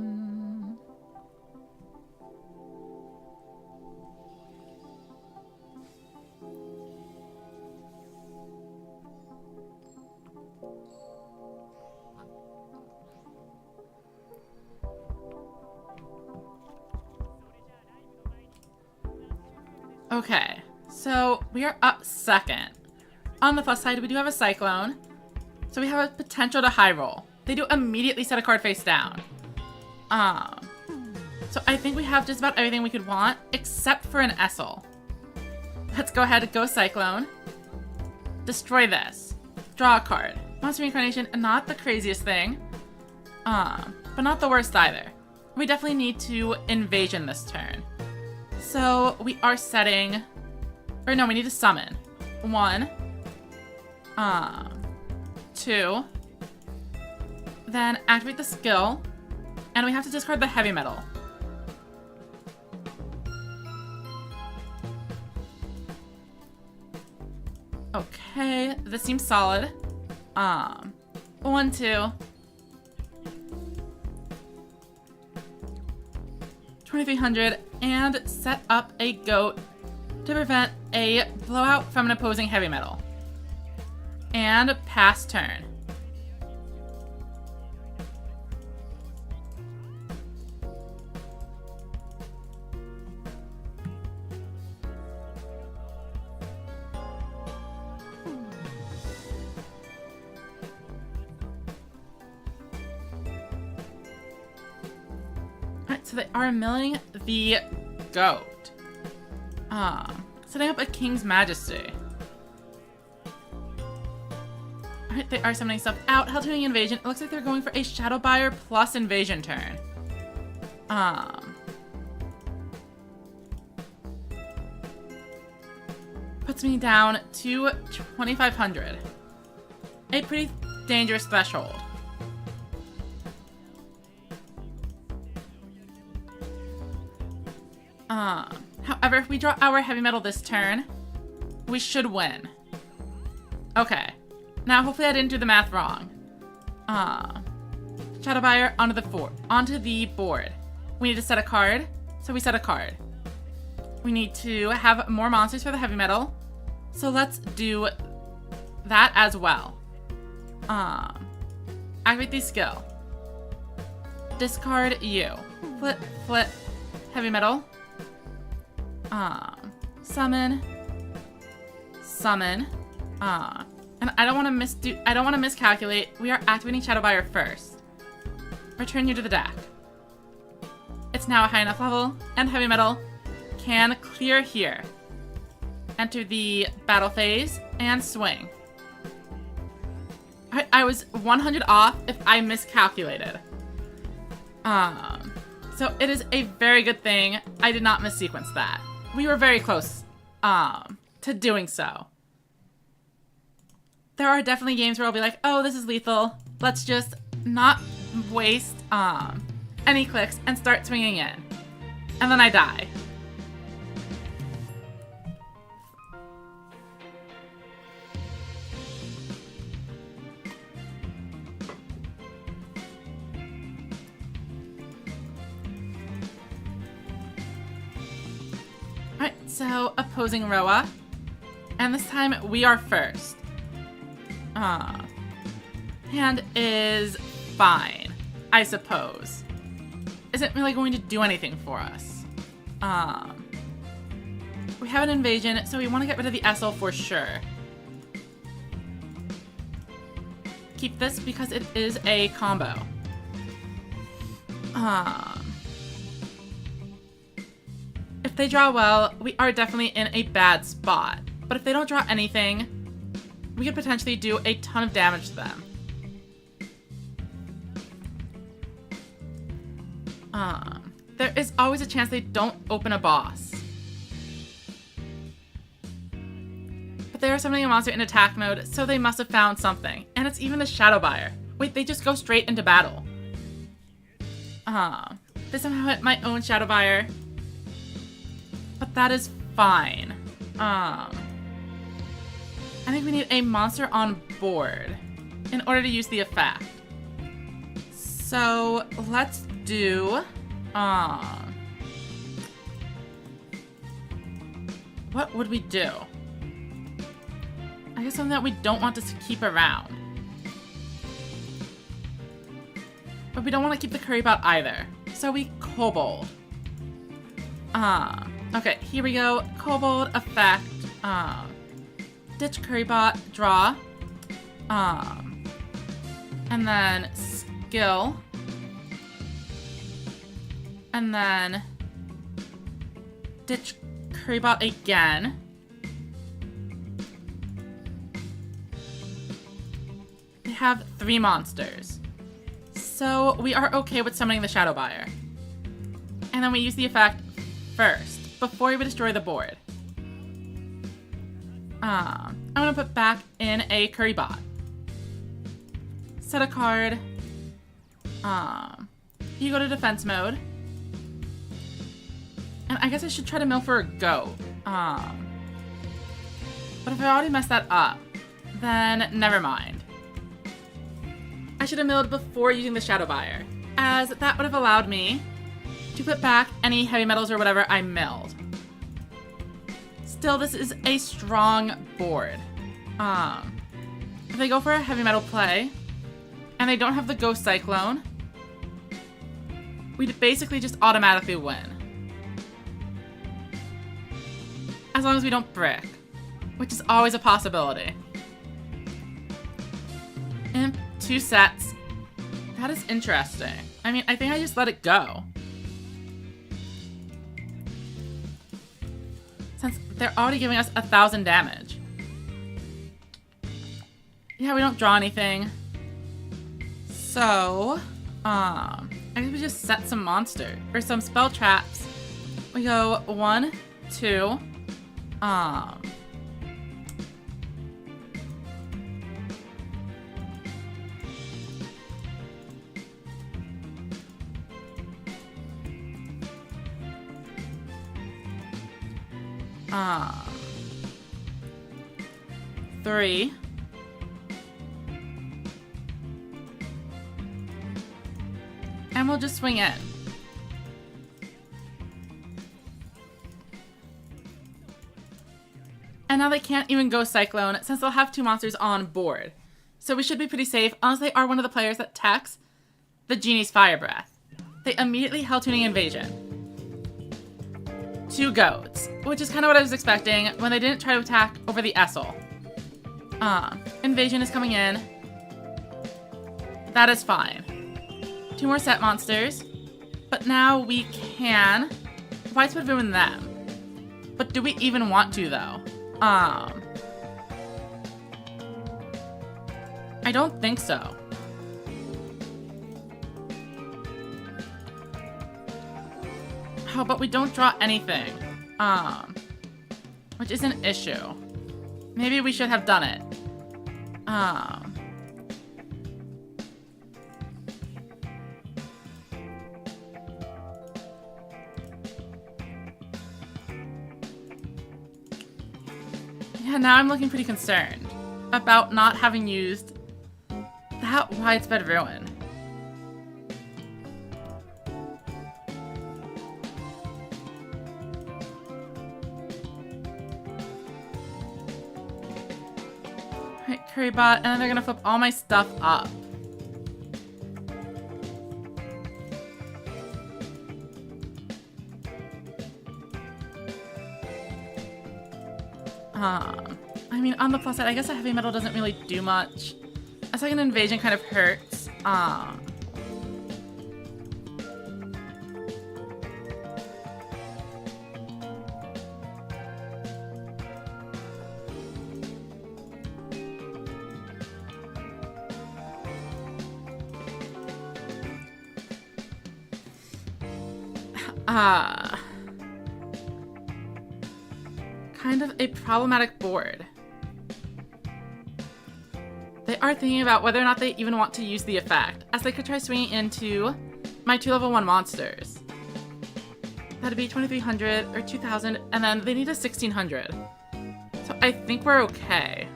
Okay, so we are up second. On the plus side, we do have a Cyclone, so we have a potential to high roll. They do immediately set a card face down. So I think we have just about everything we could want, except for an Essel. Let's go ahead and go Cyclone. Destroy this. Draw a card. Monster Reincarnation, not the craziest thing. But not the worst either. We definitely need to Invasion this turn. So we are setting, or no, we need to summon. 1, 2, then activate the skill, and we have to discard the Heavy Metal. Okay, this seems solid. 1, 2. 2,300, and set up a goat to prevent a blowout from an opposing Heavy Metal. And pass turn. Alright, so they are milling the goat. Setting up a King's Majesty. Alright, they are summoning stuff out. Hell-tuning Invasion. It looks like they're going for a Shadow Buyer plus Invasion turn. Puts me down to 2,500. A pretty dangerous threshold. However, if we draw our Heavy Metal this turn, we should win. Okay. Now, hopefully I didn't do the math wrong. Shadow Buyer onto the board. We need to set a card, so we set a card. We need to have more monsters for the Heavy Metal, so let's do that as well. Activate the skill. Discard you. Flip, flip, heavy metal. Summon. Summon. And I don't want to miscalculate. We are activating Shadowbuyer first. Return you to the deck. It's now a high enough level, and heavy metal can clear here. Enter the battle phase and swing. I was 100 off if I miscalculated. So it is a very good thing I did not missequence that. We were very close, to doing so. There are definitely games where I'll be like, oh, this is lethal. Let's just not waste, any clicks and start swinging in. And then I die. Alright, so opposing Roa. And this time we are first. Hand is fine, I suppose. Isn't really going to do anything for us. We have an invasion, so we want to get rid of the SL for sure. Keep this because it is a combo. If they draw well, we are definitely in a bad spot. But if they don't draw anything, we could potentially do a ton of damage to them. There is always a chance they don't open a boss. But they are summoning a monster in attack mode, so they must have found something. And it's even the Shadowbuyer. Wait, they just go straight into battle. They somehow hit my own Shadowbuyer. But that is fine. I think we need a monster on board in order to use the effect. So let's do, what would we do? I guess something that we don't want to keep around. But we don't want to keep the curry bot either. So we kobold. Okay, here we go. Kobold effect. Ditch curry bot, draw. And then skill. And then ditch curry bot again. We have 3 monsters. So we are okay with summoning the Shadowbuyer. And then we use the effect first, before we destroy the board. I'm gonna put back in a curry bot. Set a card. You go to defense mode. And I guess I should try to mill for a goat. But if I already messed that up, then never mind. I should have milled before using the Shadowbuyer, as that would have allowed me to put back any heavy metals or whatever I milled. Still, this is a strong board. If they go for a heavy metal play, and they don't have the Ghost Cyclone, we'd basically just automatically win. As long as we don't brick, which is always a possibility. Imp, 2 sets. That is interesting. I mean, I think I just let it go. Since they're already giving us 1,000 damage. Yeah, we don't draw anything. So, I guess we just set some monster, or some spell traps. We go 1, 2, 3. And we'll just swing in. And now they can't even go Cyclone since they'll have 2 monsters on board. So we should be pretty safe unless they are one of the players that techs the Genie's Fire Breath. They immediately Hell Tuning Invasion. 2 goats, which is kind of what I was expecting when they didn't try to attack over the Essel. Invasion is coming in. That is fine. 2 more set monsters. But now we can widespread ruin them. But do we even want to, though? I don't think so. Oh, but we don't draw anything. Which is an issue. Maybe we should have done it. Yeah, now I'm looking pretty concerned about not having used that widespread ruin. Right, Currybot, and then they're gonna flip all my stuff up. I mean, on the plus side, I guess a heavy metal doesn't really do much. A second invasion kind of hurts. Kind of a problematic board. They are thinking about whether or not they even want to use the effect, as they could try swinging into my 2 level 1 monsters. That'd be 2300 or 2000, and then they need a 1600. So I think we're okay.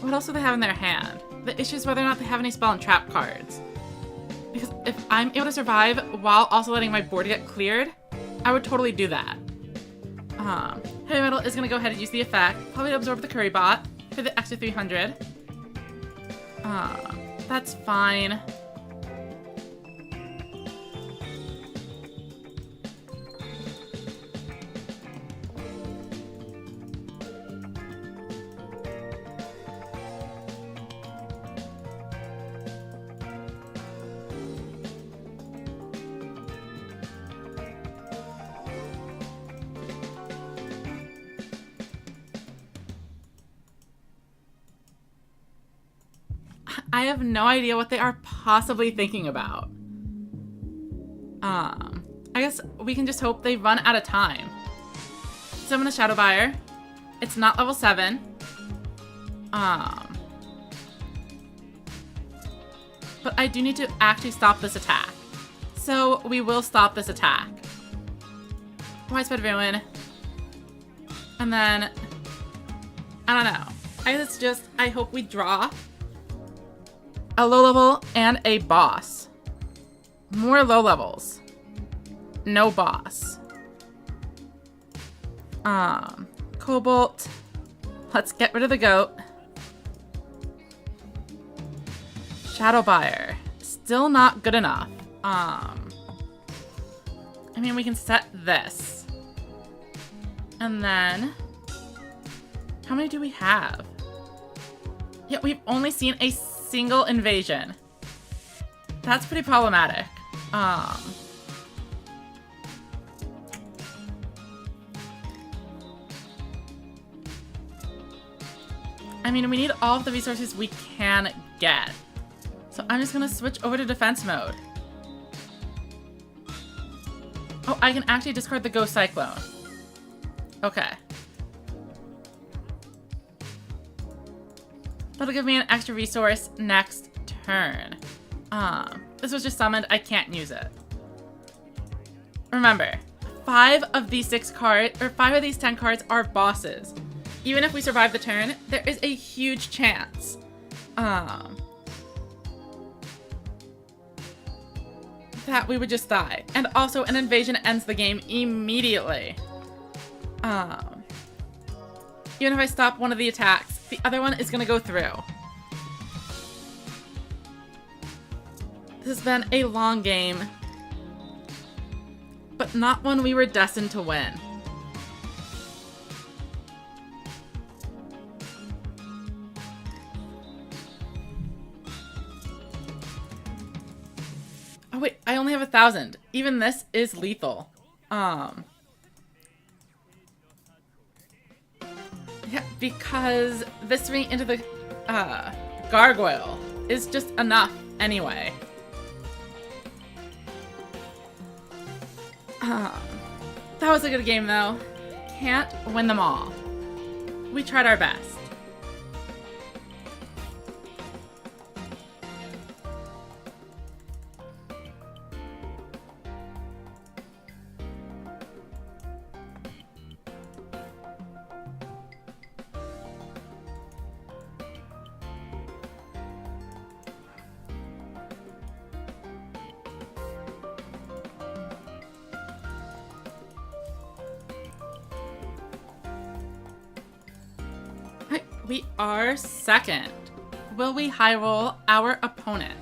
What else do they have in their hand? The issue is whether or not they have any spell and trap cards. Because if I'm able to survive while also letting my board get cleared, I would totally do that. Heavy Metal is going to go ahead and use the effect, probably to absorb the Currybot for the extra 300. That's fine. I have no idea what they are possibly thinking about. I guess we can just hope they run out of time. Summon a Shadow Buyer. It's not level 7. But I do need to actually stop this attack. So we will stop this attack. Widespread Ruin. And then, I don't know. I guess it's just, I hope we draw a low level and a boss. More low levels. No boss. Cobalt. Let's get rid of the goat. Shadow Buyer. Still not good enough. I mean, we can set this. And then, how many do we have? Yeah, we've only seen a single invasion. That's pretty problematic. I mean, we need all of the resources we can get. So I'm just gonna switch over to defense mode. Oh, I can actually discard the Ghost Cyclone. Okay. That'll give me an extra resource next turn. This was just summoned. I can't use it. Remember, 5 of these 6 cards, or 5 of these 10 cards are bosses. Even if we survive the turn, there is a huge chance that we would just die. And also, an invasion ends the game immediately. Even if I stop one of the attacks, the other one is gonna go through. This has been a long game, but not one we were destined to win. Oh wait, I only have 1,000. Even this is lethal. Yeah, because viscerating into the gargoyle is just enough anyway. That was a good game though. Can't win them all. We tried our best. We are second. Will we high roll our opponent?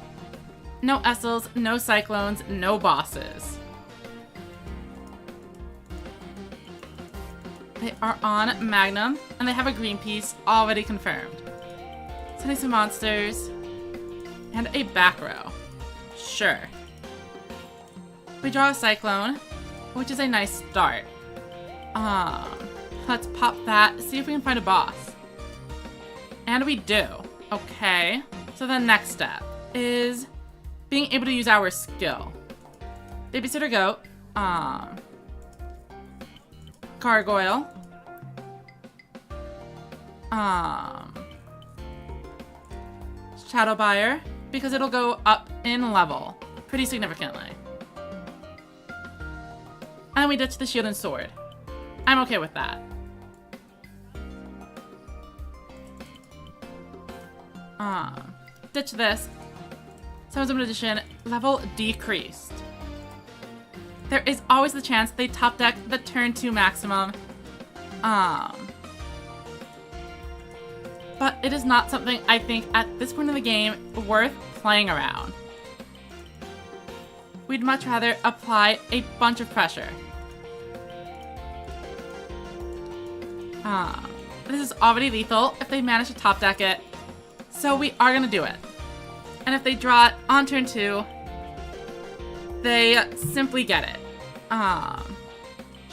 No Essels, no Cyclones, no bosses. They are on Magnum, and they have a green piece already confirmed. Sending some monsters, and a back row. Sure. We draw a Cyclone, which is a nice start. Let's pop that, see if we can find a boss. And we do. Okay. So the next step is being able to use our skill. Babysitter Goat. Gargoyle. Shadow Buyer, because it'll go up in level pretty significantly. And we ditch the shield and sword. I'm okay with that. Ditch this. Someone's Edition, level decreased. There is always the chance they top deck the turn 2 maximum. But it is not something I think at this point in the game worth playing around. We'd much rather apply a bunch of pressure. This is already lethal if they manage to top deck it. So we are gonna do it. And if they draw it on turn 2, they simply get it.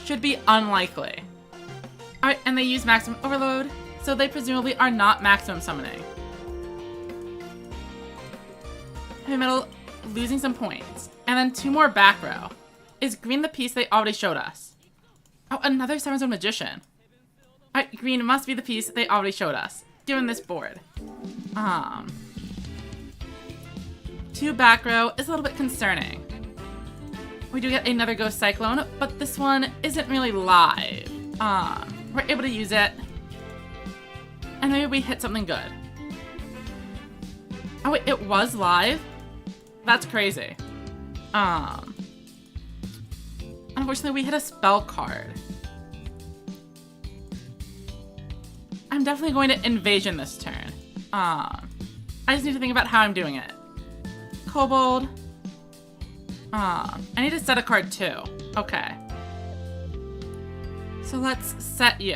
Should be unlikely. Alright, and they use Maximum Overload, so they presumably are not maximum summoning. Heavy Metal losing some points. And then 2 more back row. Is green the piece they already showed us? Oh, another Seven Zone Magician. Alright, green must be the piece they already showed us, given this board. 2 back row is a little bit concerning. We do get another Ghost Cyclone, but this one isn't really live. We're able to use it, and maybe we hit something good. Oh wait, it was live? That's crazy. Unfortunately, we hit a spell card. I'm definitely going to Invasion this turn. I just need to think about how I'm doing it. Kobold. I need to set a card too. Okay. So let's set you.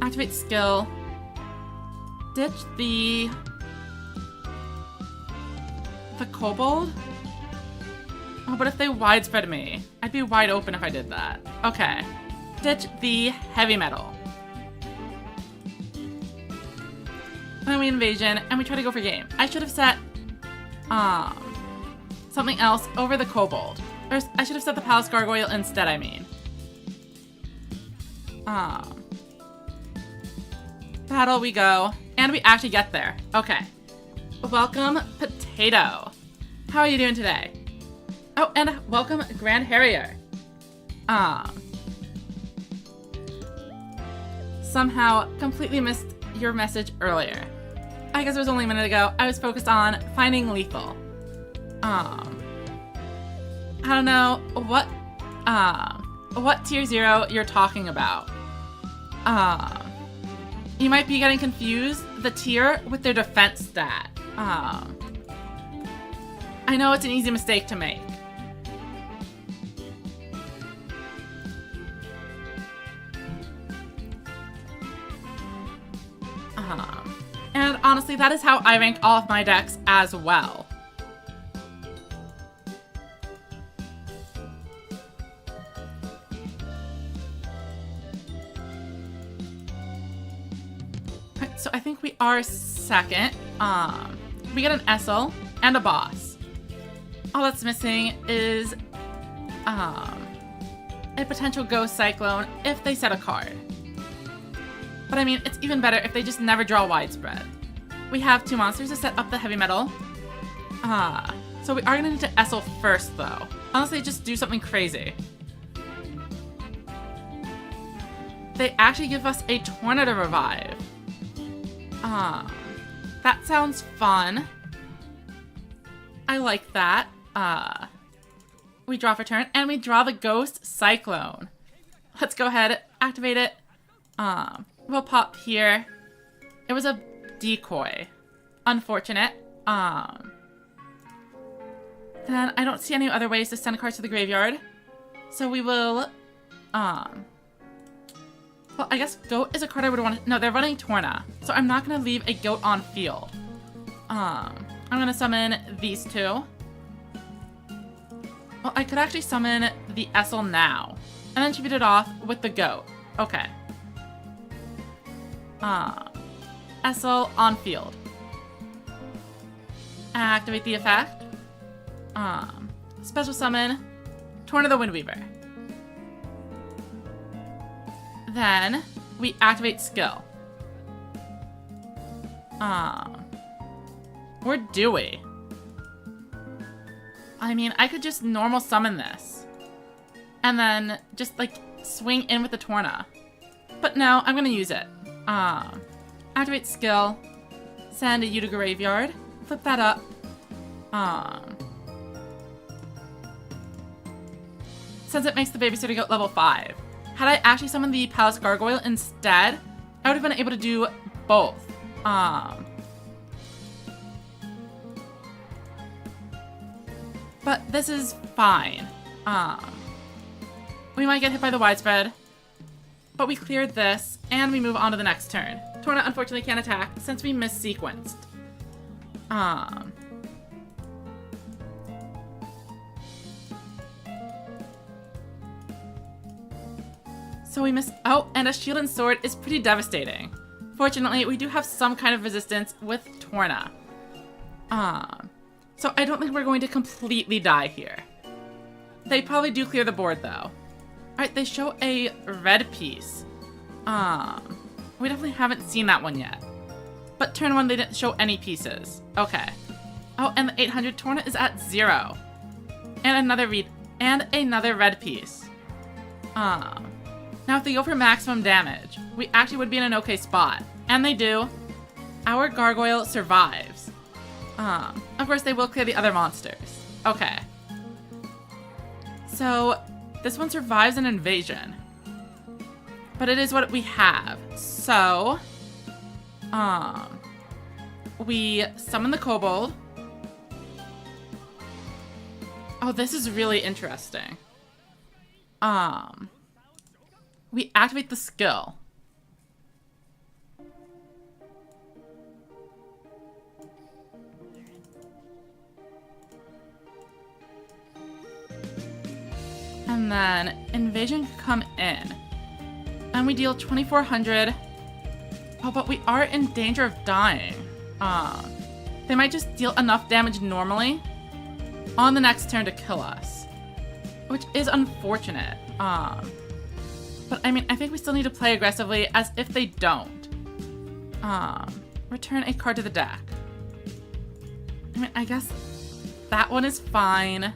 Activate skill. Ditch the kobold? Oh, but if they widespread me, I'd be wide open if I did that. Okay. Ditch the heavy metal. And then we invasion, and we try to go for game. I should have set something else over the kobold. Or I should have set the palace gargoyle instead, I mean. Battle we go, and we actually get there. Okay. Welcome, Potato. How are you doing today? Oh, and welcome, Grand Harrier. Somehow completely missed your message earlier. I guess it was only a minute ago. I was focused on finding lethal. I don't know what tier 0 you're talking about. You might be getting confused the tier with their defense stat. I know it's an easy mistake to make. And honestly, that is how I rank all of my decks as well. So I think we are second. We get an Essel and a boss. All that's missing is a potential Ghost Cyclone if they set a card. But I mean, it's even better if they just never draw Widespread. We have 2 monsters to set up the heavy metal. So we are gonna need to Essel first though. Honestly, just do something crazy. They actually give us a Tornado Revive. That sounds fun. I like that. We draw for turn, and we draw the Ghost Cyclone. Let's go ahead, activate it. We'll pop here. It was a decoy. Unfortunate. Then I don't see any other ways to send cards to the graveyard. So we will, well, I guess Goat is a card I would want to... No, they're running Torna. So I'm not going to leave a Goat on field. I'm going to summon these 2. Well, I could actually summon the Essel now. And then tribute it off with the Goat. Okay. Essel on field. Activate the effect. Special summon Torn of the Windweaver. Then we activate skill. Or do we? I mean, I could just normal summon this. And then just like swing in with the Torna. But no, I'm gonna use it. Activate skill. Send you to graveyard. Flip that up. Since it makes the Babysitter Goat level 5. Had I actually summoned the Palace Gargoyle instead, I would have been able to do both. But this is fine. We might get hit by the Widespread, but we cleared this, and we move on to the next turn. Torna unfortunately can't attack since we missequenced. So we miss... Oh, and a Shield and Sword is pretty devastating. Fortunately, we do have some kind of resistance with Torna. So I don't think we're going to completely die here. They probably do clear the board, though. Alright, they show a red piece. We definitely haven't seen that one yet. But turn 1, they didn't show any pieces. Okay. Oh, and the 800 Torna is at 0. And another red piece. Now if they go for maximum damage, we actually would be in an okay spot. And they do. Our Gargoyle survives. Of course, they will clear the other monsters. Okay. So, this one survives an invasion. But it is what we have. So, we summon the Kobold. Oh, this is really interesting. We activate the skill. And then invasion can come in. And we deal 2,400. Oh, but we are in danger of dying. They might just deal enough damage normally on the next turn to kill us, which is unfortunate. But I mean, I think we still need to play aggressively as if they don't. Return a card to the deck. I mean, I guess that one is fine.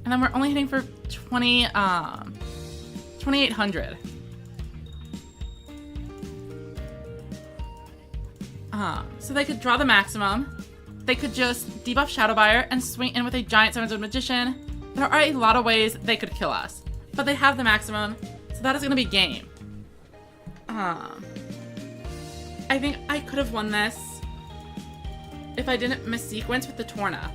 And then we're only hitting for 2,800. So they could draw the maximum. They could just debuff Shadowbuyer and swing in with a giant 7-zone magician. There are a lot of ways they could kill us, but they have the maximum, so that is going to be game. I think I could have won this if I didn't mis-sequence with the Torna.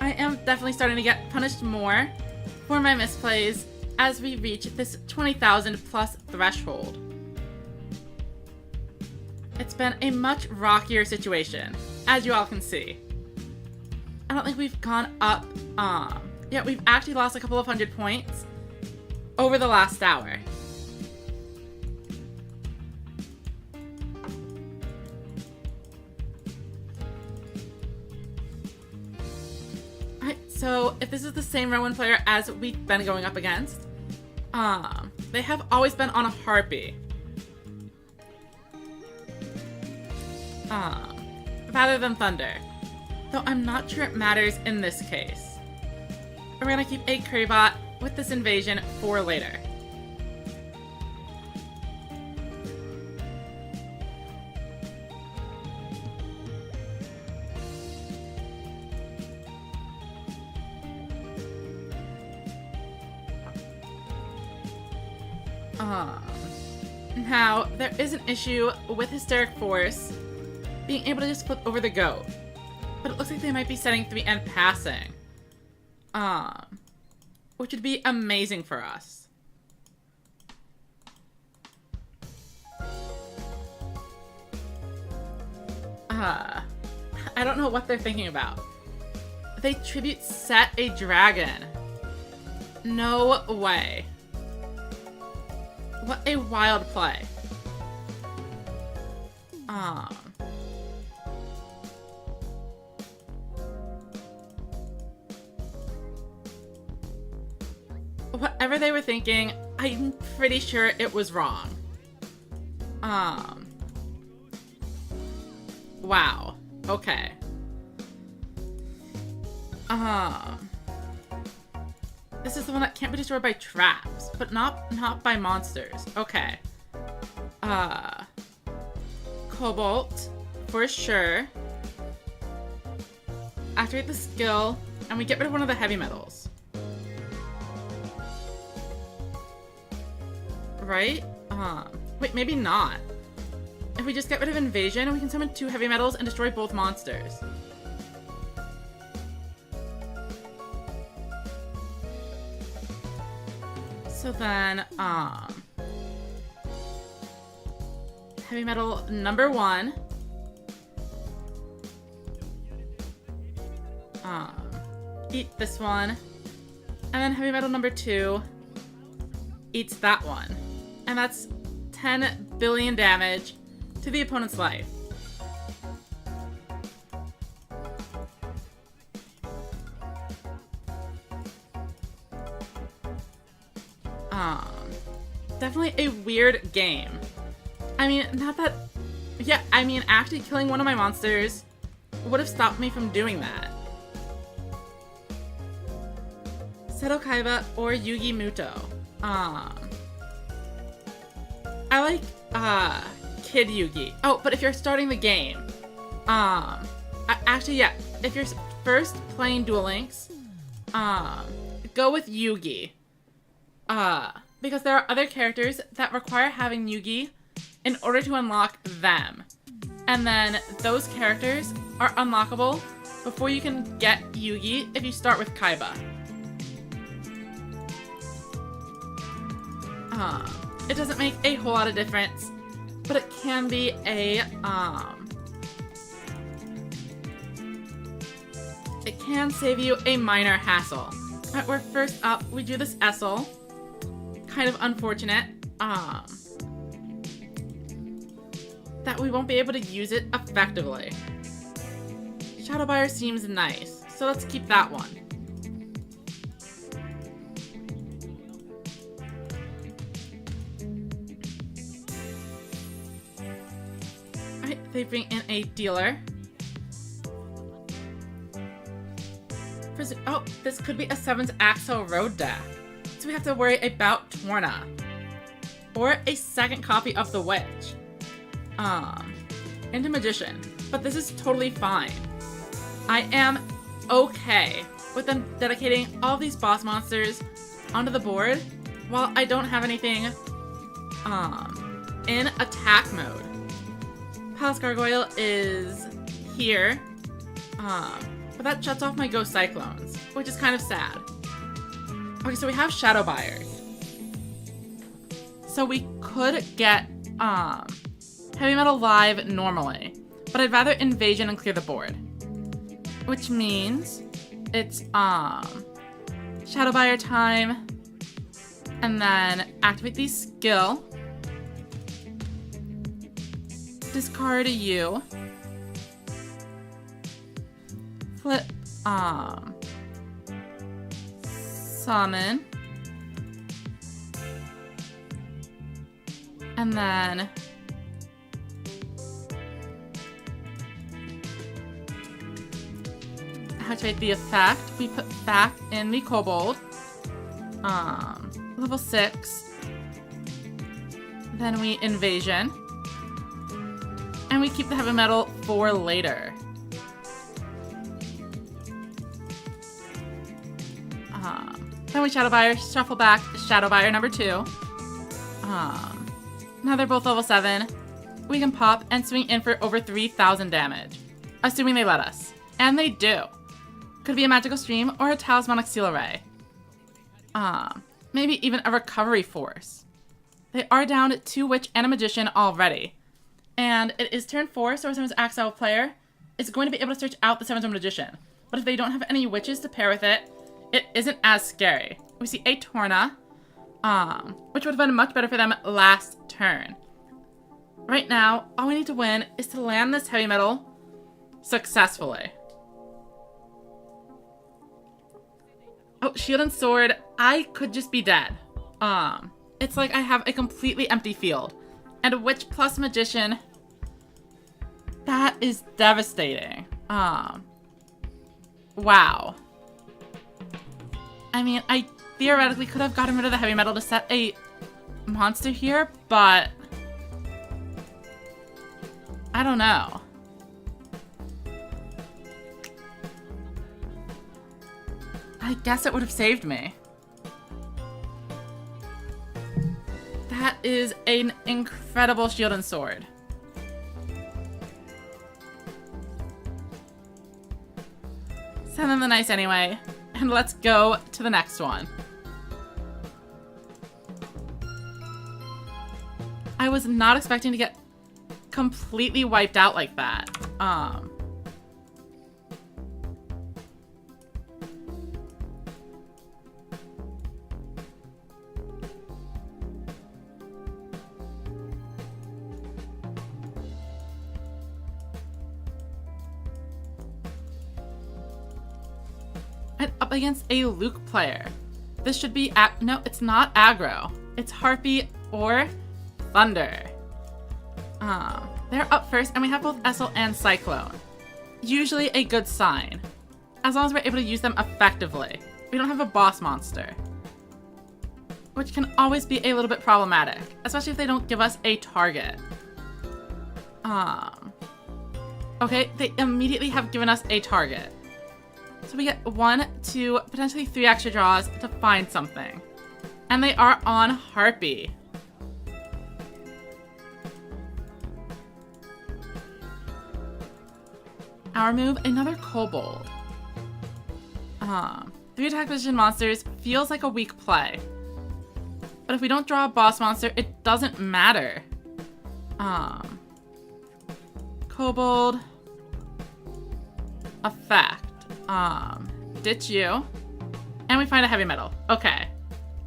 I am definitely starting to get punished more for my misplays as we reach this 20,000 plus threshold. It's been a much rockier situation, as you all can see. I don't think we've gone up, yeah, we've actually lost a couple of 100 points over the last hour. Alright, so if this is the same Rowan player as we've been going up against, they have always been on a Harpy. Rather than Thunder. Though I'm not sure it matters in this case. We're gonna keep a Kraybot with this invasion for later. Now, there is an issue with Hysteric Force being able to just flip over the goat. But it looks like they might be setting 3 and passing. Which would be amazing for us. I don't know what they're thinking about. They tribute set a dragon. No way. What a wild play. Whatever they were thinking, I'm pretty sure it was wrong. Wow. Okay. This is the one that can't be destroyed by traps, but not by monsters. Okay. Cobalt, for sure. Activate the skill, and we get rid of one of the heavy metals. Right? Wait, maybe not. If we just get rid of invasion, we can summon 2 heavy metals and destroy both monsters. So then, heavy metal number 1. Eat this one. And then heavy metal number 2 eats that one. And that's 10 billion damage to the opponent's life. Definitely a weird game. I mean, not that... Yeah, I mean, actually killing one of my monsters would have stopped me from doing that. Seto Kaiba or Yugi Muto. I like, Kid Yugi. Oh, but if you're starting the game, actually, yeah, if you're first playing Duel Links, go with Yugi. Because there are other characters that require having Yugi in order to unlock them. And then those characters are unlockable before you can get Yugi if you start with Kaiba. It doesn't make a whole lot of difference, but it can be a, it can save you a minor hassle. Alright, we're first up, we do this Essel. Kind of unfortunate, that we won't be able to use it effectively. Shadowbuyer seems nice, so let's keep that one. Alright, they bring in a dealer. For Oh, this could be a 7's Axo Road deck. So we have to worry about Torna. Or a second copy of the Witch. Into Magician. But this is totally fine. I am okay with them dedicating all these boss monsters onto the board while I don't have anything in attack mode. Palace Gargoyle is here. But that shuts off my Ghost Cyclones, which is kind of sad. Okay, so we have Shadow Buyers. So we could get Heavy Metal live normally, but I'd rather Invasion and clear the board. Which means it's Shadow Buyer time, and then activate the skill. Discard you. Flip summon. And then activate the effect. We put back in the Kobold. Level 6. Then we Invasion. And we keep the Heavy Metal for later. Then we Shadow Buyer, shuffle back Shadow Buyer number 2. Now they're both level 7. We can pop and swing in for over 3,000 damage. Assuming they let us. And they do. Could be a Magical Stream or a Talismanic Seal Array. Maybe even a Recovery Force. They are down 2 Witch and a Magician already. And it is turn 4, so our 7's Axo player is going to be able to search out the 7's Magician. But if they don't have any Witches to pair with it, it isn't as scary. We see a Torna, which would have been much better for them last turn. Right now, all we need to win is to land this Heavy Metal successfully. Oh, Shield and Sword. I could just be dead. It's like I have a completely empty field. And a Witch plus Magician. That is devastating. Wow. I mean, I theoretically could have gotten rid of the Heavy Metal to set a monster here, but I don't know. I guess it would have saved me. That is an incredible Shield and Sword. Send them the nice anyway. And let's go to the next one. I was not expecting to get completely wiped out like that. And up against a Luke player. This should be, no, it's not aggro. It's Harpy or Thunder. They're up first, and we have both Essel and Cyclone. Usually a good sign, as long as we're able to use them effectively. We don't have a boss monster, which can always be a little bit problematic, especially if they don't give us a target. Okay, they immediately have given us a target. So we get 1, 2, potentially 3 extra draws to find something. And they are on Harpy. Our move, another Kobold. 3 attack position monsters feels like a weak play. But if we don't draw a boss monster, it doesn't matter. Kobold. Effect. Ditch you. And we find a Heavy Metal. Okay.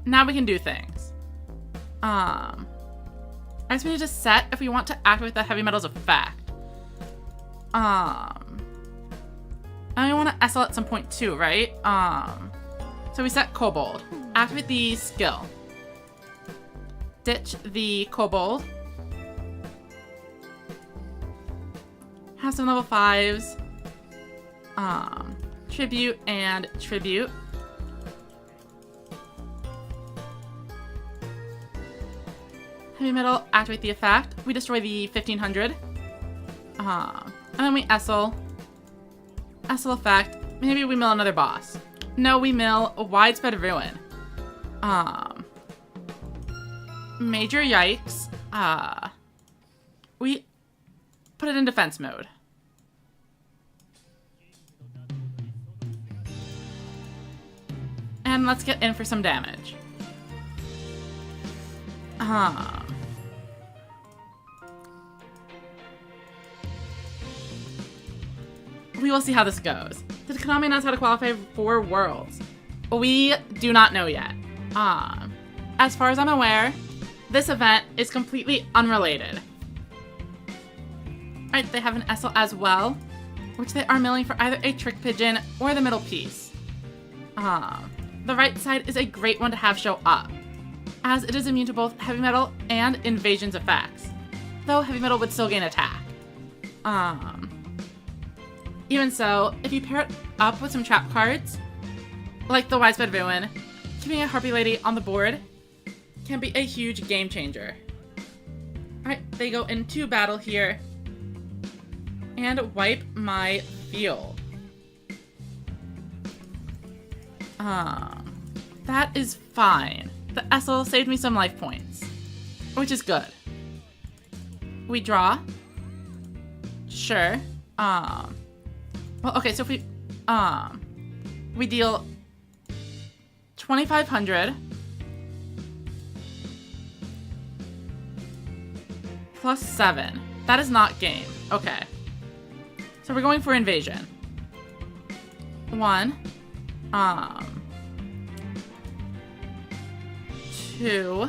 Now we can do things. I guess we need to set if we want to activate the Heavy Metal's effect. And we want to SL at some point too, right? So we set Kobold. Activate the skill. Ditch the Kobold. Have some level 5s. tribute, and tribute. Heavy metal, activate the effect. We destroy the 1500. And then we Essel. Essel effect. Maybe we mill another boss. No, we mill a widespread ruin. Major yikes. We put it in defense mode. And let's get in for some damage. We will see how this goes. Did Konami announce how to qualify for Worlds? We do not know yet. As far as I'm aware, this event is completely unrelated. Alright, they have an Essel as well, which they are milling for either a Trick Pigeon or the middle piece. The right side is a great one to have show up, as it is immune to both Heavy Metal and Invasion's effects, though Heavy Metal would still gain attack. Even so, if you pair it up with some trap cards, like the Widespread Ruin, keeping a Harpy Lady on the board can be a huge game changer. Alright, they go into battle here, and wipe my field. That is fine. The Essel saved me some life points, which is good. We draw. Sure. Well, okay, so if we deal 2,500 plus 7. That is not game. Okay. So we're going for Invasion. 1. 2.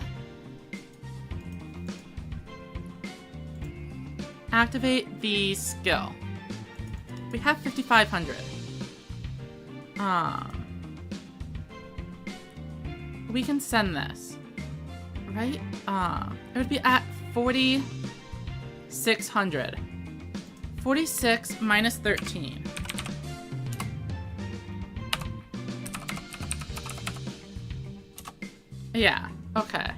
Activate the skill. We have 5,500. We can send this, right? It would be at 4,600. 46 minus 13. Yeah, okay.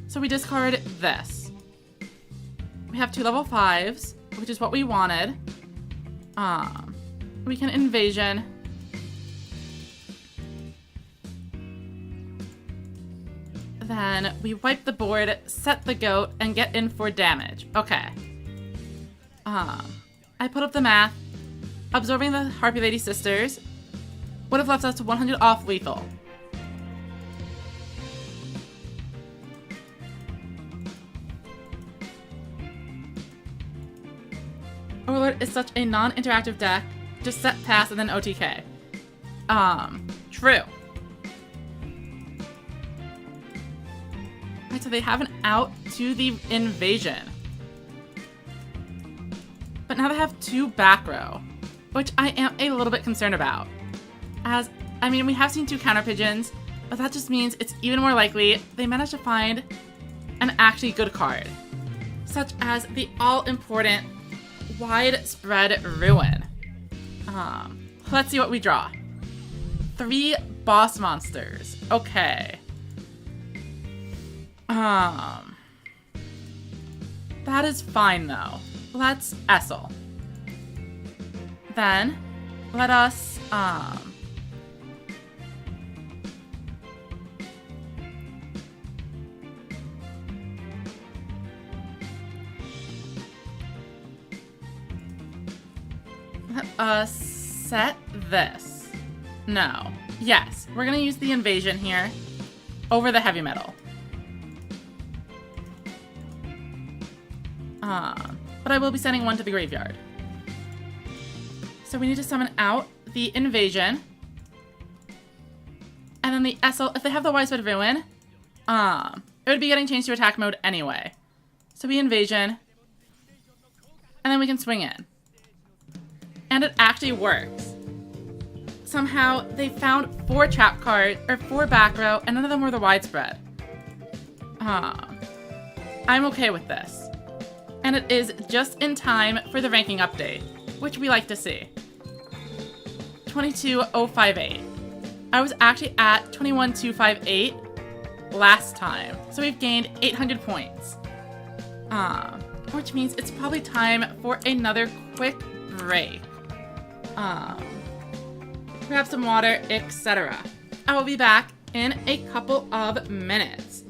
So we discard this. We have 2 level 5s, which is what we wanted. We can Invasion. Then we wipe the board, set the goat, and get in for damage. Okay. I put up the math. Absorbing the Harpy Lady Sisters would have left us 100 off lethal. Overlord is such a non-interactive deck. Just set, pass, and then OTK. True. Right, so they have an out to the Invasion. But now they have 2 back row, which I am a little bit concerned about. As, I mean, we have seen 2 counter pigeons, but that just means it's even more likely they managed to find an actually good card, such as the all-important Widespread Ruin. Let's see what we draw. 3 boss monsters. Okay. That is fine though. Let's Essel. Then let us set this. No. Yes, we're gonna use the Invasion here over the Heavy Metal. But I will be sending 1 to the graveyard. So we need to summon out the Invasion. And then the Essel, if they have the Widespread Ruin, it would be getting changed to attack mode anyway. So we Invasion. And then we can swing in. And it actually works. Somehow, they found 4 trap cards, or 4 back row, and none of them were the widespread. I'm okay with this. And it is just in time for the ranking update, which we like to see. 22,058. I was actually at 21,258 last time, so we've gained 800 points. Which means it's probably time for another quick break. Grab some water, etc. I will be back in a couple of minutes.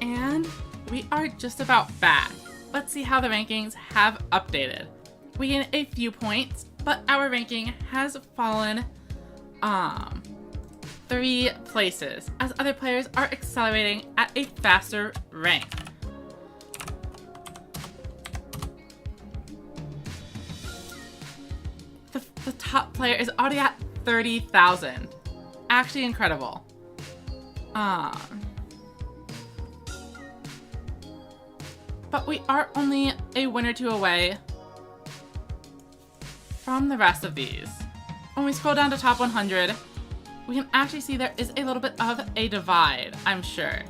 And we are just about back. Let's see how the rankings have updated. We gained a few points, but our ranking has fallen 3 places as other players are accelerating at a faster rank. The top player is already at 30,000. Actually incredible. But we are only a win or 2 away from the rest of these. When we scroll down to top 100, we can actually see there is a little bit of a divide, I'm sure.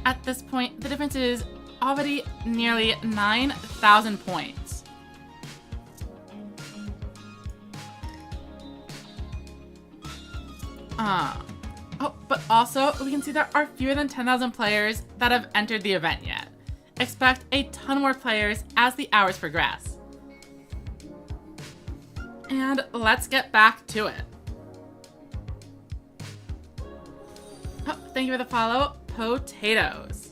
At this point, the difference is already nearly 9,000 points. But also, we can see there are fewer than 10,000 players that have entered the event yet. Expect a ton more players as the hours progress. And let's get back to it. Oh, thank you for the follow, Potatoes.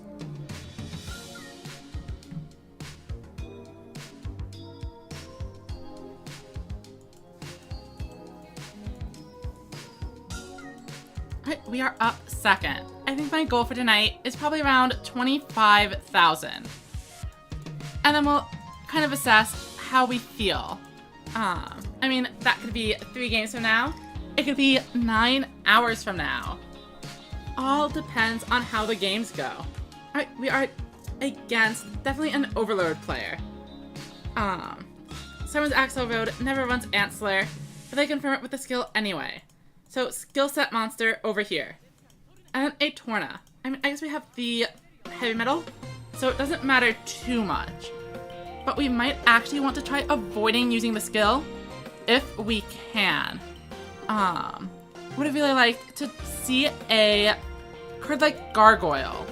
Alright, we are up second. I think my goal for tonight is probably around 25,000. And then we'll kind of assess how we feel. I mean, that could be 3 games from now. It could be 9 hours from now. All depends on how the games go. Alright, we are against definitely an Overload player. Someone's Axel Road never runs Antler, but they confirm it with the skill anyway. So skill set monster over here. And a Torna. I mean, I guess we have the heavy metal, so it doesn't matter too much. But we might actually want to try avoiding using the skill if we can. Would I really like to see a card like Gargoyle?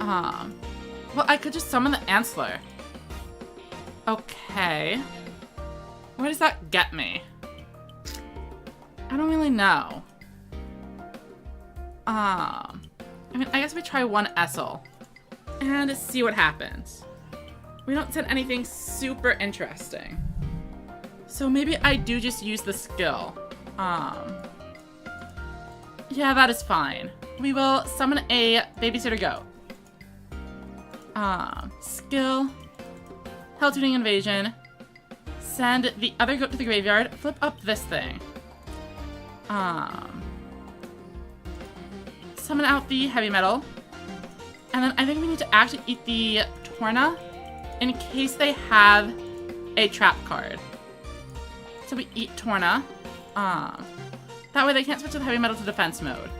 Well, I could just summon the Antler. Okay. Where does that get me? I don't really know. I mean, I guess we try one Essel and see what happens. We don't set anything super interesting. So maybe I do just use the skill. Yeah, that is fine. We will summon a Babysitter Goat. Skill. Hell Tuning Invasion. Send the other goat to the graveyard. Flip up this thing. Summon out the heavy metal. And then I think we need to actually eat the Torna in case they have a trap card. So we eat Torna. That way they can't switch to the heavy metal to defense mode.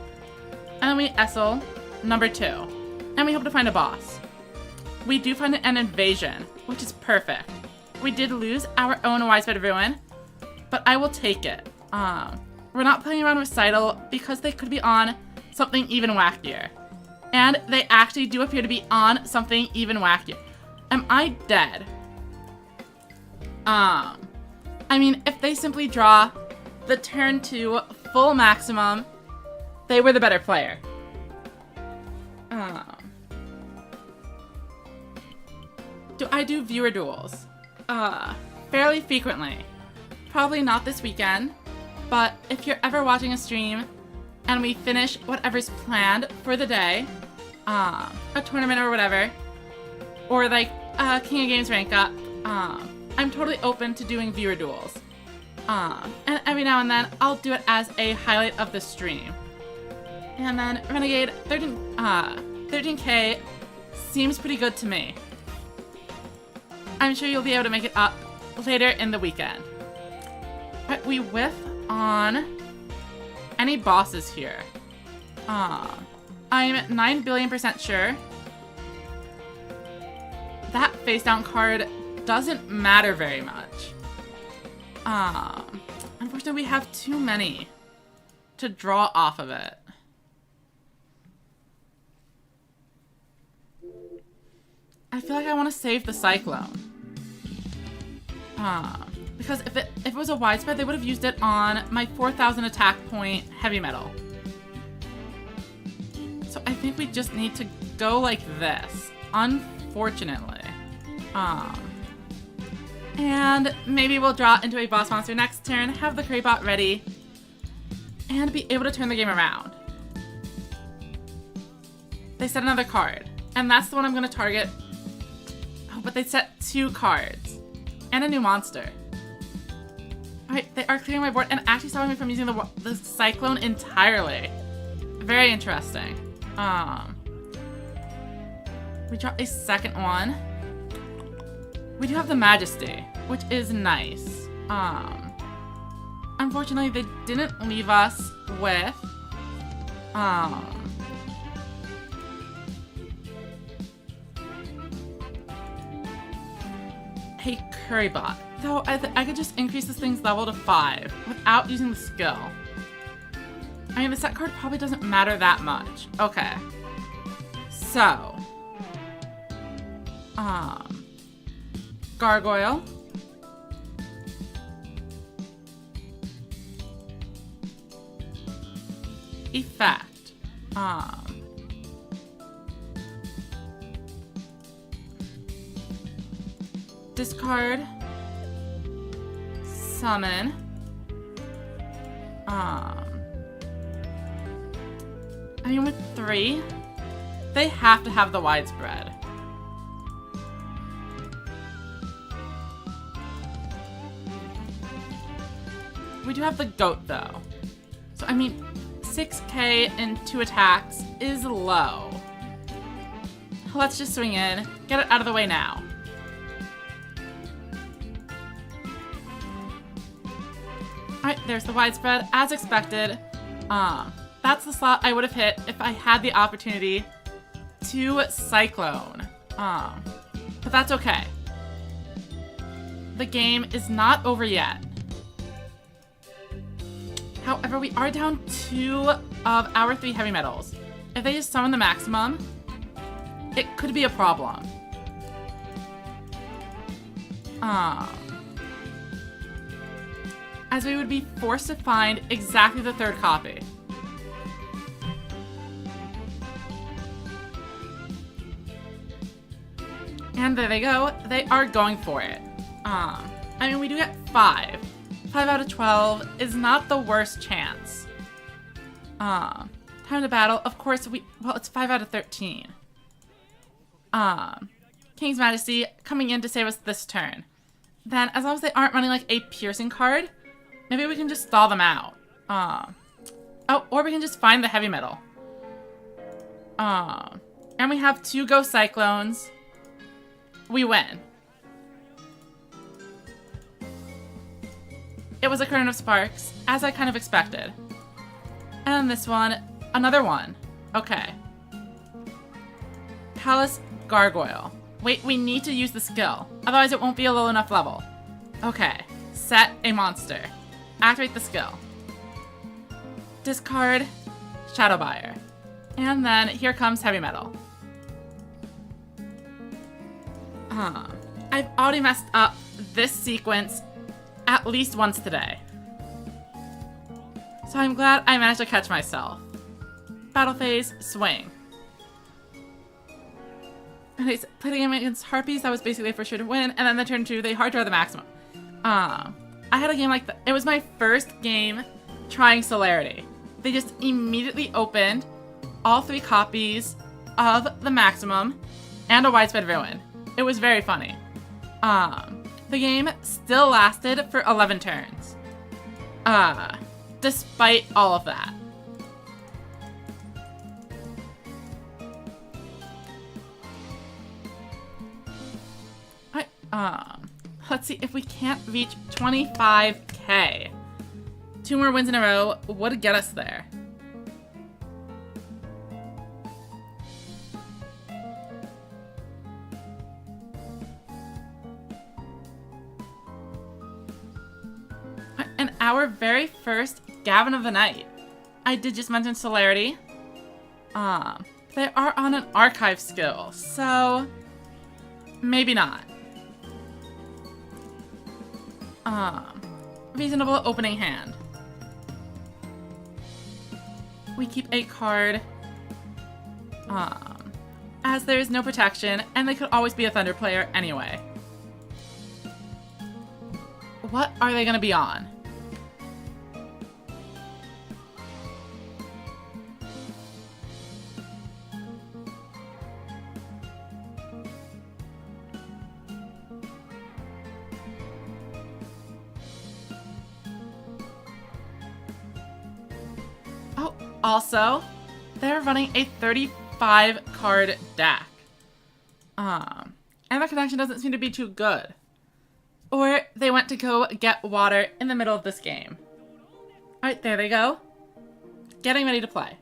And then we Essel, number 2. And we hope to find a boss. We do find an invasion, which is perfect. We did lose our own Widespread Ruin, but I will take it. We're not playing around with Seidel because they could be on something even wackier. And they actually do appear to be on something even wackier. Am I dead? I mean, if they simply draw the turn 2 full maximum, they were the better player. Do I do viewer duels? Fairly frequently. Probably not this weekend, but if you're ever watching a stream and we finish whatever's planned for the day, a tournament or whatever, or like a King of Games rank up, I'm totally open to doing viewer duels. And every now and then, I'll do it as a highlight of the stream. And then Renegade 13K seems pretty good to me. I'm sure you'll be able to make it up later in the weekend. But we whiff on any bosses here. I'm 9 billion% sure that face down card doesn't matter very much. Unfortunately, we have too many to draw off of it. I feel like I want to save the Cyclone. Because if it was a widespread, they would have used it on my 4,000 attack point heavy metal. So I think we just need to go like this, unfortunately. And maybe we'll draw into a boss monster next turn, have the Kraybot ready, and be able to turn the game around. They set another card, and that's the one I'm going to target. Oh, but they set 2 cards. And a new monster. Alright, they are clearing my board and actually stopping me from using the Cyclone entirely. Very interesting. We draw a second one. We do have the Majesty, which is nice. Unfortunately, they didn't leave us with a Currybot. Though I could just increase this thing's level to 5 without using the skill. I mean, the set card probably doesn't matter that much. Okay. So. Gargoyle. Effect. Discard. Summon. I mean, with 3, they have to have the widespread. We do have the goat, though. So, I mean, 6k and 2 attacks is low. let's just swing in. Get it out of the way now. Alright, there's the widespread, as expected. That's the slot I would have hit if I had the opportunity to Cyclone. But that's okay. The game is not over yet. However, we are down 2 of our 3 heavy metals. If they just summon the maximum, it could be a problem. As we would be forced to find exactly the 3rd copy. And there they go. They are going for it. I mean, we do get 5. 5 out of 12 is not the worst chance. Time to battle. Of course, well, it's 5 out of 13. King's Majesty coming in to save us this turn. Then, as long as they aren't running like a piercing card, maybe we can just stall them out. Oh, or we can just find the heavy metal. And we have 2 Ghost Cyclones. We win. It was a Current of Sparks, as I kind of expected. And on this one, another one. Okay. Palace Gargoyle. Wait, we need to use the skill. Otherwise it won't be a low enough level. Okay. Set a monster. Activate the skill. Discard Shadow Buyer. And then here comes Heavy Metal. I've already messed up this sequence at least once today. So I'm glad I managed to catch myself. Battle phase, swing. And it's play the game against Harpies, that was basically for sure to win, and then the turn 2, they hard draw the maximum. I had a game like that. It was my first game trying Celerity. They just immediately opened all 3 copies of the maximum and a widespread ruin. It was very funny. The game still lasted for 11 turns. Despite all of that. Let's see if we can't reach 25k. 2 more wins in a row would get us there. And our very first Gavin of the Night. I did just mention Celerity. They are on an archive skill, so maybe not. Reasonable opening hand. We keep a card. As there is no protection, and they could always be a Thunder player anyway. What are they gonna be on? Oh, also, they're running a 35 card deck. And the connection doesn't seem to be too good. Or they went to go get water in the middle of this game. Alright, there they go. Getting ready to play.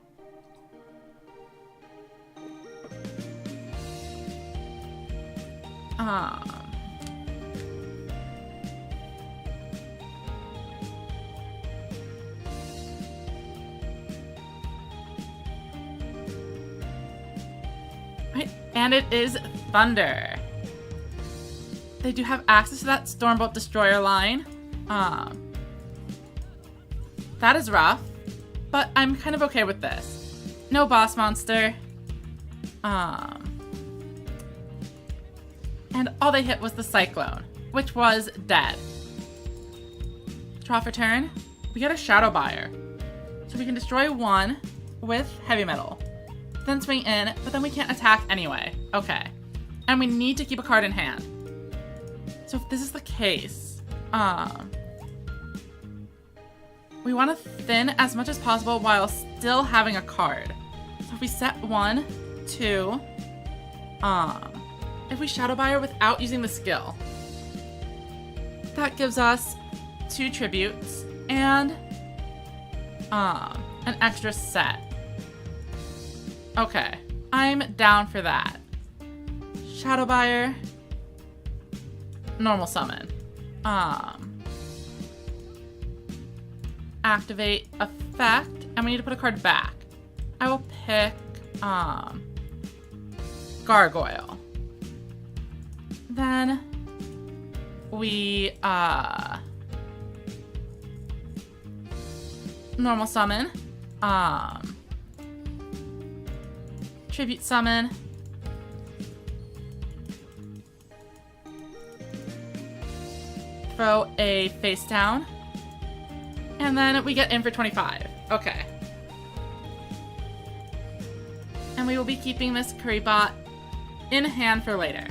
Right, and it is Thunder. They do have access to that Stormbolt Destroyer line. That is rough, but I'm kind of okay with this. No boss monster. And all they hit was the Cyclone, which was dead. Draw for turn. We get a Shadow Buyer. So we can destroy 1 with Heavy Metal. Then swing in, but then we can't attack anyway. Okay. And we need to keep a card in hand. So if this is the case, we want to thin as much as possible while still having a card. So if we set 1, 2, If we Shadow Buyer without using the skill, that gives us 2 tributes and an extra set. Okay, I'm down for that. Shadow Buyer, normal summon. Activate effect, and we need to put a card back. I will pick Gargoyle. Then we normal summon, tribute summon, throw a face down, and then we get in for 25. Okay. And we will be keeping this curry bot in hand for later.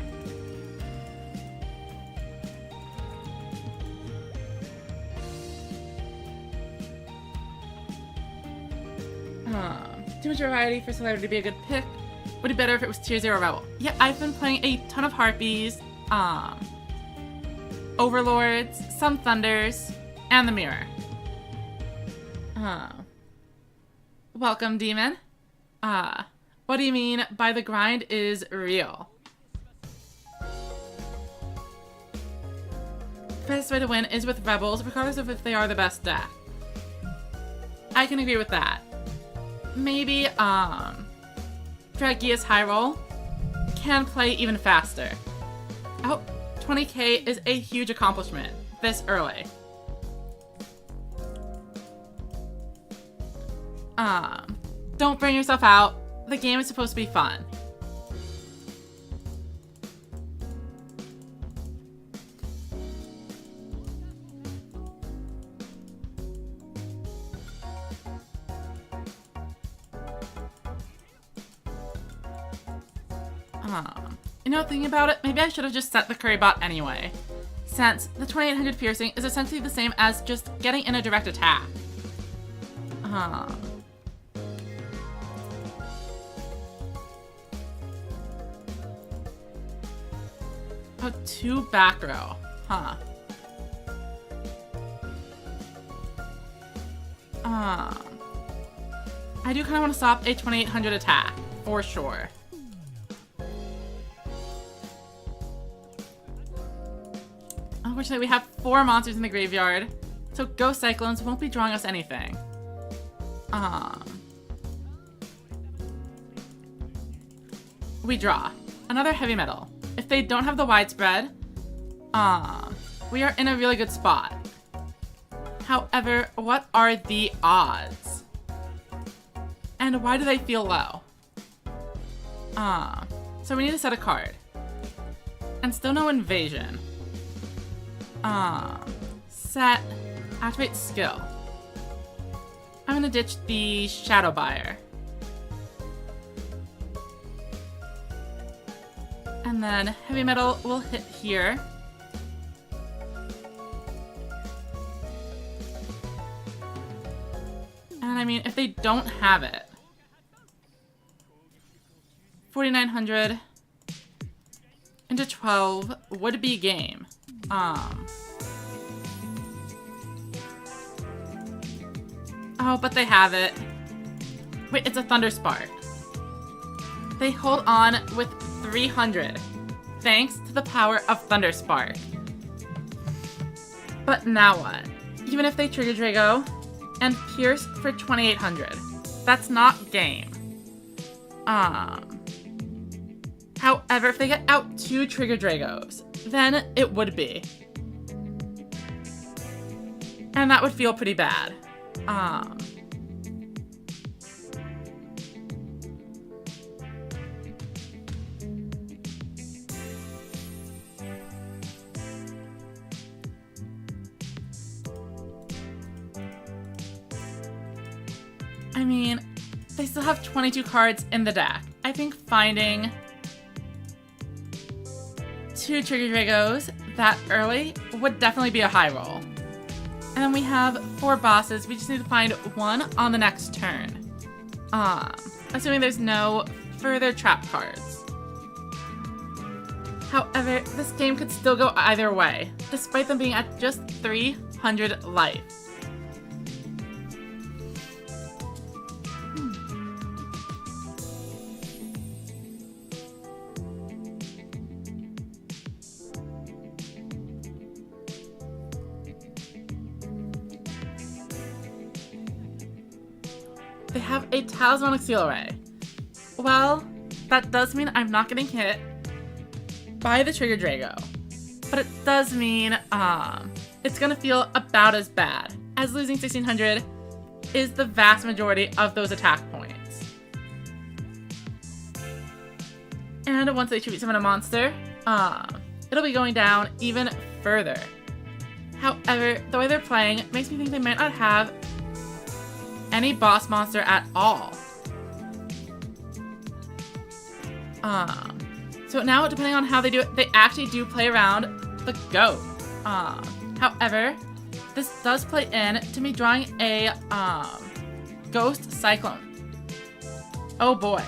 Too much variety for Celebrity to be a good pick. Would be better if it was Tier 0 Rebel. Yeah, I've been playing a ton of Harpies, Overlords, some Thunders, and the Mirror. Welcome, Demon. What do you mean by the grind is real? The best way to win is with Rebels, regardless of if they are the best deck. I can agree with that. Maybe, Dragia's High Roll can play even faster. Oh, 20k is a huge accomplishment this early. Don't burn yourself out. The game is supposed to be fun. You know, thinking about it, maybe I should have just set the curry bot anyway, since the 2800 piercing is essentially the same as just getting in a direct attack. Oh, 2 back row. Huh. I do kind of want to stop a 2800 attack, for sure. Unfortunately, we have 4 monsters in the graveyard, so Ghost Cyclones won't be drawing us anything. We draw another heavy metal. If they don't have the widespread, we are in a really good spot. However, what are the odds? And why do they feel low? So we need to set a card. And still no invasion. Set, activate skill. I'm gonna ditch the Shadow Buyer. And then heavy metal will hit here. And I mean, if they don't have it, 4900 into 12 would be game. Oh, but they have it. Wait, it's a Thunder Spark. They hold on with 300, thanks to the power of Thunder Spark. But now what? Even if they trigger Drago and pierce for 2800, that's not game. However, if they get out 2 trigger Dragos, then it would be. And that would feel pretty bad. I mean, they still have 22 cards in the deck. I think finding 2 Trigger Dragos that early would definitely be a high roll. And then we have 4 bosses. We just need to find 1 on the next turn. Assuming there's no further trap cards. However, this game could still go either way, despite them being at just 300 life. They have a Talismanic Seal Ray. Well, that does mean I'm not getting hit by the Trigger Drago. But it does mean it's gonna feel about as bad, as losing 1600 is the vast majority of those attack points. And once they treat summon a monster, it'll be going down even further. However, the way they're playing makes me think they might not have any boss monster at all. So now, depending on how they do it, they actually do play around the goat. However, this does play in to me drawing a Ghost Cyclone. Oh boy.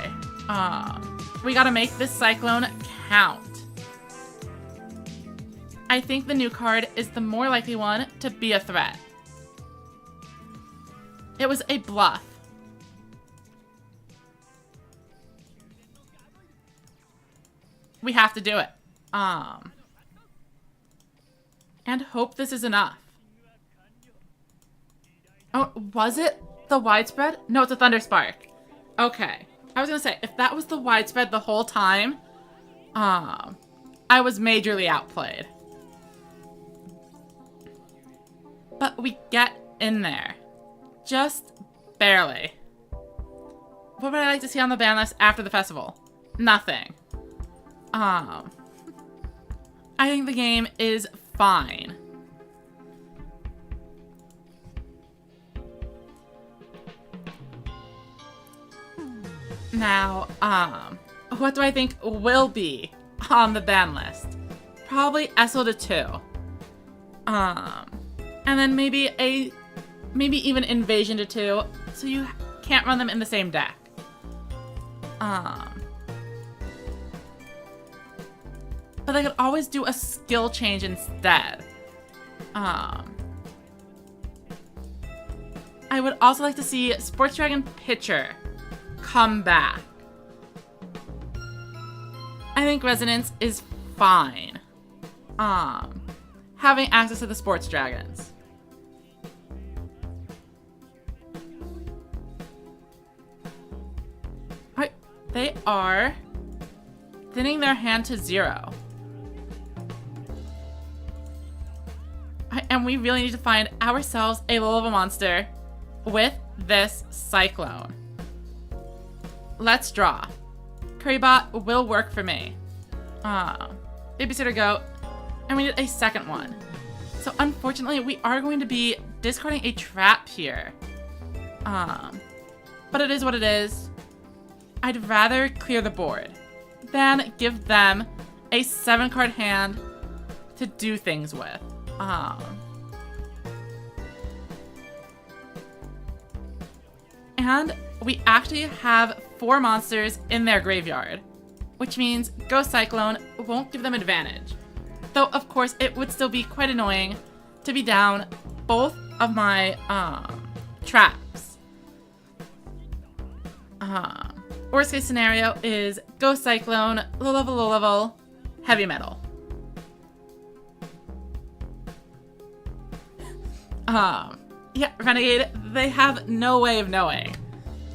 We gotta make this Cyclone count. I think the new card is the more likely one to be a threat. It was a bluff. We have to do it. And hope this is enough. Oh, was it the widespread? No, it's a Thunder Spark. Okay. I was gonna say, if that was the widespread the whole time, I was majorly outplayed. But we get in there. Just barely. What would I like to see on the ban list after the festival? Nothing. I think the game is fine. Now, what do I think will be on the ban list? Probably Essel to 2. And then maybe even Invasion to 2, so you can't run them in the same deck. But they could always do a skill change instead. I would also like to see Sports Dragon Pitcher come back. I think Resonance is fine. Having access to the Sports Dragons. Alright, they are thinning their hand to 0. And we really need to find ourselves a low-level monster with this Cyclone. Let's draw. Currybot will work for me. Babysitter Goat. And we need a second one. So unfortunately, we are going to be discarding a trap here. But it is what it is. I'd rather clear the board than give them a 7-card hand to do things with. And we actually have 4 monsters in their graveyard, which means Ghost Cyclone won't give them advantage. Though, of course, it would still be quite annoying to be down both of my traps. Worst case scenario is Ghost Cyclone, low level, heavy metal. Yeah, Renegade, they have no way of knowing.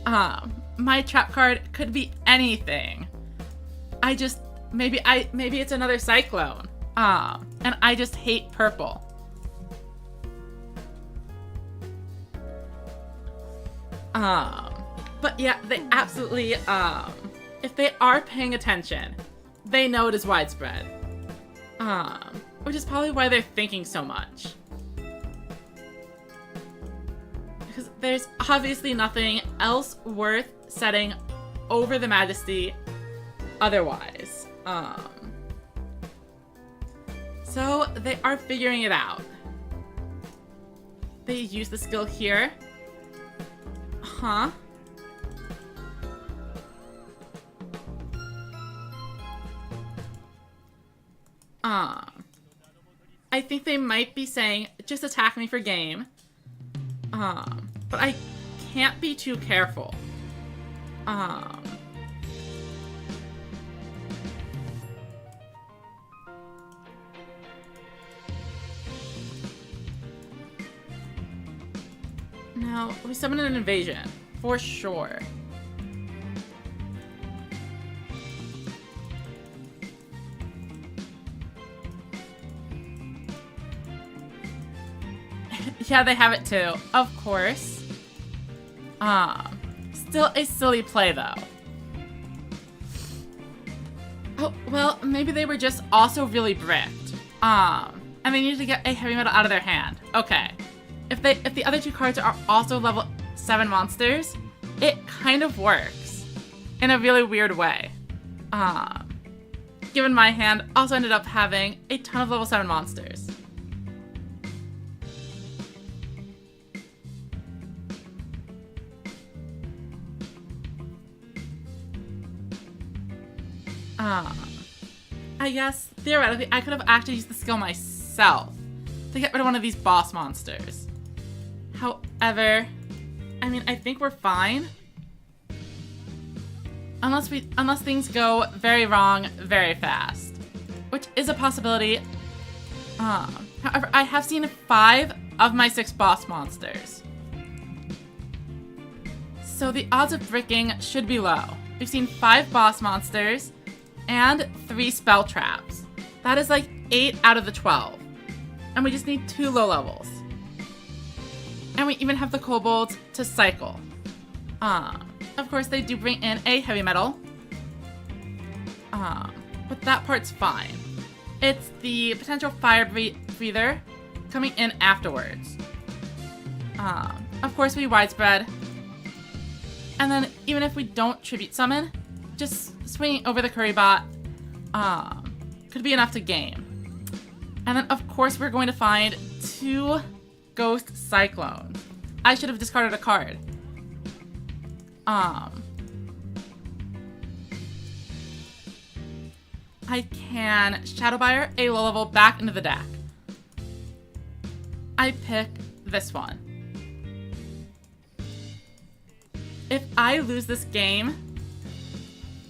My trap card could be anything. Maybe it's another Cyclone. And I just hate purple. But yeah, they absolutely, if they are paying attention, they know it is widespread. Which is probably why they're thinking so much. Because there's obviously nothing else worth setting over the Majesty otherwise. So they are figuring it out. They use the skill here. I think they might be saying, just attack me for game. But I can't be too careful. Now, we summon an invasion, for sure. Yeah, they have it too, of course. Still a silly play though. Oh, well, maybe they were just also really bricked. And they needed to get a heavy metal out of their hand. Okay. If the other two cards are also level 7 monsters, it kind of works. In a really weird way. Given my hand also ended up having a ton of level 7 monsters. I guess, theoretically, I could have actually used the skill myself to get rid of one of these boss monsters. However, I mean, I think we're fine. Unless things go very wrong very fast. Which is a possibility. However, I have seen 5 of my 6 boss monsters. So the odds of bricking should be low. We've seen 5 boss monsters and 3 spell traps. That is like 8 out of the 12. And we just need 2 low levels. And we even have the kobolds to cycle. Of course, they do bring in a heavy metal. But that part's fine. It's the potential fire breather coming in afterwards. Of course, we widespread. And then even if we don't tribute summon, just swinging over the curry bot could be enough to game. And then, of course, we're going to find 2 Ghost Cyclones. I should have discarded a card. I can Shadowbuyer a low level back into the deck. I pick this one. If I lose this game,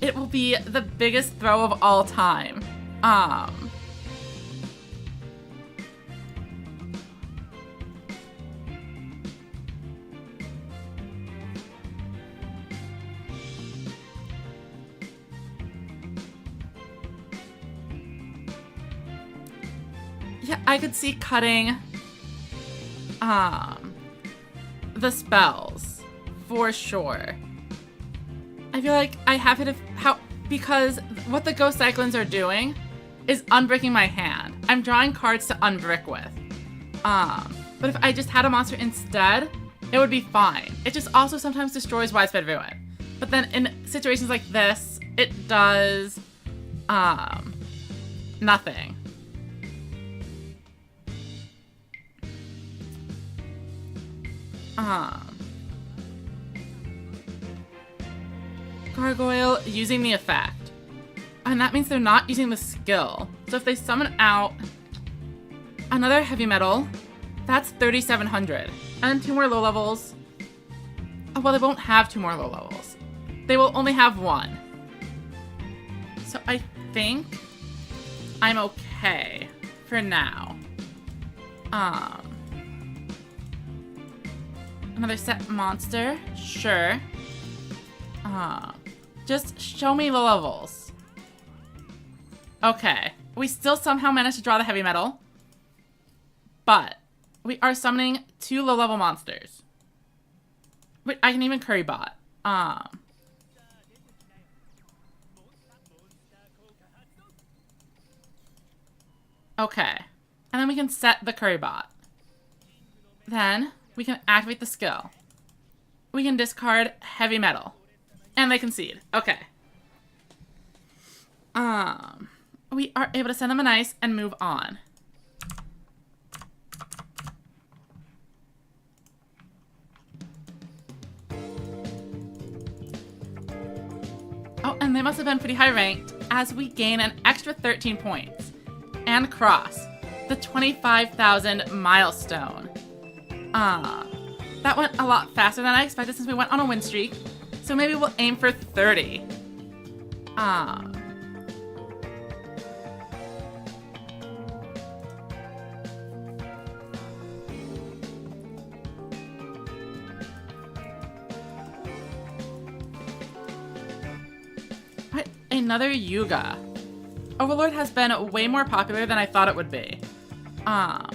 it will be the biggest throw of all time. Yeah, I could see cutting the spells for sure. I feel like I have to because what the Ghost Cyclones are doing is unbricking my hand. I'm drawing cards to unbrick with. But if I just had a monster instead, it would be fine. It just also sometimes destroys widespread ruin. But then in situations like this, it does nothing. Gargoyle using the effect. And that means they're not using the skill. So if they summon out another heavy metal, that's 3,700. And 2 more low levels. Oh, well, they won't have 2 more low levels. They will only have 1. So I think I'm okay for now. Another set monster, sure. Just show me low levels. Okay, we still somehow managed to draw the heavy metal, but we are summoning 2 low level monsters. Wait, I can even curry bot. Okay, and then we can set the curry bot. Then we can activate the skill. We can discard heavy metal. And they concede. Okay. We are able to send them an ice and move on. Oh, and they must have been pretty high ranked as we gain an extra 13 points. and cross the 25,000 milestone. That went a lot faster than I expected since we went on a win streak. So maybe we'll aim for 30. Another Yuga. Overlord has been way more popular than I thought it would be. And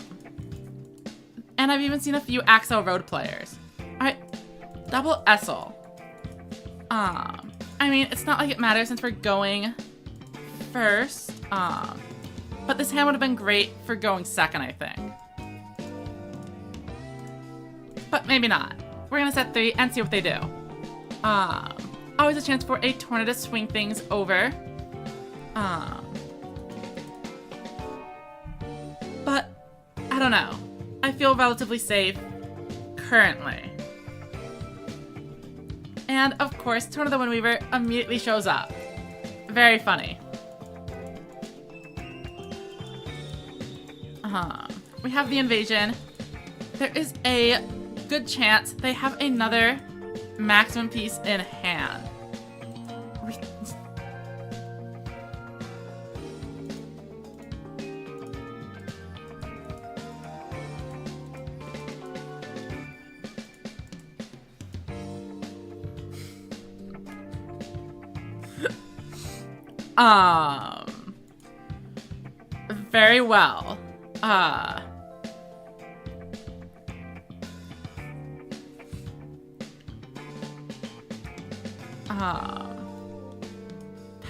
I've even seen a few Axel Road players. Alright, double Essel. I mean, it's not like it matters since we're going first. But this hand would have been great for going second, I think. But maybe not. We're gonna set 3 and see what they do. Always a chance for a tornado to swing things over. But I don't know. I feel relatively safe currently. And of course, Tornado the Windweaver immediately shows up. Very funny. We have the invasion. There is a good chance they have another maximum piece in hand. Very well.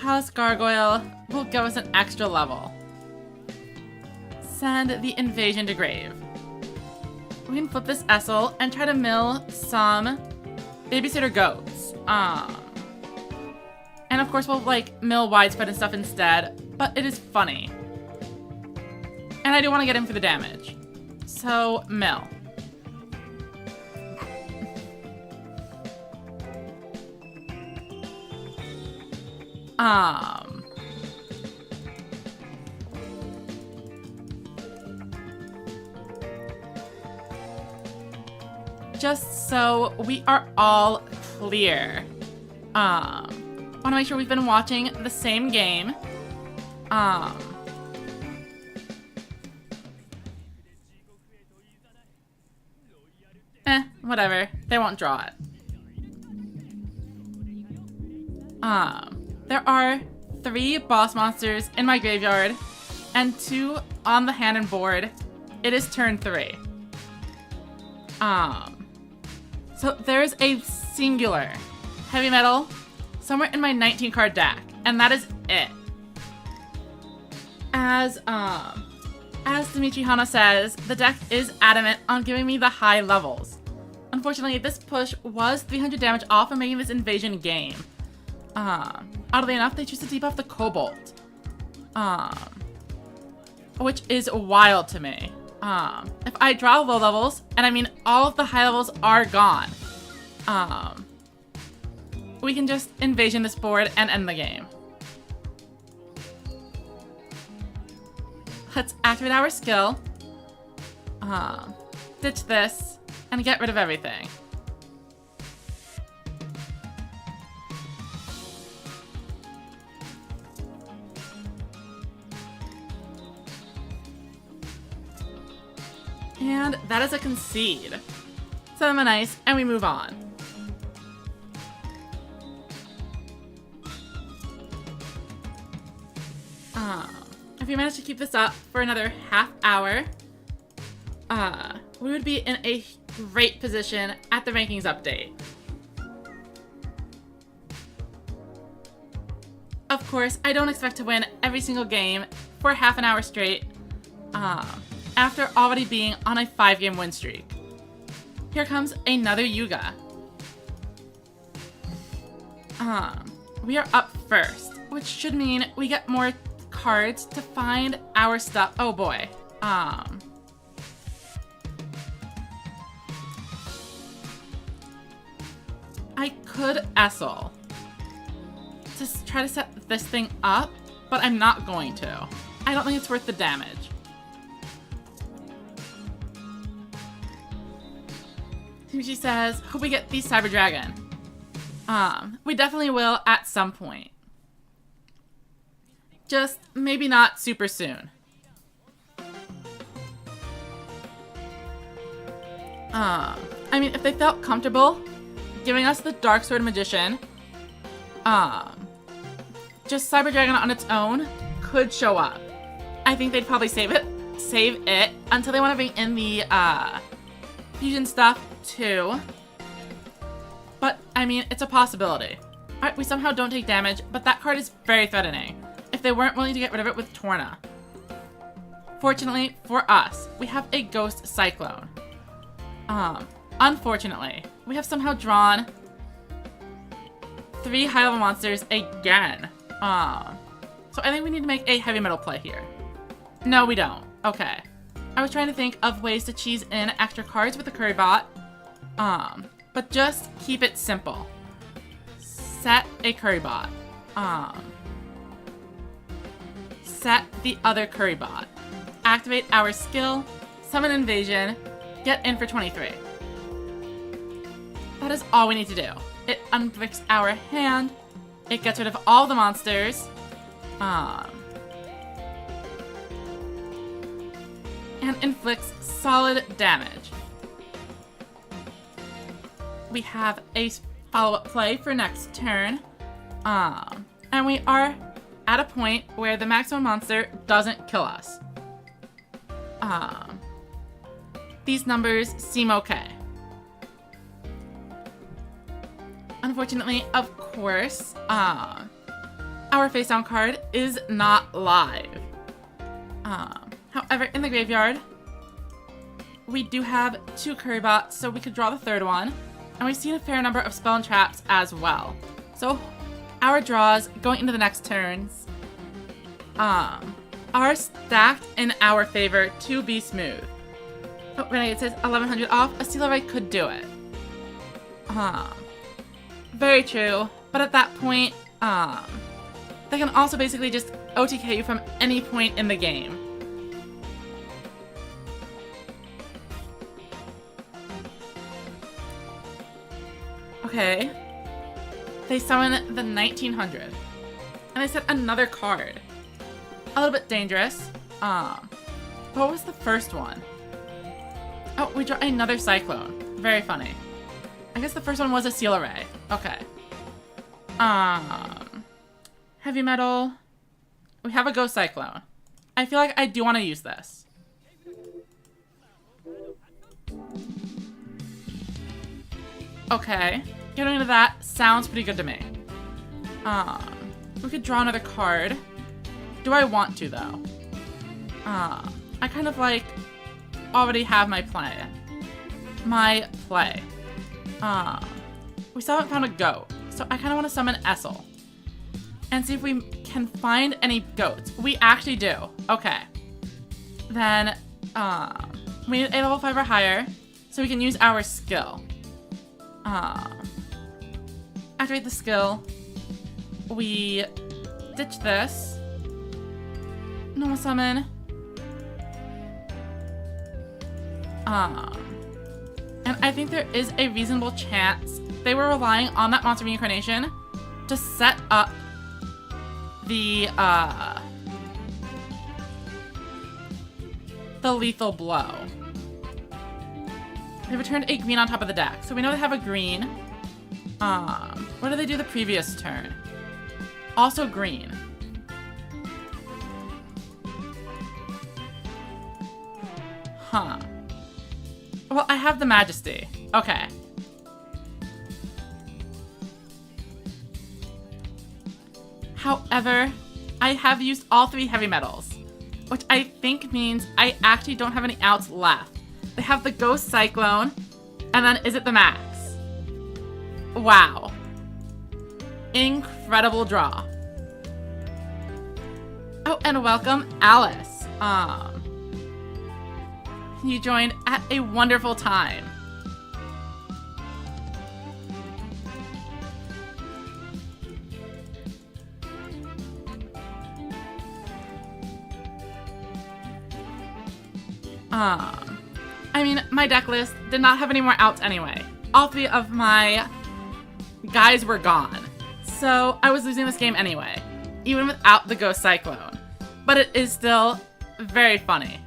Palace Gargoyle will give us an extra level. Send the invasion to grave. We can flip this Essel and try to mill some babysitter goats. And of course we'll like mill widespread and stuff instead, but it is funny. And I do want to get him for the damage. So, mill. Just so we are all clear. Want to make sure we've been watching the same game. Whatever. They won't draw it. There are 3 boss monsters in my graveyard and 2 on the hand and board. It is turn 3. So there's a singular heavy metal somewhere in my 19 card deck, and that is it. As Dimitri Hana says, the deck is adamant on giving me the high levels. Unfortunately, this push was 300 damage off of making this invasion game. Oddly enough, they choose to debuff the Cobalt. Which is wild to me. If I draw low levels, and I mean all of the high levels are gone, we can just invasion this board and end the game. Let's activate our skill, ditch this, and get rid of everything. And that is a concede. Send them a nice, and we move on. If we manage to keep this up for another half hour, we would be in a great position at the rankings update. Of course, I don't expect to win every single game for half an hour straight, after already being on a 5-game win streak. Here comes another Yuga. We are up first, which should mean we get more cards to find our stuff. Oh boy. I could Essel to try to set this thing up, but I'm not going to. I don't think it's worth the damage. She says, hope we get the Cyber Dragon. We definitely will at some point. Just maybe not super soon. I mean, if they felt comfortable giving us the Dark Sword Magician, just Cyber Dragon on its own could show up. I think they'd probably save it until they want to bring in the fusion stuff too. But I mean, it's a possibility. Alright, we somehow don't take damage, but that card is very threatening if they weren't willing to get rid of it with Torna. Fortunately for us, we have a Ghost Cyclone. Unfortunately, we have somehow drawn 3 high-level monsters again. So I think we need to make a heavy metal play here. No, we don't. Okay. I was trying to think of ways to cheese in extra cards with the Curry Bot. But just keep it simple. Set a Curry Bot. Set the other Curry Bot. Activate our skill. Summon Invasion. Get in for 23. That is all we need to do. It unbricks our hand. It gets rid of all the monsters. And inflicts solid damage. We have a follow-up play for next turn. And we are at a point where the maximum monster doesn't kill us. These numbers seem okay. Unfortunately, of course, our face down card is not live. However, in the graveyard, we do have 2 Curry Bots, so we could draw the 3rd one. And we've seen a fair number of spell and traps as well. So our draws going into the next turns are stacked in our favor to be smooth. Oh, Renegade says 1100 off. A Steel Array could do it. Very true. But at that point, they can also basically just OTK you from any point in the game. Okay. They summon the 1900. And they set another card. A little bit dangerous. What was the first one? Oh, we draw another Cyclone. Very funny. I guess the first one was a Seal Array. Okay. Heavy Metal. We have a Ghost Cyclone. I feel like I do want to use this. Okay. Getting into that sounds pretty good to me. We could draw another card. Do I want to, though? I kind of, like, already have my plan. My play. We still haven't found a goat, so I kind of want to summon Essel. And see if we can find any goats. We actually do. Okay. Then, we need a level 5 or higher, so we can use our skill. Activate the skill. We ditch this. Normal summon. And I think there is a reasonable chance they were relying on that monster reincarnation to set up the lethal blow. They returned a green on top of the deck, so we know they have a green. What did they do the previous turn? Also green. Huh. Well, I have the Majesty. Okay. However, I have used all 3 heavy metals, which I think means I actually don't have any outs left. They have the Ghost Cyclone, and then is it the max? Wow. Incredible draw. Oh, and welcome, Alice. You joined at a wonderful time. I mean, my deck list did not have any more outs anyway. All 3 of my guys were gone. So I was losing this game anyway, even without the Ghost Cyclone. But it is still very funny.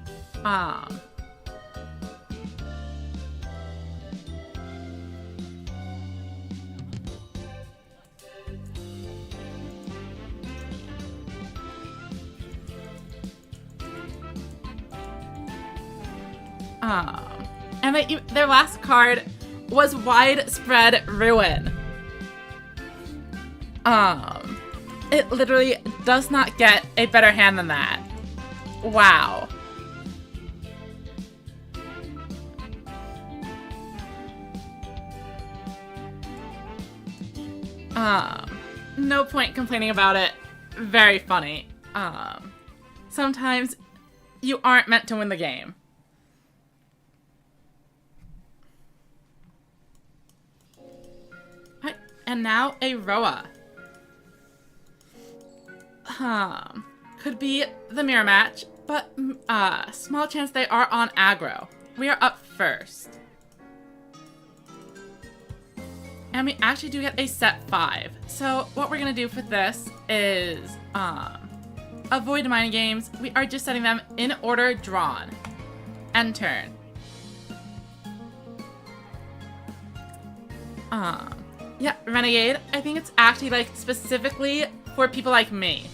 And their last card was Widespread Ruin. It literally does not get a better hand than that. Wow. No point complaining about it. Very funny. Sometimes you aren't meant to win the game. And now a Roa. Could be the mirror match, but small chance they are on aggro. We are up first. And we actually do get a set 5. So what we're gonna do for this is avoid mind games. We are just setting them in order drawn. End turn. Yeah, Renegade. I think it's actually like specifically for people like me.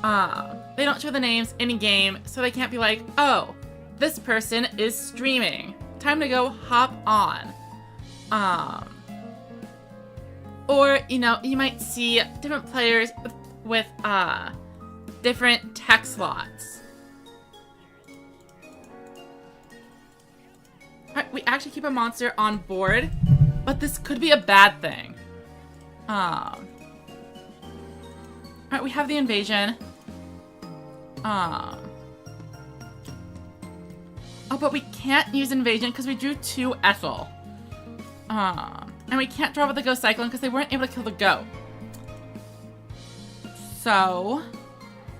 They don't show the names in game, so they can't be like, oh, this person is streaming. Time to go hop on. Or, you know, you might see different players with different tech slots. Alright, we actually keep a monster on board, but this could be a bad thing. Alright, we have the invasion. Oh, but we can't use invasion because we drew 2 Ethel. And we can't draw with the Ghost Cyclone because they weren't able to kill the goat. So,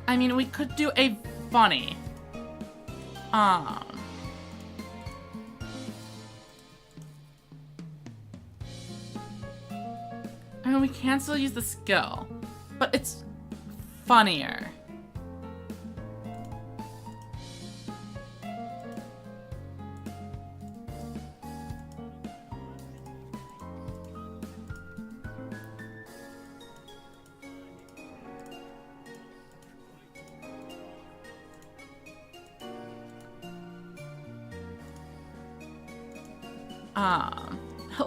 I mean, we could do a bunny. I mean, we can still use the skill, but it's funnier.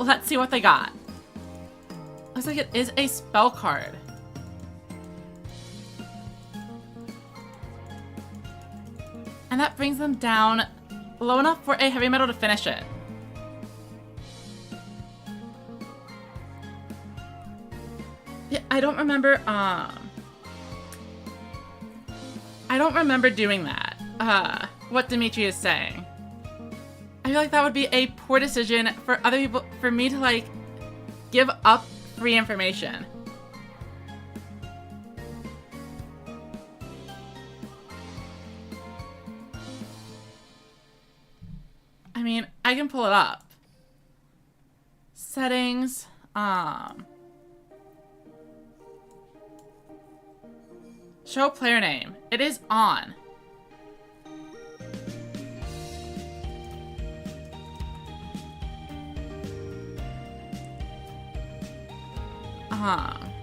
Let's see what they got. Looks like it is a spell card. And that brings them down low enough for a heavy metal to finish it. Yeah, I don't remember doing that. What Dimitri is saying. I feel like that would be a poor decision for other people, for me to like give up free information. I mean, I can pull it up. Settings, show player name. It is on.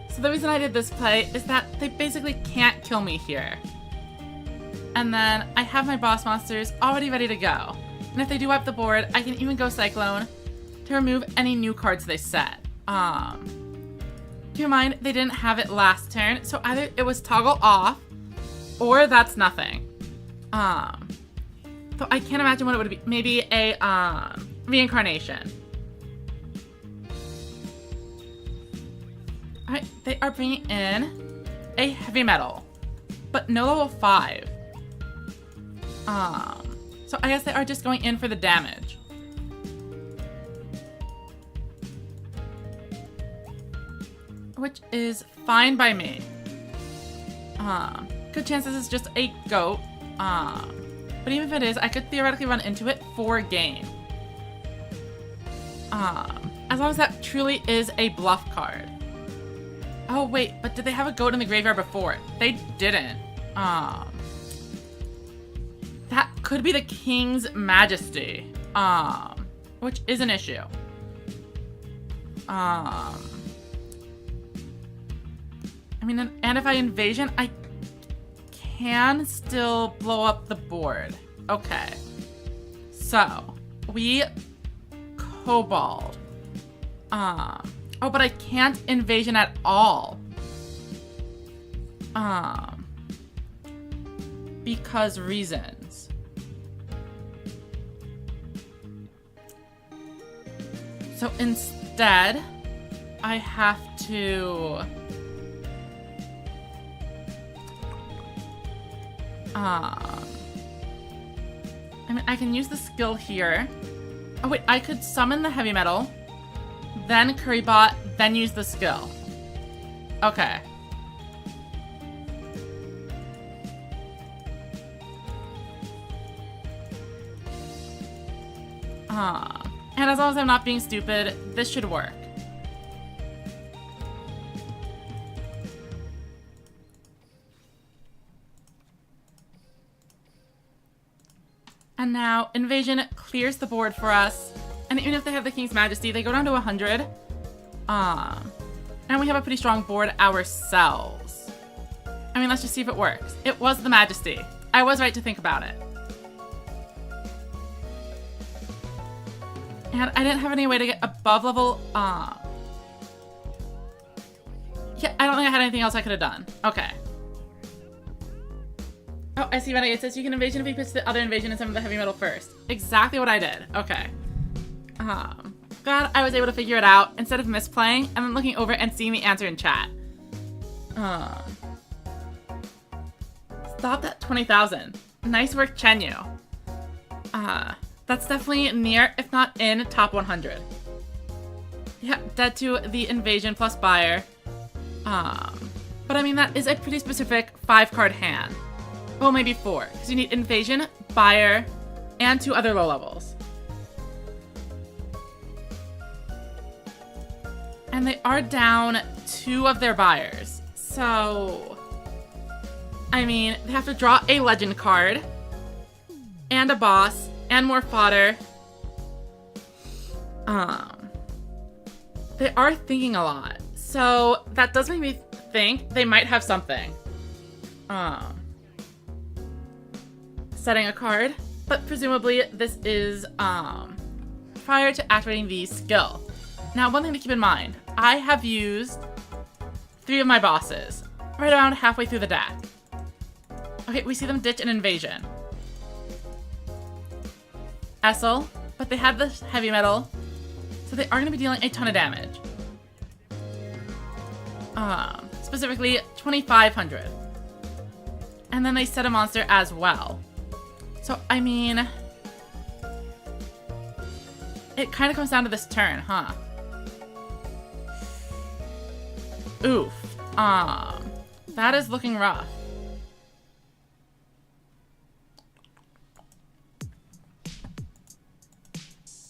So the reason I did this play is that they basically can't kill me here. And then I have my boss monsters already ready to go. And if they do wipe the board, I can even go Cyclone to remove any new cards they set. Keep in mind, they didn't have it last turn, so either it was toggle off, or that's nothing. So I can't imagine what it would be. Maybe a reincarnation. Alright, they are bringing in a heavy metal, but no level 5. So I guess they are just going in for the damage. Which is fine by me. Good chance this is just a goat. But even if it is, I could theoretically run into it for game. As long as that truly is a bluff card. Oh wait, but did they have a goat in the graveyard before it? They didn't. That could be the King's Majesty. Which is an issue. I mean, and if I invasion, I can still blow up the board. Okay. So, we Kobold. Oh, but I can't invasion at all. Because reasons. So instead, I have to... I mean, I can use the skill here. Oh wait, I could summon the heavy metal, then Currybot, then use the skill. Okay. And as long as I'm not being stupid, this should work. And now, Invasion clears the board for us. And even if they have the King's Majesty, they go down to 100. And we have a pretty strong board ourselves. I mean, let's just see if it works. It was the Majesty. I was right to think about it. And I didn't have any way to get above level, yeah, I don't think I had anything else I could have done. Okay. Oh, I see, Renegade says you can invasion if you pitch the other invasion and summon the heavy metal first. Exactly what I did. Okay. Glad I was able to figure it out instead of misplaying and then looking over and seeing the answer in chat. Stopped at 20,000. Nice work, Chenyu. That's definitely near, if not in, top 100. Yeah, dead to the invasion plus buyer. But I mean, that is a pretty specific 5-card hand. Well, maybe 4, because you need invasion, buyer, and 2 other low levels. And they are down 2 of their buyers. So, I mean, they have to draw a legend card, and a boss, and more fodder. They are thinking a lot. So, that does make me think they might have something. Setting a card, but presumably this is prior to activating the skill. Now, one thing to keep in mind, I have used 3 of my bosses right around halfway through the deck. Okay, we see them ditch an invasion. Essel, but they have the heavy metal, so they are going to be dealing a ton of damage. Specifically 2,500. And then they set a monster as well. So, I mean, it kind of comes down to this turn, huh? Oof. That is looking rough.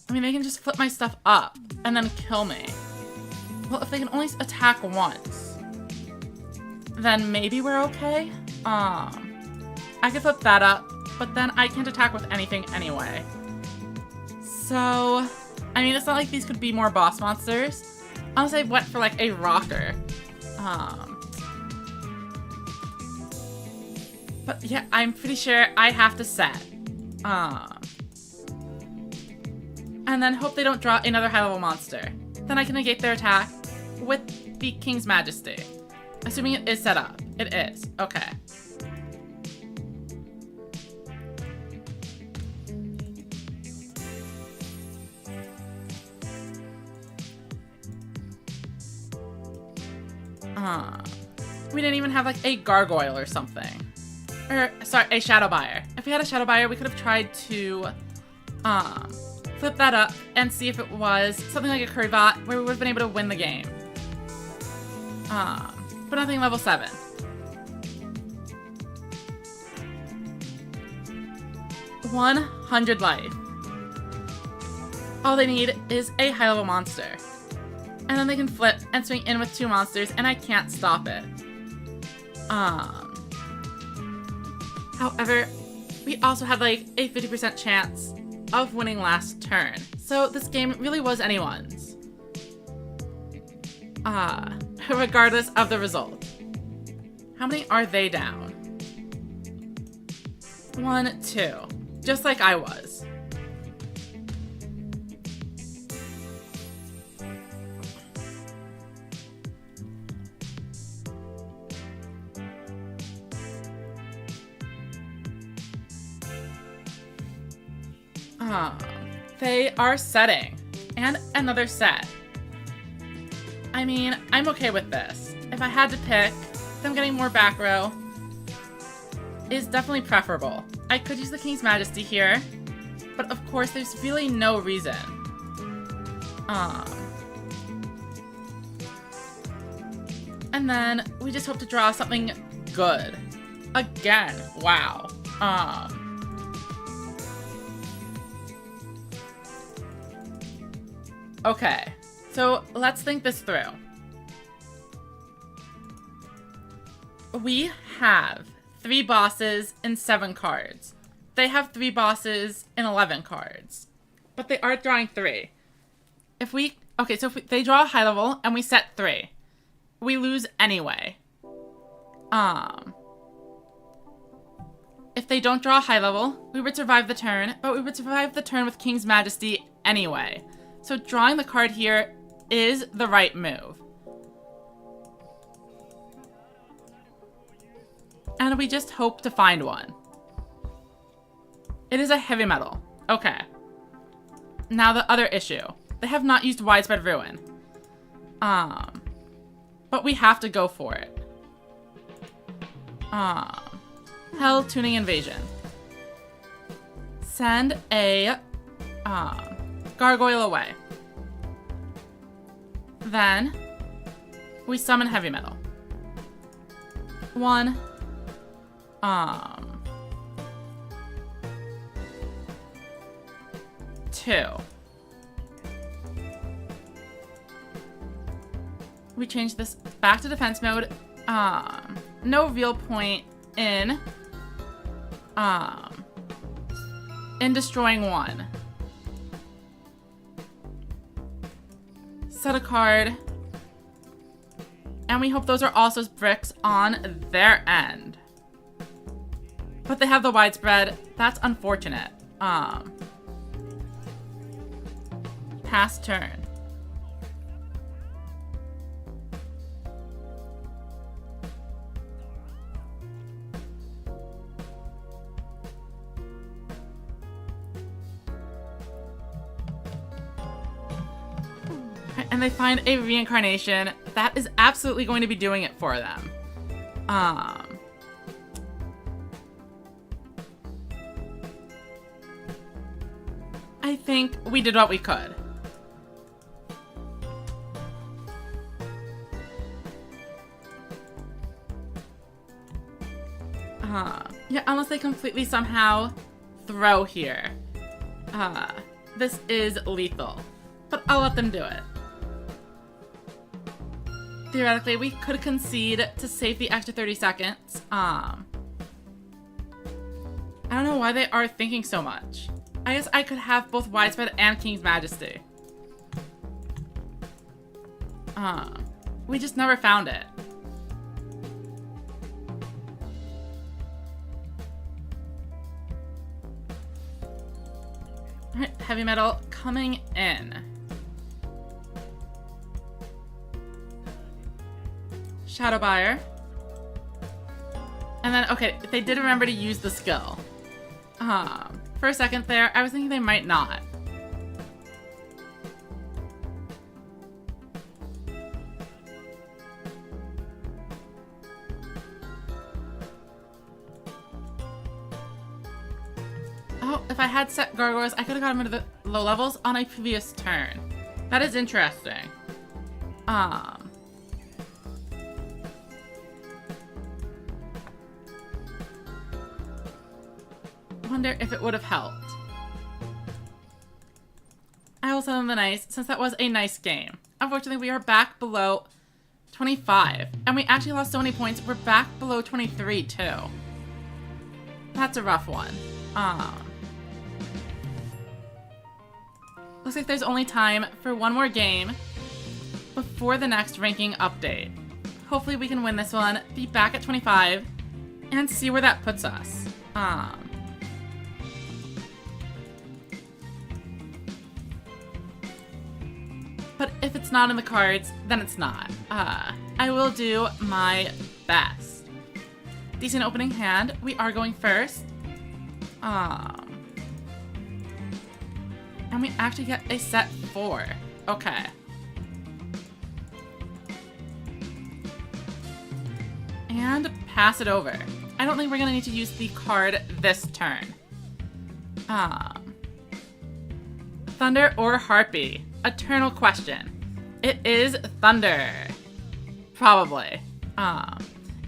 I mean, they can just flip my stuff up and then kill me. Well, if they can only attack once, then maybe we're okay. I could flip that up, but then I can't attack with anything anyway. So, I mean, it's not like these could be more boss monsters. Unless I went for, like, a rocker. But yeah, I'm pretty sure I have to set. And then hope they don't draw another high-level monster. Then I can negate their attack with the King's Majesty. Assuming it is set up. It is. Okay. We didn't even have, like, a gargoyle or something. Or, sorry, a shadow buyer. If we had a shadow buyer, we could have tried to, flip that up and see if it was something like a Currybot where we would have been able to win the game. But nothing level 7. 100 life. All they need is a high-level monster. And then they can flip and swing in with 2 monsters, and I can't stop it. However, we also had like a 50% chance of winning last turn. So this game really was anyone's. Regardless of the result. How many are they down? 1, 2. Just like I was. They are setting. And another set. I mean, I'm okay with this. If I had to pick, them getting more back row is definitely preferable. I could use the King's Majesty here, but of course there's really no reason. And then we just hope to draw something good. Again, wow. Okay, so let's think this through. We have 3 bosses in 7 cards. They have 3 bosses in 11 cards. But they are drawing 3. If they draw a high level and we set 3, we lose anyway. If they don't draw a high level, we would survive the turn, but we would survive the turn with King's Majesty anyway. So drawing the card here is the right move. And we just hope to find one. It is a heavy metal. Okay. Now the other issue. They have not used Widespread Ruin. But we have to go for it. Hell Tuning Invasion. Send a Gargoyle away. Then we summon Heavy Metal. 1. 2. We change this back to defense mode. No real point in destroying 1. Set a card. And we hope those are also bricks on their end. But they have the widespread. That's unfortunate. Pass turn. And they find a reincarnation. That is absolutely going to be doing it for them. I think we did what we could. Yeah, unless they completely somehow throw here. This is lethal. But I'll let them do it. Theoretically, we could concede to save the extra 30 seconds. I don't know why they are thinking so much. I guess I could have both Widespread and King's Majesty. We just never found it. Alright, Heavy Metal coming in. Shadow Buyer. And then, okay, they did remember to use the skill. For a second there, I was thinking they might not. Oh, if I had set Gargoyles, I could have got them into the low levels on a previous turn. That is interesting. wonder if it would have helped. I will send them the nice, since that was a nice game. Unfortunately, we are back below 25. And we actually lost so many points, we're back below 23 too. That's a rough one. Looks like there's only time for one more game before the next ranking update. Hopefully we can win this one, be back at 25, and see where that puts us. But if it's not in the cards, then it's not. I will do my best. Decent opening hand. We are going first. And we actually get a set 4. Okay. And pass it over. I don't think we're gonna need to use the card this turn. Thunder or Harpy? Eternal question. It is Thunder. Probably.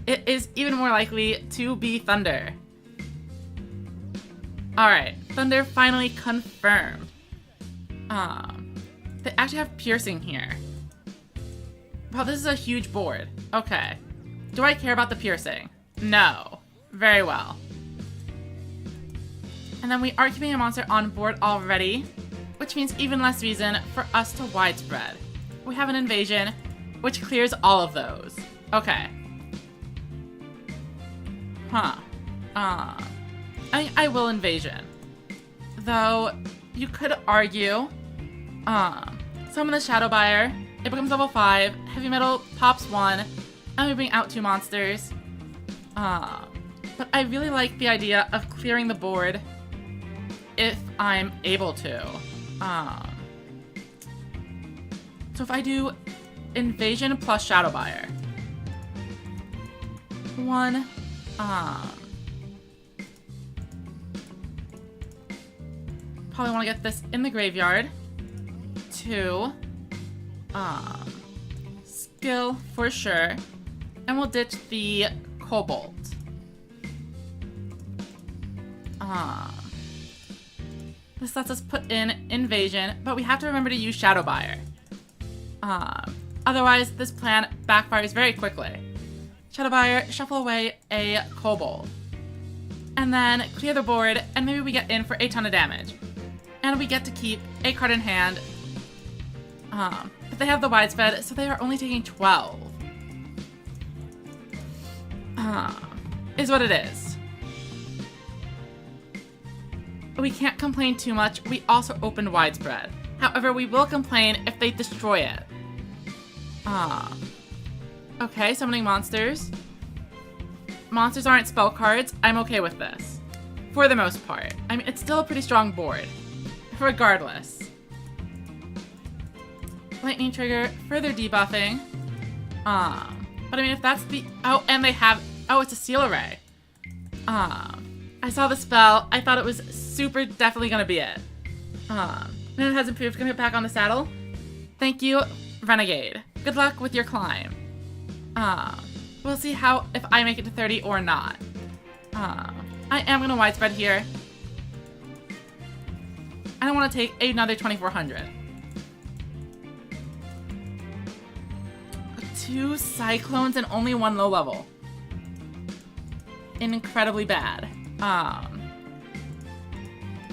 It is even more likely to be Thunder. Alright, Thunder finally confirmed. They actually have Piercing here. Wow, this is a huge board. Okay. Do I care about the Piercing? No. Very well. And then we are keeping a monster on board already, which means even less reason for us to widespread. We have an Invasion, which clears all of those. Okay. Huh. I will Invasion. Though, you could argue, summon the Shadow Buyer, it becomes level 5, Heavy Metal pops 1, and we bring out 2 monsters. But I really like the idea of clearing the board if I'm able to. So if I do Invasion plus Shadow Buyer. 1, probably want to get this in the graveyard. 2, skill for sure. And we'll ditch the Cobalt. This lets us put in Invasion, but we have to remember to use Shadow Buyer. Otherwise, this plan backfires very quickly. Shadow Buyer, shuffle away a Kobold. And then clear the board, and maybe we get in for a ton of damage. And we get to keep a card in hand. But they have the widespread, so they are only taking 12. Is what it is. We can't complain too much. We also opened widespread. However, we will complain if they destroy it. Okay, summoning monsters. Monsters aren't spell cards. I'm okay with this. For the most part. I mean, it's still a pretty strong board. Regardless. Lightning trigger, further debuffing. But I mean, if that's the... Oh, and they have... Oh, it's a seal array. I saw the spell. I thought it was super definitely gonna be it. And it has improved. Gonna get back on the saddle. Thank you, Renegade. Good luck with your climb. We'll see how if I make it to 30 or not. I am gonna widespread here. I don't want to take another 2400. 2 Cyclones and only 1 low level. Incredibly bad.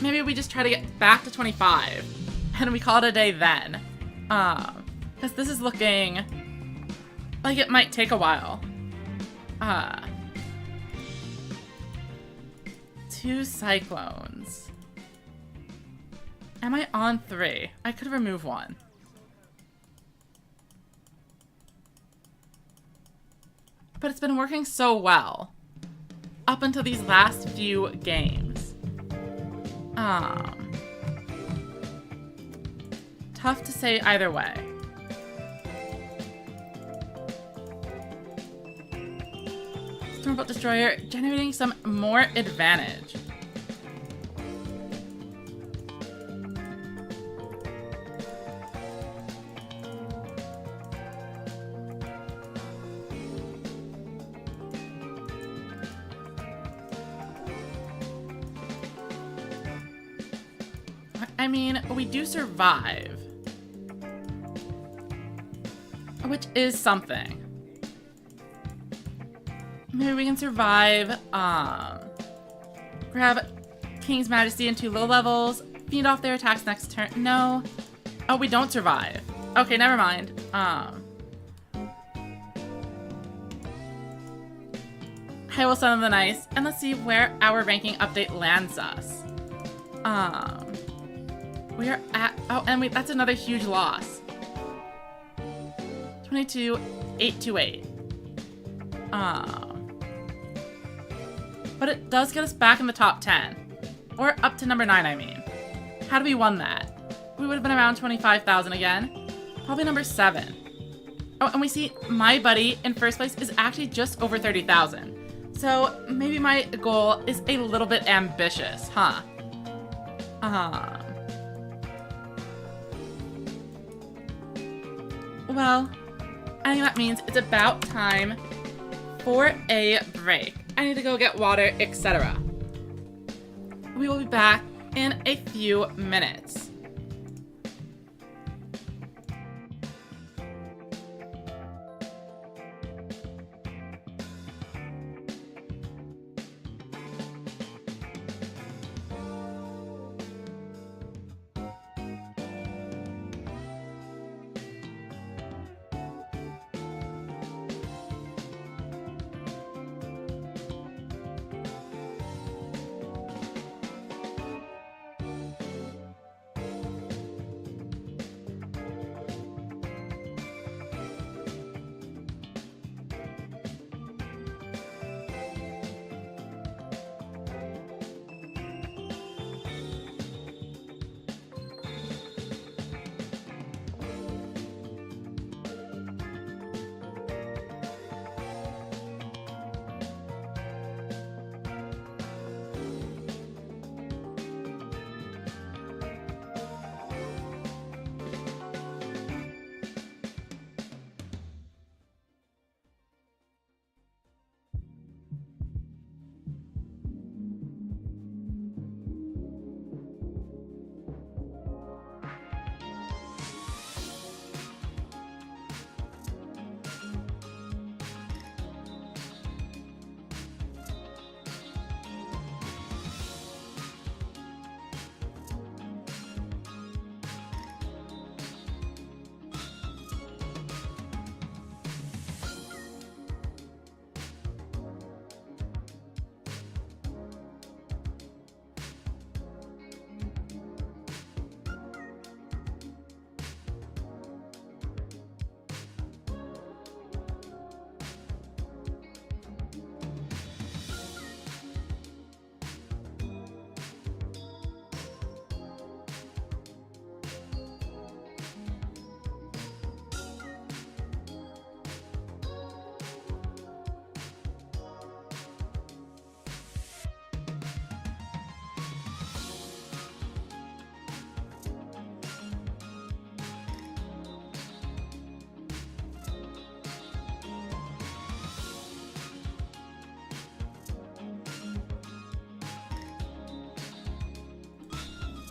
Maybe we just try to get back to 25 and we call it a day then. Because this is looking like it might take a while. 2 Cyclones. Am I on 3? I could remove 1. But it's been working so well. Up until these last few games. Tough to say either way. Stormbolt Destroyer generating some more advantage. I mean, we do survive. Which is something. Maybe we can survive, grab King's Majesty in 2 low levels, feed off their attacks next turn. No. Oh, we don't survive. Okay, never mind. I will summon the Nice, and let's see where our ranking update lands us. We are at, oh, and wait, that's another huge loss. 22,828. But it does get us back in the top 10. Or up to number 9, I mean. Had we won that, we would have been around 25,000 again. Probably number 7. Oh, and we see my buddy in first place is actually just over 30,000. So maybe my goal is a little bit ambitious, huh? Well, I think that means it's about time for a break. I need to go get water, etc. We will be back in a few minutes.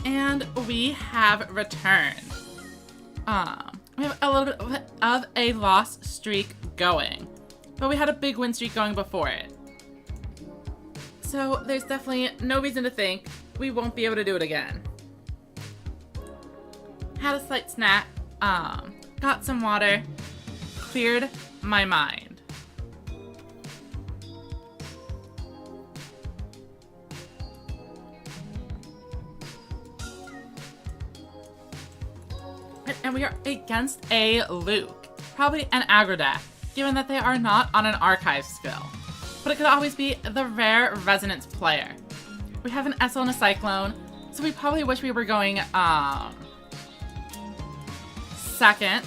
And we have returned. We have a little bit of a loss streak going, but we had a big win streak going before it. So there's definitely no reason to think we won't be able to do it again. Had a slight snack, got some water, cleared my mind. And we are against a Luke, probably an aggro deck, given that they are not on an archive skill. But it could always be the rare resonance player. We have an SL and a Cyclone, so we probably wish we were going second,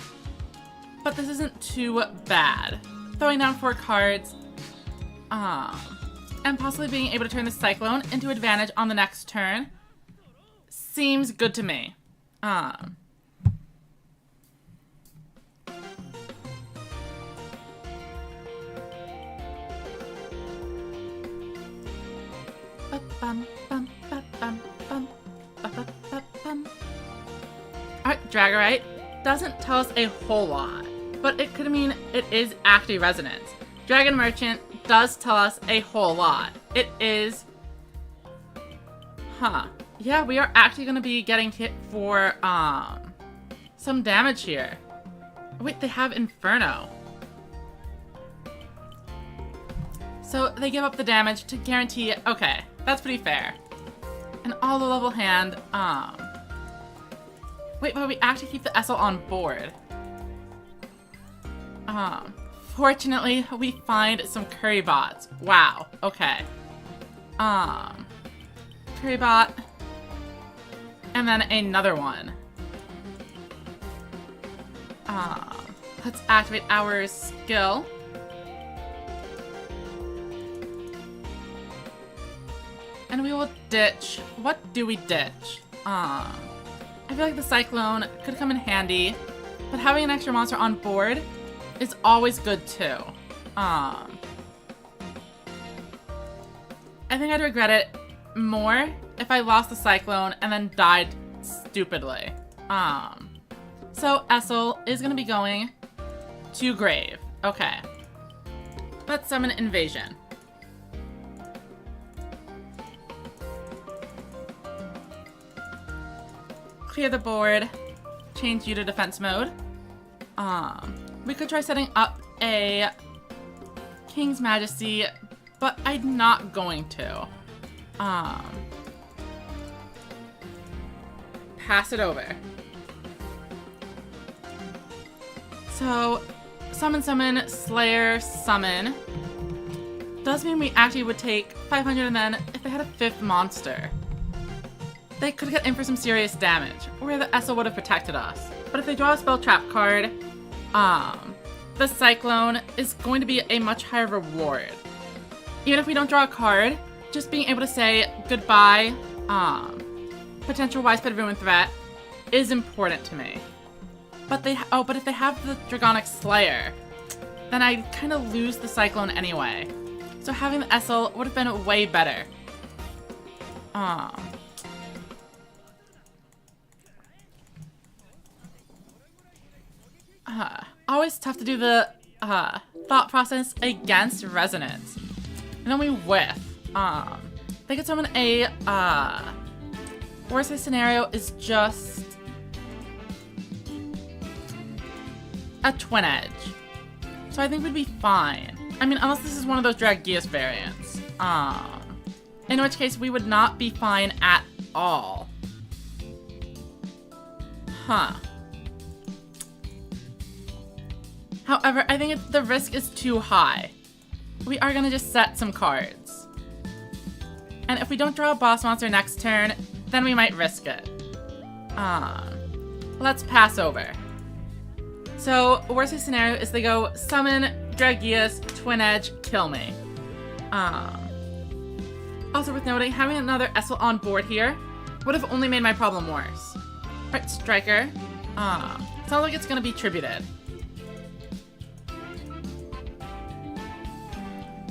but this isn't too bad. Throwing down 4 cards, and possibly being able to turn the Cyclone into advantage on the next turn seems good to me. Alright, Dragonite doesn't tell us a whole lot, but it could mean it is active resonance. Dragon Merchant does tell us a whole lot. It is... Yeah, we are actually going to be getting hit for, some damage here. Wait, they have Inferno. So they give up the damage to guarantee it. Okay, that's pretty fair. An all-level hand, Wait, but we actually keep the Essel on board. Fortunately, we find some Curry Bots. Wow, okay. Curry Bot. And then another one. Let's activate our skill. And we will ditch. What do we ditch? I feel like the Cyclone could come in handy, but having an extra monster on board is always good too. I think I'd regret it more if I lost the Cyclone and then died stupidly. So Essel is gonna be going to Grave. Okay. Let's summon Invasion. Clear the board. Change you to defense mode. We could try setting up a King's Majesty, but I'm not going to. Pass it over. So, summon, Slayer, summon. Does mean we actually would take 500, and then if they had a 5th monster, they could get in for some serious damage, where the Essel would have protected us. But if they draw a spell trap card, the Cyclone is going to be a much higher reward. Even if we don't draw a card, just being able to say goodbye, potential widespread ruin threat, is important to me. But if they have the Dragonic Slayer, then I kind of lose the Cyclone anyway. So having the Essel would have been way better. Always tough to do the thought process against Resonance. And then we whiff. They could summon a worst case scenario is just a Twin Edge. So I think we'd be fine. I mean, unless this is one of those Dragius variants. In which case we would not be fine at all. However, I think the risk is too high. We are gonna just set some cards. And if we don't draw a boss monster next turn, then we might risk it. Let's pass over. So, worst case scenario is they go summon, Dragius, Twin Edge, kill me. Also worth noting, having another Essel on board here would have only made my problem worse. Alright, Striker. Sounds like it's gonna be tributed.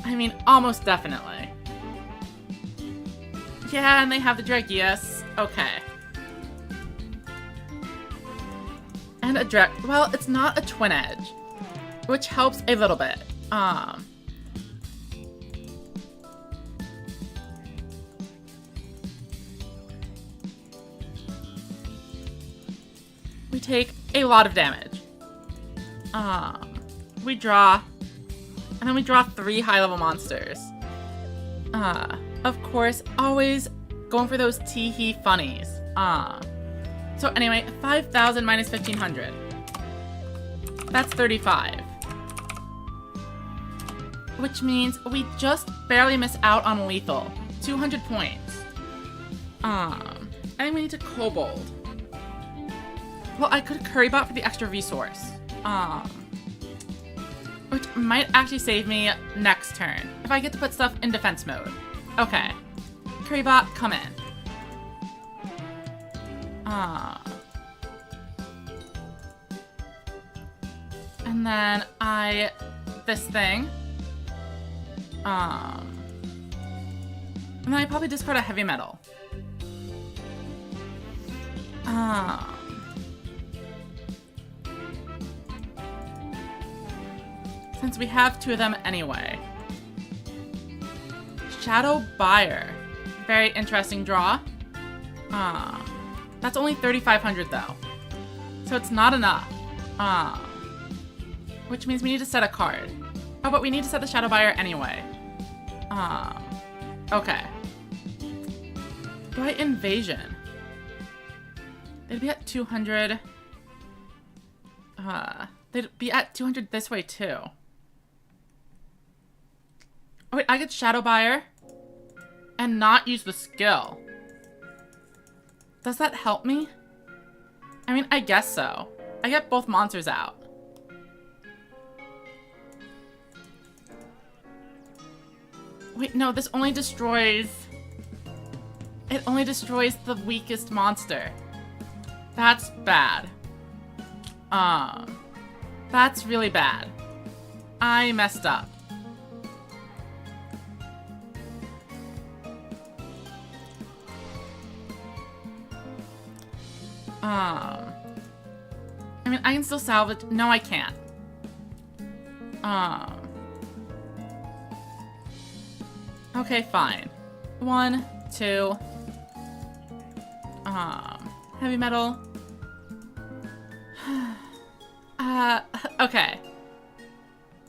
I mean, almost definitely. Yeah, and they have the Dragius. Okay. And a well, it's not a Twin Edge, which helps a little bit. We take a lot of damage. We draw, and then we draw 3 high-level monsters. Of course, always going for those tee-hee funnies. So anyway, 5,000 minus 1,500. That's 35. Which means we just barely miss out on lethal. 200 points. I think we need to Kobold. Well, I could Curry Bot for the extra resource. Which might actually save me next turn, if I get to put stuff in defense mode. Okay. Curry Bot, come in. And then this thing. And then I probably discard a heavy metal. Since we have two of them anyway. Shadow Buyer. Very interesting draw. That's only 3,500 though. So it's not enough. Which means we need to set a card. Oh, but we need to set the Shadow Buyer anyway. Okay. Do I Invasion? They'd be at 200. They'd be at 200 this way too. Oh wait, I get Shadow Buyer and not use the skill. Does that help me? I mean, I guess so. I get both monsters out. Wait, no, this only destroys... It only destroys the weakest monster. That's bad. That's really bad. I messed up. I mean, I can still salvage. No, I can't. Okay, fine. 1, 2. Heavy metal. Okay.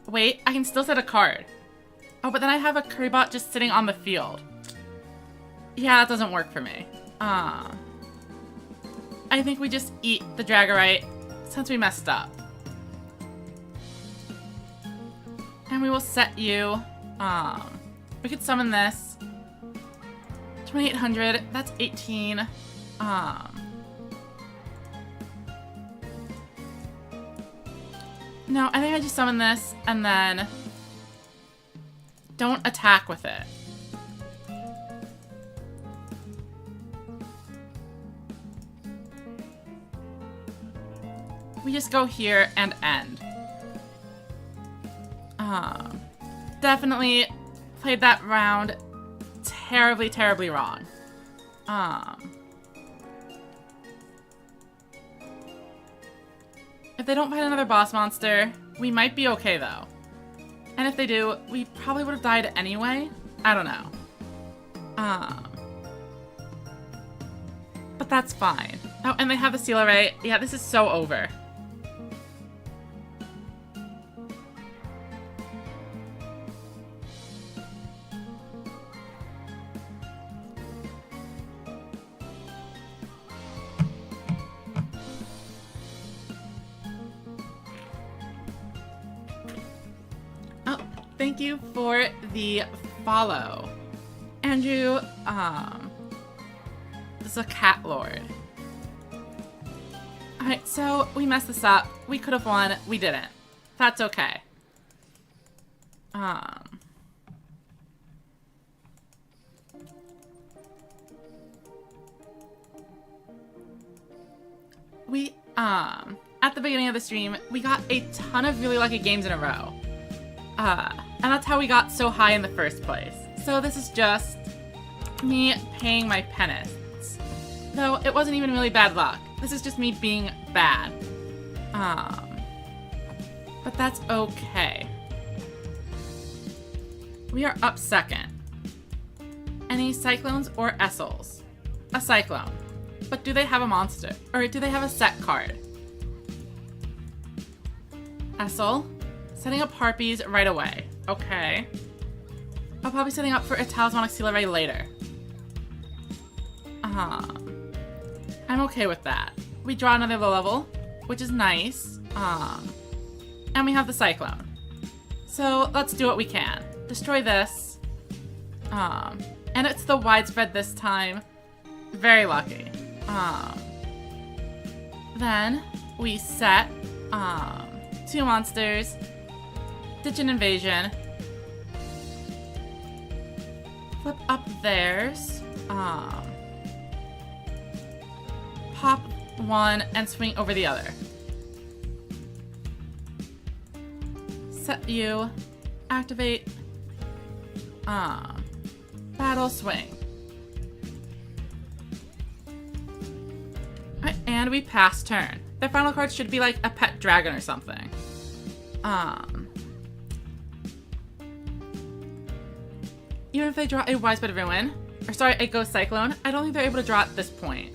Wait, I can still set a card. Oh, but then I have a Currybot just sitting on the field. Yeah, that doesn't work for me. I think we just eat the Dragarite since we messed up. And we will set you, we could summon this. 2,800, that's 18. No, I think I just summon this and then don't attack with it. We just go here and end. Definitely played that round terribly, terribly wrong. If they don't find another boss monster, we might be okay though. And if they do, we probably would have died anyway. I don't know. But that's fine. Oh, and they have a Seal Array. Yeah, this is so over. Thank you for the follow. Andrew, this is a cat lord. Alright, so we messed this up. We could have won. We didn't. That's okay. At the beginning of the stream, we got a ton of really lucky games in a row. And that's how we got so high in the first place. So this is just me paying my penance. Though it wasn't even really bad luck. This is just me being bad. But that's okay. We are up second. Any Cyclones or Essels? A Cyclone. But do they have a monster? Or do they have a set card? Essel. Setting up Harpies right away. Okay. I'll probably setting up for a Talismanic Seal Array later. I'm okay with that. We draw another low level, which is nice. And we have the Cyclone. So let's do what we can. Destroy this. And it's the widespread this time. Very lucky. Then we set 2 monsters. Ditch an Invasion. Flip up theirs. Pop one and swing over the other. Set you. Activate. Battle swing. Alright, And we pass turn. Their final card should be like a pet dragon or something. Even if they draw a Wise Bed Ruin, or sorry, a Ghost Cyclone, I don't think they're able to draw at this point.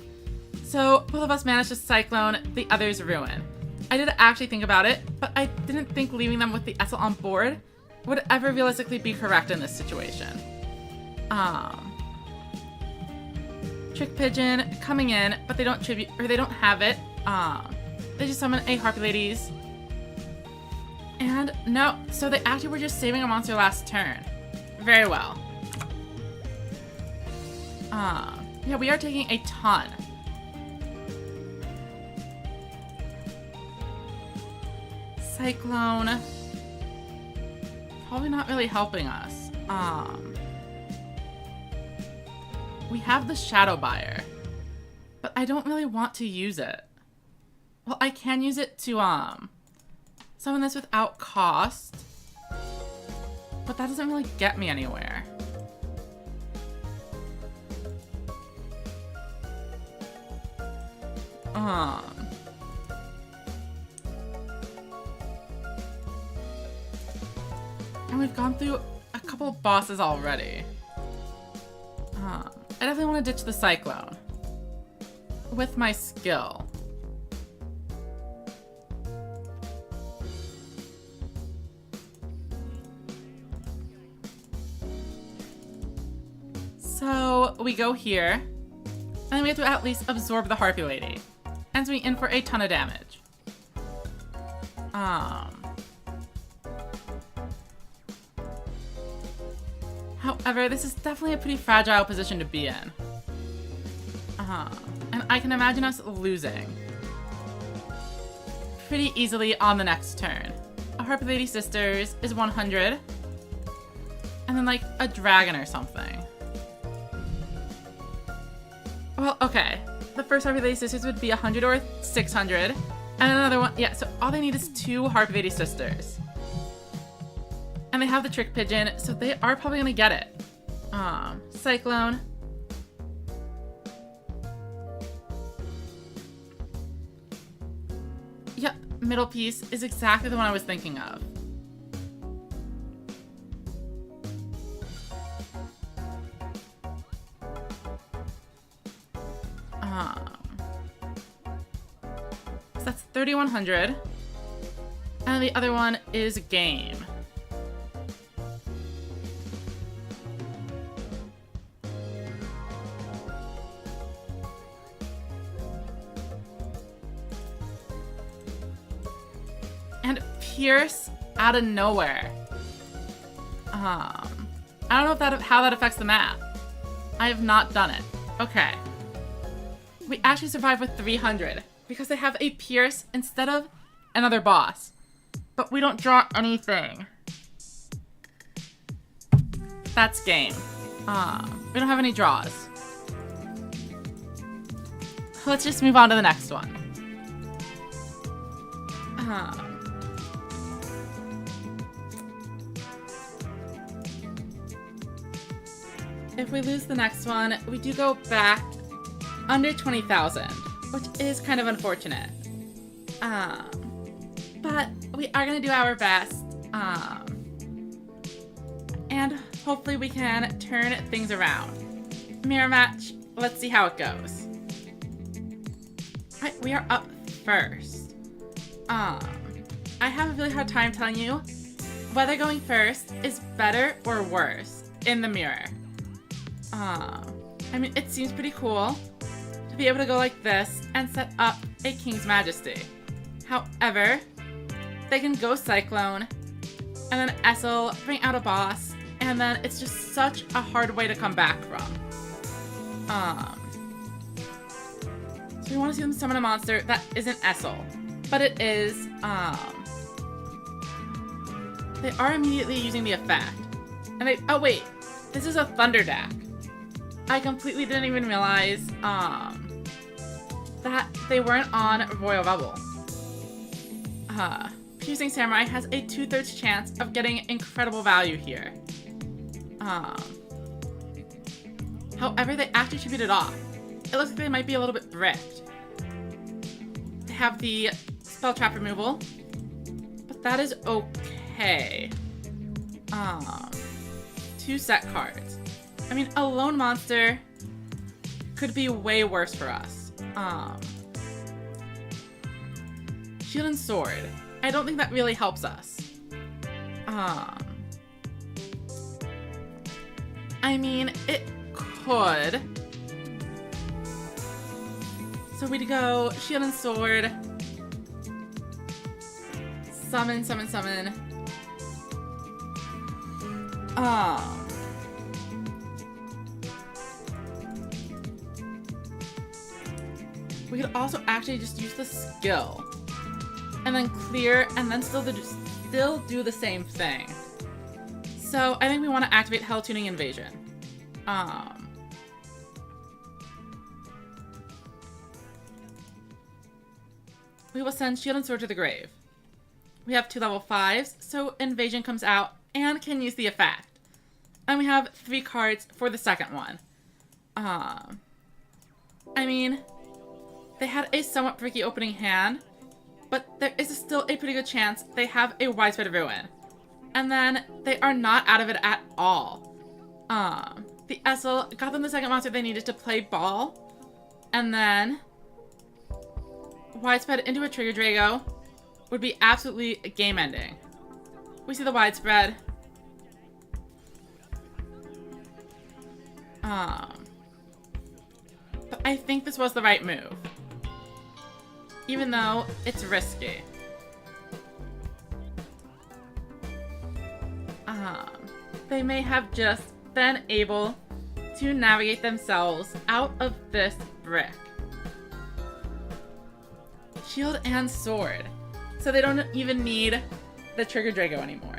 So both of us managed to Cyclone, the other's Ruin. I did actually think about it, but I didn't think leaving them with the Essel on board would ever realistically be correct in this situation. Trick Pigeon coming in, but they don't tribute, or they don't have it. They just summon a Harpy Ladies. And no, so they actually were just saving a monster last turn. Very well. Yeah, we are taking a ton. Cyclone. Probably not really helping us. We have the Shadow Buyer, but I don't really want to use it. Well, I can use it to, summon this without cost, but that doesn't really get me anywhere. And we've gone through a couple of bosses already. I definitely want to ditch the Cyclone with my skill. So we go here, and then we have to at least absorb the Harpy Lady. Ends me in for a ton of damage. However, this is definitely a pretty fragile position to be in. And I can imagine us losing pretty easily on the next turn. A Harpy Lady Sisters is 100, and then like a dragon or something. Well, okay. The first Harpy Lady Sisters would be 100 or 600, and another one. Yeah, so all they need is 2 Harpy Lady Sisters. And they have the Trick Pigeon, so they are probably gonna get it. Cyclone. Yep, middle piece is exactly the one I was thinking of. So that's 3,100. And the other one is game. And Pierce out of nowhere. I don't know if how that affects the math. I have not done it. Okay. We actually survived with 300 because they have a Pierce instead of another boss. But we don't draw anything. That's game. We don't have any draws. Let's just move on to the next one. If we lose the next one, we do go back under 20,000, which is kind of unfortunate. But we are gonna do our best, and hopefully we can turn things around. Mirror match, let's see how it goes. Alright, we are up first. I have a really hard time telling you whether going first is better or worse in the mirror. I mean, it seems pretty cool to be able to go like this and set up a King's Majesty. However, they can go Cyclone, and then Essel, bring out a boss, and then it's just such a hard way to come back from. So we want to see them summon a monster that isn't Essel, but it is, they are immediately using the effect. And they, oh wait, this is a Thunder deck. I completely didn't even realize, that they weren't on Royal Bubble. Piercing Samurai has a 2/3 chance of getting incredible value here. However, they actually tribute it off. It looks like they might be a little bit bricked. have the spell trap removal, but that is okay. 2 set cards. I mean, a lone monster could be way worse for us. Shield and sword. I don't think that really helps us. I mean, it could. So we'd go shield and sword. Summon, summon, summon. We could also actually just use the skill. And then clear, and then still do the same thing. So I think we want to activate Hell Tuning Invasion. We will send Shield and Sword to the grave. We have 2 level 5s, so Invasion comes out and can use the effect. And we have 3 cards for the second one. I mean, they had a somewhat freaky opening hand, but there is still a pretty good chance they have a Widespread Ruin. And then they are not out of it at all. The Essel got them the second monster they needed to play ball. And then Widespread into a Trigger Drago would be absolutely game ending. We see the Widespread. But I think this was the right move. Even though it's risky. They may have just been able to navigate themselves out of this brick. Shield and sword. So they don't even need the Trigger Drago anymore.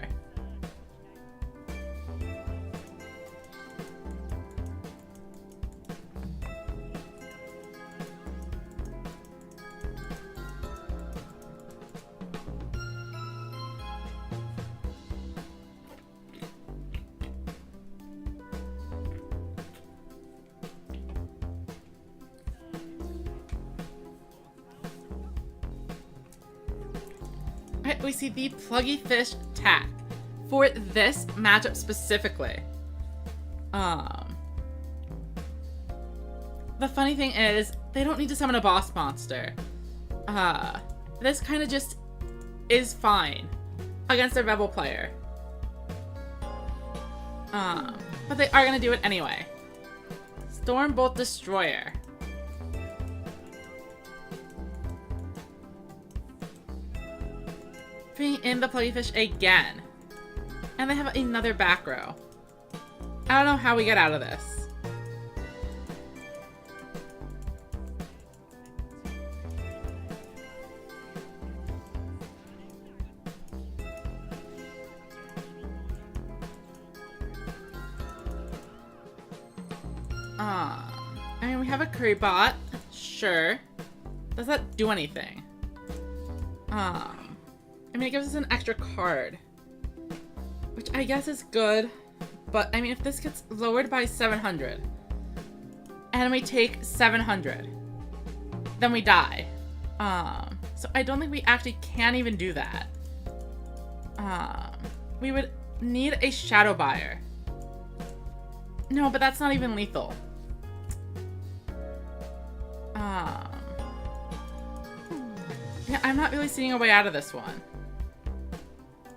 We see the Pluggy Fish Tack for this matchup specifically. The funny thing is, they don't need to summon a boss monster. This kind of just is fine against a rebel player. But they are going to do it anyway. Stormbolt Destroyer. Bring in the Pluggy Fish again. And they have another back row. I don't know how we get out of this. I mean, we have a Curry Bot. Sure. Does that do anything? I mean, it gives us an extra card, which I guess is good, but I mean, if this gets lowered by 700, and we take 700, then we die. So I don't think we actually can even do that. We would need a Shadow Buyer. No, but that's not even lethal. Yeah, I'm not really seeing a way out of this one.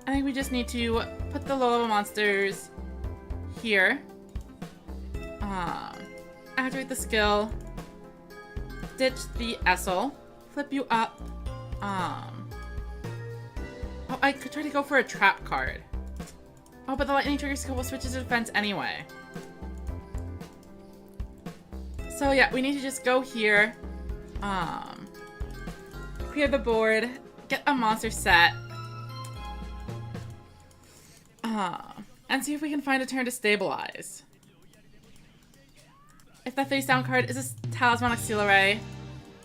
I think we just need to put the low-level monsters here. Activate the skill. Ditch the Essel. Flip you up. Oh, I could try to go for a trap card. Oh, but the lightning trigger skill will switch to defense anyway. So yeah, we need to just go here. Clear the board. Get a monster set. And see if we can find a turn to stabilize. If the face down card is a Talismanic Seal Array,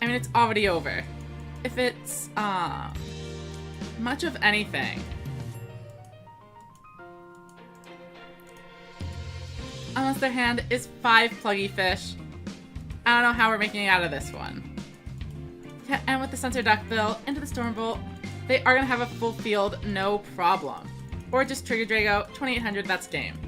I mean, it's already over. If it's, much of anything. Unless their hand is 5 Pluggy Fish. I don't know how we're making it out of this one. Yeah, and with the Sensor Duckbill into the Storm Bolt, they are going to have a full field, no problem. Or just Trigger Drago, 2800, that's game.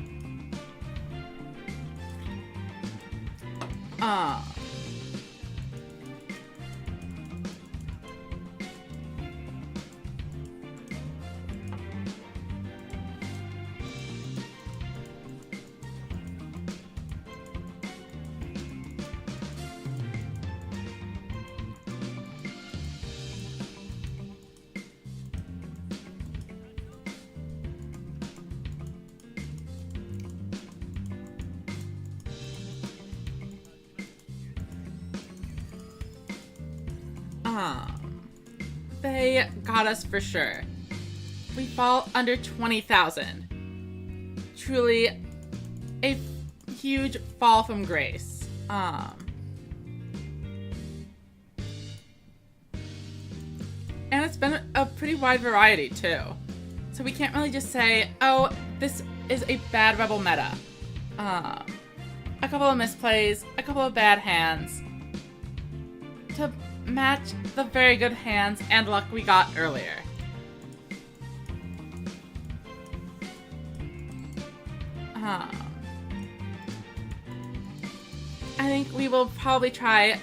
They got us for sure. We fall under 20,000. Truly a huge fall from grace. And it's been a pretty wide variety too. So we can't really just say, oh, this is a bad Rebel meta. A couple of misplays, a couple of bad hands. To match the very good hands and luck we got earlier. I think we will probably try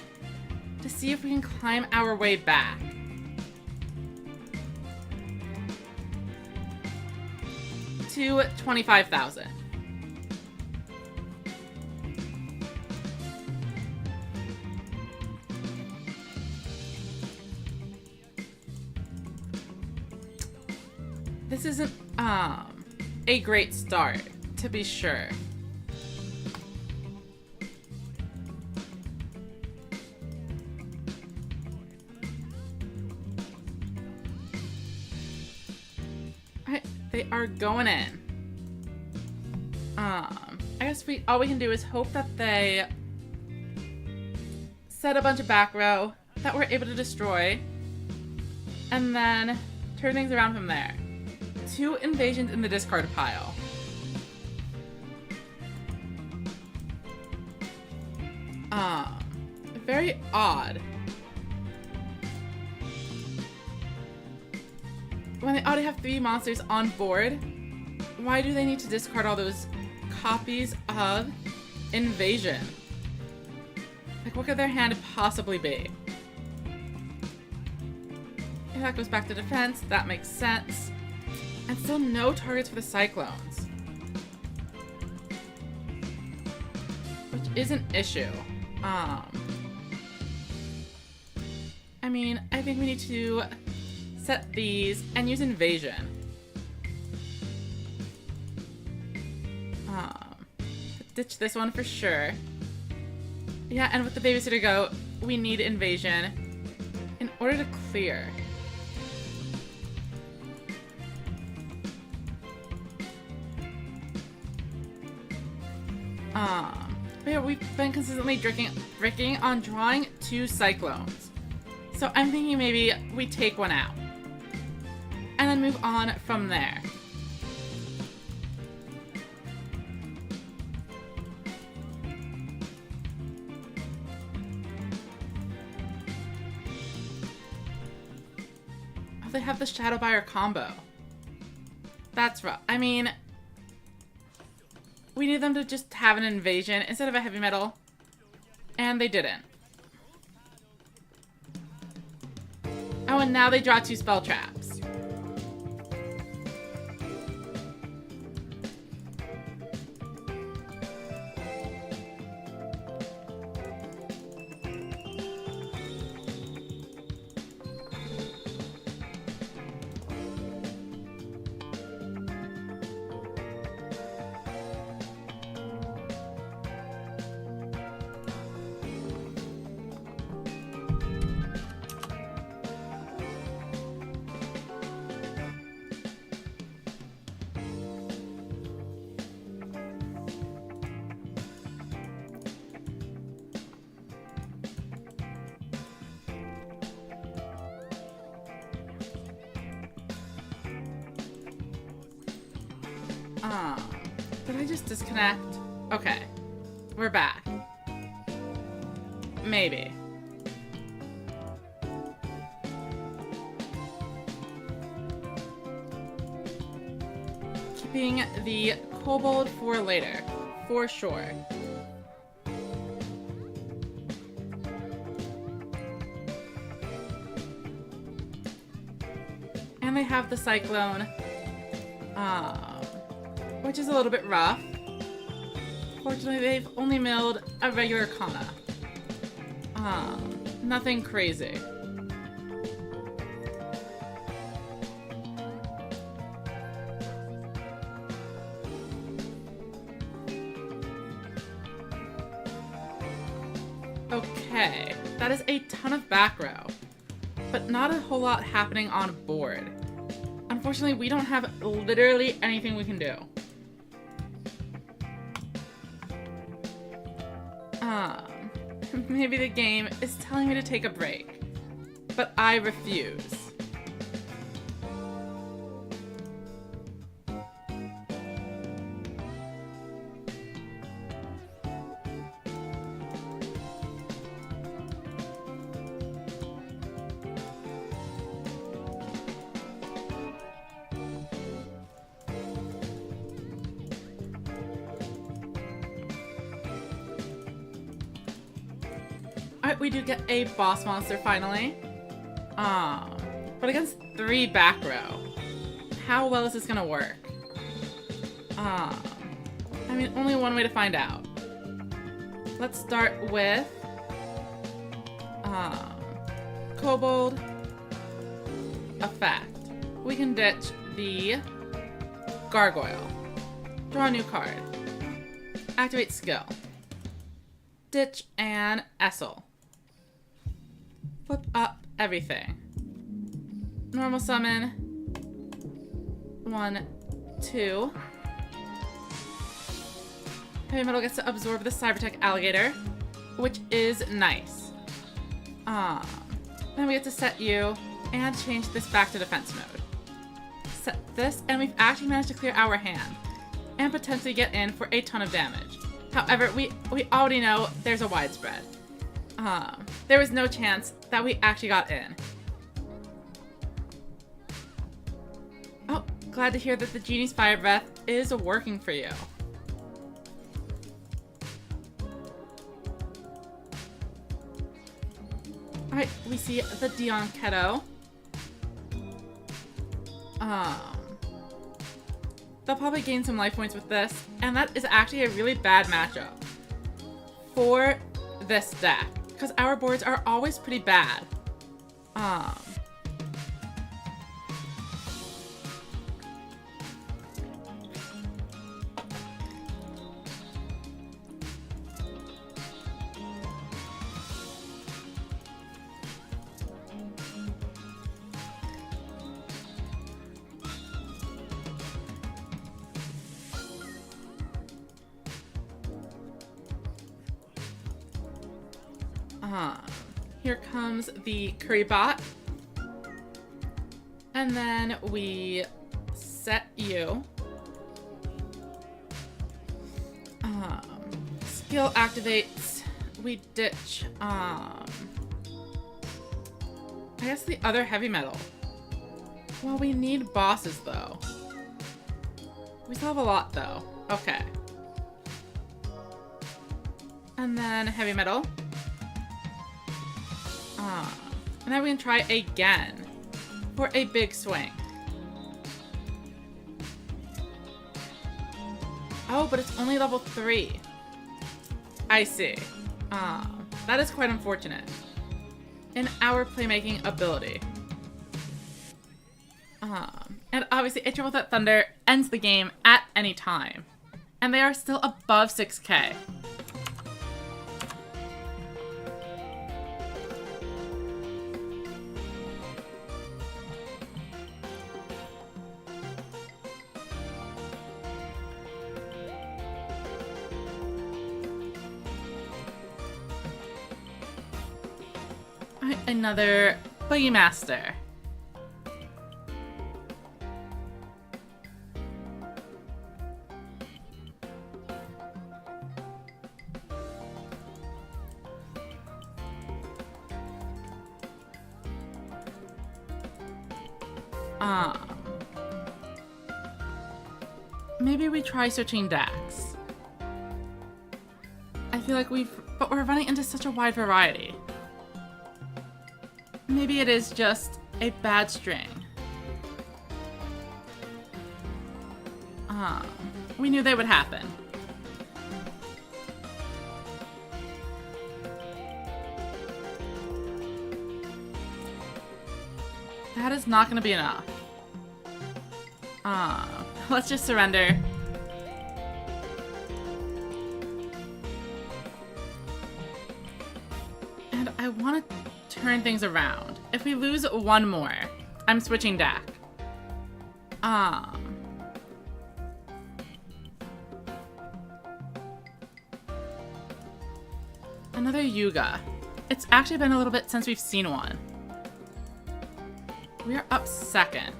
to see if we can climb our way back. To 25,000. This isn't, a great start, to be sure. Alright, they are going in. I guess all we can do is hope that they set a bunch of back row that we're able to destroy, and then turn things around from there. 2 invasions in the discard pile. Very odd. When they already have 3 monsters on board, why do they need to discard all those copies of Invasion? Like, what could their hand possibly be? If that goes back to defense, that makes sense. And still no targets for the Cyclones. Which is an issue. I mean, I think we need to set these and use Invasion. Ditch this one for sure. Yeah, and with the Babysitter Go, we need Invasion in order to clear. But yeah, we've been consistently drinking on drawing 2 Cyclones. So I'm thinking maybe we take one out. And then move on from there. Oh, they have the Shadow Buyer combo. That's rough. I mean, we need them to just have an Invasion instead of a Heavy Metal. And they didn't. Oh, and now they draw 2 spell traps. Did I just disconnect? Okay. We're back. Maybe. keeping the kobold for later, for sure. And they have the cyclone, which is a little bit rough. Fortunately, they've only milled a regular Kana. Nothing crazy. Okay, that is a ton of back row, but not a whole lot happening on board. Unfortunately, we don't have literally anything we can do. Maybe the game is telling me to take a break, but I refuse. Alright, we do get a boss monster finally. But against 3 back row. How well is this gonna work? I mean, only one way to find out. Let's start with Kobold effect. We can ditch the Gargoyle. Draw a new card. Activate skill. Ditch and Essel. Flip up everything. Normal summon. 1, 2. Heavy Metal gets to absorb the Cybertech Alligator, which is nice. Then we get to set you and change this back to defense mode. Set this, and we've actually managed to clear our hand and potentially get in for a ton of damage. However, we already know there's a widespread. There was no chance that we actually got in. Oh, glad to hear that the Genie's Fire Breath is working for you. Alright, we see the Dion Keto. They'll probably gain some life points with this, and that is actually a really bad matchup for this deck, because our boards are always pretty bad. Here comes the Curry Bot. And then we set you. Skill activates. We ditch, I guess the other heavy metal. Well, we need bosses though. We still have a lot though. Okay. And then heavy metal. And then we can try again for a big swing. Oh, but it's only level 3. I see. That is quite unfortunate in our playmaking ability. And obviously, a Triple Threat Thunder ends the game at any time. And they are still above 6K. Another Buggy Master. maybe we try switching decks. I feel like but we're running into such a wide variety. Maybe it is just a bad string. We knew they would happen. That is not going to be enough. Let's just surrender. And I want to turn things around. If we lose one more, I'm switching deck. Another Yuga. It's actually been a little bit since we've seen one. We are up second.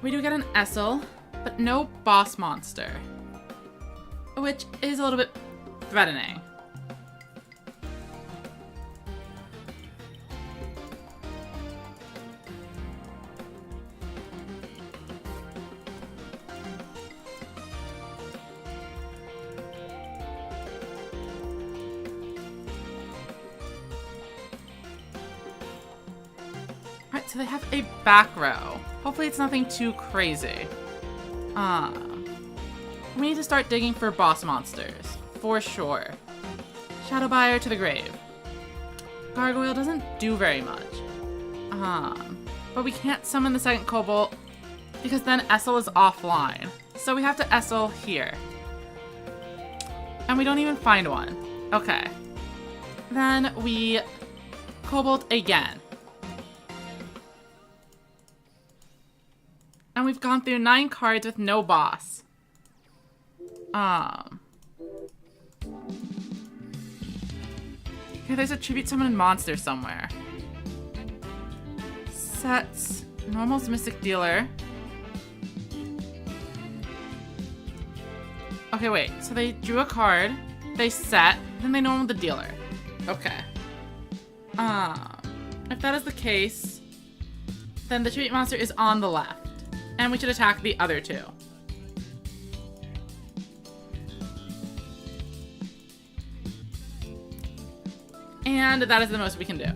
We do get an Essel, but no boss monster, which is a little bit threatening. Alright, so they have a back row. Hopefully it's nothing too crazy. We need to start digging for boss monsters. For sure. Shadow Buyer to the grave. Gargoyle doesn't do very much. But we can't summon the second Cobalt because then Essel is offline. So we have to Essel here. And we don't even find one. Okay. Then we Cobalt again. And we've gone through 9 cards with no boss. Okay, there's a tribute summon monster somewhere. Sets. Normal's Mystic Dealer. Okay, wait. So they drew a card. They set. Then they normal the dealer. Okay. If that is the case, then the tribute monster is on the left. And we should attack the other two. And that is the most we can do.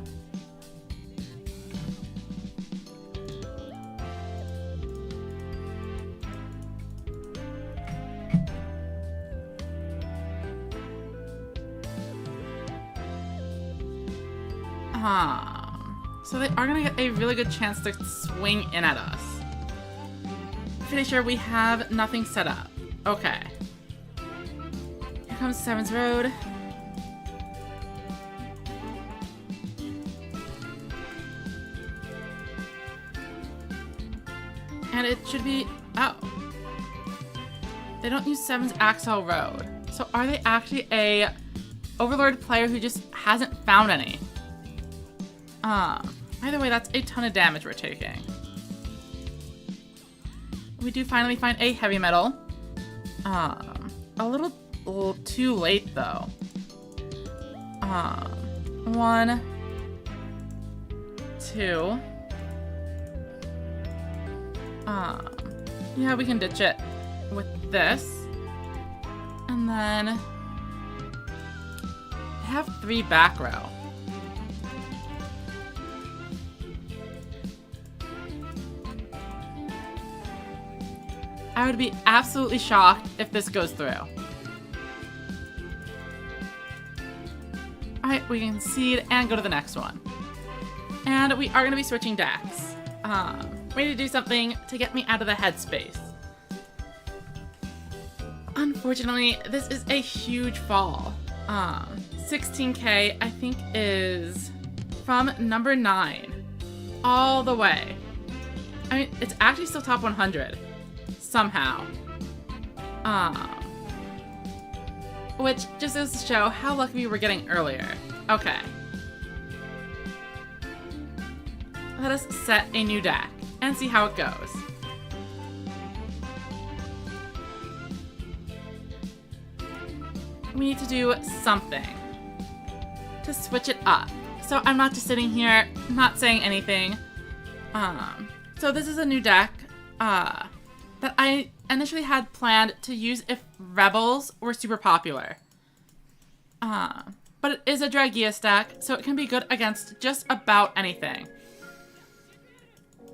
So they are going to get a really good chance to swing in at us. Pretty sure we have nothing set up. Okay. Here comes Seven's Road. And it should be... Oh. They don't use Seven's Axel Road. So are they actually a Overlord player who just hasn't found any? Either way, that's a ton of damage we're taking. We do finally find a heavy metal. A little too late though. 1, 2. Yeah, we can ditch it with this. And then we have 3 back row. I would be absolutely shocked if this goes through. Alright, we can concede and go to the next one. And we are going to be switching decks. We need to do something to get me out of the headspace. Unfortunately, this is a huge fall. 16k, I think, is from number 9 all the way. I mean, it's actually still top 100. Somehow. Which just goes to show how lucky we were getting earlier. Okay. Let us set a new deck and see how it goes. We need to do something to switch it up. So I'm not just sitting here, not saying anything. So this is a new deck. that I initially had planned to use if Rebels were super popular. But it is a Dragia stack, so it can be good against just about anything.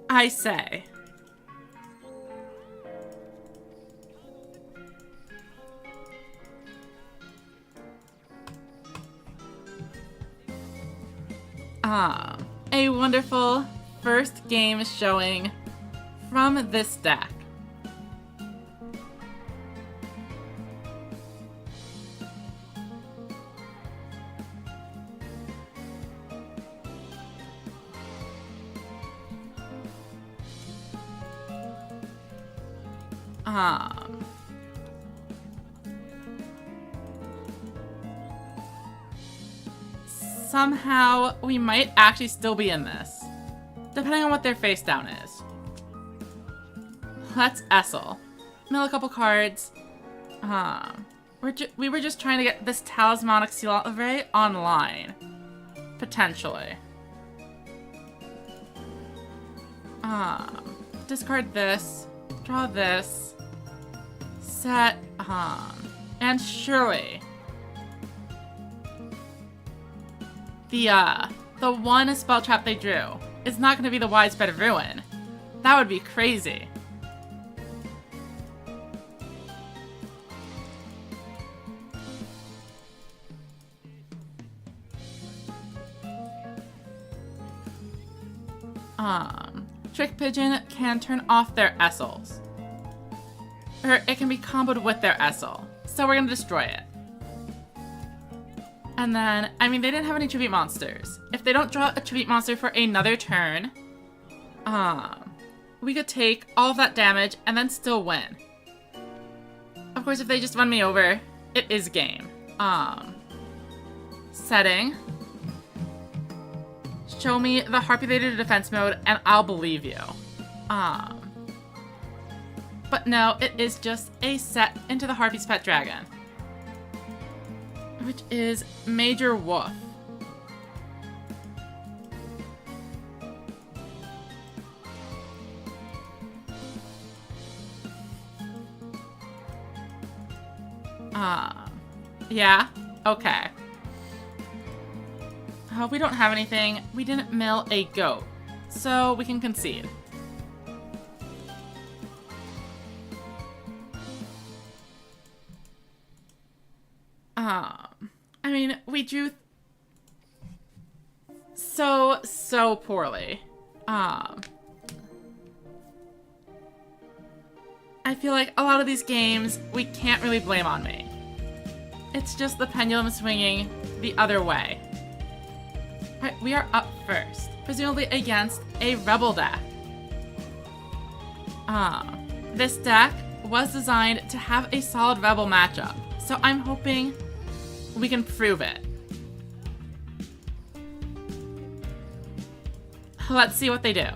I say. A wonderful first game showing from this deck. Somehow, we might actually still be in this, depending on what their face down is. Let's Essel. Mill a couple cards. We were just trying to get this Talismanic Seal Array online. Potentially. Discard this. Draw this. Set. And surely the one spell trap they drew is not going to be the Widespread Ruin. That would be crazy. Trick Pigeon can turn off their Essels. Or it can be comboed with their Essel. So we're going to destroy it. And then, I mean, they didn't have any tribute monsters. If they don't draw a tribute monster for another turn, we could take all of that damage and then still win. Of course, if they just run me over, it is game. Setting. Show me the Harpy Leader defense mode and I'll believe you. But no, it is just a set into the Harpy's Pet Dragon, which is Major Wolf. Yeah? Okay. Oh, we don't have anything. We didn't mill a goat, so we can concede. I mean, we drew so poorly. I feel like a lot of these games we can't really blame on me. It's just the pendulum swinging the other way. Alright, we are up first, presumably against a Rebel deck. This deck was designed to have a solid Rebel matchup, so I'm hoping we can prove it. Let's see what they do.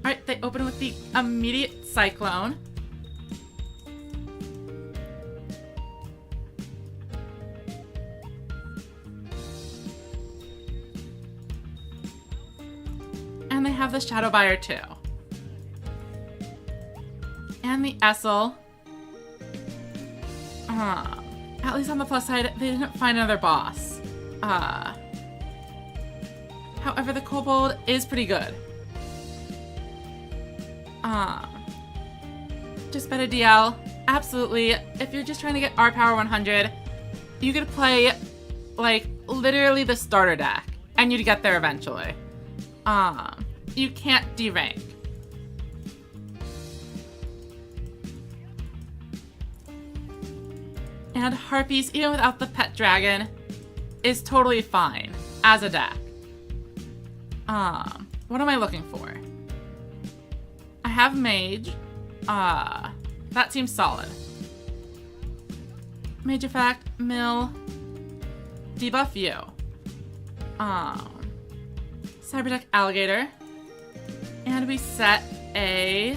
Alright, they open with the immediate Cyclone. And they have the Shadow Buyer too. And the Essel. At least on the plus side, they didn't find another boss. However, the Kobold is pretty good. Just better DL. Absolutely. If you're just trying to get R power 100, you could play, like, literally the starter deck, and you'd get there eventually. You can't derank. And Harpies, even without the pet dragon, is totally fine as a deck. What am I looking for? I have Mage. That seems solid. Mage effect, mill, debuff you. Cyberdeck Alligator. And we set a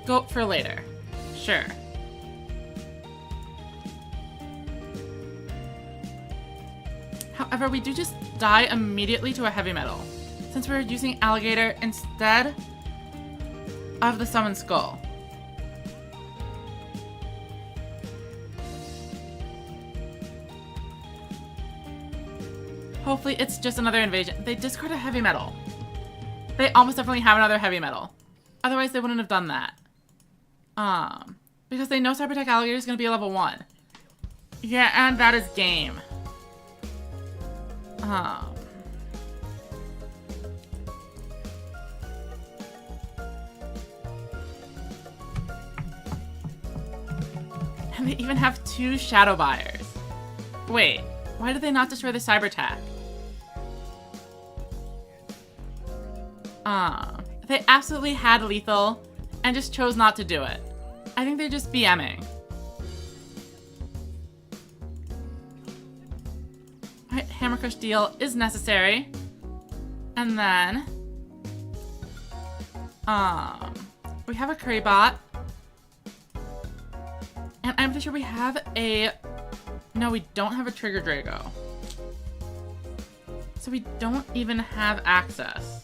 Scope for later. Sure. However, we do just die immediately to a heavy metal, since we're using alligator instead of the summon skull. Hopefully it's just another invasion. They discard a heavy metal. They almost definitely have another heavy metal. Otherwise they wouldn't have done that. Because they know Cyber Tech Alligator is going to be a level 1. Yeah, and that is game. And they even have 2 Shadow Buyers. Wait, why did they not destroy the Cyber Tech? They absolutely had lethal and just chose not to do it. I think they're just BMing. Alright, Hammer Crush deal is necessary. And then we have a Curry Bot. And I'm pretty sure we have a... No, we don't have a Trigger Drago. So we don't even have access.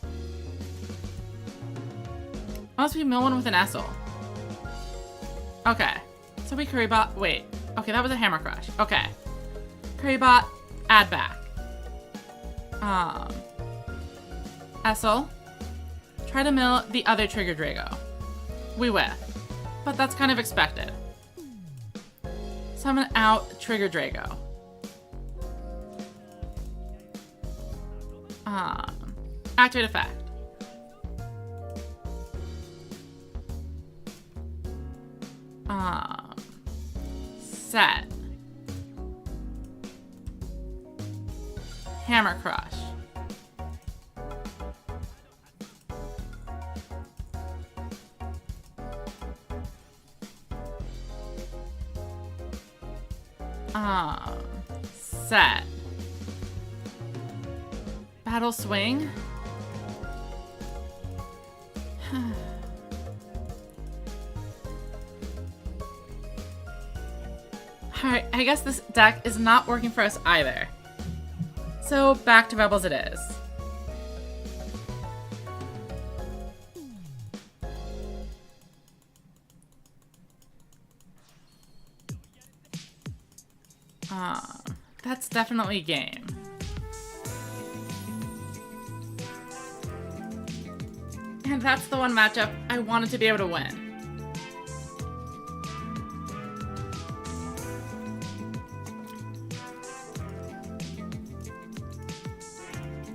Unless we mill one with an Essel. Okay. So we Curry Bot... Wait. Okay, that was a Hammer Crush. Okay. Curry Bot, add back. Essel. Try to mill the other Trigger Drago. We whiff. But that's kind of expected. Summon out Trigger Drago. Activate effect. Set. Hammer Crush. Set. Battle Swing. Alright, I guess this deck is not working for us either. So back to Rebels it is. That's definitely game. And that's the one matchup I wanted to be able to win.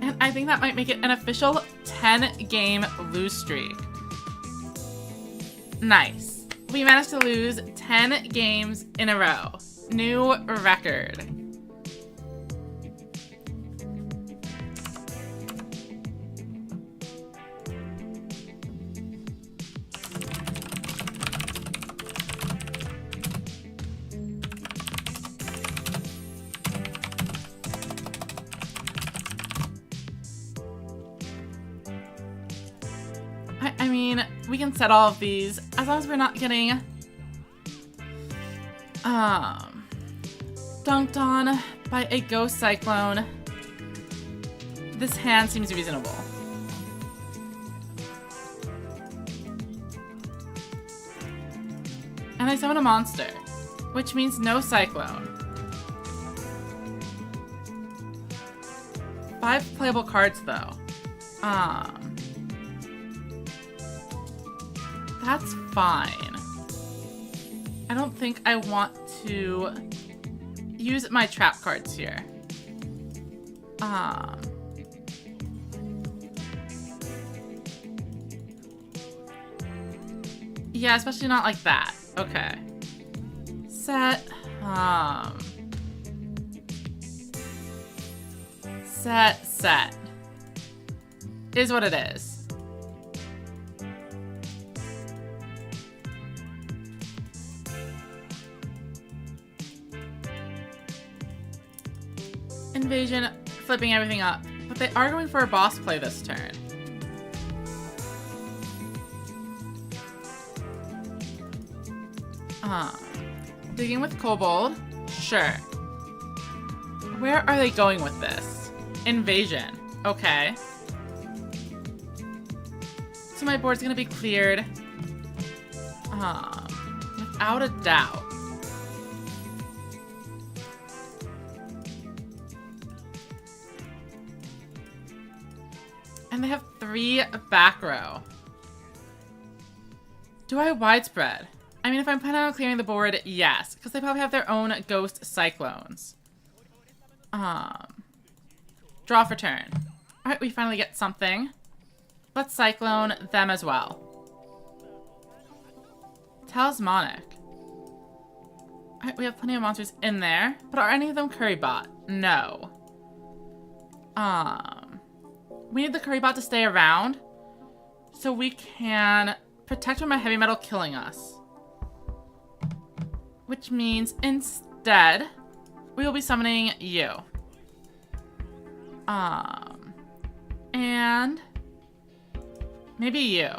And I think that might make it an official 10-game lose streak. Nice. We managed to lose 10 games in a row. New record. I mean, we can set all of these as long as we're not getting dunked on by a Ghost Cyclone. This hand seems reasonable. And I summon a monster, which means no Cyclone. 5 playable cards though. That's fine. I don't think I want to use my trap cards here. Yeah, especially not like that. Okay. Set. Set. Is what it is. Invasion, flipping everything up, but they are going for a boss play this turn. Digging with kobold? Sure. Where are they going with this? Invasion. Okay. So my board's gonna be cleared. Without a doubt. And they have 3 back row. Do I widespread? I mean, if I'm planning on clearing the board, yes. Because they probably have their own ghost cyclones. Draw for turn. Alright, we finally get something. Let's cyclone them as well. Talismanic. Alright, we have plenty of monsters in there. But are any of them curry bot? No. We need the curry bot to stay around. So we can protect from a heavy metal killing us. Which means instead, we will be summoning you. And maybe you.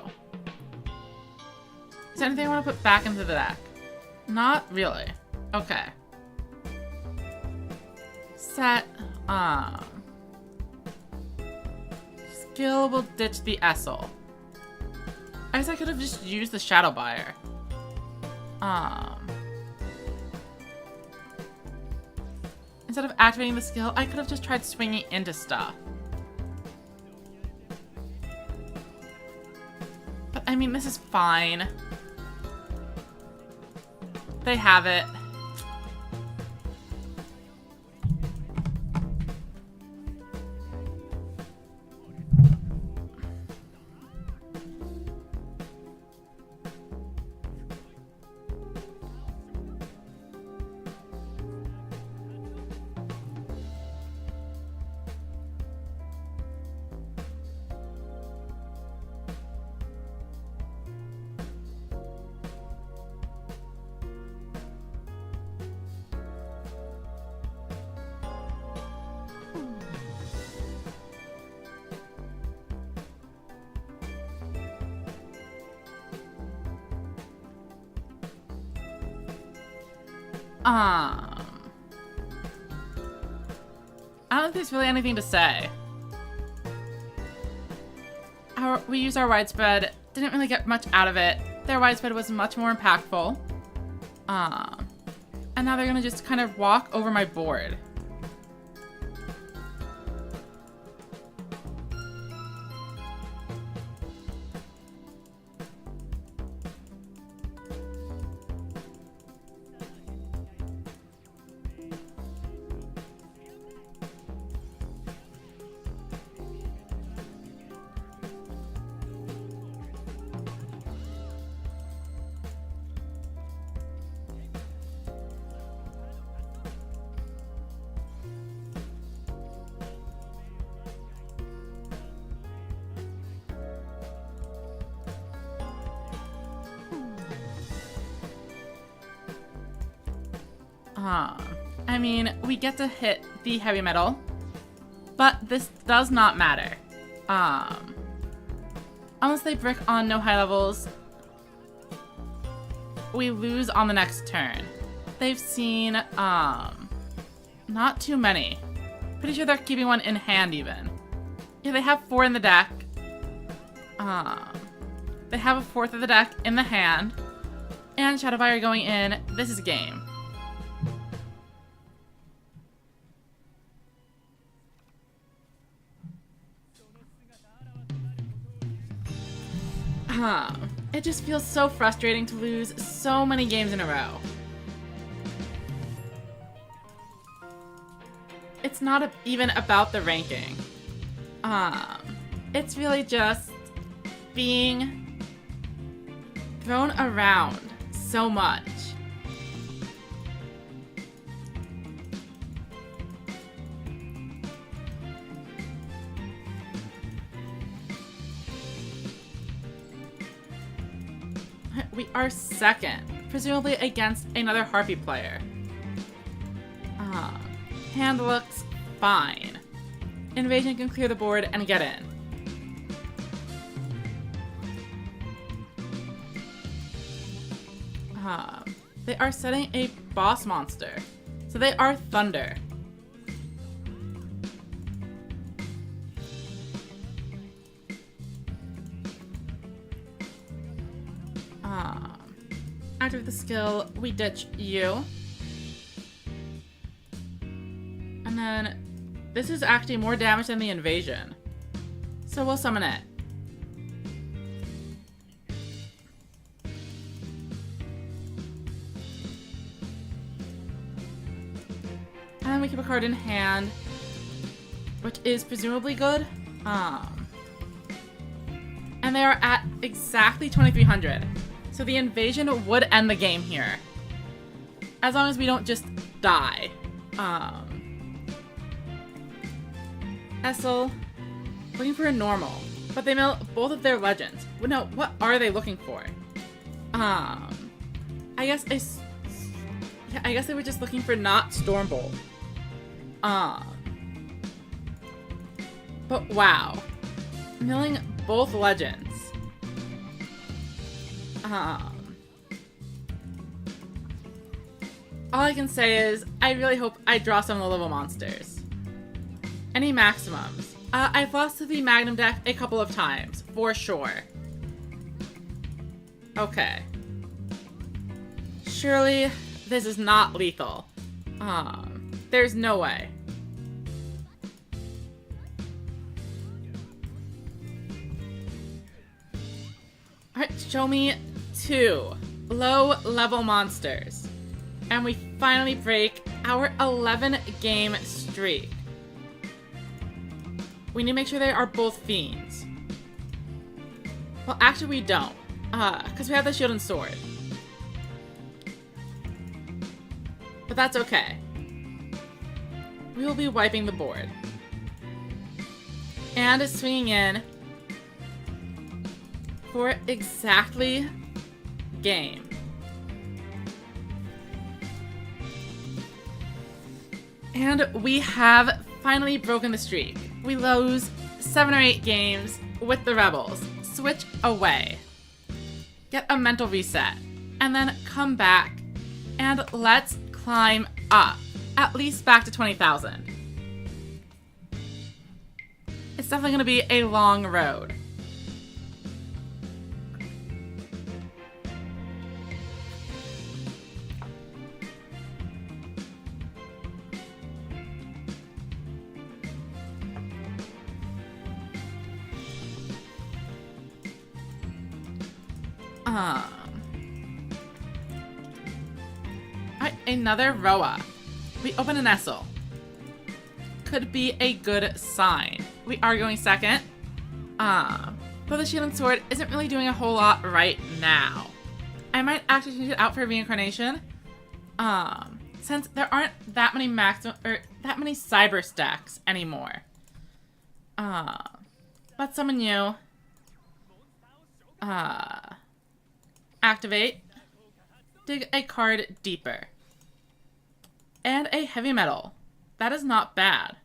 Is there anything I want to put back into the deck? Not really. Okay. Set, Skill will ditch the Essel. I guess I could have just used the Shadow Buyer. Instead of activating the skill, I could have just tried swinging into stuff. But I mean, this is fine. They have it. I don't think there's really anything to say. We used our widespread, didn't really get much out of it. Their widespread was much more impactful. And now they're gonna just kind of walk over my board. I mean, we get to hit the heavy metal, but this does not matter. Unless they brick on no high levels, we lose on the next turn. They've seen, not too many. Pretty sure they're keeping one in hand even. Yeah, they have 4 in the deck. They have a 4th of the deck in the hand. And Shadow Buyer going in. This is game. It just feels so frustrating to lose so many games in a row. It's not even about the ranking. It's really just being thrown around so much. We are second, presumably against another Harpy player. Hand looks fine. Invasion can clear the board and get in. They are setting a boss monster. So they are Thunder. Activate the skill, we ditch you. And then this is actually more damage than the invasion. So we'll summon it. And then we keep a card in hand, which is presumably good. And they are at exactly 2,300. So the invasion would end the game here. As long as we don't just die. Essel, looking for a normal. But they mill both of their legends. Well, no, what are they looking for? I guess they were just looking for not Stormbolt. But wow. Milling both legends. All I can say is, I really hope I draw some of the level monsters. Any maximums? I've lost to the Magnum deck a couple of times, for sure. Okay. Surely, this is not lethal. There's no way. Alright, show me 2 low-level monsters. And we finally break our 11-game streak. We need to make sure they are both fiends. Well, actually we don't. Because we have the shield and sword. But that's okay. We will be wiping the board. And swinging in for exactly game. And we have finally broken the streak. We lose 7 or 8 games with the Rebels. Switch away. Get a mental reset. And then come back. And let's climb up. At least back to 20,000. It's definitely going to be a long road. Alright, another Roa. We open an Essel. Could be a good sign. We are going second. But the shield and sword isn't really doing a whole lot right now. I might actually change it out for reincarnation. Since there aren't that many that many cyber stacks anymore. Let's summon you. Activate. Dig a card deeper. And a heavy metal. That is not bad.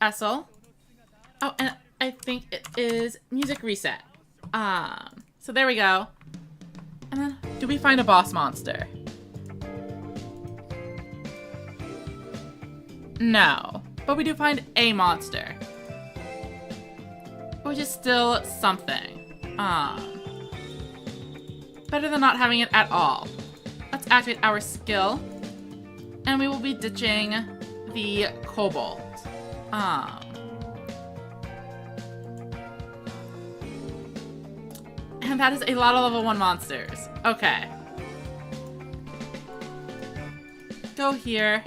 Essel. Oh, and I think it is music reset. So there we go. And then, do we find a boss monster? No. But we do find a monster. Which is still something. Better than not having it at all. Let's activate our skill. And we will be ditching the Cobalt. And that is a lot of level 1 monsters. Okay. Go here.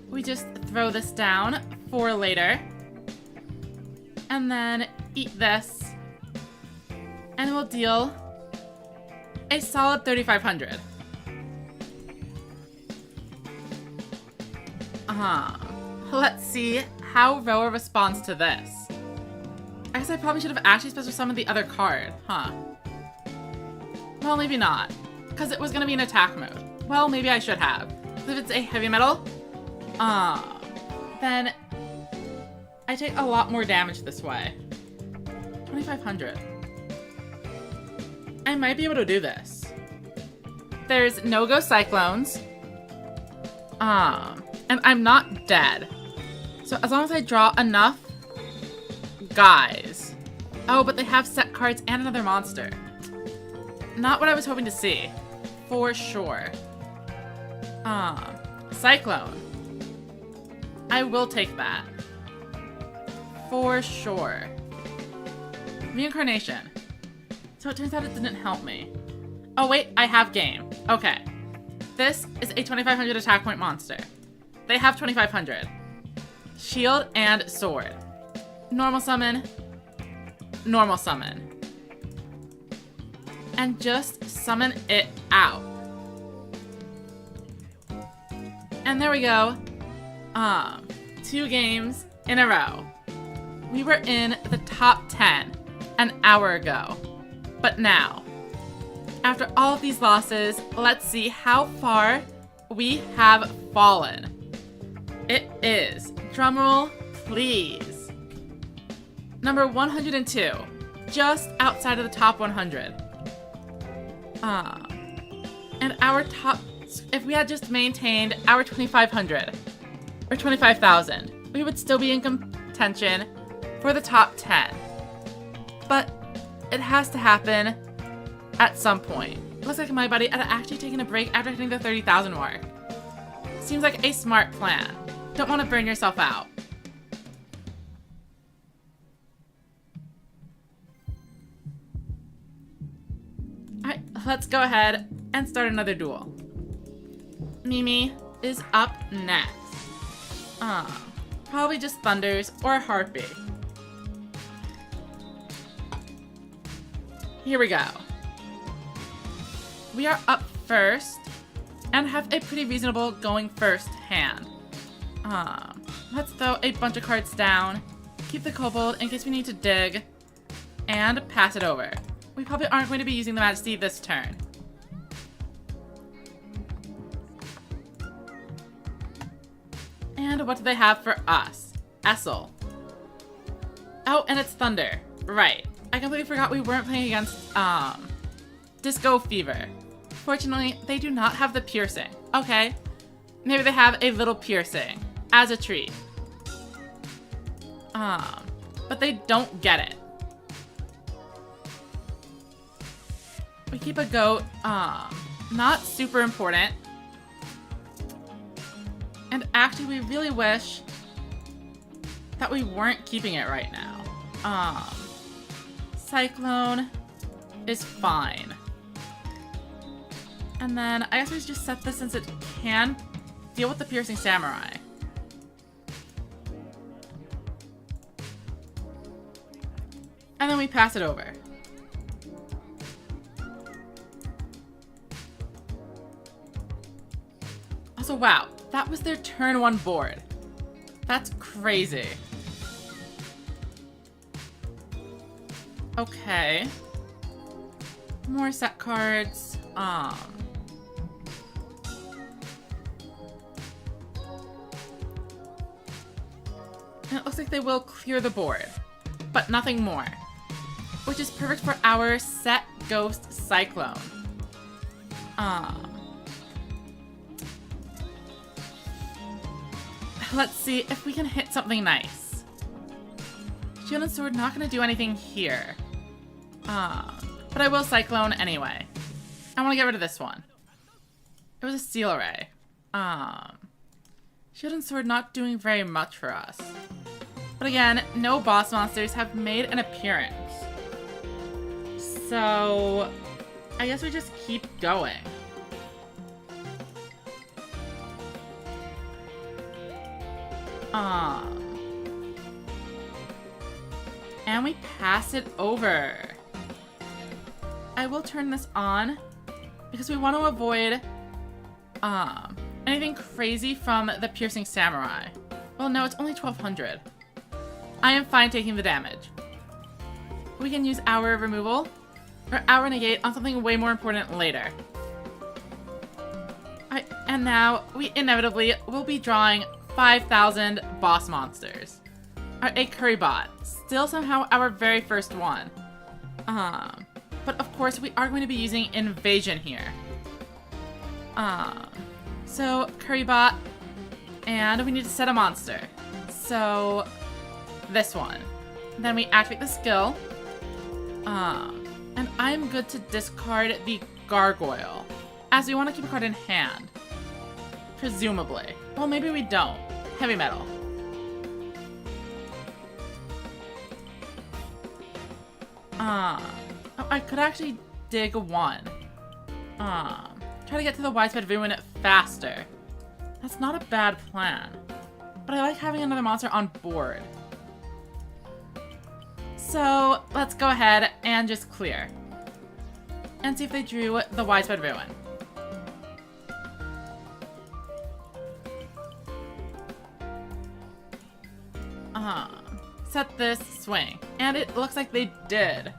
We just throw this down for later. And then eat this. And we'll deal a solid 3,500. Let's see how Roa responds to this. I guess I probably should have actually special summoned the other card, huh? Well, maybe not. Because it was going to be in attack mode. Well, maybe I should have. If it's a heavy metal, then I take a lot more damage this way. 2,500. I might be able to do this. There's no-go cyclones. And I'm not dead. So as long as I draw enough guys. Oh, but they have set cards and another monster. Not what I was hoping to see. For sure. Cyclone. I will take that. For sure. Reincarnation. So it turns out it didn't help me. Oh wait, I have game. Okay. This is a 2500 attack point monster. They have 2500. Shield and sword. Normal summon. Normal summon. And just summon it out. And there we go. 2 games in a row. We were in the top 10 an hour ago. But now, after all of these losses, let's see how far we have fallen. It is, drumroll please, number 102, just outside of the top 100. And our top, if we had just maintained our 2500 or 25,000, we would still be in contention for the top 10. But it has to happen at some point. Looks like my buddy had actually taken a break after hitting the 30,000 mark. Seems like a smart plan. Don't want to burn yourself out. Alright, let's go ahead and start another duel. Mimi is up next. Probably just Thunders or Harpy. Here we go. We are up first and have a pretty reasonable going first hand. Let's throw a bunch of cards down, keep the kobold in case we need to dig, and pass it over. We probably aren't going to be using the Majesty this turn. And what do they have for us? Essel. Oh, and it's Thunder. Right. I completely forgot we weren't playing against, Disco Fever. Fortunately, they do not have the piercing. Okay. Maybe they have a little piercing as a treat. But they don't get it. We keep a goat, not super important. And actually, we really wish that we weren't keeping it right now. Cyclone is fine. And then I guess we just set this since it can deal with the Piercing Samurai. And then we pass it over. Also, wow, that was their turn 1 board. That's crazy. Okay. More set cards. And it looks like they will clear the board, but nothing more. Which is perfect for our set Ghost Cyclone. Let's see if we can hit something nice. Shield and Sword not gonna do anything here. But I will Cyclone anyway. I want to get rid of this one. It was a Seal Array. Shield and Sword not doing very much for us. But again, no boss monsters have made an appearance. So I guess we just keep going. And we pass it over. I will turn this on because we want to avoid anything crazy from the Piercing Samurai. Well, no, it's only 1200. I am fine taking the damage. We can use our removal or our negate on something way more important later. And now we inevitably will be drawing 5,000 boss monsters. A Curry Bot, still somehow our very first one. But of course, we are going to be using Invasion here. So Currybot, and we need to set a monster. So this one. Then we activate the skill. And I'm good to discard the Gargoyle, as we want to keep a card in hand. Presumably. Well, maybe we don't. Heavy Metal. Oh, I could actually dig one. Try to get to the widespread ruin faster. That's not a bad plan. But I like having another monster on board. So let's go ahead and just clear. And see if they drew the widespread ruin. Set this, swing. And it looks like they did.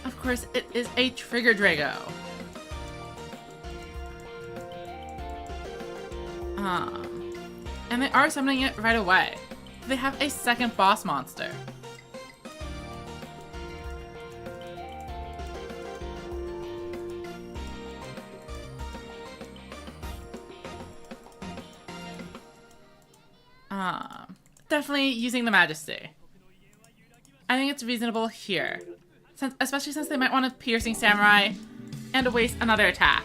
Of course, it is a Trigger Drago. And they are summoning it right away. They have a second boss monster. Definitely using the Majesty. I think it's reasonable here. Especially since they might want a Piercing Samurai and to waste another attack.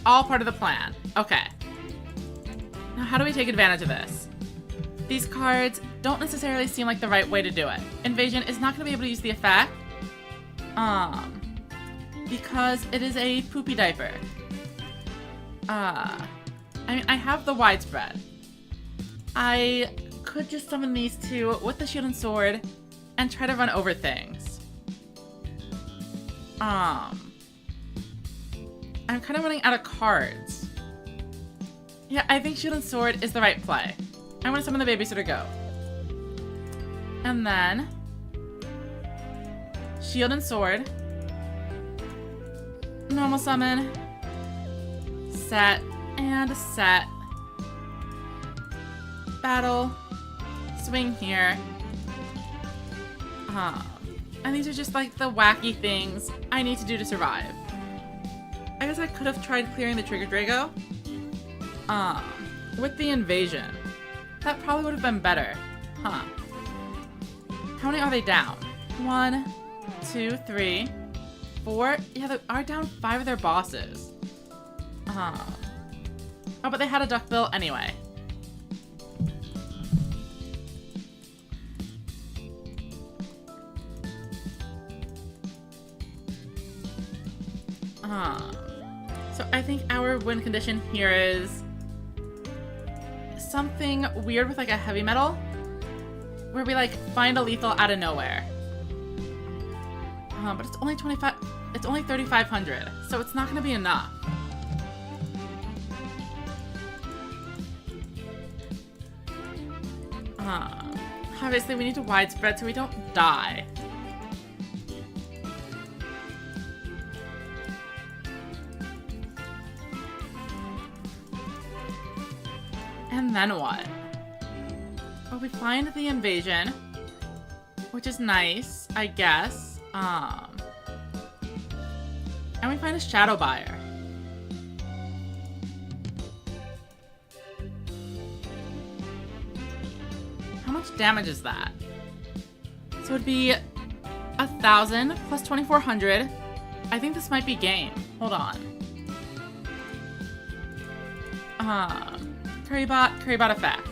All part of the plan. Okay. Now how do we take advantage of this? These cards don't necessarily seem like the right way to do it. Invasion is not going to be able to use the effect. Because it is a poopy diaper. I mean, I have the widespread. I could just summon these two with the shield and sword and try to run over things. I'm kind of running out of cards. Yeah, I think shield and sword is the right play. I'm gonna summon the Babysitter Goat. And then shield and sword. Normal summon. Set and set. Battle. Swing here. And these are just like the wacky things I need to do to survive. I guess I could have tried clearing the Trigger Drago. With the Invasion. That probably would have been better. Huh. How many are they down? 1, 2, 3, 4. Yeah, they are down 5 of their bosses. Oh, but they had a duckbill anyway. So I think our win condition here is something weird with like a heavy metal where we like find a lethal out of nowhere. But it's only 25, it's only 3,500, so it's not gonna be enough. Obviously we need to widespread so we don't die. And then what? Well, we find the Invasion, which is nice, I guess. And we find a Shadow Buyer. How much damage is that? So it'd be 1,000 plus 2,400. I think this might be game. Hold on. Currybot effect.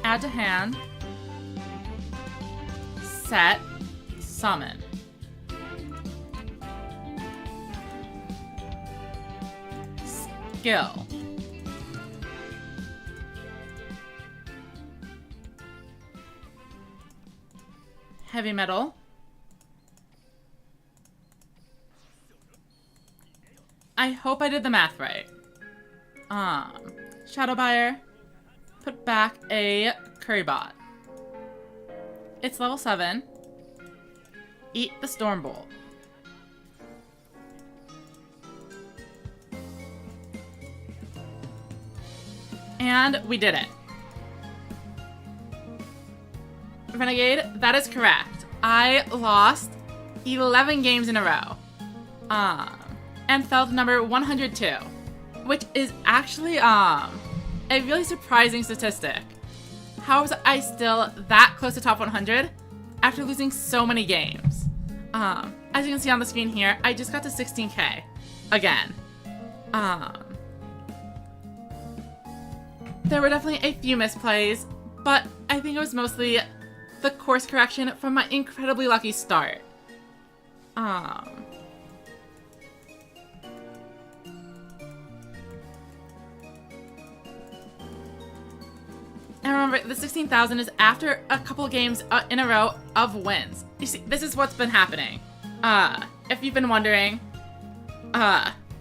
Add to hand. Set. Summon. Skill. Heavy metal. I hope I did the math right. Shadow Buyer. Put back a Curry Bot. It's level 7. Eat the Storm Bolt. And we did it. Renegade, that is correct. I lost 11 games in a row. And fell to number 102, which is actually a really surprising statistic. How was I still that close to top 100 after losing so many games? As you can see on the screen here, I just got to 16k again. There were definitely a few misplays, but I think it was mostly the course correction from my incredibly lucky start. And remember, the 16,000 is after a couple games in a row of wins. You see, this is what's been happening. If you've been wondering,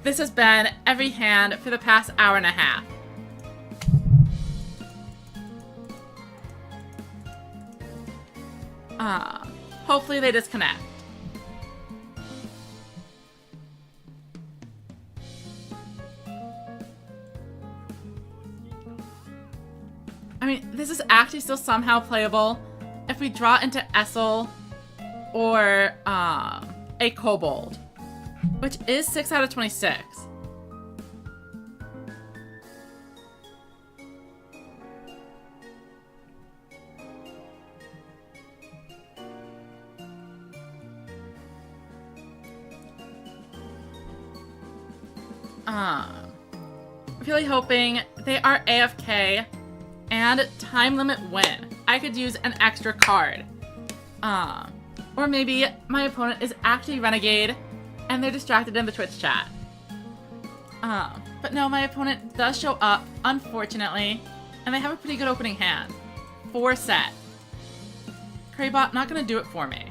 this has been every hand for the past hour and a half. Hopefully they disconnect. I mean, this is actually still somehow playable if we draw into Essel or a Kobold, which is 6 out of 26. Really hoping they are AFK and time limit win. I could use an extra card. Or maybe my opponent is actually Renegade and they're distracted in the Twitch chat. But no, my opponent does show up, unfortunately, and they have a pretty good opening hand. 4 set. Craybot not gonna do it for me.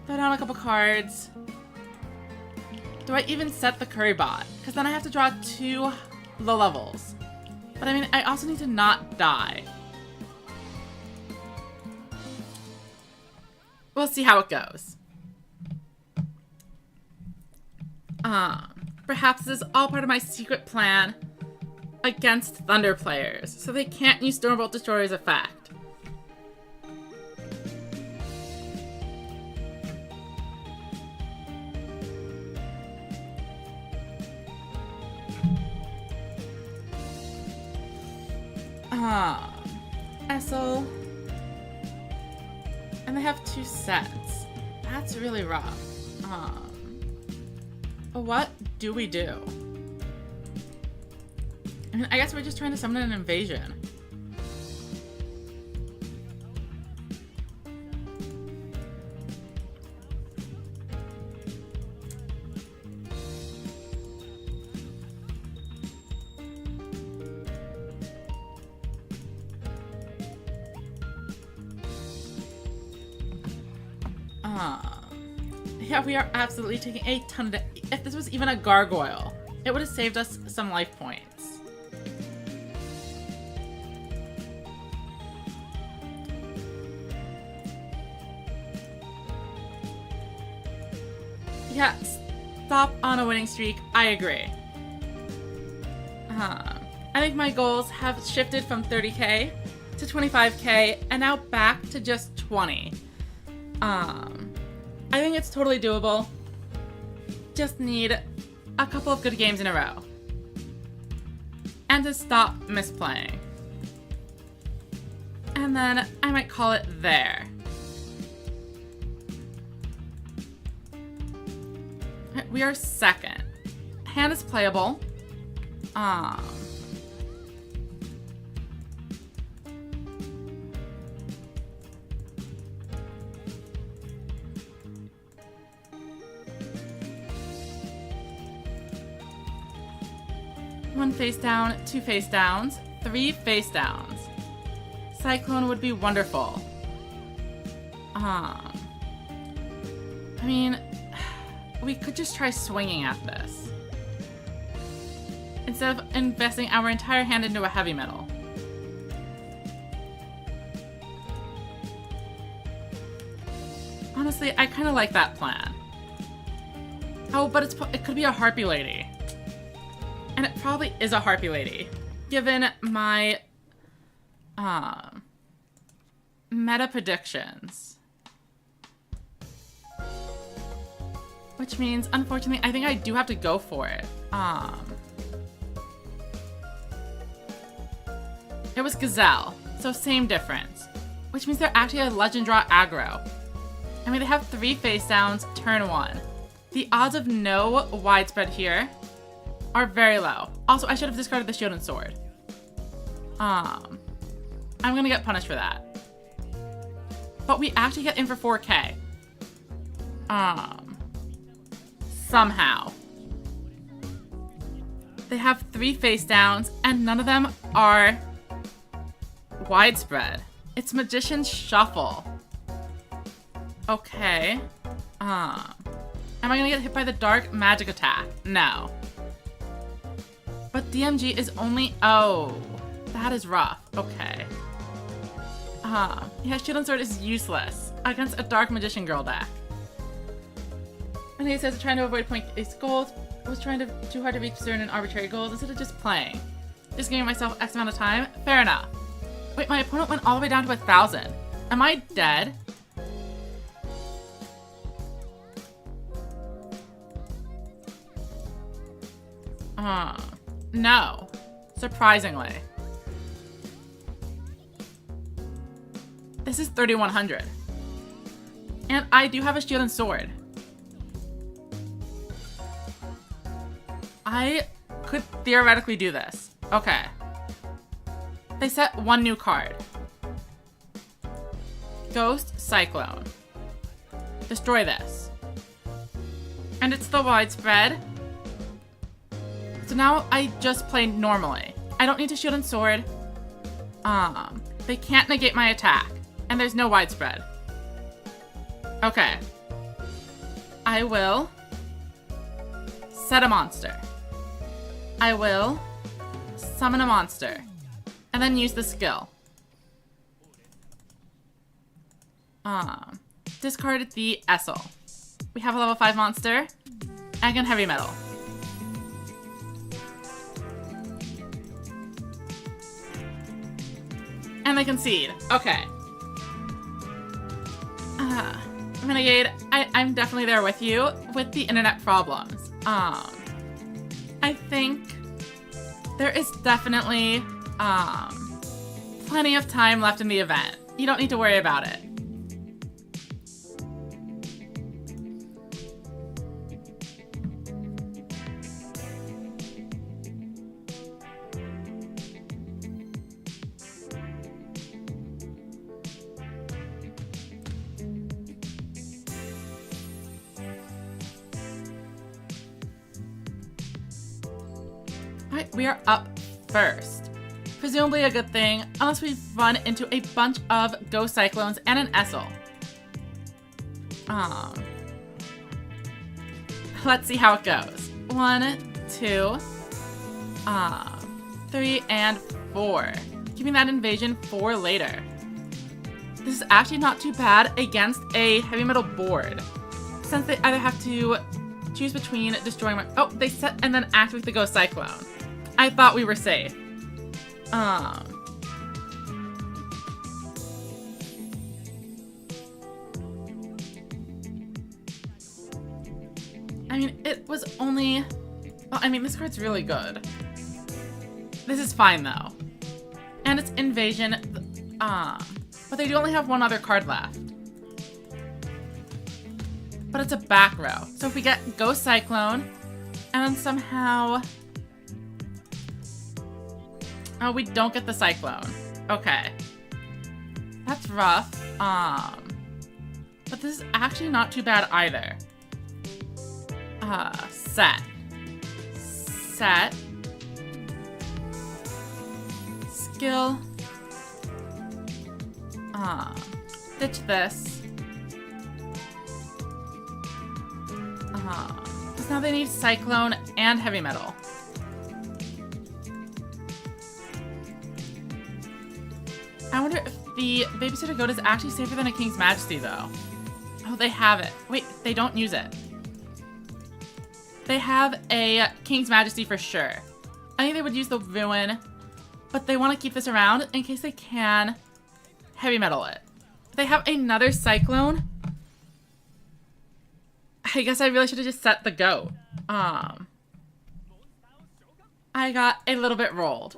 Throw down a couple cards. Do I even set the Curry Bot? Because then I have to draw 2 low levels. But I mean, I also need to not die. We'll see how it goes. Perhaps this is all part of my secret plan against Thunder players, so they can't use Stormbolt Destroyer's effect. Essel. And they have 2 sets. That's really rough. What do we do? I mean, I guess we're just trying to summon an invasion. Yeah, we are absolutely taking a ton of if this was even a gargoyle, it would have saved us some life points. Yeah, stop on a winning streak. I agree. I think my goals have shifted from 30k to 25k and now back to just 20. I think it's totally doable. Just need a couple of good games in a row. And to stop misplaying. And then I might call it there. We are second. Hand is playable. One face down, 2 face downs, 3 face downs. Cyclone would be wonderful. I mean, we could just try swinging at this. Instead of investing our entire hand into a heavy metal. Honestly, I kind of like that plan. Oh, but it could be a Harpy Lady. And it probably is a Harpy Lady, given my meta predictions. Which means, unfortunately, I think I do have to go for it. It was Gazelle, so same difference. Which means they're actually a Legend Draw aggro. I mean, they have 3 face downs, turn 1. The odds of no widespread here are very low. Also, I should have discarded the Shield and Sword. I'm gonna get punished for that. But we actually get in for 4K. Somehow. They have 3 face downs, and none of them are widespread. It's Magician's Shuffle. Okay. Am I gonna get hit by the Dark Magic attack? No. But DMG is only... Oh. That is rough. Okay. Yeah, Shield and Sword is useless against a Dark Magician Girl deck. And he says, trying to avoid point ace goals. I was trying too hard to reach certain arbitrary goals instead of just playing. Just giving myself X amount of time? Fair enough. Wait, my opponent went all the way down to 1,000. Am I dead? No. Surprisingly. This is 3,100. And I do have a Shield and Sword. I could theoretically do this. Okay. They set 1 new card. Ghost Cyclone. Destroy this. And it's the widespread. So now I just play normally. I don't need to Shield and Sword. They can't negate my attack. And there's no widespread. Okay. I will set a monster. I will summon a monster. And then use the skill. Discard the Essel. We have a level 5 monster. Again, heavy metal. And they concede. Okay. Renegade, I'm definitely there with you with the internet problems. I think there is definitely plenty of time left in the event. You don't need to worry about it. Alright, we are up first. Presumably a good thing, unless we run into a bunch of Ghost Cyclones and an Essel. Let's see how it goes. 1, 2, 3, and 4. Keeping that invasion for later. This is actually not too bad against a heavy metal board, since they either have to choose between destroying my... Oh, they set and then activate the Ghost Cyclone. I thought we were safe. I mean, it was only... Well, I mean, this card's really good. This is fine, though. And it's Invasion. But they do only have 1 other card left. But it's a back row. So if we get Ghost Cyclone, and then somehow... Oh, we don't get the Cyclone. Okay. That's rough. But this is actually not too bad either. Set. Set. Skill. Ditch this. Because now they need Cyclone and Heavy Metal. I wonder if the Babysitter Goat is actually safer than a King's Majesty, though. Oh, they have it. Wait, they don't use it. They have a King's Majesty for sure. I think they would use the Ruin, but they want to keep this around in case they can Heavy Metal it. If they have another Cyclone, I guess I really should have just set the Goat. I got a little bit rolled.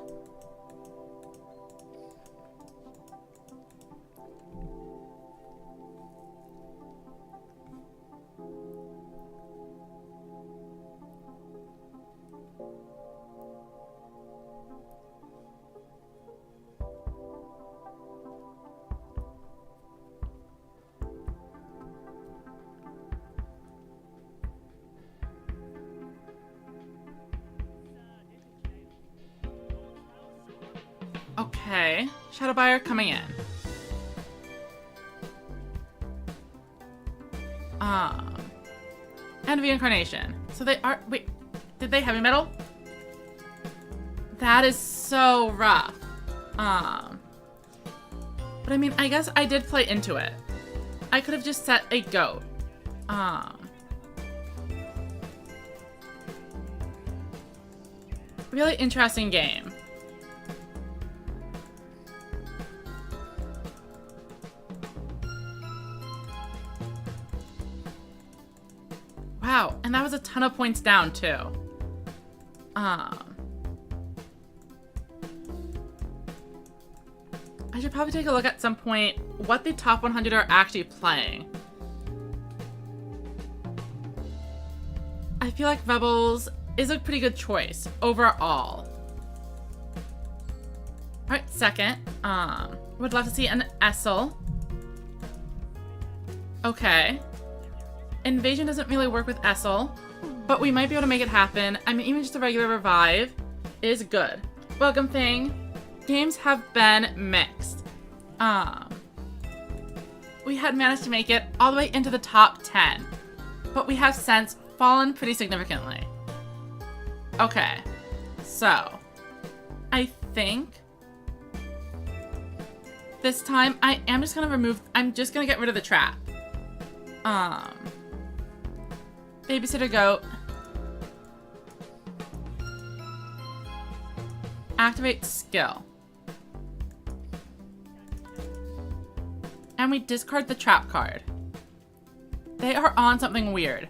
Okay, Shadow Buyer coming in. And Reincarnation. So they are, wait, did they Heavy Metal? That is so rough. But I mean, I guess I did play into it. I could have just set a Goat. Really interesting game. Wow, and that was a ton of points down, too. I should probably take a look at some point what the top 100 are actually playing. I feel like Rebels is a pretty good choice overall. Alright, second. Would love to see an Essel. Okay. Invasion doesn't really work with Essel, but we might be able to make it happen. I mean, even just a regular revive is good. Welcome thing. Games have been mixed. We had managed to make it all the way into the top 10, but we have since fallen pretty significantly. Okay, so I think this time I'm just gonna get rid of the trap. Babysitter Goat. Activate skill. And we discard the trap card. They are on something weird.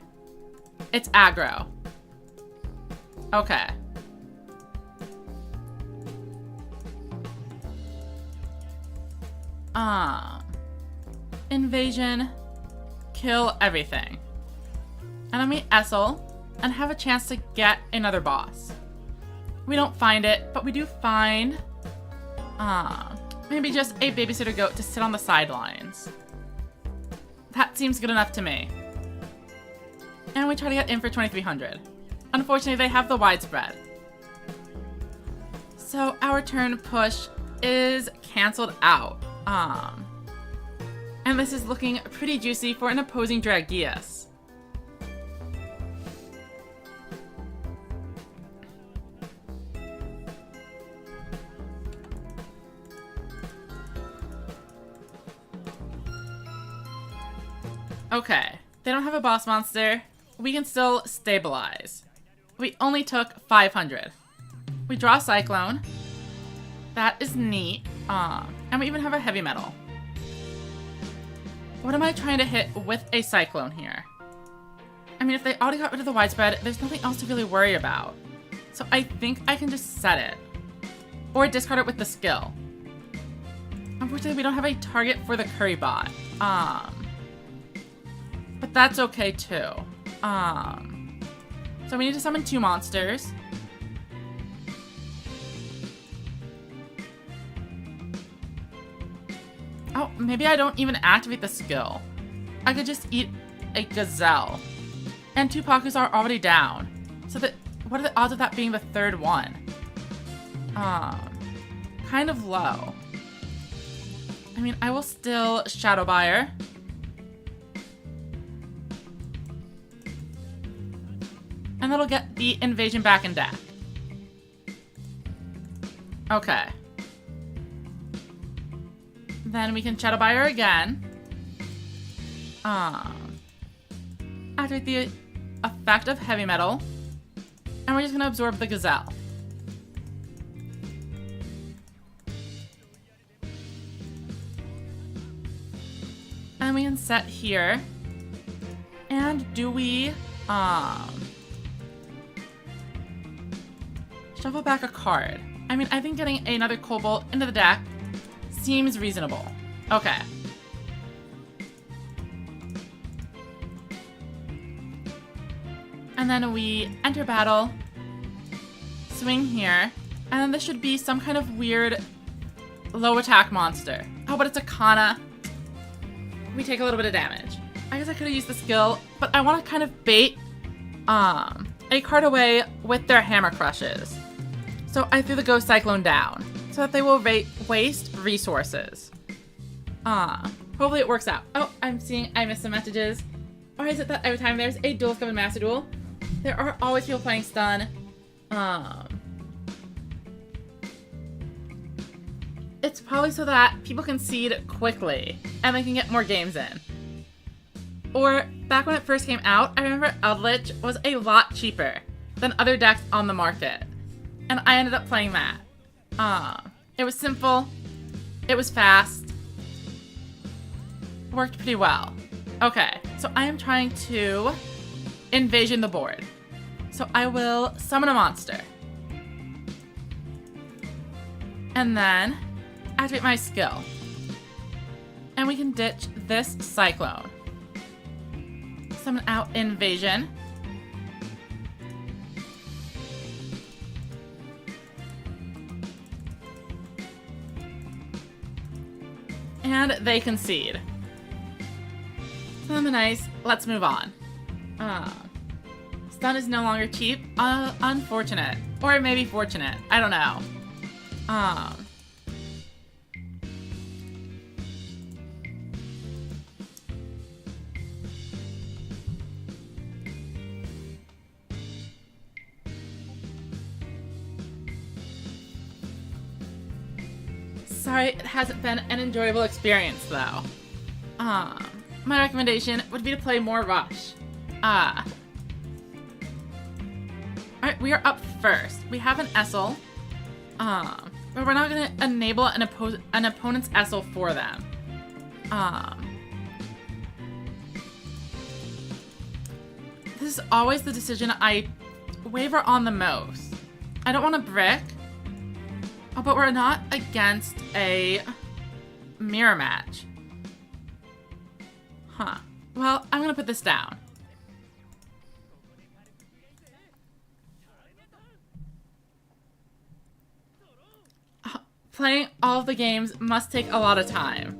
It's aggro. Okay. Invasion. Kill everything. Enemy Essel, and have a chance to get another boss. We don't find it, but we do find maybe just a Babysitter Goat to sit on the sidelines. That seems good enough to me. And we try to get in for 2300. Unfortunately, they have the widespread. So our turn push is canceled out. And this is looking pretty juicy for an opposing Dragius. Okay, they don't have a boss monster. We can still stabilize. We only took 500. We draw a Cyclone. That is neat. And we even have a Heavy Metal. What am I trying to hit with a Cyclone here? I mean, if they already got rid of the widespread, there's nothing else to really worry about. So I think I can just set it. Or discard it with the skill. Unfortunately, we don't have a target for the Curry Bot. But that's okay too. So we need to summon 2 monsters. Oh, maybe I don't even activate the skill. I could just eat a Gazelle. And 2 Pakus are already down. So what are the odds of that being the 3rd one? Kind of low. I mean, I will still Shadow Buyer. And that'll get the invasion back in deck. Okay. Then we can Shadow Buyer again. Activate the effect of Heavy Metal. And we're just gonna absorb the Gazelle. And we can set here. And do we, shuffle back a card? I mean, I think getting another Cobalt into the deck seems reasonable. Okay. And then we enter battle, swing here, and then this should be some kind of weird low attack monster. Oh, but it's a Kana. We take a little bit of damage. I guess I could have used the skill, but I want to kind of bait a card away with their Hammer Crushes. So I threw the Ghost Cyclone down so that they will waste resources. Hopefully it works out. Oh, I'm seeing I missed some messages. Or is it that every time there's a Duel Scum Master Duel, there are always people playing stun. It's probably so that people can seed quickly and they can get more games in. Or, back when it first came out, I remember Eldritch was a lot cheaper than other decks on the market. And I ended up playing that. It was simple. It was fast. Worked pretty well. Okay, so I am trying to invasion the board. So I will summon a monster. And then activate my skill. And we can ditch this Cyclone. Summon out Invasion. And they concede. So nice. Let's move on. Stun is no longer cheap. Unfortunate. Or maybe fortunate. I don't know. Sorry, it hasn't been an enjoyable experience, though. My recommendation would be to play more Rush. Alright, we are up first. We have an Essel. But we're not gonna enable an opponent's Essel for them. This is always the decision I waver on the most. I don't want to brick. Oh, but we're not against a mirror match. Huh. Well, I'm gonna put this down. Playing all of the games must take a lot of time.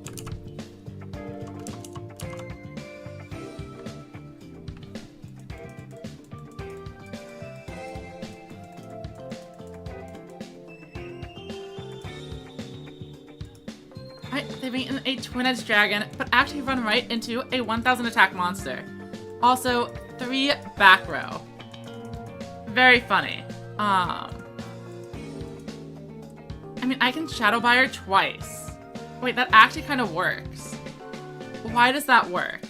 They've beaten a Twin-Edged Dragon, but actually run right into a 1000 attack monster. Also, 3 back row. Very funny. I mean, I can Shadow Buyer twice. Wait, that actually kind of works. Why does that work?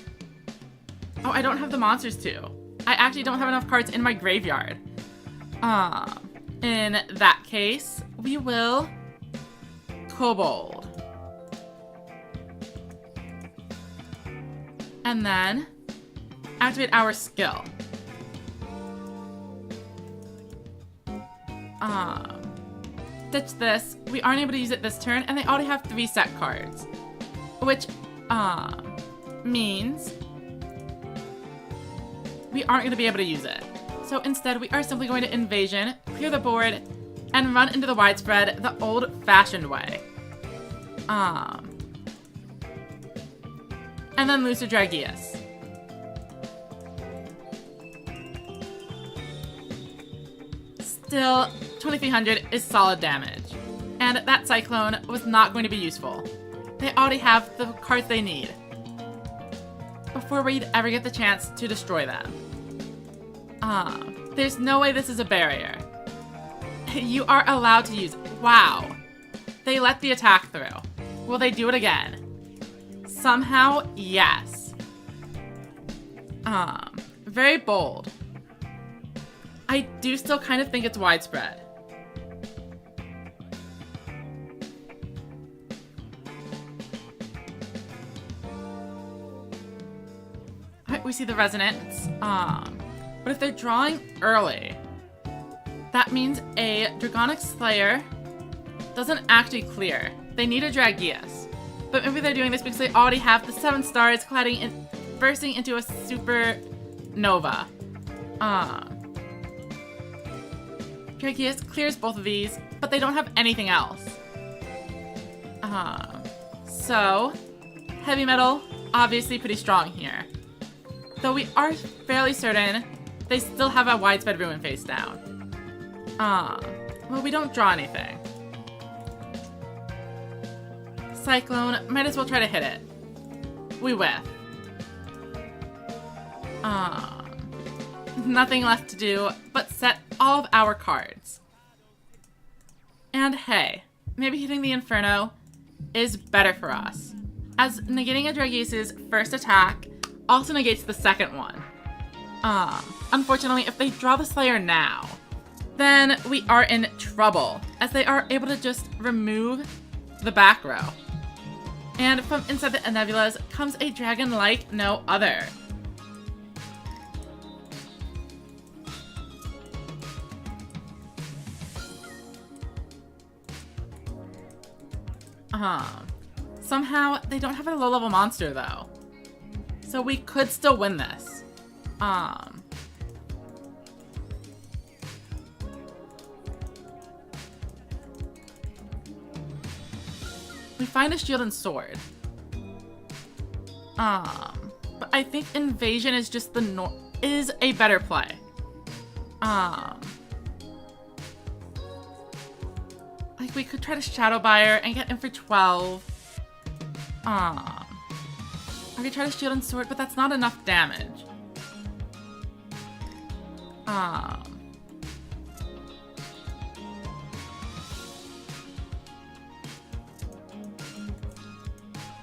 Oh, I don't have the monsters too. I actually don't have enough cards in my graveyard. In that case, we will Kobold. And then activate our skill. Ditch this. We aren't able to use it this turn, and they already have 3 set cards. Which, means we aren't going to be able to use it. So instead, we are simply going to Invasion, clear the board, and run into the widespread the old-fashioned way. And then lose to Dragius. Still, 2300 is solid damage. And that Cyclone was not going to be useful. They already have the cards they need before we'd ever get the chance to destroy them. There's no way this is a barrier. You are allowed to use... Wow. They let the attack through. Will they do it again? Somehow, yes. Very bold. I do still kind of think it's widespread. Alright, we see the resonance. But if they're drawing early, that means a Dragonic Slayer doesn't actually clear. They need a Dragius. But maybe they're doing this because they already have the 7 stars bursting into a supernova. Dragius clears both of these, but they don't have anything else. So, heavy metal, obviously pretty strong here. Though we are fairly certain they still have a widespread ruin face down. Well, we don't draw anything. Cyclone, might as well try to hit it. We whiff. Nothing left to do but set all of our cards. And hey, maybe hitting the Inferno is better for us, as negating a Dragius's first attack also negates the second one. Unfortunately, if they draw the Slayer now, then we are in trouble, as they are able to just remove the back row. And from inside the nebulas comes a dragon like no other. Somehow they don't have a low-level monster though, so we could still win this. We find a shield and sword. But I think invasion is just is a better play. Like we could try to Shadow Buyer and get in for 12. I could try to shield and sword, but that's not enough damage.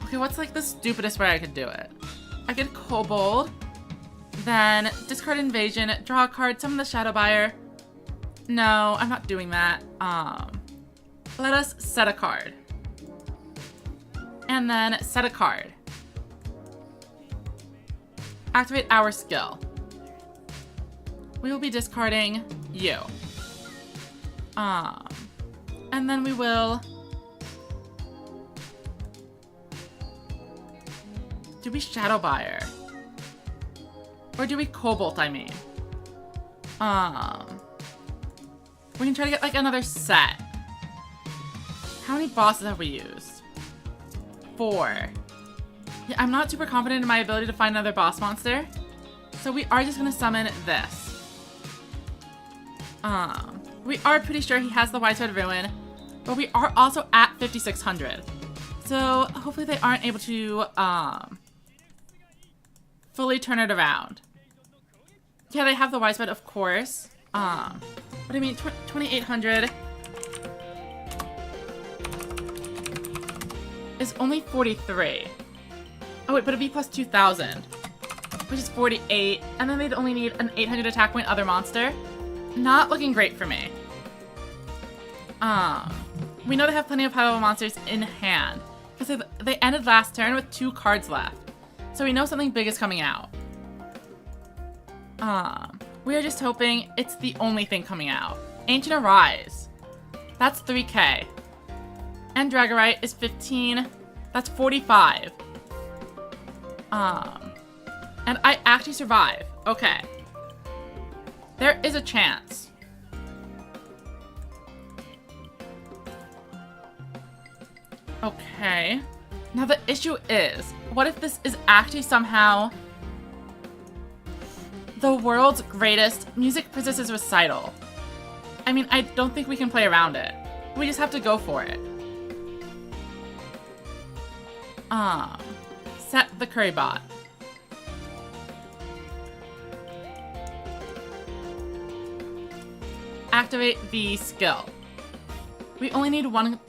Okay, what's like the stupidest way I could do it? I could Kobold, then discard Invasion, draw a card, summon the Shadow Buyer. No, I'm not doing that. Let us set a card. And then set a card. Activate our skill. We will be discarding you. And then we will... Do we Shadow Buyer? Or do we Cobalt, I mean? We can try to get like another set. How many bosses have we used? 4. Yeah, I'm not super confident in my ability to find another boss monster. So we are just gonna summon this. We are pretty sure he has the Widespread Ruin, but we are also at 5,600. So hopefully they aren't able to, fully turn it around. Yeah, they have the widespread, of course. But I mean, 2,800 is only 43. Oh wait, but it'd be plus 2,000, which is 48, and then they'd only need an 800 attack point other monster. Not looking great for me. We know they have plenty of high-level monsters in hand, because they ended last turn with 2 cards left. So we know something big is coming out. We are just hoping it's the only thing coming out. Ancient Arise. That's 3k. And Dragorite is 15. That's 45. And I actually survive. Okay. There is a chance. Okay. Now the issue is, what if this is actually somehow the world's greatest music princess's recital? I mean, I don't think we can play around it. We just have to go for it. Set the curry bot. activate the skill. We only need one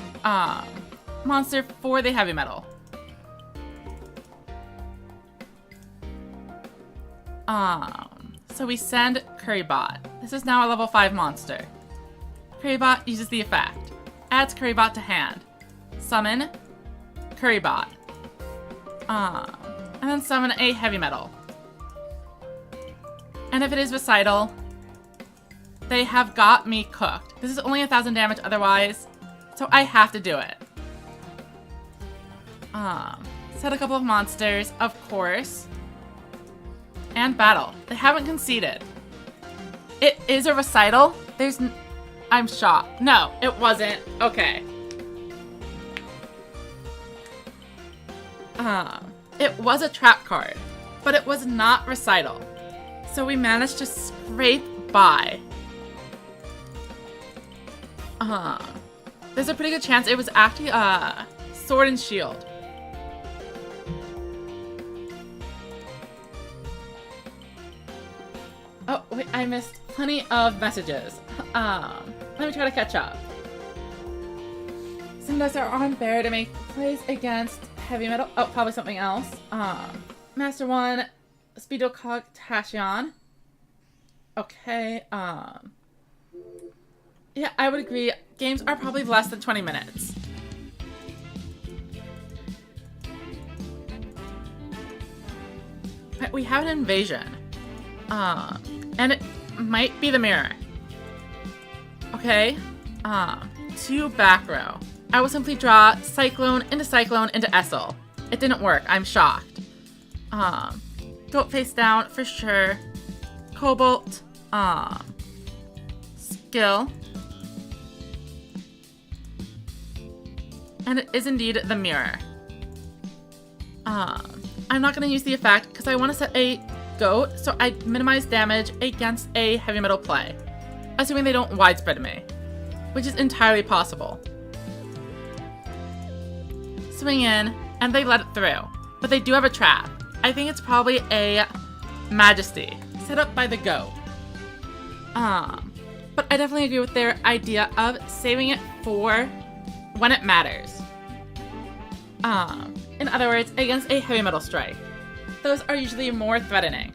monster for the heavy metal. So we send Currybot. This is now a level 5 monster. Currybot uses the effect. Adds Currybot to hand. Summon Currybot. And then summon a heavy metal. And if it is Recital, they have got me cooked. This is only 1,000 damage otherwise, so I have to do it. Set a couple of monsters, of course. And battle. They haven't conceded. It is a Recital? I'm shocked. No, it wasn't. Okay. It was a trap card, but it was not Recital. So we managed to scrape by. There's a pretty good chance it was actually Sword and Shield. Oh, wait, I missed plenty of messages. Let me try to catch up. Sometimes are on bear to make plays against heavy metal. Oh, probably something else. Master 1, Speedo Cog Tashion. Okay, yeah, I would agree. Games are probably less than 20 minutes. But we have an invasion. And it might be the mirror. Okay, 2 back row. I will simply draw Cyclone into Essel. It didn't work, I'm shocked. Goat face down for sure. Cobalt, skill. And it is indeed the mirror. I'm not gonna use the effect because I want to set a goat so I minimize damage against a heavy metal play, assuming they don't widespread me, which is entirely possible. Swing in, and they let it through, but they do have a trap. I think it's probably a Majesty set up by the goat. But I definitely agree with their idea of saving it for when it matters. In other words, against a heavy metal strike. Those are usually more threatening.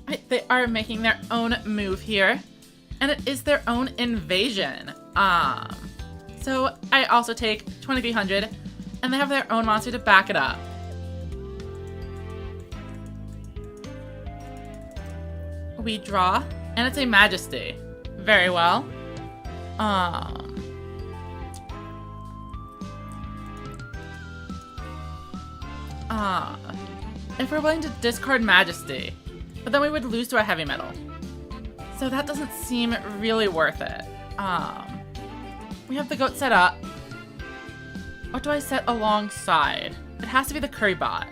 Right, they are making their own move here, and it is their own invasion. So I also take 2300, and they have their own monster to back it up. We draw, and it's a Majesty. Very well. If we're willing to discard Majesty, but then we would lose to a heavy metal. So that doesn't seem really worth it. We have the goat set up. What do I set alongside? It has to be the Currybot.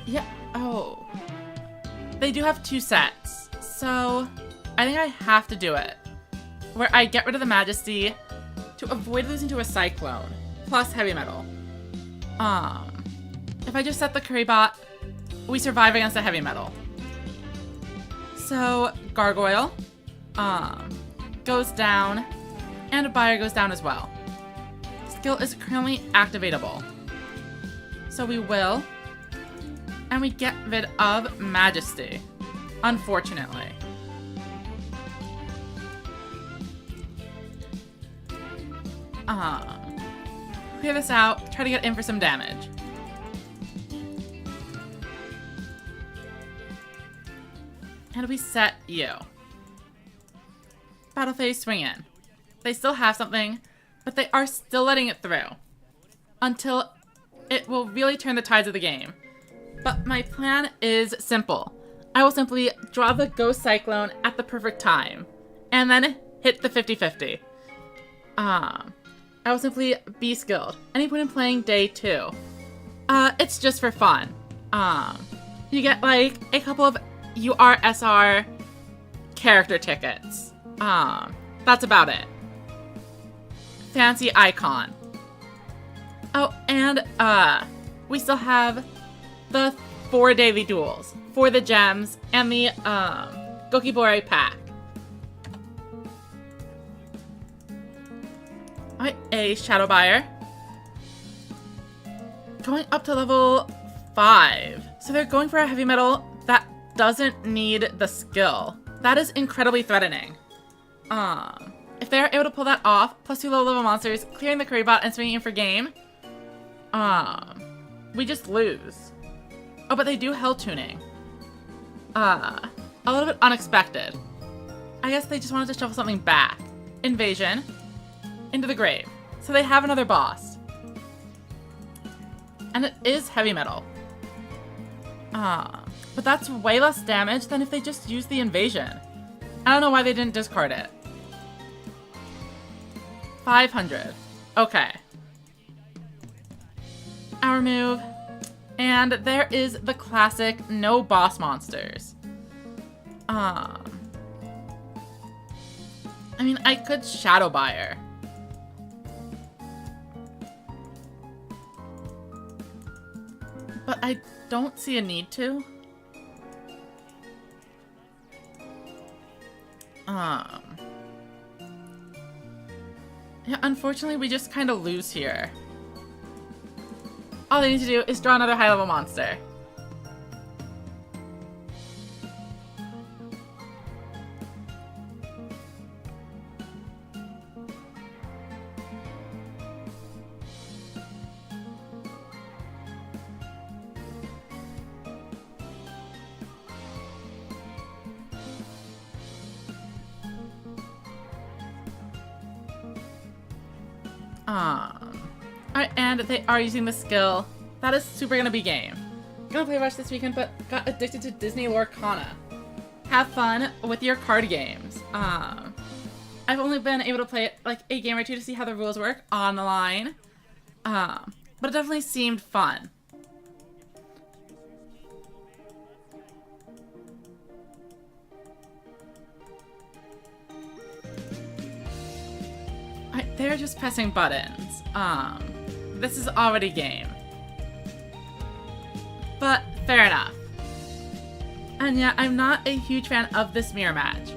Yeah, oh. They do have 2 sets, so I think I have to do it. Where I get rid of the Majesty to avoid losing to a Cyclone, plus heavy metal. If I just set the Currybot, we survive against a heavy metal. So, Gargoyle, goes down, and a Buyer goes down as well. Skill is currently activatable. So we will, and we get rid of Majesty, unfortunately. Clear this out, try to get in for some damage. And we set you. Battle phase, swing in. They still have something, but they are still letting it through. Until it will really turn the tides of the game. But my plan is simple. I will simply draw the Ghost Cyclone at the perfect time. And then hit the 50-50. I will simply be skilled. Any point in playing day 2. It's just for fun. You get like a couple of URSR character tickets. That's about it. fancy icon. Oh, and we still have the 4 daily duels for the gems and the Gokibore pack. Alright, a Shadow Buyer. Going up to level 5. So they're going for a heavy metal that doesn't need the skill. That is incredibly threatening. If they're able to pull that off, plus 2 low level monsters, clearing the curry bot and swinging in for game, we just lose. Oh, but they do hell tuning. A little bit unexpected. I guess they just wanted to shuffle something back. Invasion. Into the grave. So they have another boss. And it is heavy metal. But that's way less damage than if they just used the invasion. I don't know why they didn't discard it. 500. Okay. Our move. And there is the classic no boss monsters. I mean, I could Shadow Buyer. But I don't see a need to. Yeah, unfortunately, we just kind of lose here. All they need to do is draw another high-level monster. Alright, and they are using the skill. That is super gonna be game. Gonna play Rush this weekend, but got addicted to Disney Lorcana. Have fun with your card games. I've only been able to play it like a game or two to see how the rules work on the line. But it definitely seemed fun. They're just pressing buttons. This is already game. But fair enough. And yeah, I'm not a huge fan of this mirror match.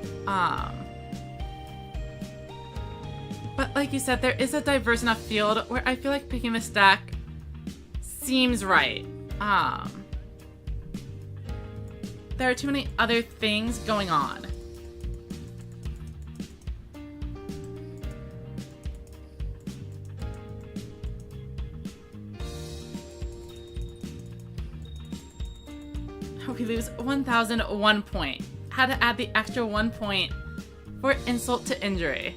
But like you said, there is a diverse enough field where I feel like picking this deck seems right. There are too many other things going on. We lose 1,001 point. Had to add the extra 1 point for insult to injury.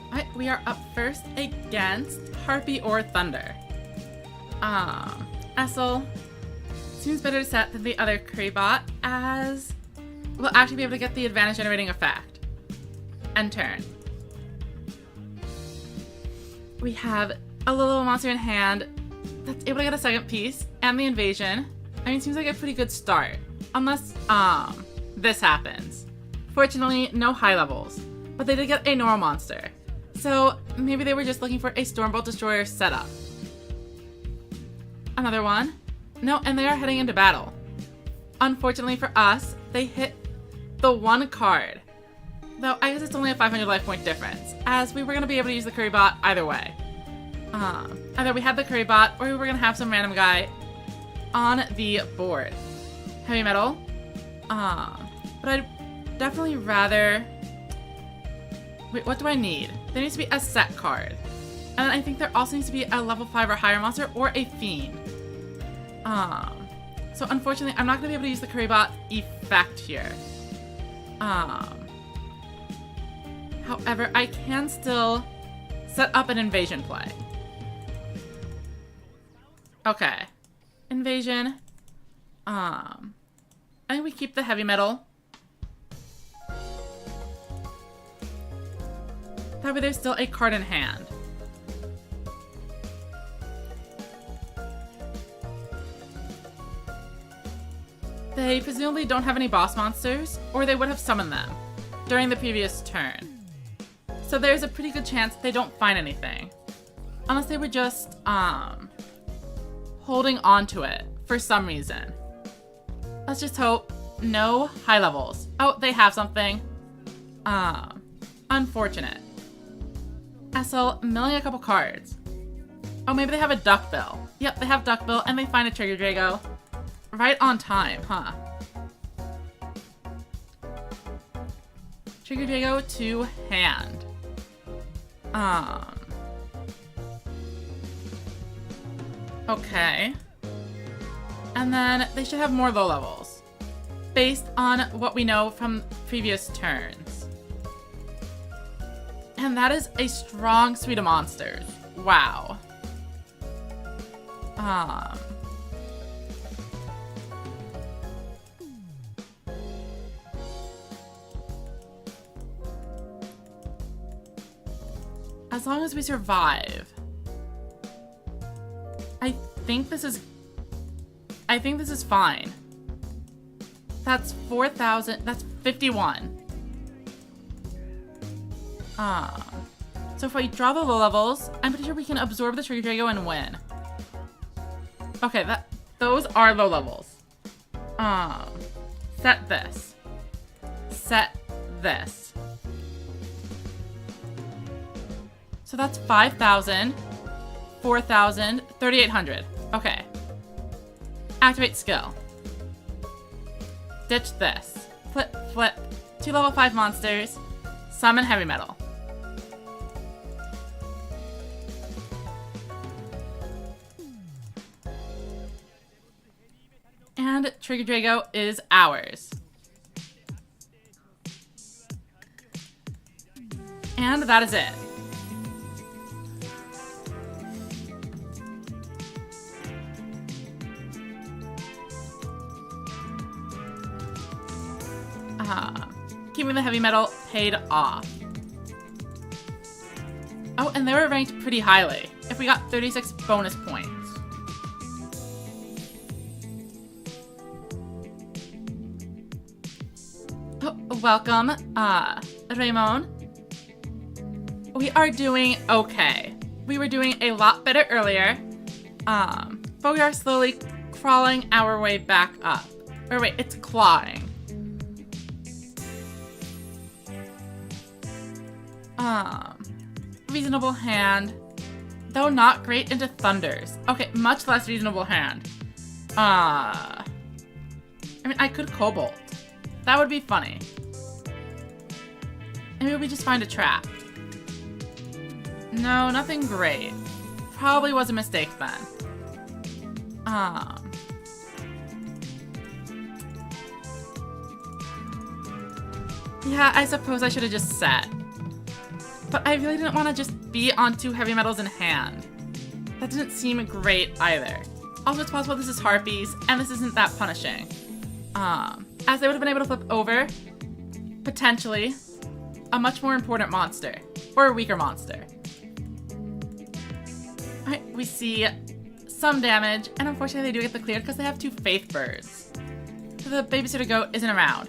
Alright, we are up first against Harpy or Thunder. Essel seems better to set than the other Kraybot, as we'll actually be able to get the advantage generating effect. End turn. We have a little monster in hand that's able to get a second piece, and the invasion. I mean, it seems like a pretty good start. Unless, this happens. Fortunately, no high levels, but they did get a normal monster. So, maybe they were just looking for a Stormbolt Destroyer setup. Another one. No, and they are heading into battle. Unfortunately for us, they hit the one card. Though, I guess it's only a 500 life point difference, as we were going to be able to use the Curry Bot either way. Either we had the Curry Bot, or we were going to have some random guy on the board. Heavy metal. But I'd definitely rather... Wait, what do I need? There needs to be a set card. And I think there also needs to be a level 5 or higher monster or a fiend. So unfortunately, I'm not going to be able to use the Curry Bot effect here. However, I can still set up an invasion play. Okay. Invasion. I think we keep the heavy metal. That way there's still a card in hand. They presumably don't have any boss monsters, or they would have summoned them during the previous turn. So there's a pretty good chance they don't find anything. Unless they were just, holding on to it for some reason. Let's just hope no high levels. Oh, they have something. Unfortunate. SL milling a couple cards. Oh, maybe they have a Duckbill. Yep, they have Duckbill, and they find a Trigger Drago. Right on time, huh? Trigger Drago to hand. Okay. And then they should have more low levels, based on what we know from previous turns. And that is a strong suite of monsters. Wow. As long as we survive. I think this is fine. That's 4,000. That's 51. So if we draw the low levels, I'm pretty sure we can absorb the Trigger Drago and win. Okay, those are low levels. Set this. Set this. So that's 5,000, 4,000, 3,800. Okay. Activate skill. Ditch this. Flip, flip. 2 level 5 monsters. Summon heavy metal. And Trigger Drago is ours. And that is it. Keeping the heavy metal paid off. Oh, and they were ranked pretty highly. If we got 36 bonus points. Oh, welcome, Raymond. We are doing okay. We were doing a lot better earlier, but we are slowly crawling our way back up. Or wait, it's clawing. Reasonable hand. Though not great into thunders. Okay, much less reasonable hand. I mean, I could Cobalt. That would be funny. And maybe we just find a trap. No, nothing great. Probably was a mistake then. Yeah, I suppose I should have just set. But I really didn't want to just be on 2 heavy metals in hand. That didn't seem great either. Also, it's possible this is Harpies, and this isn't that punishing. As they would have been able to flip over, potentially, a much more important monster. Or a weaker monster. Alright, we see some damage, and unfortunately they do get the clear because they have 2 Faith Birds. So the Babysitter Goat isn't around.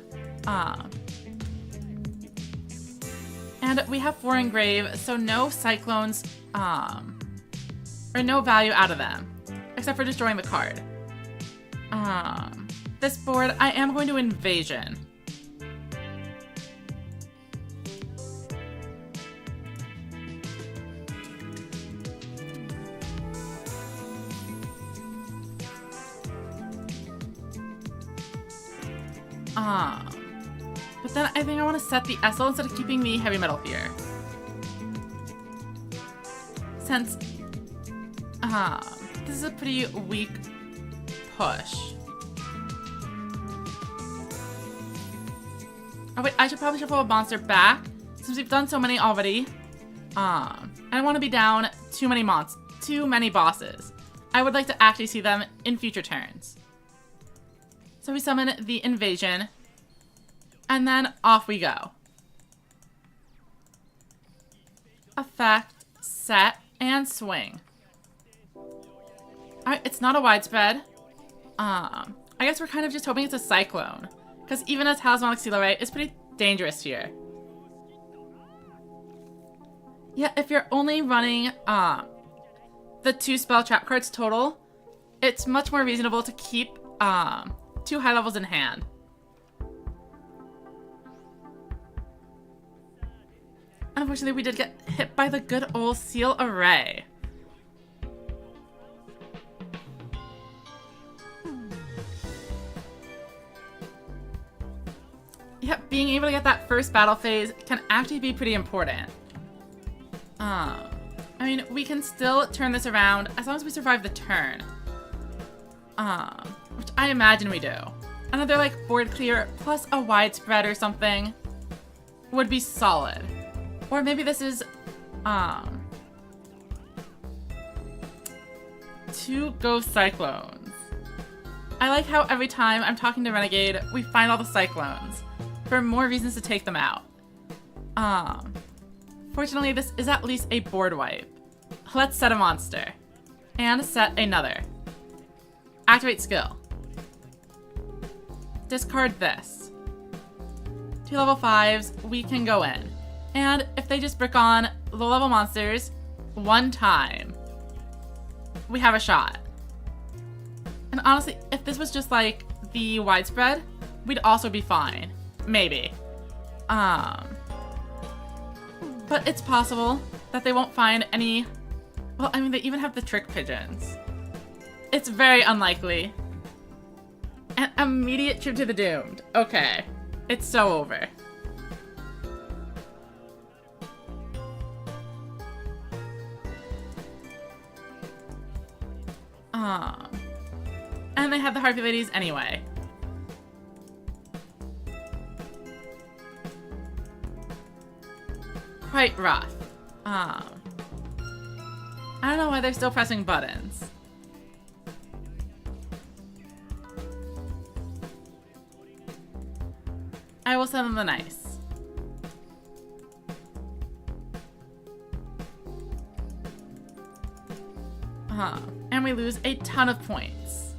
And we have 4 engrave, so no Cyclones, or no value out of them, except for destroying the card. This board, I am going to Invasion. But then I think I want to set the SL instead of keeping the heavy metal here. Since, this is a pretty weak push. Oh wait, I should probably shuffle a monster back, since we've done so many already. I don't want to be down too many bosses. I would like to actually see them in future turns. So we summon the Invasion, and then off we go. effect, set, and swing. Alright, it's not a widespread. I guess we're kind of just hoping it's a cyclone. Because even a Talismanic Seal Array is pretty dangerous here. Yeah, if you're only running the 2 spell trap cards total, it's much more reasonable to keep 2 high levels in hand. Unfortunately, we did get hit by the good old Seal Array. Yep, being able to get that first battle phase can actually be pretty important. I mean, we can still turn this around as long as we survive the turn. Which I imagine we do. Another, like, board clear plus a widespread or something would be solid. Or maybe this is, 2 Ghost Cyclones. I like how every time I'm talking to Renegade, we find all the Cyclones for more reasons to take them out. Fortunately, this is at least a board wipe. Let's set a monster. And set another. Activate skill. Discard this. 2 level 5s, we can go in. And if they just brick on low level monsters 1 time, we have a shot. And honestly, if this was just like the widespread, we'd also be fine. Maybe. But it's possible that they won't find any... Well, I mean, they even have the trick pigeons. It's very unlikely. An immediate trip to the doomed. Okay. It's so over. And they had the Harpy Ladies anyway. Quite rough. I don't know why they're still pressing buttons. I will send them the nice. And we lose a ton of points.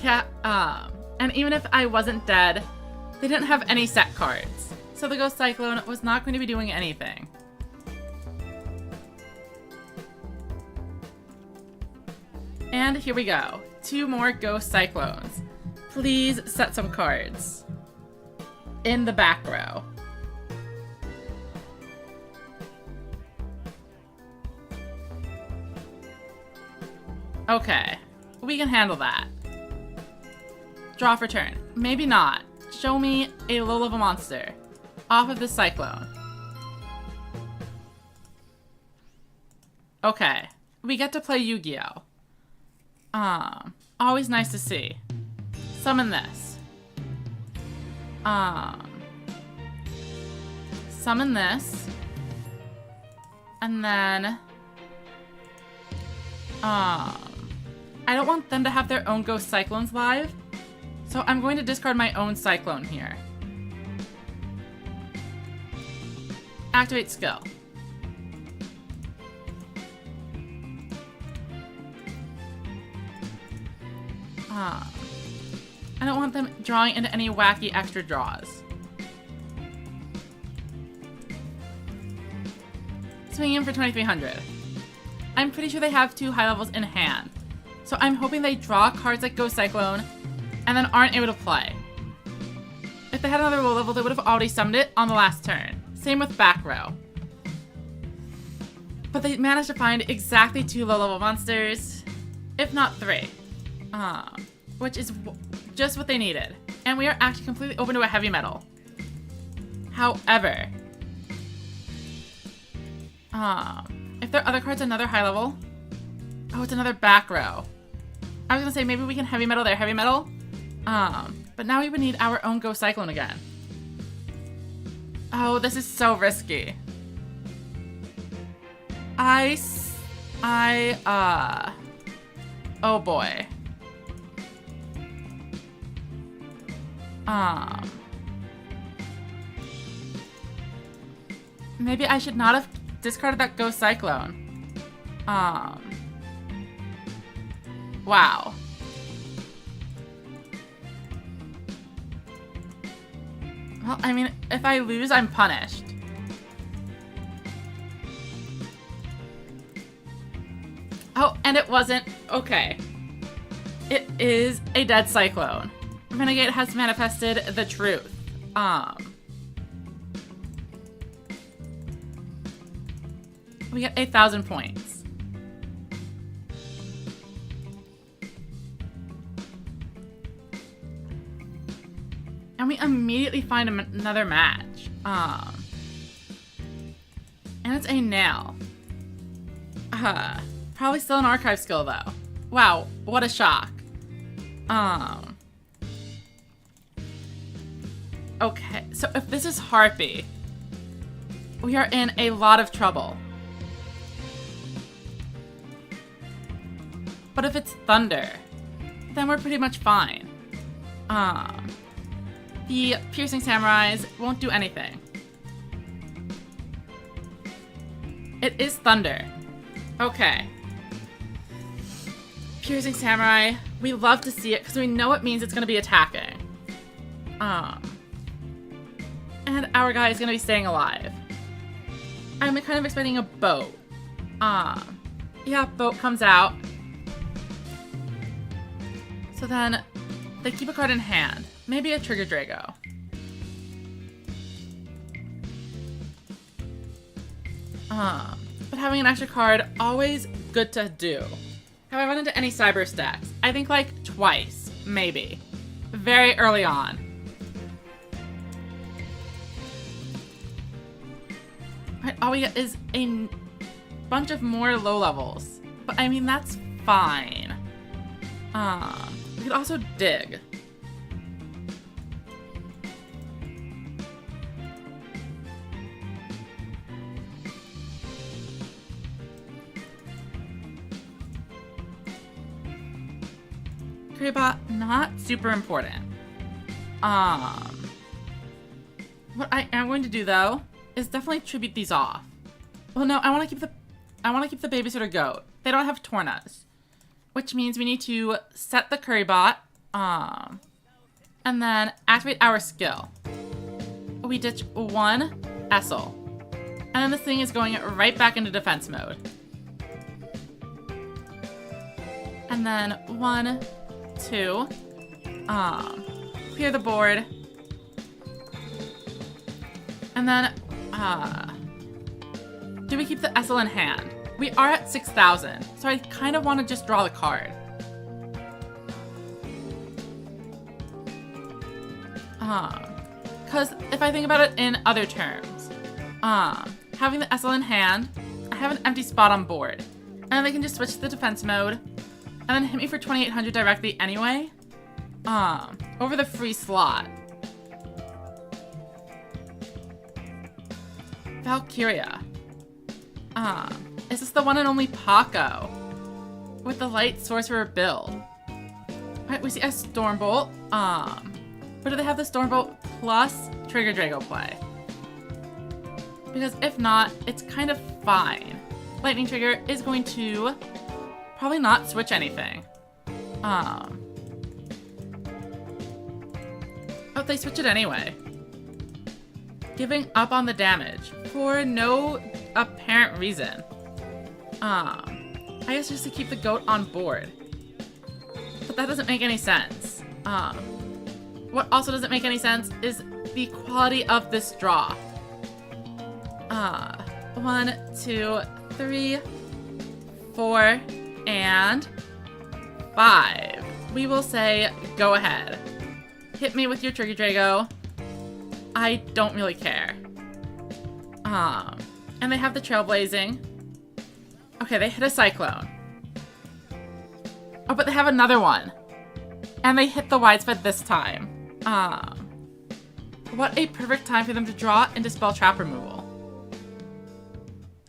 Yeah, and even if I wasn't dead, they didn't have any set cards. So the Ghost Cyclone was not going to be doing anything. And here we go. 2 more Ghost Cyclones. Please set some cards. In the back row. Okay. We can handle that. Draw for turn. Maybe not. Show me a low-level monster. Off of this Cyclone. Okay. We get to play Yu-Gi-Oh! Always nice to see. Summon this. Summon this. And then... I don't want them to have their own Ghost Cyclones live. So I'm going to discard my own Cyclone here. Activate skill. I don't want them drawing into any wacky extra draws. Swinging in for 2,300. I'm pretty sure they have 2 high levels in hand. So I'm hoping they draw cards like Ghost Cyclone and then aren't able to play. If they had another low level, they would have already summoned it on the last turn. Same with back row. But they managed to find exactly 2 low level monsters, if not 3. Which is just what they needed. And we are actually completely open to a heavy metal. However, if their other card's another high level, oh, it's another back row. I was gonna say maybe we can heavy metal their heavy metal, but now we would need our own Ghost Cyclone again. Oh, this is so risky. Oh boy. Maybe I should not have discarded that Ghost Cyclone. Wow. Well, I mean, if I lose, I'm punished. Oh, and it wasn't. Okay. It is a dead Cyclone. Renegade has manifested the truth. We get 1,000 points. And we immediately find another match. And it's a nail. Probably still an archive skill though. Wow, what a shock. Okay, so if this is Harpy, we are in a lot of trouble. But if it's Thunder, then we're pretty much fine. The Piercing Samurais won't do anything. It is Thunder. Okay. Piercing Samurai, we love to see it because we know it means it's going to be attacking. And our guy is going to be staying alive. I'm kind of expecting a boat. Yeah, boat comes out. So then they keep a card in hand. Maybe a Trigger Drago. But having an extra card, always good to do. Have I run into any cyber stacks? I think like twice, maybe. Very early on. Right, all we get is a bunch of more low levels. But I mean, that's fine. We could also dig. Kribot, not super important. What I am going to do though is definitely tribute these off. Well, no, I want to keep the babysitter goat. They don't have Tornas, which means we need to set the Currybot, and then activate our skill. We ditch one Essel, and then this thing is going right back into defense mode. And then 1, 2, clear the board, and then do we keep the Essel in hand? We are at 6,000, so I kind of want to just draw the card. Because if I think about it in other terms, having the Essel in hand, I have an empty spot on board, and then they can just switch to the defense mode, and then hit me for 2,800 directly anyway, over the free slot. Valkyria. Is this the one and only Paco with the light sorcerer build? Alright, we see a Stormbolt. But do they have the Stormbolt plus Trigger Drago play? Because if not, it's kind of fine. Lightning Trigger is going to probably not switch anything. Oh, they switch it anyway. Giving up on the damage for no apparent reason. I guess just to keep the goat on board. But that doesn't make any sense. What also doesn't make any sense is the quality of this draw. 1, 2, 3, 4, and 5. We will say, go ahead. Hit me with your Trigger Drago. I don't really care. And they have the Trailblazing. Okay, they hit a Cyclone. Oh, but they have another one. And they hit the widespread this time. What a perfect time for them to draw and dispel trap removal.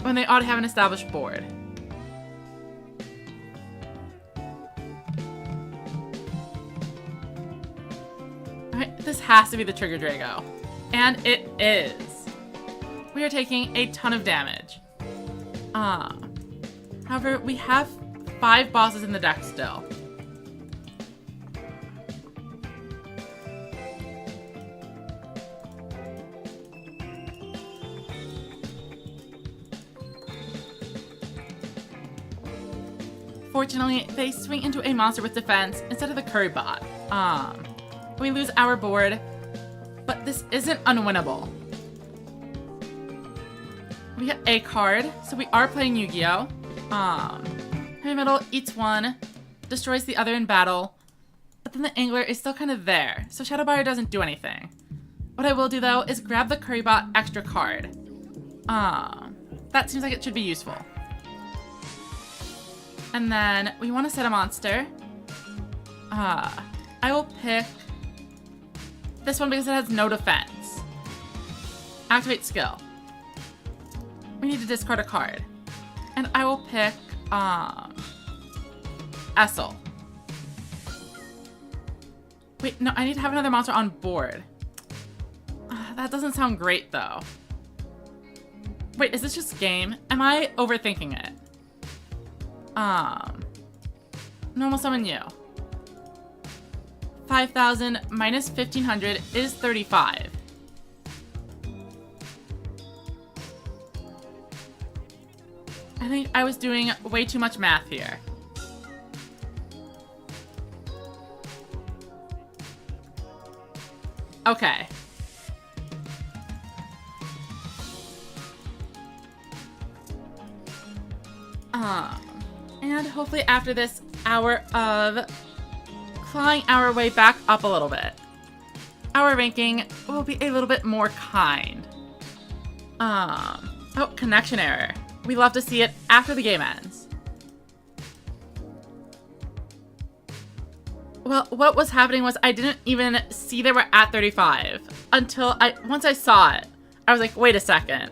When they ought to have an established board. This has to be the Trigger Drago. And it is. We are taking a ton of damage. However, we have 5 bosses in the deck still. Fortunately, they swing into a monster with defense instead of the curry bot. We lose our board, but this isn't unwinnable. We get a card, so we are playing Yu-Gi-Oh! Heavy Metal eats one, destroys the other in battle, but then the Angler is still kind of there, so Shadow Buyer doesn't do anything. What I will do, though, is grab the curry bot extra card. That seems like it should be useful. And then we want to set a monster. I will pick this one because it has no defense. Activate skill. We need to discard a card. And I will pick Essel. Wait, no, I need to have another monster on board. That doesn't sound great though. Wait, is this just game? Am I overthinking it? Normal summon you. 5,000 minus 1,500 is 35. I think I was doing way too much math here. Okay. And hopefully after this hour of clawing our way back up a little bit, our ranking will be a little bit more kind. Oh, connection error. We love to see it after the game ends. Well, what was happening was I didn't even see they were at 35 until once I saw it, I was like, wait a second.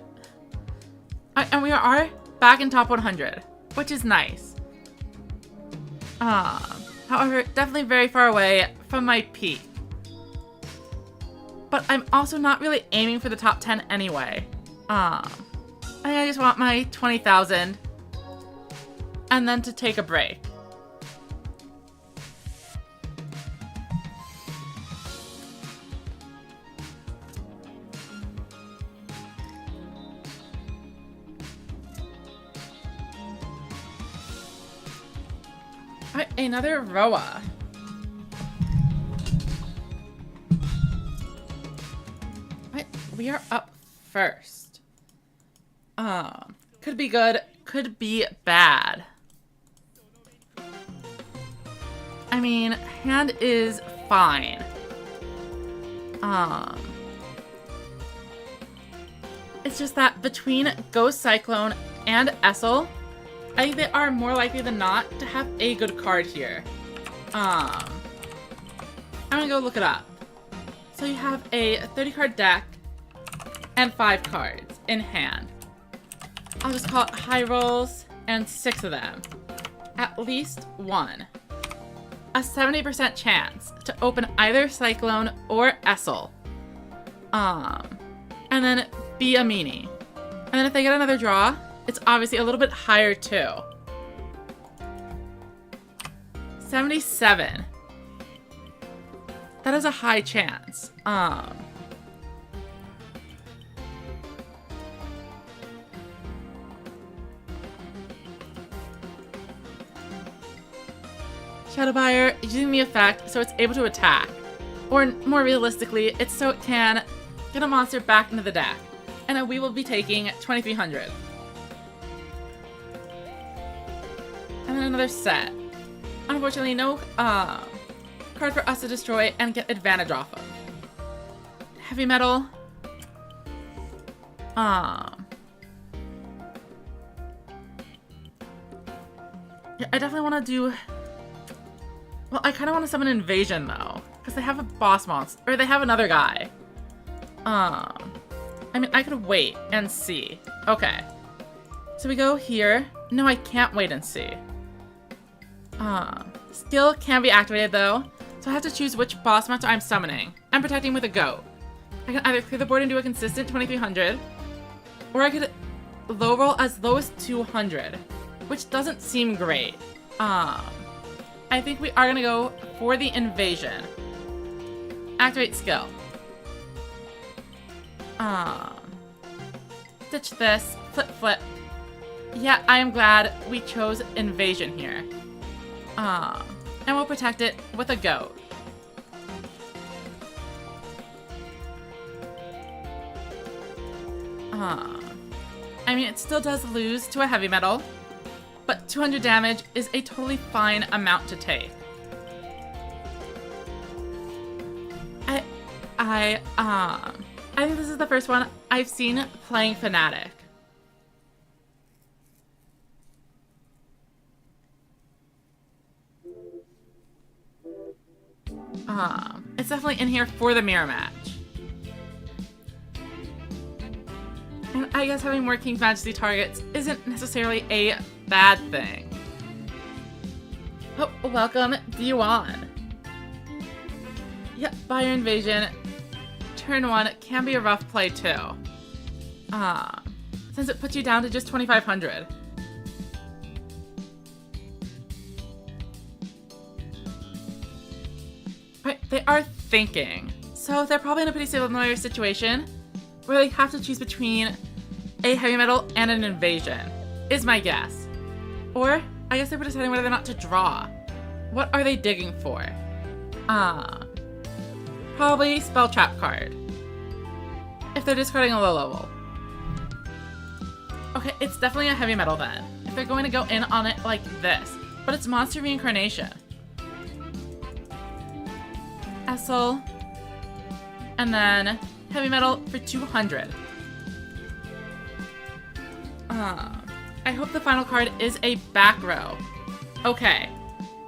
And we are back in top 100, which is nice. However, definitely very far away from my peak. But I'm also not really aiming for the top 10 anyway. I think I just want my 20,000 and then to take a break. Alright, another Roa. Alright, we are up first. Could be good, could be bad. I mean, hand is fine. It's just that between Ghost Cyclone and Essel, I think they are more likely than not to have a good card here. I'm gonna go look it up. So you have a 30 card deck and 5 cards in hand. I'll just call it high rolls and 6 of them. At least one. A 70% chance to open either Cyclone or Essel. And then be a meanie. And then if they get another draw, it's obviously a little bit higher too. 77. That is a high chance. Shadow Buyer using the effect so it's able to attack. Or more realistically, it's so it can get a monster back into the deck. And then we will be taking 2,300. And then another set. Unfortunately, no card for us to destroy and get advantage off of. Heavy Metal. Yeah, I definitely want to do... Well, I kind of want to summon Invasion, though. Because they have a boss monster. Or they have another guy. I mean, I could wait and see. Okay. So we go here. No, I can't wait and see. Skill can be activated, though. So I have to choose which boss monster I'm summoning. I'm protecting with a goat. I can either clear the board and do a consistent 2300, or I could low roll as low as 200, which doesn't seem great. I think we are gonna go for the invasion. Activate skill. Ditch this. Flip, flip. Yeah, I am glad we chose invasion here. And we'll protect it with a goat. I mean, it still does lose to a heavy metal, but 200 damage is a totally fine amount to take. I think this is the first one I've seen playing Fnatic. It's definitely in here for the mirror match. And I guess having more King's Majesty targets isn't necessarily a bad thing. Oh, welcome, Duel. Yep, Fire Invasion. Turn 1 can be a rough play too. Since it puts you down to just 2500. Right, they are thinking. So they're probably in a pretty similar situation where they have to choose between a heavy metal and an invasion, is my guess. Or, I guess they were deciding whether or not to draw. What are they digging for? Probably Spell Trap card. If they're discarding a low level. Okay, it's definitely a heavy metal then. If they're going to go in on it like this. But it's Monster Reincarnation. Essel. And then heavy metal for 200. I hope the final card is a back row. Okay,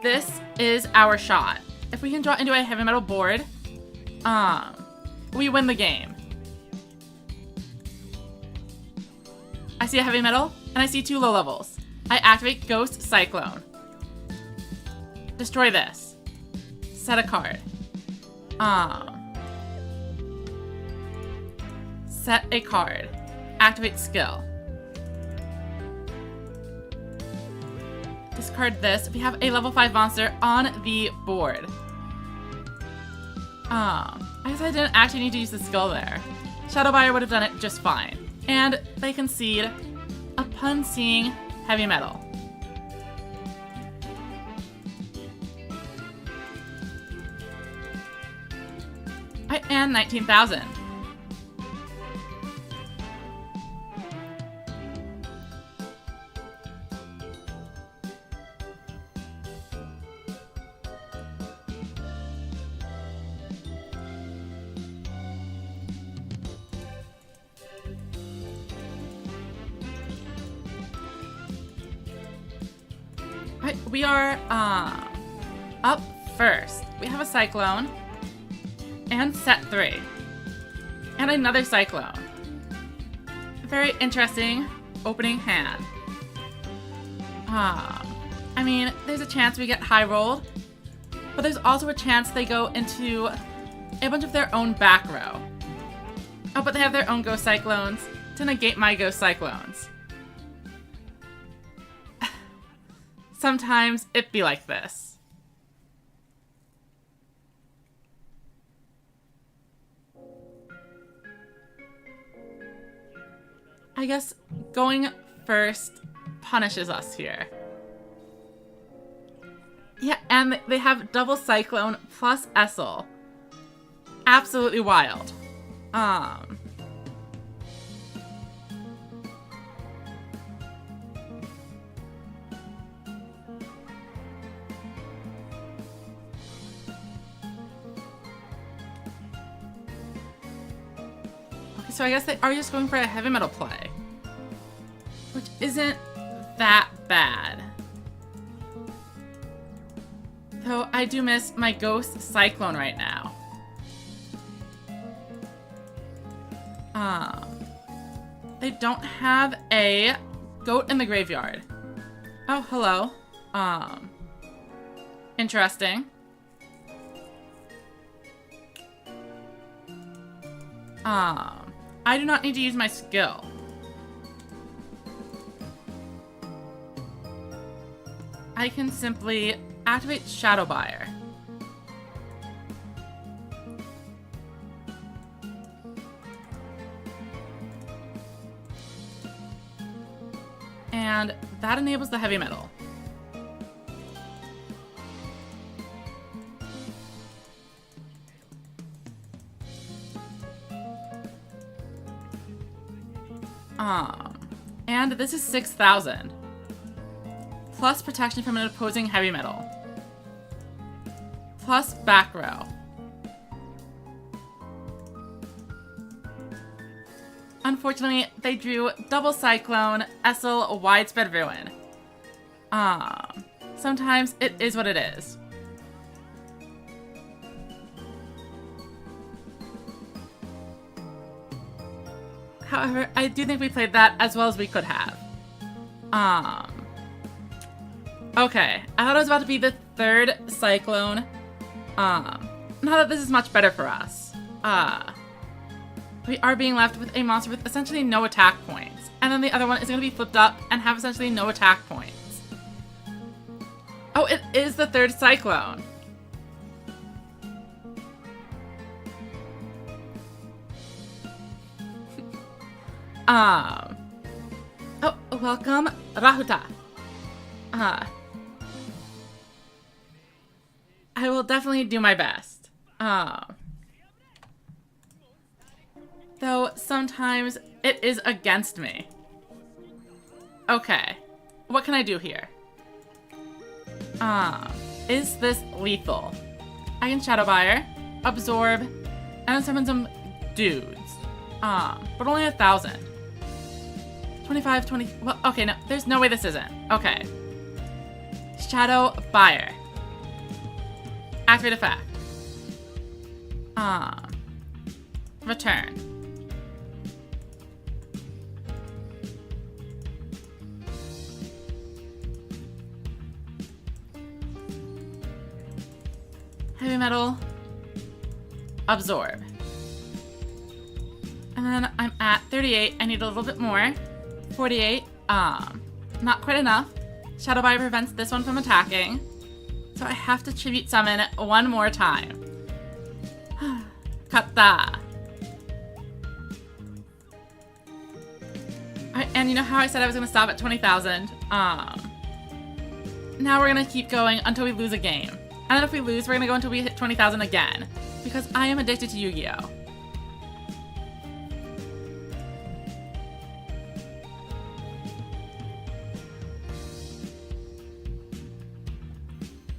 this is our shot. If we can draw into a heavy metal board, we win the game. I see a heavy metal, and I see 2 low levels. I activate Ghost Cyclone. Destroy this. Set a card. Set a card. Activate skill. Discard this. We have a level 5 monster on the board. I guess I didn't actually need to use the skill there. Shadowbuyer would have done it just fine. And they concede upon seeing heavy metal. And 19,000. Right, we are up first. We have a Cyclone and set 3 and another Cyclone. Very interesting opening hand. I mean, there's a chance we get high rolled, but there's also a chance they go into a bunch of their own back row. Oh, but they have their own Ghost Cyclones to negate my Ghost Cyclones. Sometimes it be like this. I guess going first punishes us here. Yeah, and they have double Cyclone plus Essel. Absolutely wild. So I guess they are just going for a heavy metal play, which isn't that bad. Though I do miss my Ghost Cyclone right now. They don't have a goat in the graveyard. Oh, hello. Interesting. I do not need to use my skill. I can simply activate Shadow Buyer. And that enables the heavy metal. And this is 6,000. Plus protection from an opposing heavy metal. Plus back row. Unfortunately, they drew Double Cyclone, Essel, Widespread Ruin. Sometimes it is what it is. However, I do think we played that as well as we could have. Okay, I thought it was about to be the third Cyclone. Now that this is much better for us. We are being left with a monster with essentially no attack points. And then the other one is going to be flipped up and have essentially no attack points. Oh, it is the third Cyclone. Oh, welcome, Rahuta. I will definitely do my best. Though sometimes it is against me. Okay, what can I do here? Is this lethal? I can Shadow Buyer, absorb, and then summon some dudes. But only 1,000. 25, 20, well, okay, no, there's no way this isn't. Okay. Shadow Buyer. Activate effect. Return. Heavy metal. Absorb. And then I'm at 38. I need a little bit more. 48. Not quite enough. Shadow Buyer prevents this one from attacking. So I have to Tribute Summon one more time. Kata. Alright, and you know how I said I was going to stop at 20,000? Now we're going to keep going until we lose a game. And then if we lose, we're going to go until we hit 20,000 again. Because I am addicted to Yu-Gi-Oh!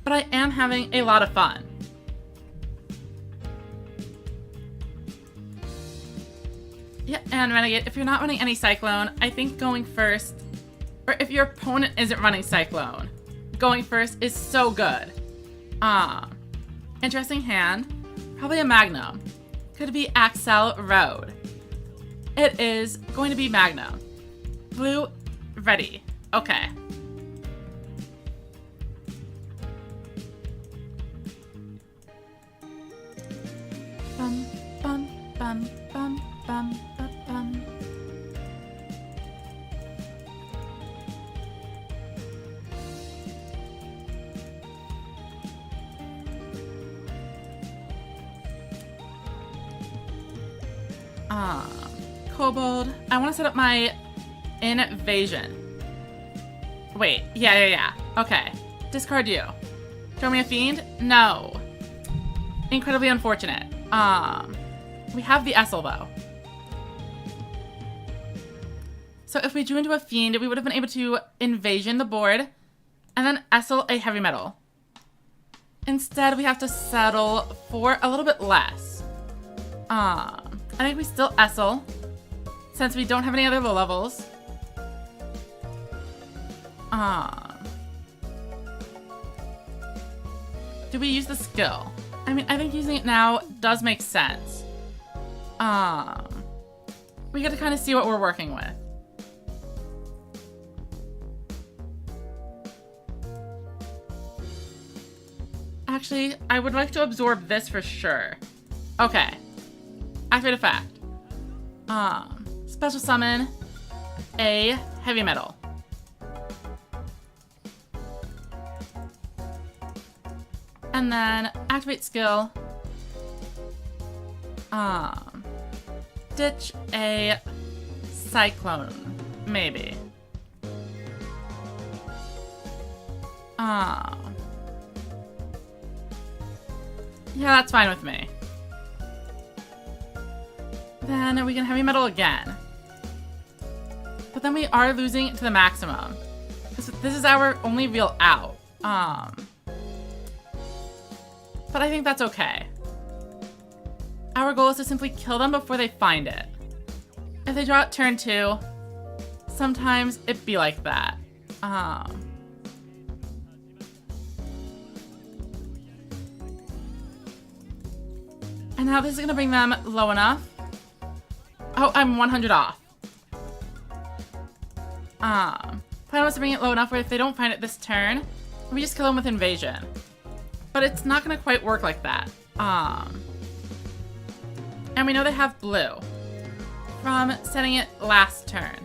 But I am having a lot of fun. Yeah, and Renegade, if you're not running any Cyclone, I think going first, or if your opponent isn't running Cyclone, going first is so good. Interesting hand. Probably a Magnum. Could be Axel Road. It is going to be Magnum. Blue, ready. Okay. Bum, bum, bum, bum, bum, bum, bum. Kobold. I want to set up my invasion. Wait, yeah. Okay. Discard you. Throw me a fiend? No. Incredibly unfortunate. We have the Essel though. So if we drew into a fiend, we would have been able to invasion the board and then Essel a heavy metal. Instead, we have to settle for a little bit less. I think we still Essel since we don't have any other low levels. Do we use the skill? I mean, I think using it now does make sense. We get to kind of see what we're working with. Actually, I would like to absorb this for sure. Okay. Activate effect. Special summon a heavy metal. And then activate skill. Ditch a cyclone, maybe. Yeah, that's fine with me. Then we can heavy metal again. But then we are losing to the maximum. This is our only real out. But I think that's okay. Our goal is to simply kill them before they find it. If they draw it turn 2, sometimes it be like that. And now this is gonna bring them low enough. Oh, I'm 100 off. Plan was to bring it low enough where if they don't find it this turn, we just kill them with invasion. But it's not gonna quite work like that. And we know they have blue from setting it last turn.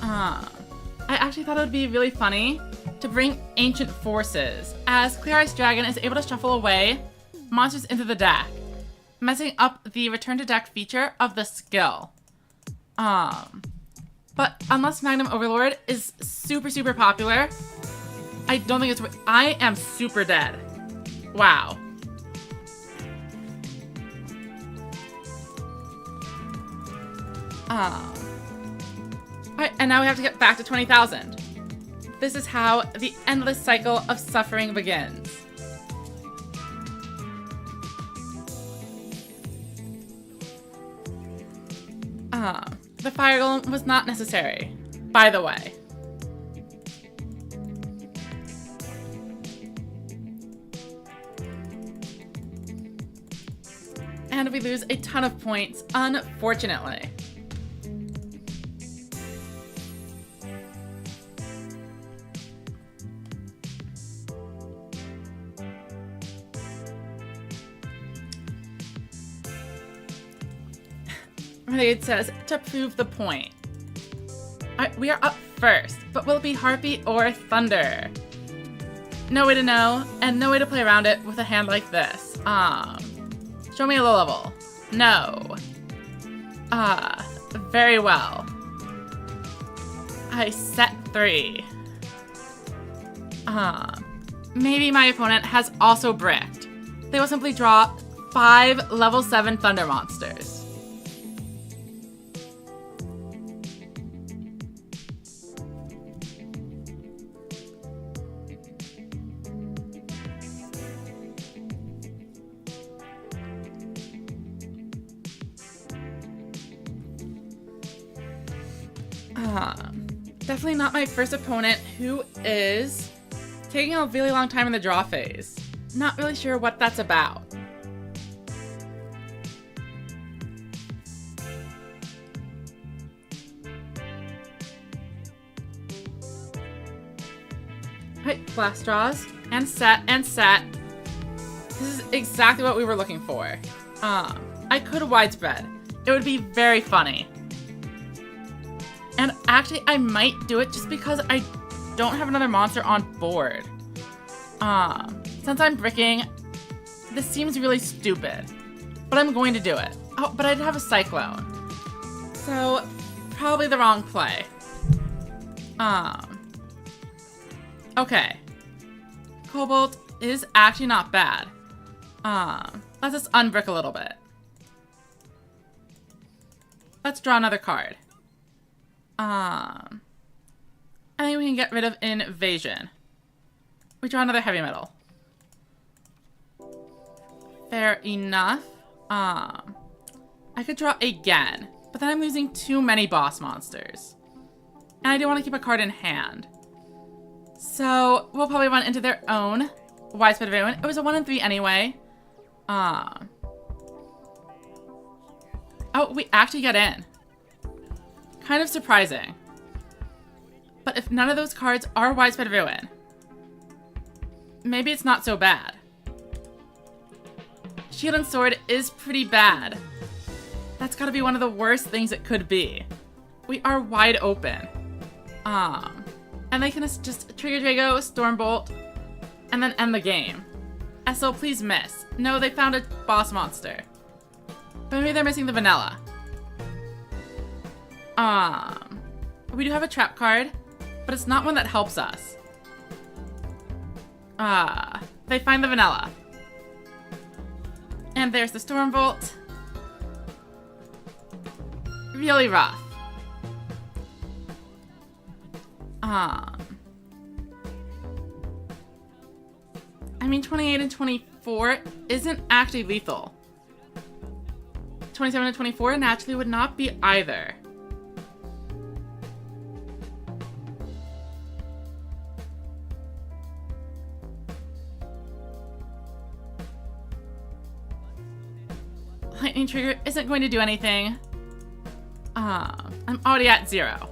I actually thought it would be really funny to bring Ancient Forces, as Clear Ice Dragon is able to shuffle away monsters into the deck, messing up the return to deck feature of the skill. But unless Magnum Overlord is super popular, I don't think it's... I am super dead. Wow. Alright, and now we have to get back to 20,000. This is how the endless cycle of suffering begins. The fire golem was not necessary, by the way. And we lose a ton of points, unfortunately. Renegade says, to prove the point. We are up first, but will it be Harpy or Thunder? No way to know, and no way to play around it with a hand like this. Show me a low level. No. Very well. I set 3. Maybe my opponent has also bricked. They will simply draw 5 level 7 Thunder monsters. Definitely not my first opponent who is taking a really long time in the draw phase. Not really sure what that's about. Right, blast draws, and set, and set. This is exactly what we were looking for. I could widespread. It would be very funny. And actually, I might do it just because I don't have another monster on board. Since I'm bricking, this seems really stupid. But I'm going to do it. Oh, but I did have a Cyclone. So, probably the wrong play. Okay. Cobalt is actually not bad. Let's just unbrick a little bit. Let's draw another card. I think we can get rid of Invasion. We draw another heavy metal. Fair enough. I could draw again, but then I'm losing too many boss monsters. And I do want to keep a card in hand. So, we'll probably run into their own Widespread Ruin. It was a 1 in 3 anyway. Oh, we actually get in. Kind of surprising. But if none of those cards are Widespread Ruin, maybe it's not so bad. Shield and Sword is pretty bad. That's gotta be one of the worst things it could be. We are wide open. And they can just trigger Drago, Stormbolt, and then end the game. SL, please miss. No, they found a boss monster. But maybe they're missing the vanilla. We do have a trap card, but it's not one that helps us. They find the vanilla. And there's the Stormbolt. Really rough. I mean, 28 and 24 isn't actually lethal. 27 and 24 naturally would not be either. Lightning Trigger isn't going to do anything. I'm already at 0.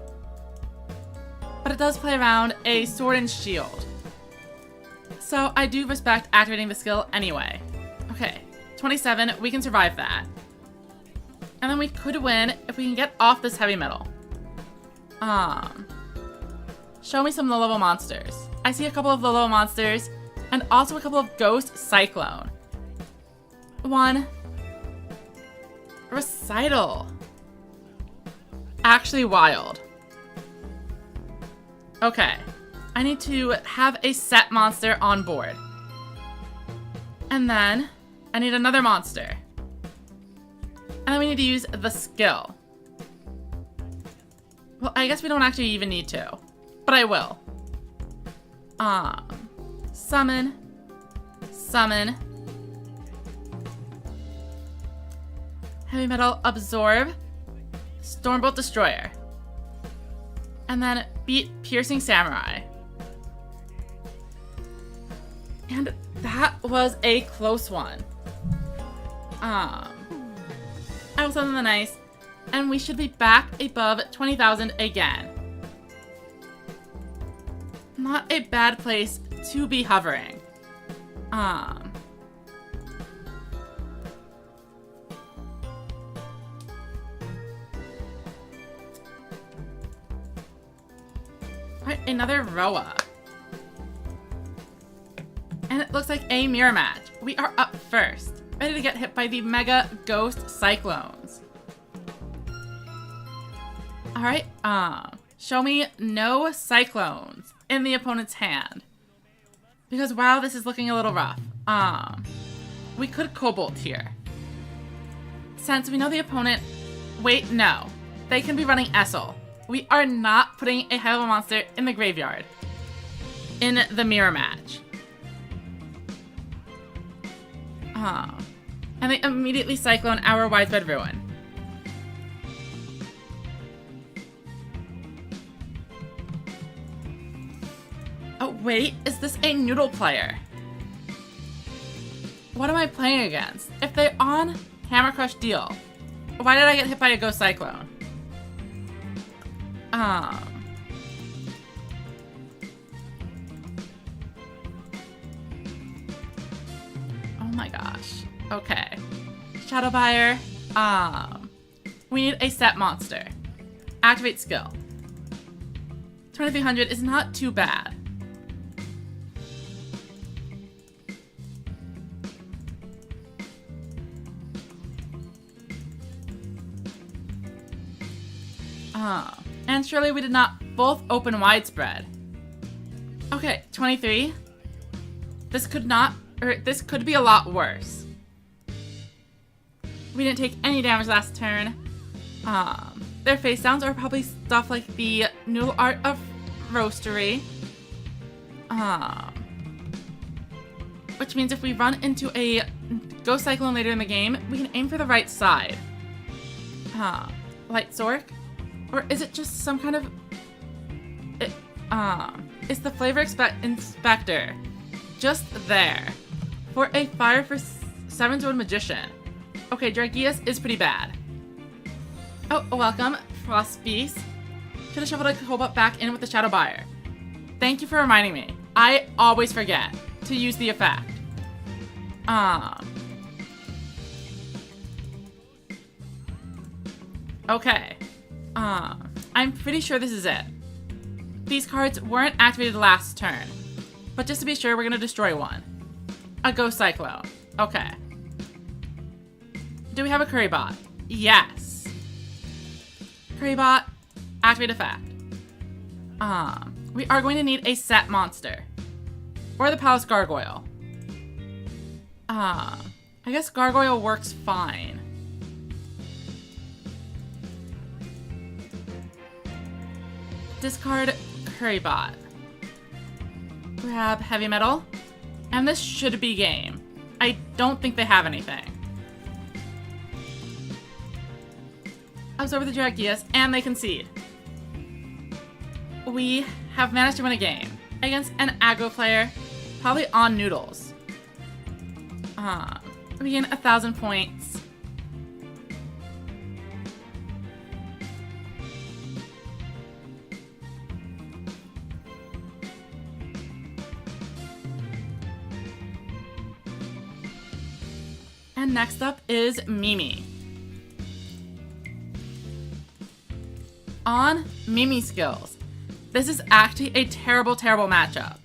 But it does play around a Sword and Shield. So I do respect activating the skill anyway. Okay, 27, we can survive that. And then we could win if we can get off this heavy metal. Show me some low-level monsters. I see a couple of low-level monsters, and also a couple of Ghost Cyclone. 1. Recital. Actually wild. Okay. I need to have a set monster on board. And then I need another monster. And then we need to use the skill. Well, I guess we don't actually even need to. But I will. Summon. Summon. Heavy Metal Absorb. Stormbolt Destroyer. And then beat Piercing Samurai. And that was a close one. I will summon the nice. And we should be back above 20,000 again. Not a bad place to be hovering. Alright, another Roa. And it looks like a mirror match. We are up first, ready to get hit by the Mega Ghost Cyclones. Alright, show me no Cyclones in the opponent's hand. Because wow, this is looking a little rough. We could Cobalt here. Since we know the opponent... Wait, no. They can be running Essel. We are not putting a high-level monster in the graveyard. In the mirror match. And they immediately Cyclone our Widespread Ruin. Oh wait, is this a Noodle player? What am I playing against? If they're on Hammer Crush Deal, why did I get hit by a Ghost Cyclone? Oh my gosh. Okay. Shadow Buyer. We need a set monster. Activate skill. 2300 is not too bad. And surely we did not both open Widespread. Okay, 23. This could be a lot worse. We didn't take any damage last turn. Their face downs are probably stuff like the Noodle Art of Roastery. Which means if we run into a Ghost Cyclone later in the game, we can aim for the right side. Light Zork? Or is it just some kind of... Is the Flavor Inspector just there for a Fire for 7-Zone Magician? Okay, Dragius is pretty bad. Oh, welcome, Frost Beast. Should have shuffled a Cobalt back in with the Shadow Buyer. Thank you for reminding me. I always forget to use the effect. Okay. I'm pretty sure this is it. These cards weren't activated last turn. But just to be sure, we're gonna destroy one. A Ghost Cyclone. Okay. Do we have a Curry Bot? Yes. Curry Bot, activate effect. We are going to need a set monster. Or the Palace Gargoyle. I guess Gargoyle works fine. Discard Curry Bot. Grab Heavy Metal. And this should be game. I don't think they have anything. Absorb the Dragias, and they concede. We have managed to win a game against an aggro player, probably on noodles. We gain 1,000 points. And next up is Mimi. On Mimi skills, this is actually a terrible, terrible matchup.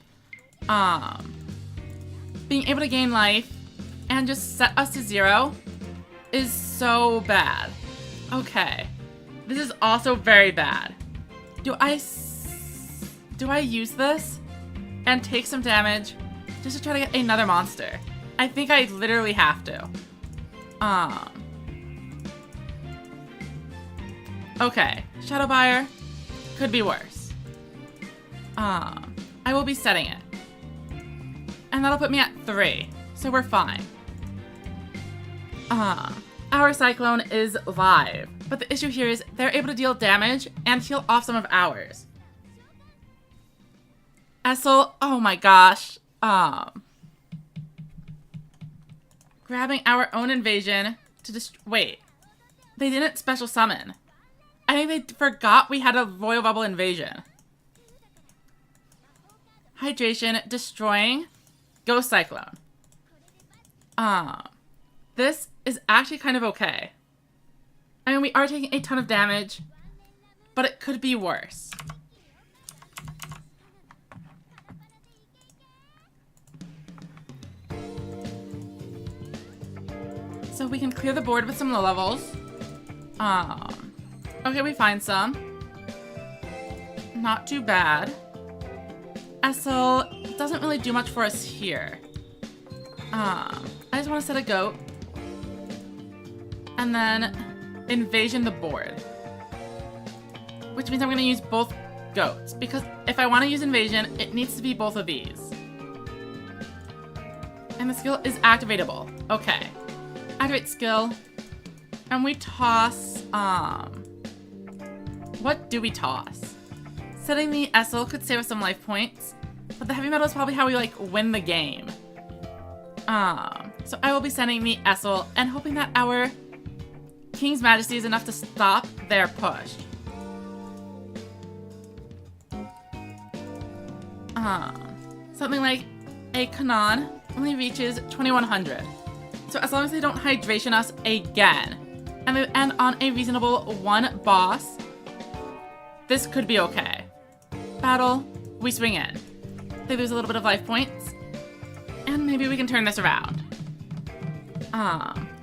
Being able to gain life and just set us to 0 is so bad. Okay, this is also very bad. Do I use this and take some damage just to try to get another monster? I think I literally have to. Okay, Shadow Buyer could be worse. I will be setting it. And that'll put me at 3, so we're fine. Our Cyclone is live, but the issue here is they're able to deal damage and heal off some of ours. Essel, oh my gosh. Grabbing our own invasion to wait. They didn't special summon. I think they forgot we had a Royal Bubble invasion. Hydration, destroying, Ghost Cyclone. This is actually kind of okay. I mean, we are taking a ton of damage, but it could be worse. So we can clear the board with some low levels. Okay, we find some. Not too bad. Essel doesn't really do much for us here. I just want to set a goat. And then invasion the board. Which means I'm going to use both goats. Because if I want to use invasion, it needs to be both of these. And the skill is activatable. Okay. Activate skill. And we toss, what do we toss? Setting the Essel could save us some life points, but the Heavy Metal is probably how we, like, win the game. So I will be sending the Essel and hoping that our King's Majesty is enough to stop their push. Something like a Kanan only reaches 2100. So as long as they don't hydration us again, and they end on a reasonable 1 boss, this could be okay. Battle, we swing in. They lose a little bit of life points, and maybe we can turn this around.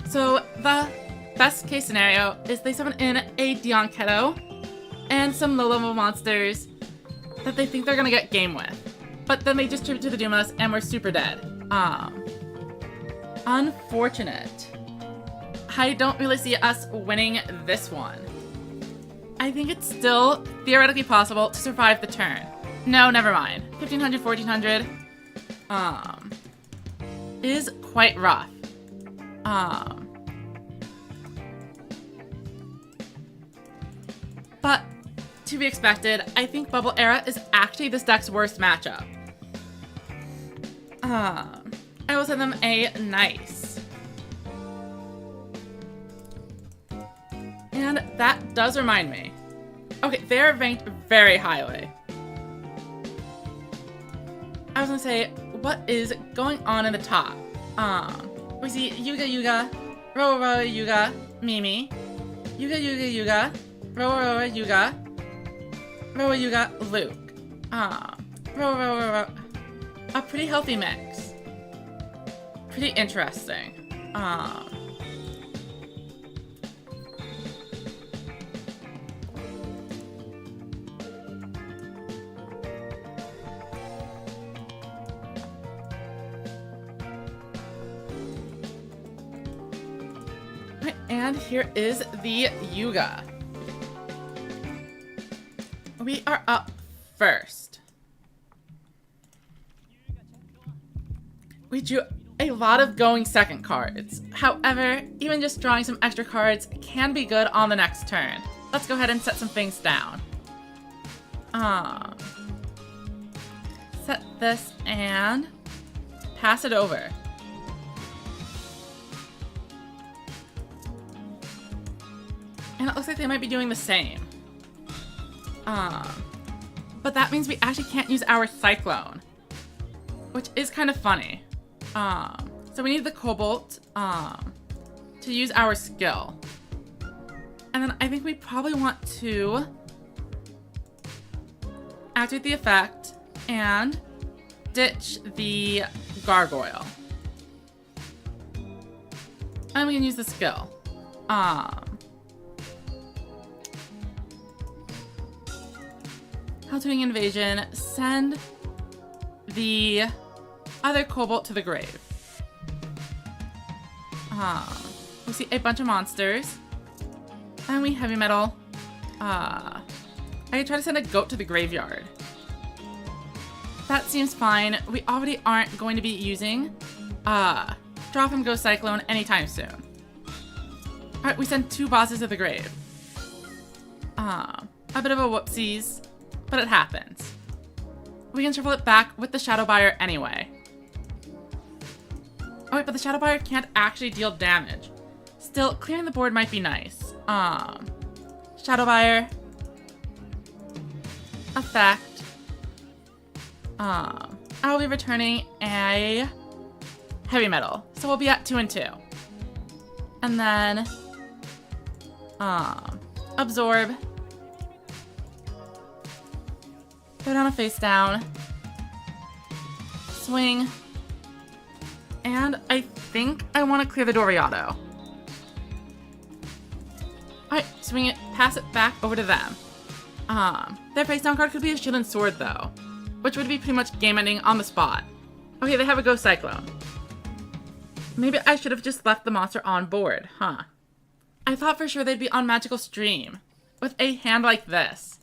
So the best case scenario is they summon in a Dion Keto and some low-level monsters that they think they're gonna get game with. But then they distribute to the Dumas and we're super dead. Unfortunate. I don't really see us winning this one. I think it's still theoretically possible to survive the turn. No, never mind. 1500, 1400 is quite rough. But to be expected, I think Bubble Era is actually this deck's worst matchup. I will send them a nice. And that does remind me. Okay, they're ranked very highly. I was gonna say, what is going on in the top? We see Yuga Yuga, Roa Roa Yuga, Mimi, Yuga Yuga Yuga, Roa Roa Yuga, Roa Yuga, Luke. Roa Roa Roa. A pretty healthy mix. Pretty interesting. And here is the Yuga. We are up first. We drew a lot of going second cards. However, even just drawing some extra cards can be good on the next turn. Let's go ahead and set some things down. Set this and pass it over. And it looks like they might be doing the same. But that means we actually can't use our Cyclone, which is kind of funny. So we need the Cobalt to use our skill. And then I think we probably want to activate the effect and ditch the Gargoyle. And we can use the skill. Haltoing Invasion, send the other Cobalt to the grave. We see a bunch of monsters. And we Heavy Metal. I could try to send a goat to the graveyard. That seems fine. We already aren't going to be using Draw from Go Cyclone anytime soon. Alright, we send 2 bosses to the grave. A bit of a whoopsies, but it happens. We can shuffle it back with the Shadow Buyer anyway. Oh wait, but the Shadow Buyer can't actually deal damage. Still, clearing the board might be nice. Shadow Buyer. Effect. I'll be returning a Heavy Metal. So we'll be at 2 and 2. And then, Absorb. Throw down a face down. Swing. And I think I want to clear the Doriado. Alright, swing it, pass it back over to them. Their face down card could be a Shield and Sword though, which would be pretty much game ending on the spot. Okay, they have a Go Cyclone. Maybe I should have just left the monster on board, huh? I thought for sure they'd be on Magical Stream with a hand like this.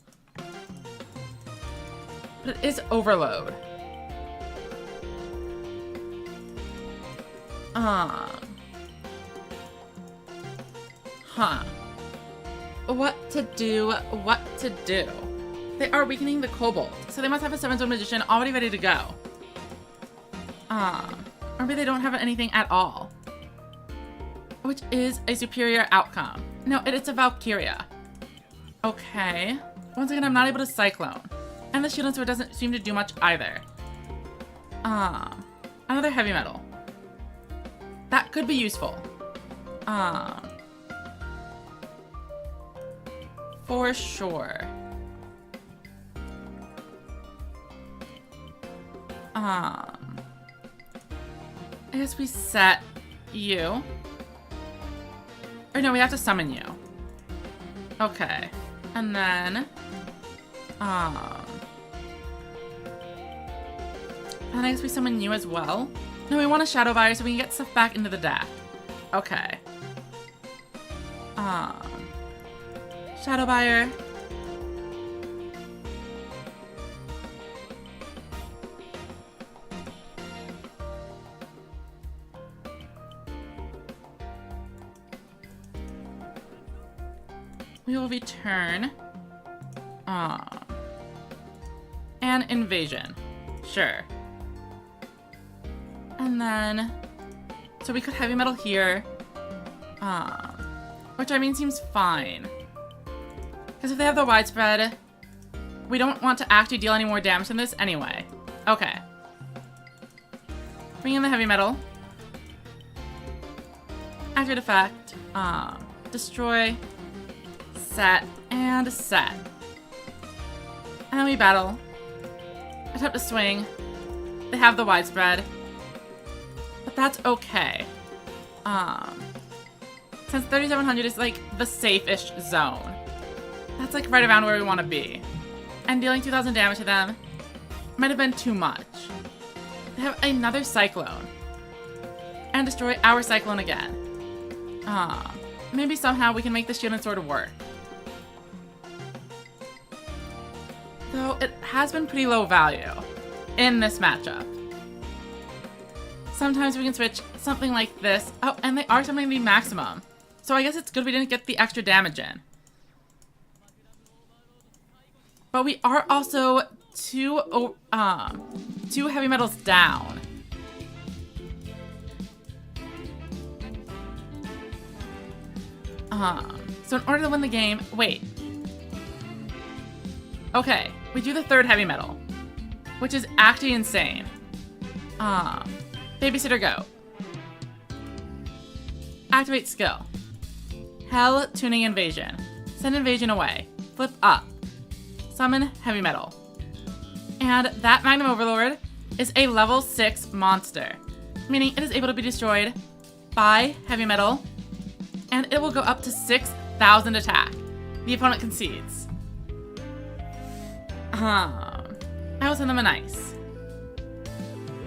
But it is Overload. What to do, what to do. They are weakening the Cobalt, so they must have a 7-zone Magician already ready to go. Or maybe they don't have anything at all. Which is a superior outcome. No, it's a Valkyria. Okay. Once again, I'm not able to Cyclone. And the Shield and Sword doesn't seem to do much either. Another Heavy Metal. That could be useful. For sure. I guess we set you. Or no, we have to summon you. Okay. And then, and I guess we summon you as well. No, we want a Shadow Buyer so we can get stuff back into the deck. Okay. Shadow Buyer. We will return. An Invasion. Sure. And then, so we could Heavy Metal here. Which I mean seems fine. Because if they have the Widespread, we don't want to actually deal any more damage than this anyway. Okay. Bring in the heavy metal. Activate effect. Destroy. Set. And set. And then we battle. Attempt to swing. They have the widespread. But that's okay. Since 3700 is like the safe-ish zone. That's like right around where we want to be. And dealing 2000 damage to them might have been too much. They have another Cyclone. And destroy our Cyclone again. Maybe somehow we can make the shield and sword work. Though it has been pretty low value in this matchup. Sometimes we can switch something like this. Oh, and they are summoning the maximum. So I guess it's good we didn't get the extra damage in. But we are also two heavy metals down. So in order to win the game, wait. Okay, we do the third heavy metal, which is actually insane. Babysitter go. Activate skill. Hell tuning invasion. Send invasion away. Flip up. Summon heavy metal. And that Magnum Overlord is a level 6 monster, meaning it is able to be destroyed by heavy metal, and it will go up to 6,000 attack. The opponent concedes. I will send them a nice.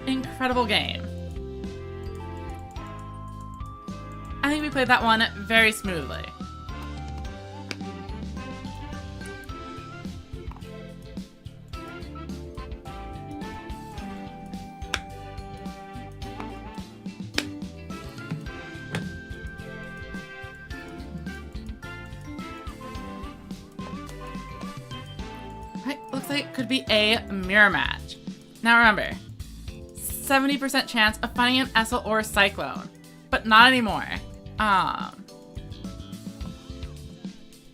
Incredible game. I think we played that one very smoothly. Right, looks like it could be a mirror match. Now remember, 70% chance of finding an Essel or a Cyclone, but not anymore.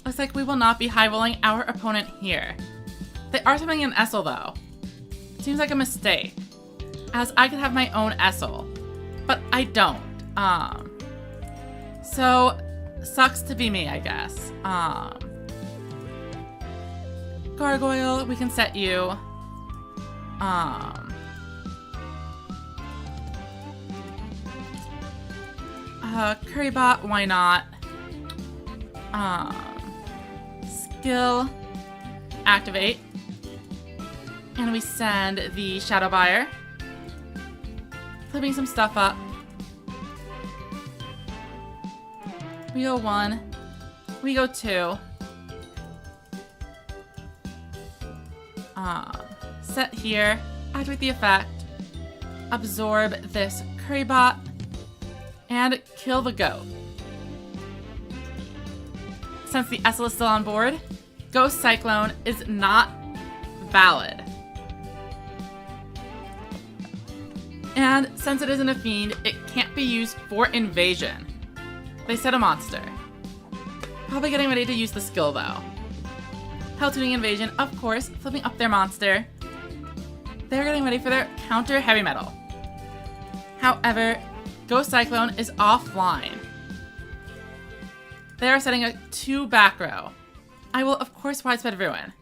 Looks like we will not be high-rolling our opponent here. They are summoning an Essel though. Seems like a mistake, as I could have my own Essel, but I don't. So sucks to be me, I guess. Gargoyle, we can set you. Currybot, why not? Skill, activate. And we send the Shadow Buyer. Flipping some stuff up. We go 1. We go 2. Set here. Activate the effect. Absorb this Currybot. And kill the goat. Since the Essel is still on board, Ghost Cyclone is not valid. And since it isn't a fiend, it can't be used for invasion. They set a monster. Probably getting ready to use the skill though. Hell tuning invasion, of course, flipping up their monster. They're getting ready for their counter heavy metal. However, Ghost Cyclone is offline. They are setting a 2 back row. I will, of course, widespread ruin.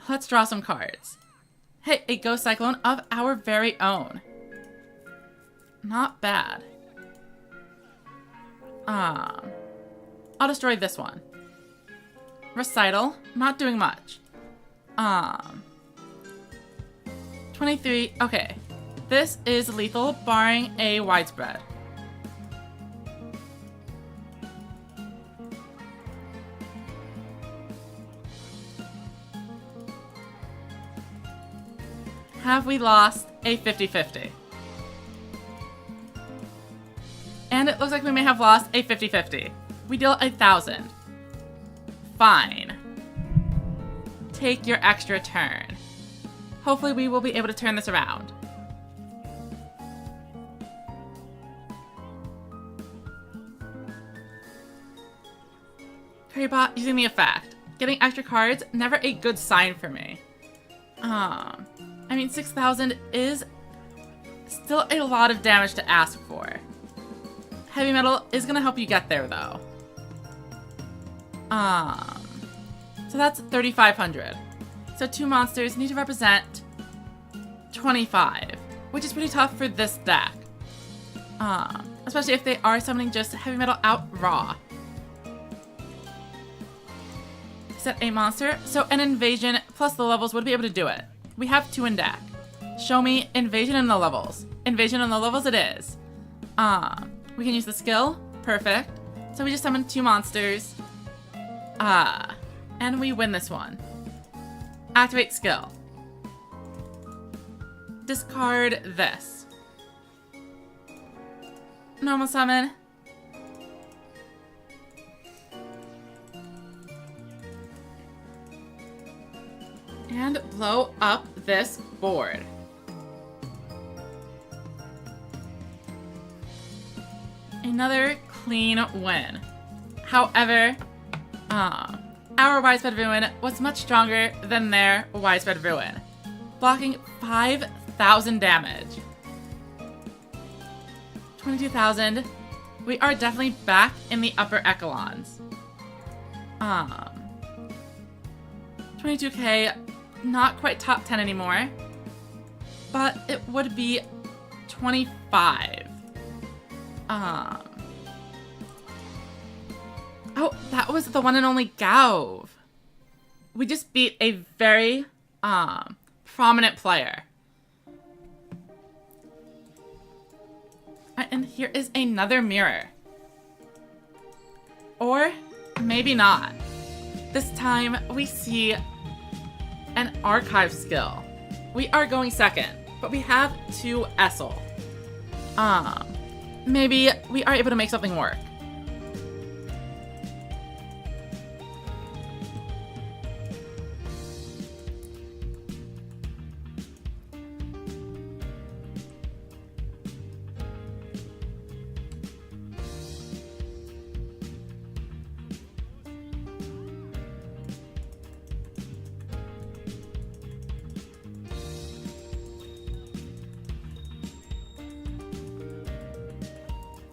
Let's draw some cards. Hey, a Ghost Cyclone of our very own. Not bad. I'll destroy this one. Recital, not doing much. 23, okay. This is lethal, barring a widespread. Have we lost a 50-50? And it looks like we may have lost a 50-50. We deal 1,000. Fine. Take your extra turn. Hopefully we will be able to turn this around. Currybot using the effect. Getting extra cards, never a good sign for me. I mean, 6,000 is still a lot of damage to ask for. Heavy metal is gonna help you get there, though. So that's 3,500. So 2 monsters need to represent 25, which is pretty tough for this deck. Especially if they are summoning just heavy metal out raw. Set a monster, so an invasion plus the levels would be able to do it. We have 2 in deck. Show me invasion in the levels. Invasion in the levels it is. We can use the skill. Perfect. So we just summon 2 monsters. And we win this one. Activate skill. Discard this. Normal summon. And blow up this board. Another clean win. However, our Widespread Ruin was much stronger than their Widespread Ruin, blocking 5,000 damage. 22,000. We are definitely back in the upper echelons. 22k, not quite top 10 anymore, but it would be 25. Oh, that was the one and only Gauv. We just beat a very, prominent player. And here is another mirror. Or maybe not. This time we see an archive skill. We are going second, but we have 2 Essel. Maybe we are able to make something work.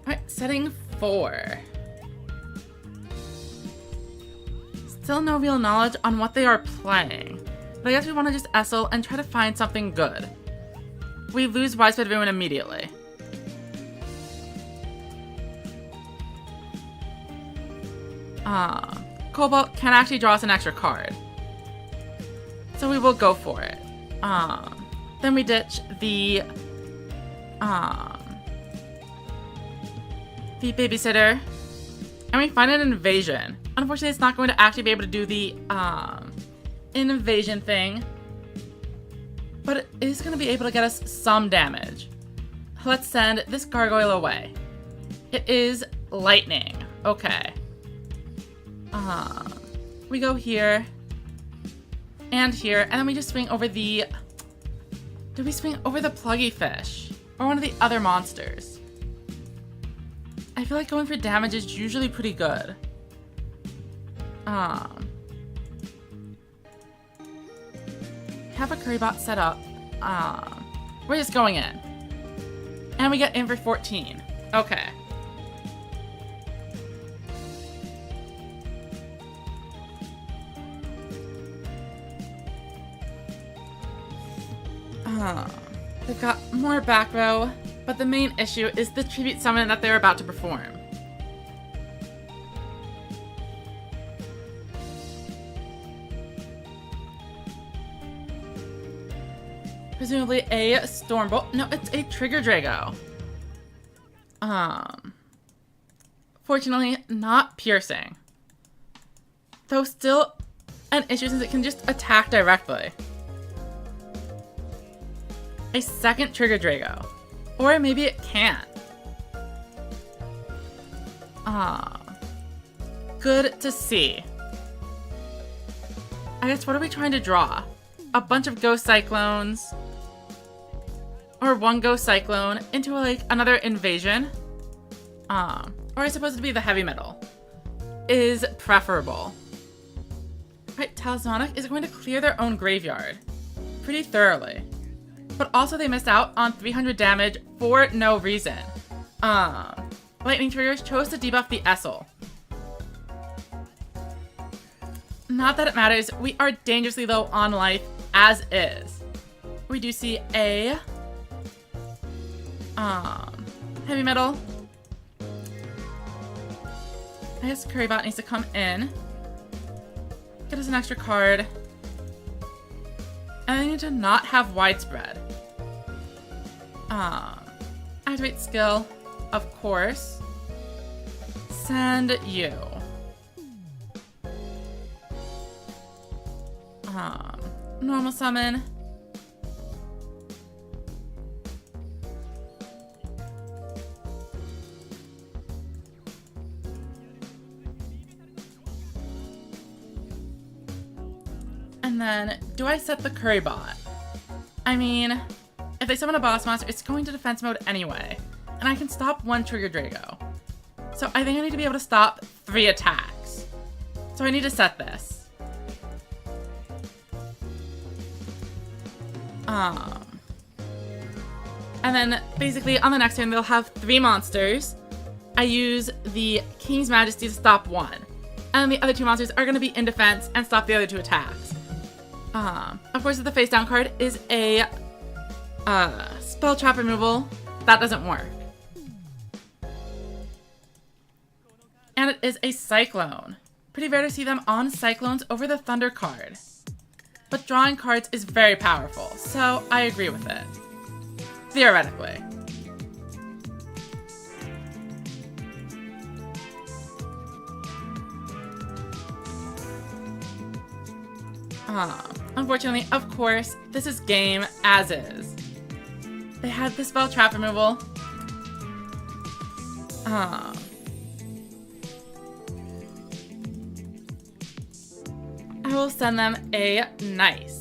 Alright, setting 4. Still no real knowledge on what they are playing, but I guess we want to just Essel and try to find something good. We lose Widespread Ruin immediately. Cobalt can actually draw us an extra card, so we will go for it. Then we ditch the babysitter, and we find an invasion. Unfortunately, it's not going to actually be able to do the invasion thing, but it is going to be able to get us some damage. Let's send this gargoyle away. It is lightning. Okay. We go here and here, and then we just swing over the... Did we swing over the pluggy fish or one of the other monsters? I feel like going for damage is usually pretty good. Have a Currybot set up. We're just going in. And we get in for 14. Okay. They've got more back row, but the main issue is the tribute summon that they're about to perform. Presumably a Stormbolt. No, it's a Trigger Drago. Fortunately, not piercing. Though still an issue since it can just attack directly. A second Trigger Drago. Or maybe it can't. Good to see. I guess what are we trying to draw? A bunch of Ghost Cyclones. Or one Ghost Cyclone into like another invasion. Or I suppose it'd be the heavy metal. Is preferable. Right, Talismanic is going to clear their own graveyard. Pretty thoroughly. but also they missed out on 300 damage for no reason. Lightning Triggers chose to debuff the Essel. Not that it matters, we are dangerously low on life as is. We do see a heavy metal. I guess Currybot needs to come in. Get us an extra card. And I need to not have widespread. Activate skill, of course. Send you. Normal summon. And then, do I set the Currybot? I mean, if they summon a boss monster, it's going to defense mode anyway. And I can stop one Trigger Drago. So I think I need to be able to stop 3 attacks. So I need to set this. And then, basically, on the next turn, they'll have 3 monsters. I use the King's Majesty to stop 1. And the other 2 monsters are going to be in defense and stop the other 2 attacks. Of course, the face down card is a spell trap removal. That doesn't work. And it is a Cyclone. Pretty rare to see them on Cyclones over the Thunder card. But drawing cards is very powerful, so I agree with it. Theoretically. Unfortunately, of course, this is game as is. They had the spell trap removal. I will send them a nice.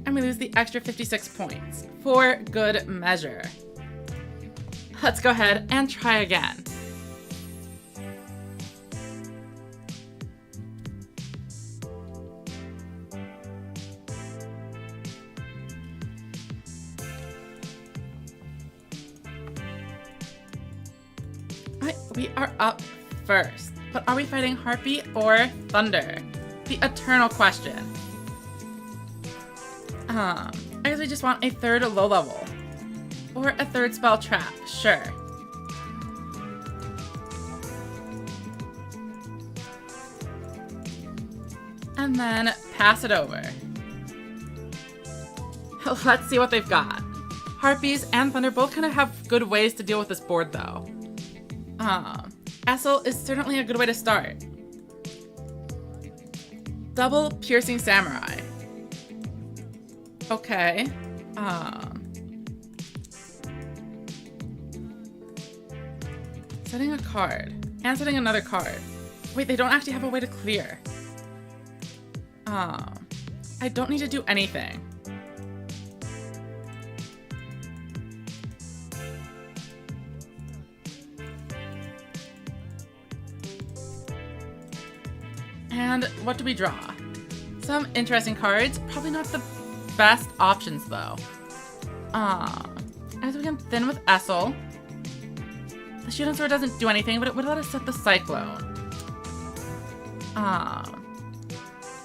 And we lose the extra 56 points for good measure. Let's go ahead and try again. We are up first, but are we fighting Harpy or Thunder? The eternal question. I guess we just want a 3rd low level. Or a 3rd spell trap, sure. And then pass it over. Let's see what they've got. Harpies and Thunder both kind of have good ways to deal with this board though. Essel is certainly a good way to start. Double Piercing Samurai. Okay. Setting a card. And setting another card. Wait, they don't actually have a way to clear. I don't need to do anything. And what do we draw? Some interesting cards. Probably not the best options though. As we can thin with Essel. The Shooting Sword doesn't do anything, but it would let us set the Cyclone.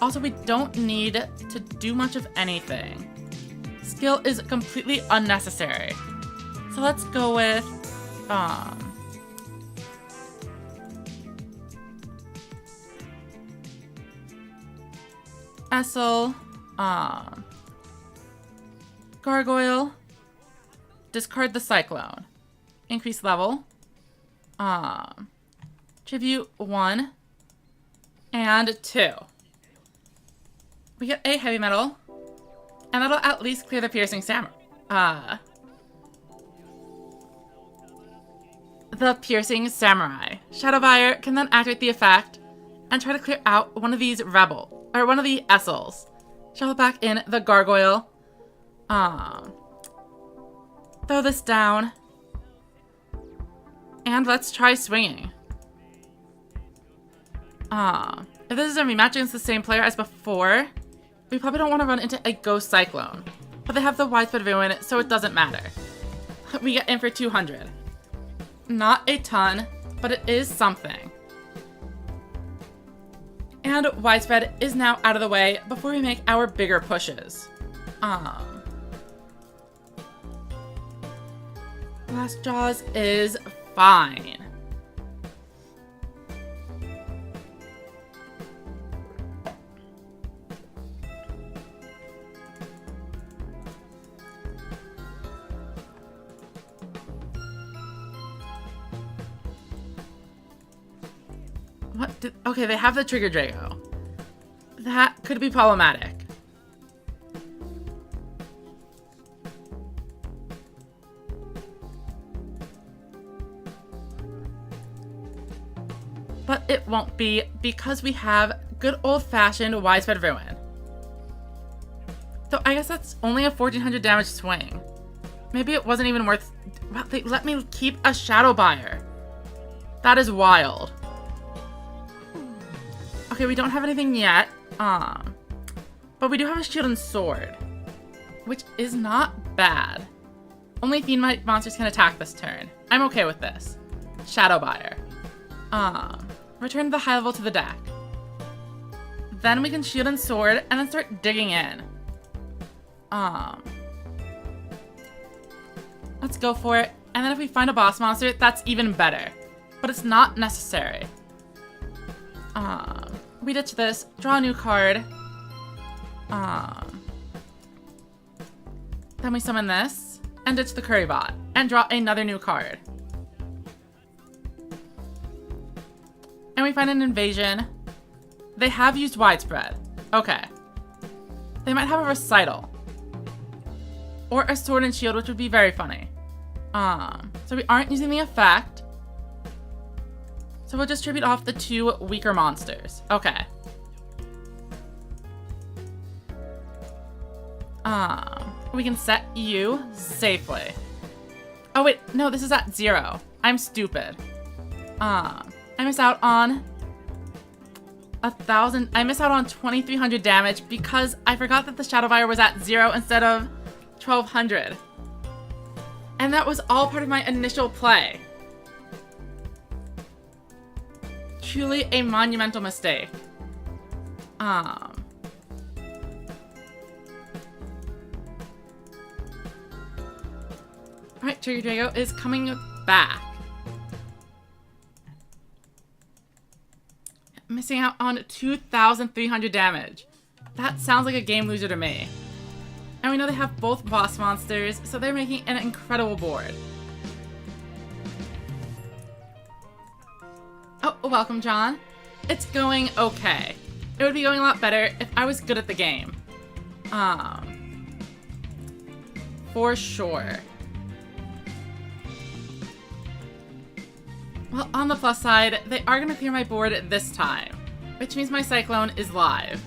Also, we don't need to do much of anything. Skill is completely unnecessary. So let's go with Essel, Gargoyle, discard the Cyclone, increase level, tribute 1 and 2. We get a heavy metal, and that'll at least clear the Piercing Samurai. The Piercing Samurai. Shadowfire can then activate the effect and try to clear out one of these one of the Essels. Shuffle back in the Gargoyle. Throw this down. And let's try swinging. If this is a rematch against the same player as before, we probably don't want to run into a Ghost Cyclone. But they have the widespread ruin, so it doesn't matter. We get in for 200. Not a ton, but it is something. And widespread is now out of the way before we make our bigger pushes. Last Jaws is fine. Okay, they have the Trigger Drago. That could be problematic. But it won't be because we have good old-fashioned widespread ruin. So I guess that's only a 1400 damage swing. Maybe it wasn't even worth... They let me keep a Shadow Buyer. That is wild. Okay, we don't have anything yet, but we do have a shield and sword, which is not bad. Only Fiend monsters can attack this turn. I'm okay with this. Shadow Buyer. Return the high level to the deck. Then we can shield and sword and then start digging in. Let's go for it. And then if we find a boss monster, that's even better. But it's not necessary. We ditch this, draw a new card. Then we summon this, and ditch the Curry Bot, and draw another new card. And we find an invasion. They have used widespread. Okay. They might have a recital. Or a sword and shield, which would be very funny. So we aren't using the effect. So we'll distribute off the 2 weaker monsters. Okay. We can set you safely. Oh wait, no, this is at 0. I'm stupid. I miss out on 1,000. I miss out on 2,300 damage because I forgot that the Shadow Buyer was at 0 instead of 1,200. And that was all part of my initial play. Truly a monumental mistake. Alright, Trigger Drago is coming back. Missing out on 2,300 damage. That sounds like a game loser to me. And we know they have both boss monsters, so they're making an incredible board. Oh, welcome, John. It's going okay. It would be going a lot better if I was good at the game. For sure. Well, on the plus side, they are going to clear my board this time, which means my Cyclone is live.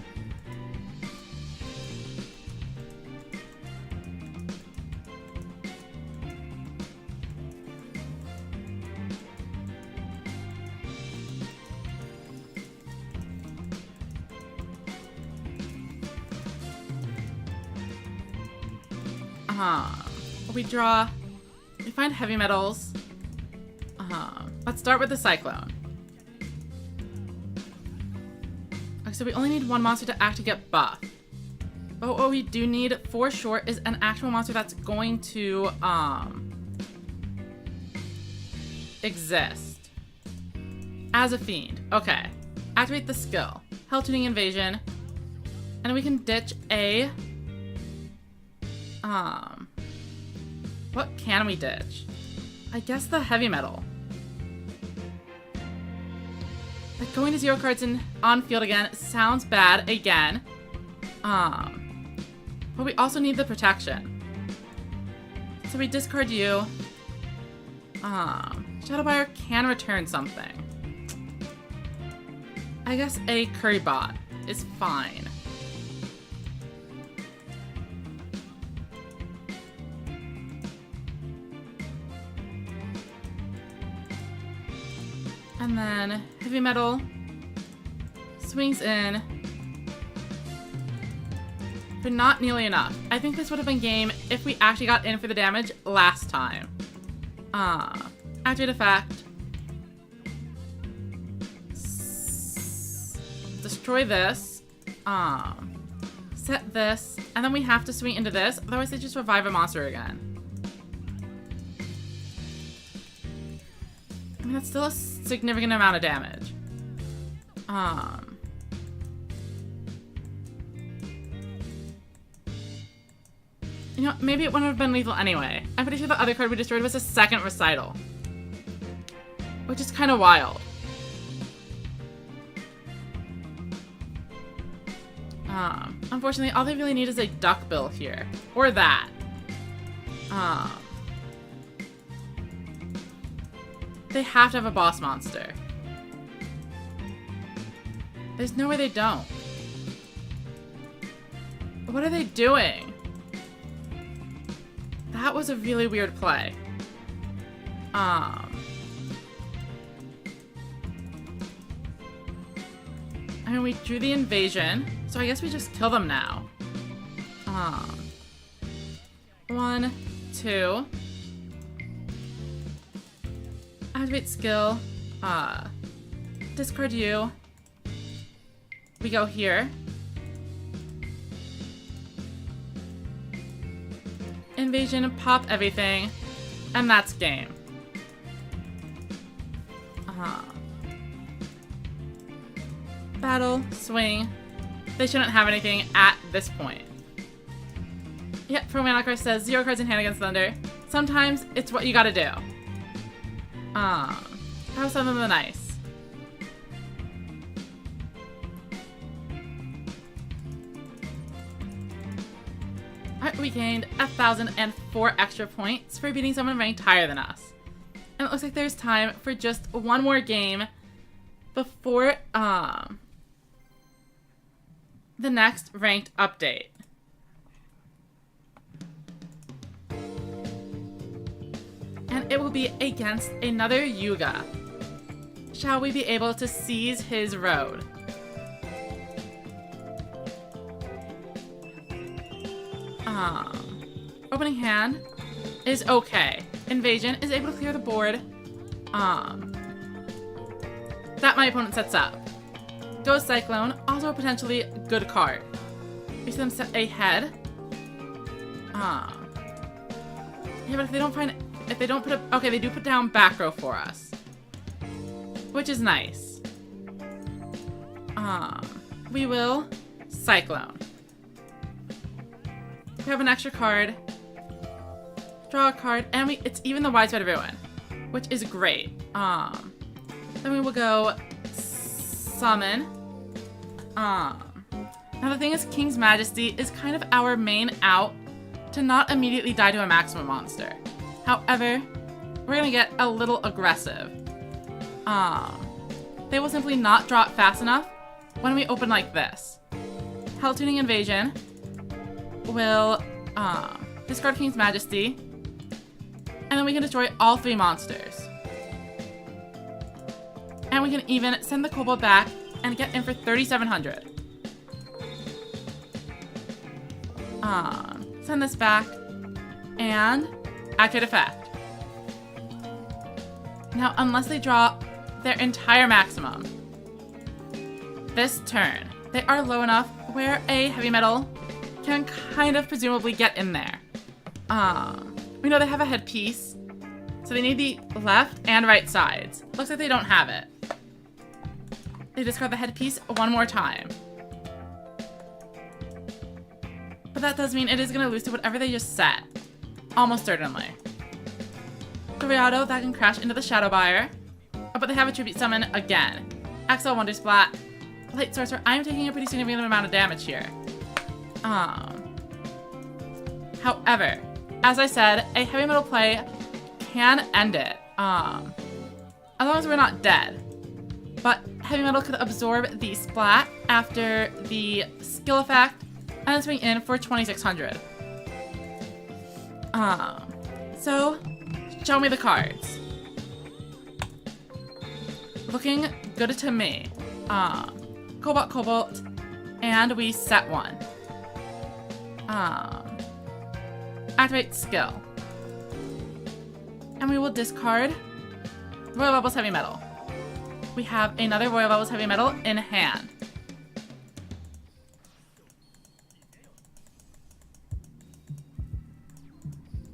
We find heavy metals. Let's start with the Cyclone. Okay, so we only need 1 monster to actually get buffed. But what we do need for sure is an actual monster that's going to, exist. As a fiend. Okay. Activate the skill. Hell Tuning Invasion. And we can ditch a, what can we ditch? I guess the heavy metal. Like going to 0 cards on field again sounds bad again. But we also need the protection. So we discard you. Shadow Buyer can return something. I guess a Curry Bot is fine. And then heavy metal, swings in, but not nearly enough. I think this would have been game if we actually got in for the damage last time. Activate effect. Destroy this. Set this, and then we have to swing into this, otherwise they just revive a monster again. I mean, that's still a significant amount of damage. You know, maybe it wouldn't have been lethal anyway. I'm pretty sure the other card we destroyed was a second recital, which is kind of wild. Unfortunately, all they really need is a duckbill here. Or that. They have to have a boss monster. There's no way they don't. What are they doing? That was a really weird play. I mean, we drew the invasion, so I guess we just kill them now. 1, 2. Activate skill. Discard you. We go here. Invasion, pop everything, and that's game. Battle, swing. They shouldn't have anything at this point. Yep, Pro Mana Card says 0 cards in hand against Thunder. Sometimes it's what you gotta do. Have some of the nice. Alright, we gained 1,004 extra points for beating someone ranked higher than us. And it looks like there's time for just one more game before the next ranked update. And it will be against another Yuga. Shall we be able to seize his road? Opening hand is okay. Invasion is able to clear the board. That my opponent sets up. Goes Cyclone, also a potentially good card. We see them set a head. Yeah, but if they don't find, if they don't put a, okay, they do put down back row for us, which is nice. We will Cyclone. We have an extra card. Draw a card, and it's even the widespread ruin, which is great. Then we will go summon. Now the thing is, King's Majesty is kind of our main out to not immediately die to a maximum monster. However, we're gonna get a little aggressive. They will simply not draw it fast enough when we open like this. Hell Tuning Invasion will discard King's Majesty, and then we can destroy all 3 monsters. And we can even send the Kobold back and get in for 3,700. Send this back and activate effect. Now, unless they draw their entire maximum this turn, they are low enough where a heavy metal can kind of presumably get in there. We know they have a headpiece, so they need the left and right sides. Looks like they don't have it. They discard the headpiece one more time. But that does mean it is going to lose to whatever they just set. Almost certainly. Toriado, that can crash into the Shadow Buyer. Oh, but they have a Tribute Summon again. XL Wonder Splat. Light Sorcerer, I am taking a pretty significant amount of damage here. However, as I said, a heavy metal play can end it. As long as we're not dead. But heavy metal could absorb the splat after the skill effect and then swing in for 2,600. So show me the cards. Looking good to me. Kobold Cobalt Cobalt, and we set one. Activate skill. And we will discard Royal Bubbles Heavy Metal. We have another Royal Bubbles Heavy Metal in hand.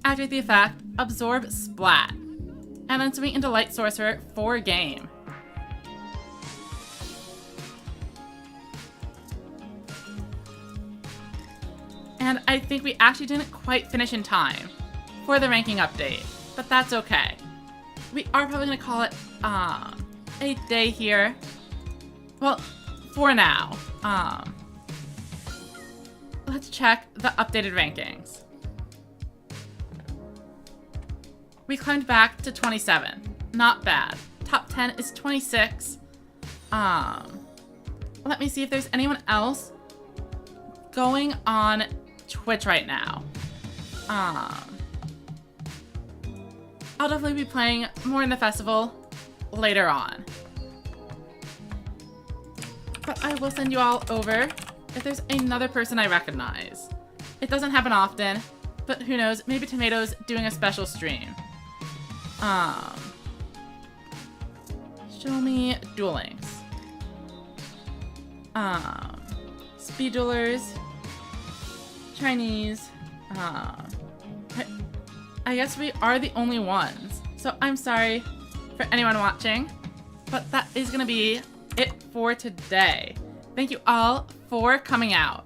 Activate the effect, absorb Splat, and then swing into Light Sorcerer for game. And I think we actually didn't quite finish in time for the ranking update, but that's okay. We are probably gonna call it a day here. Well, for now. Let's check the updated rankings. We climbed back to 27. Not bad. Top 10 is 26. Let me see if there's anyone else going on Twitch right now. I'll definitely be playing more in the festival later on. But I will send you all over if there's another person I recognize. It doesn't happen often, but who knows, maybe Tomato's doing a special stream. Show me Duel Links. Speed Duelers. Chinese. I guess we are the only ones. So I'm sorry for anyone watching, but that is gonna be it for today. Thank you all for coming out.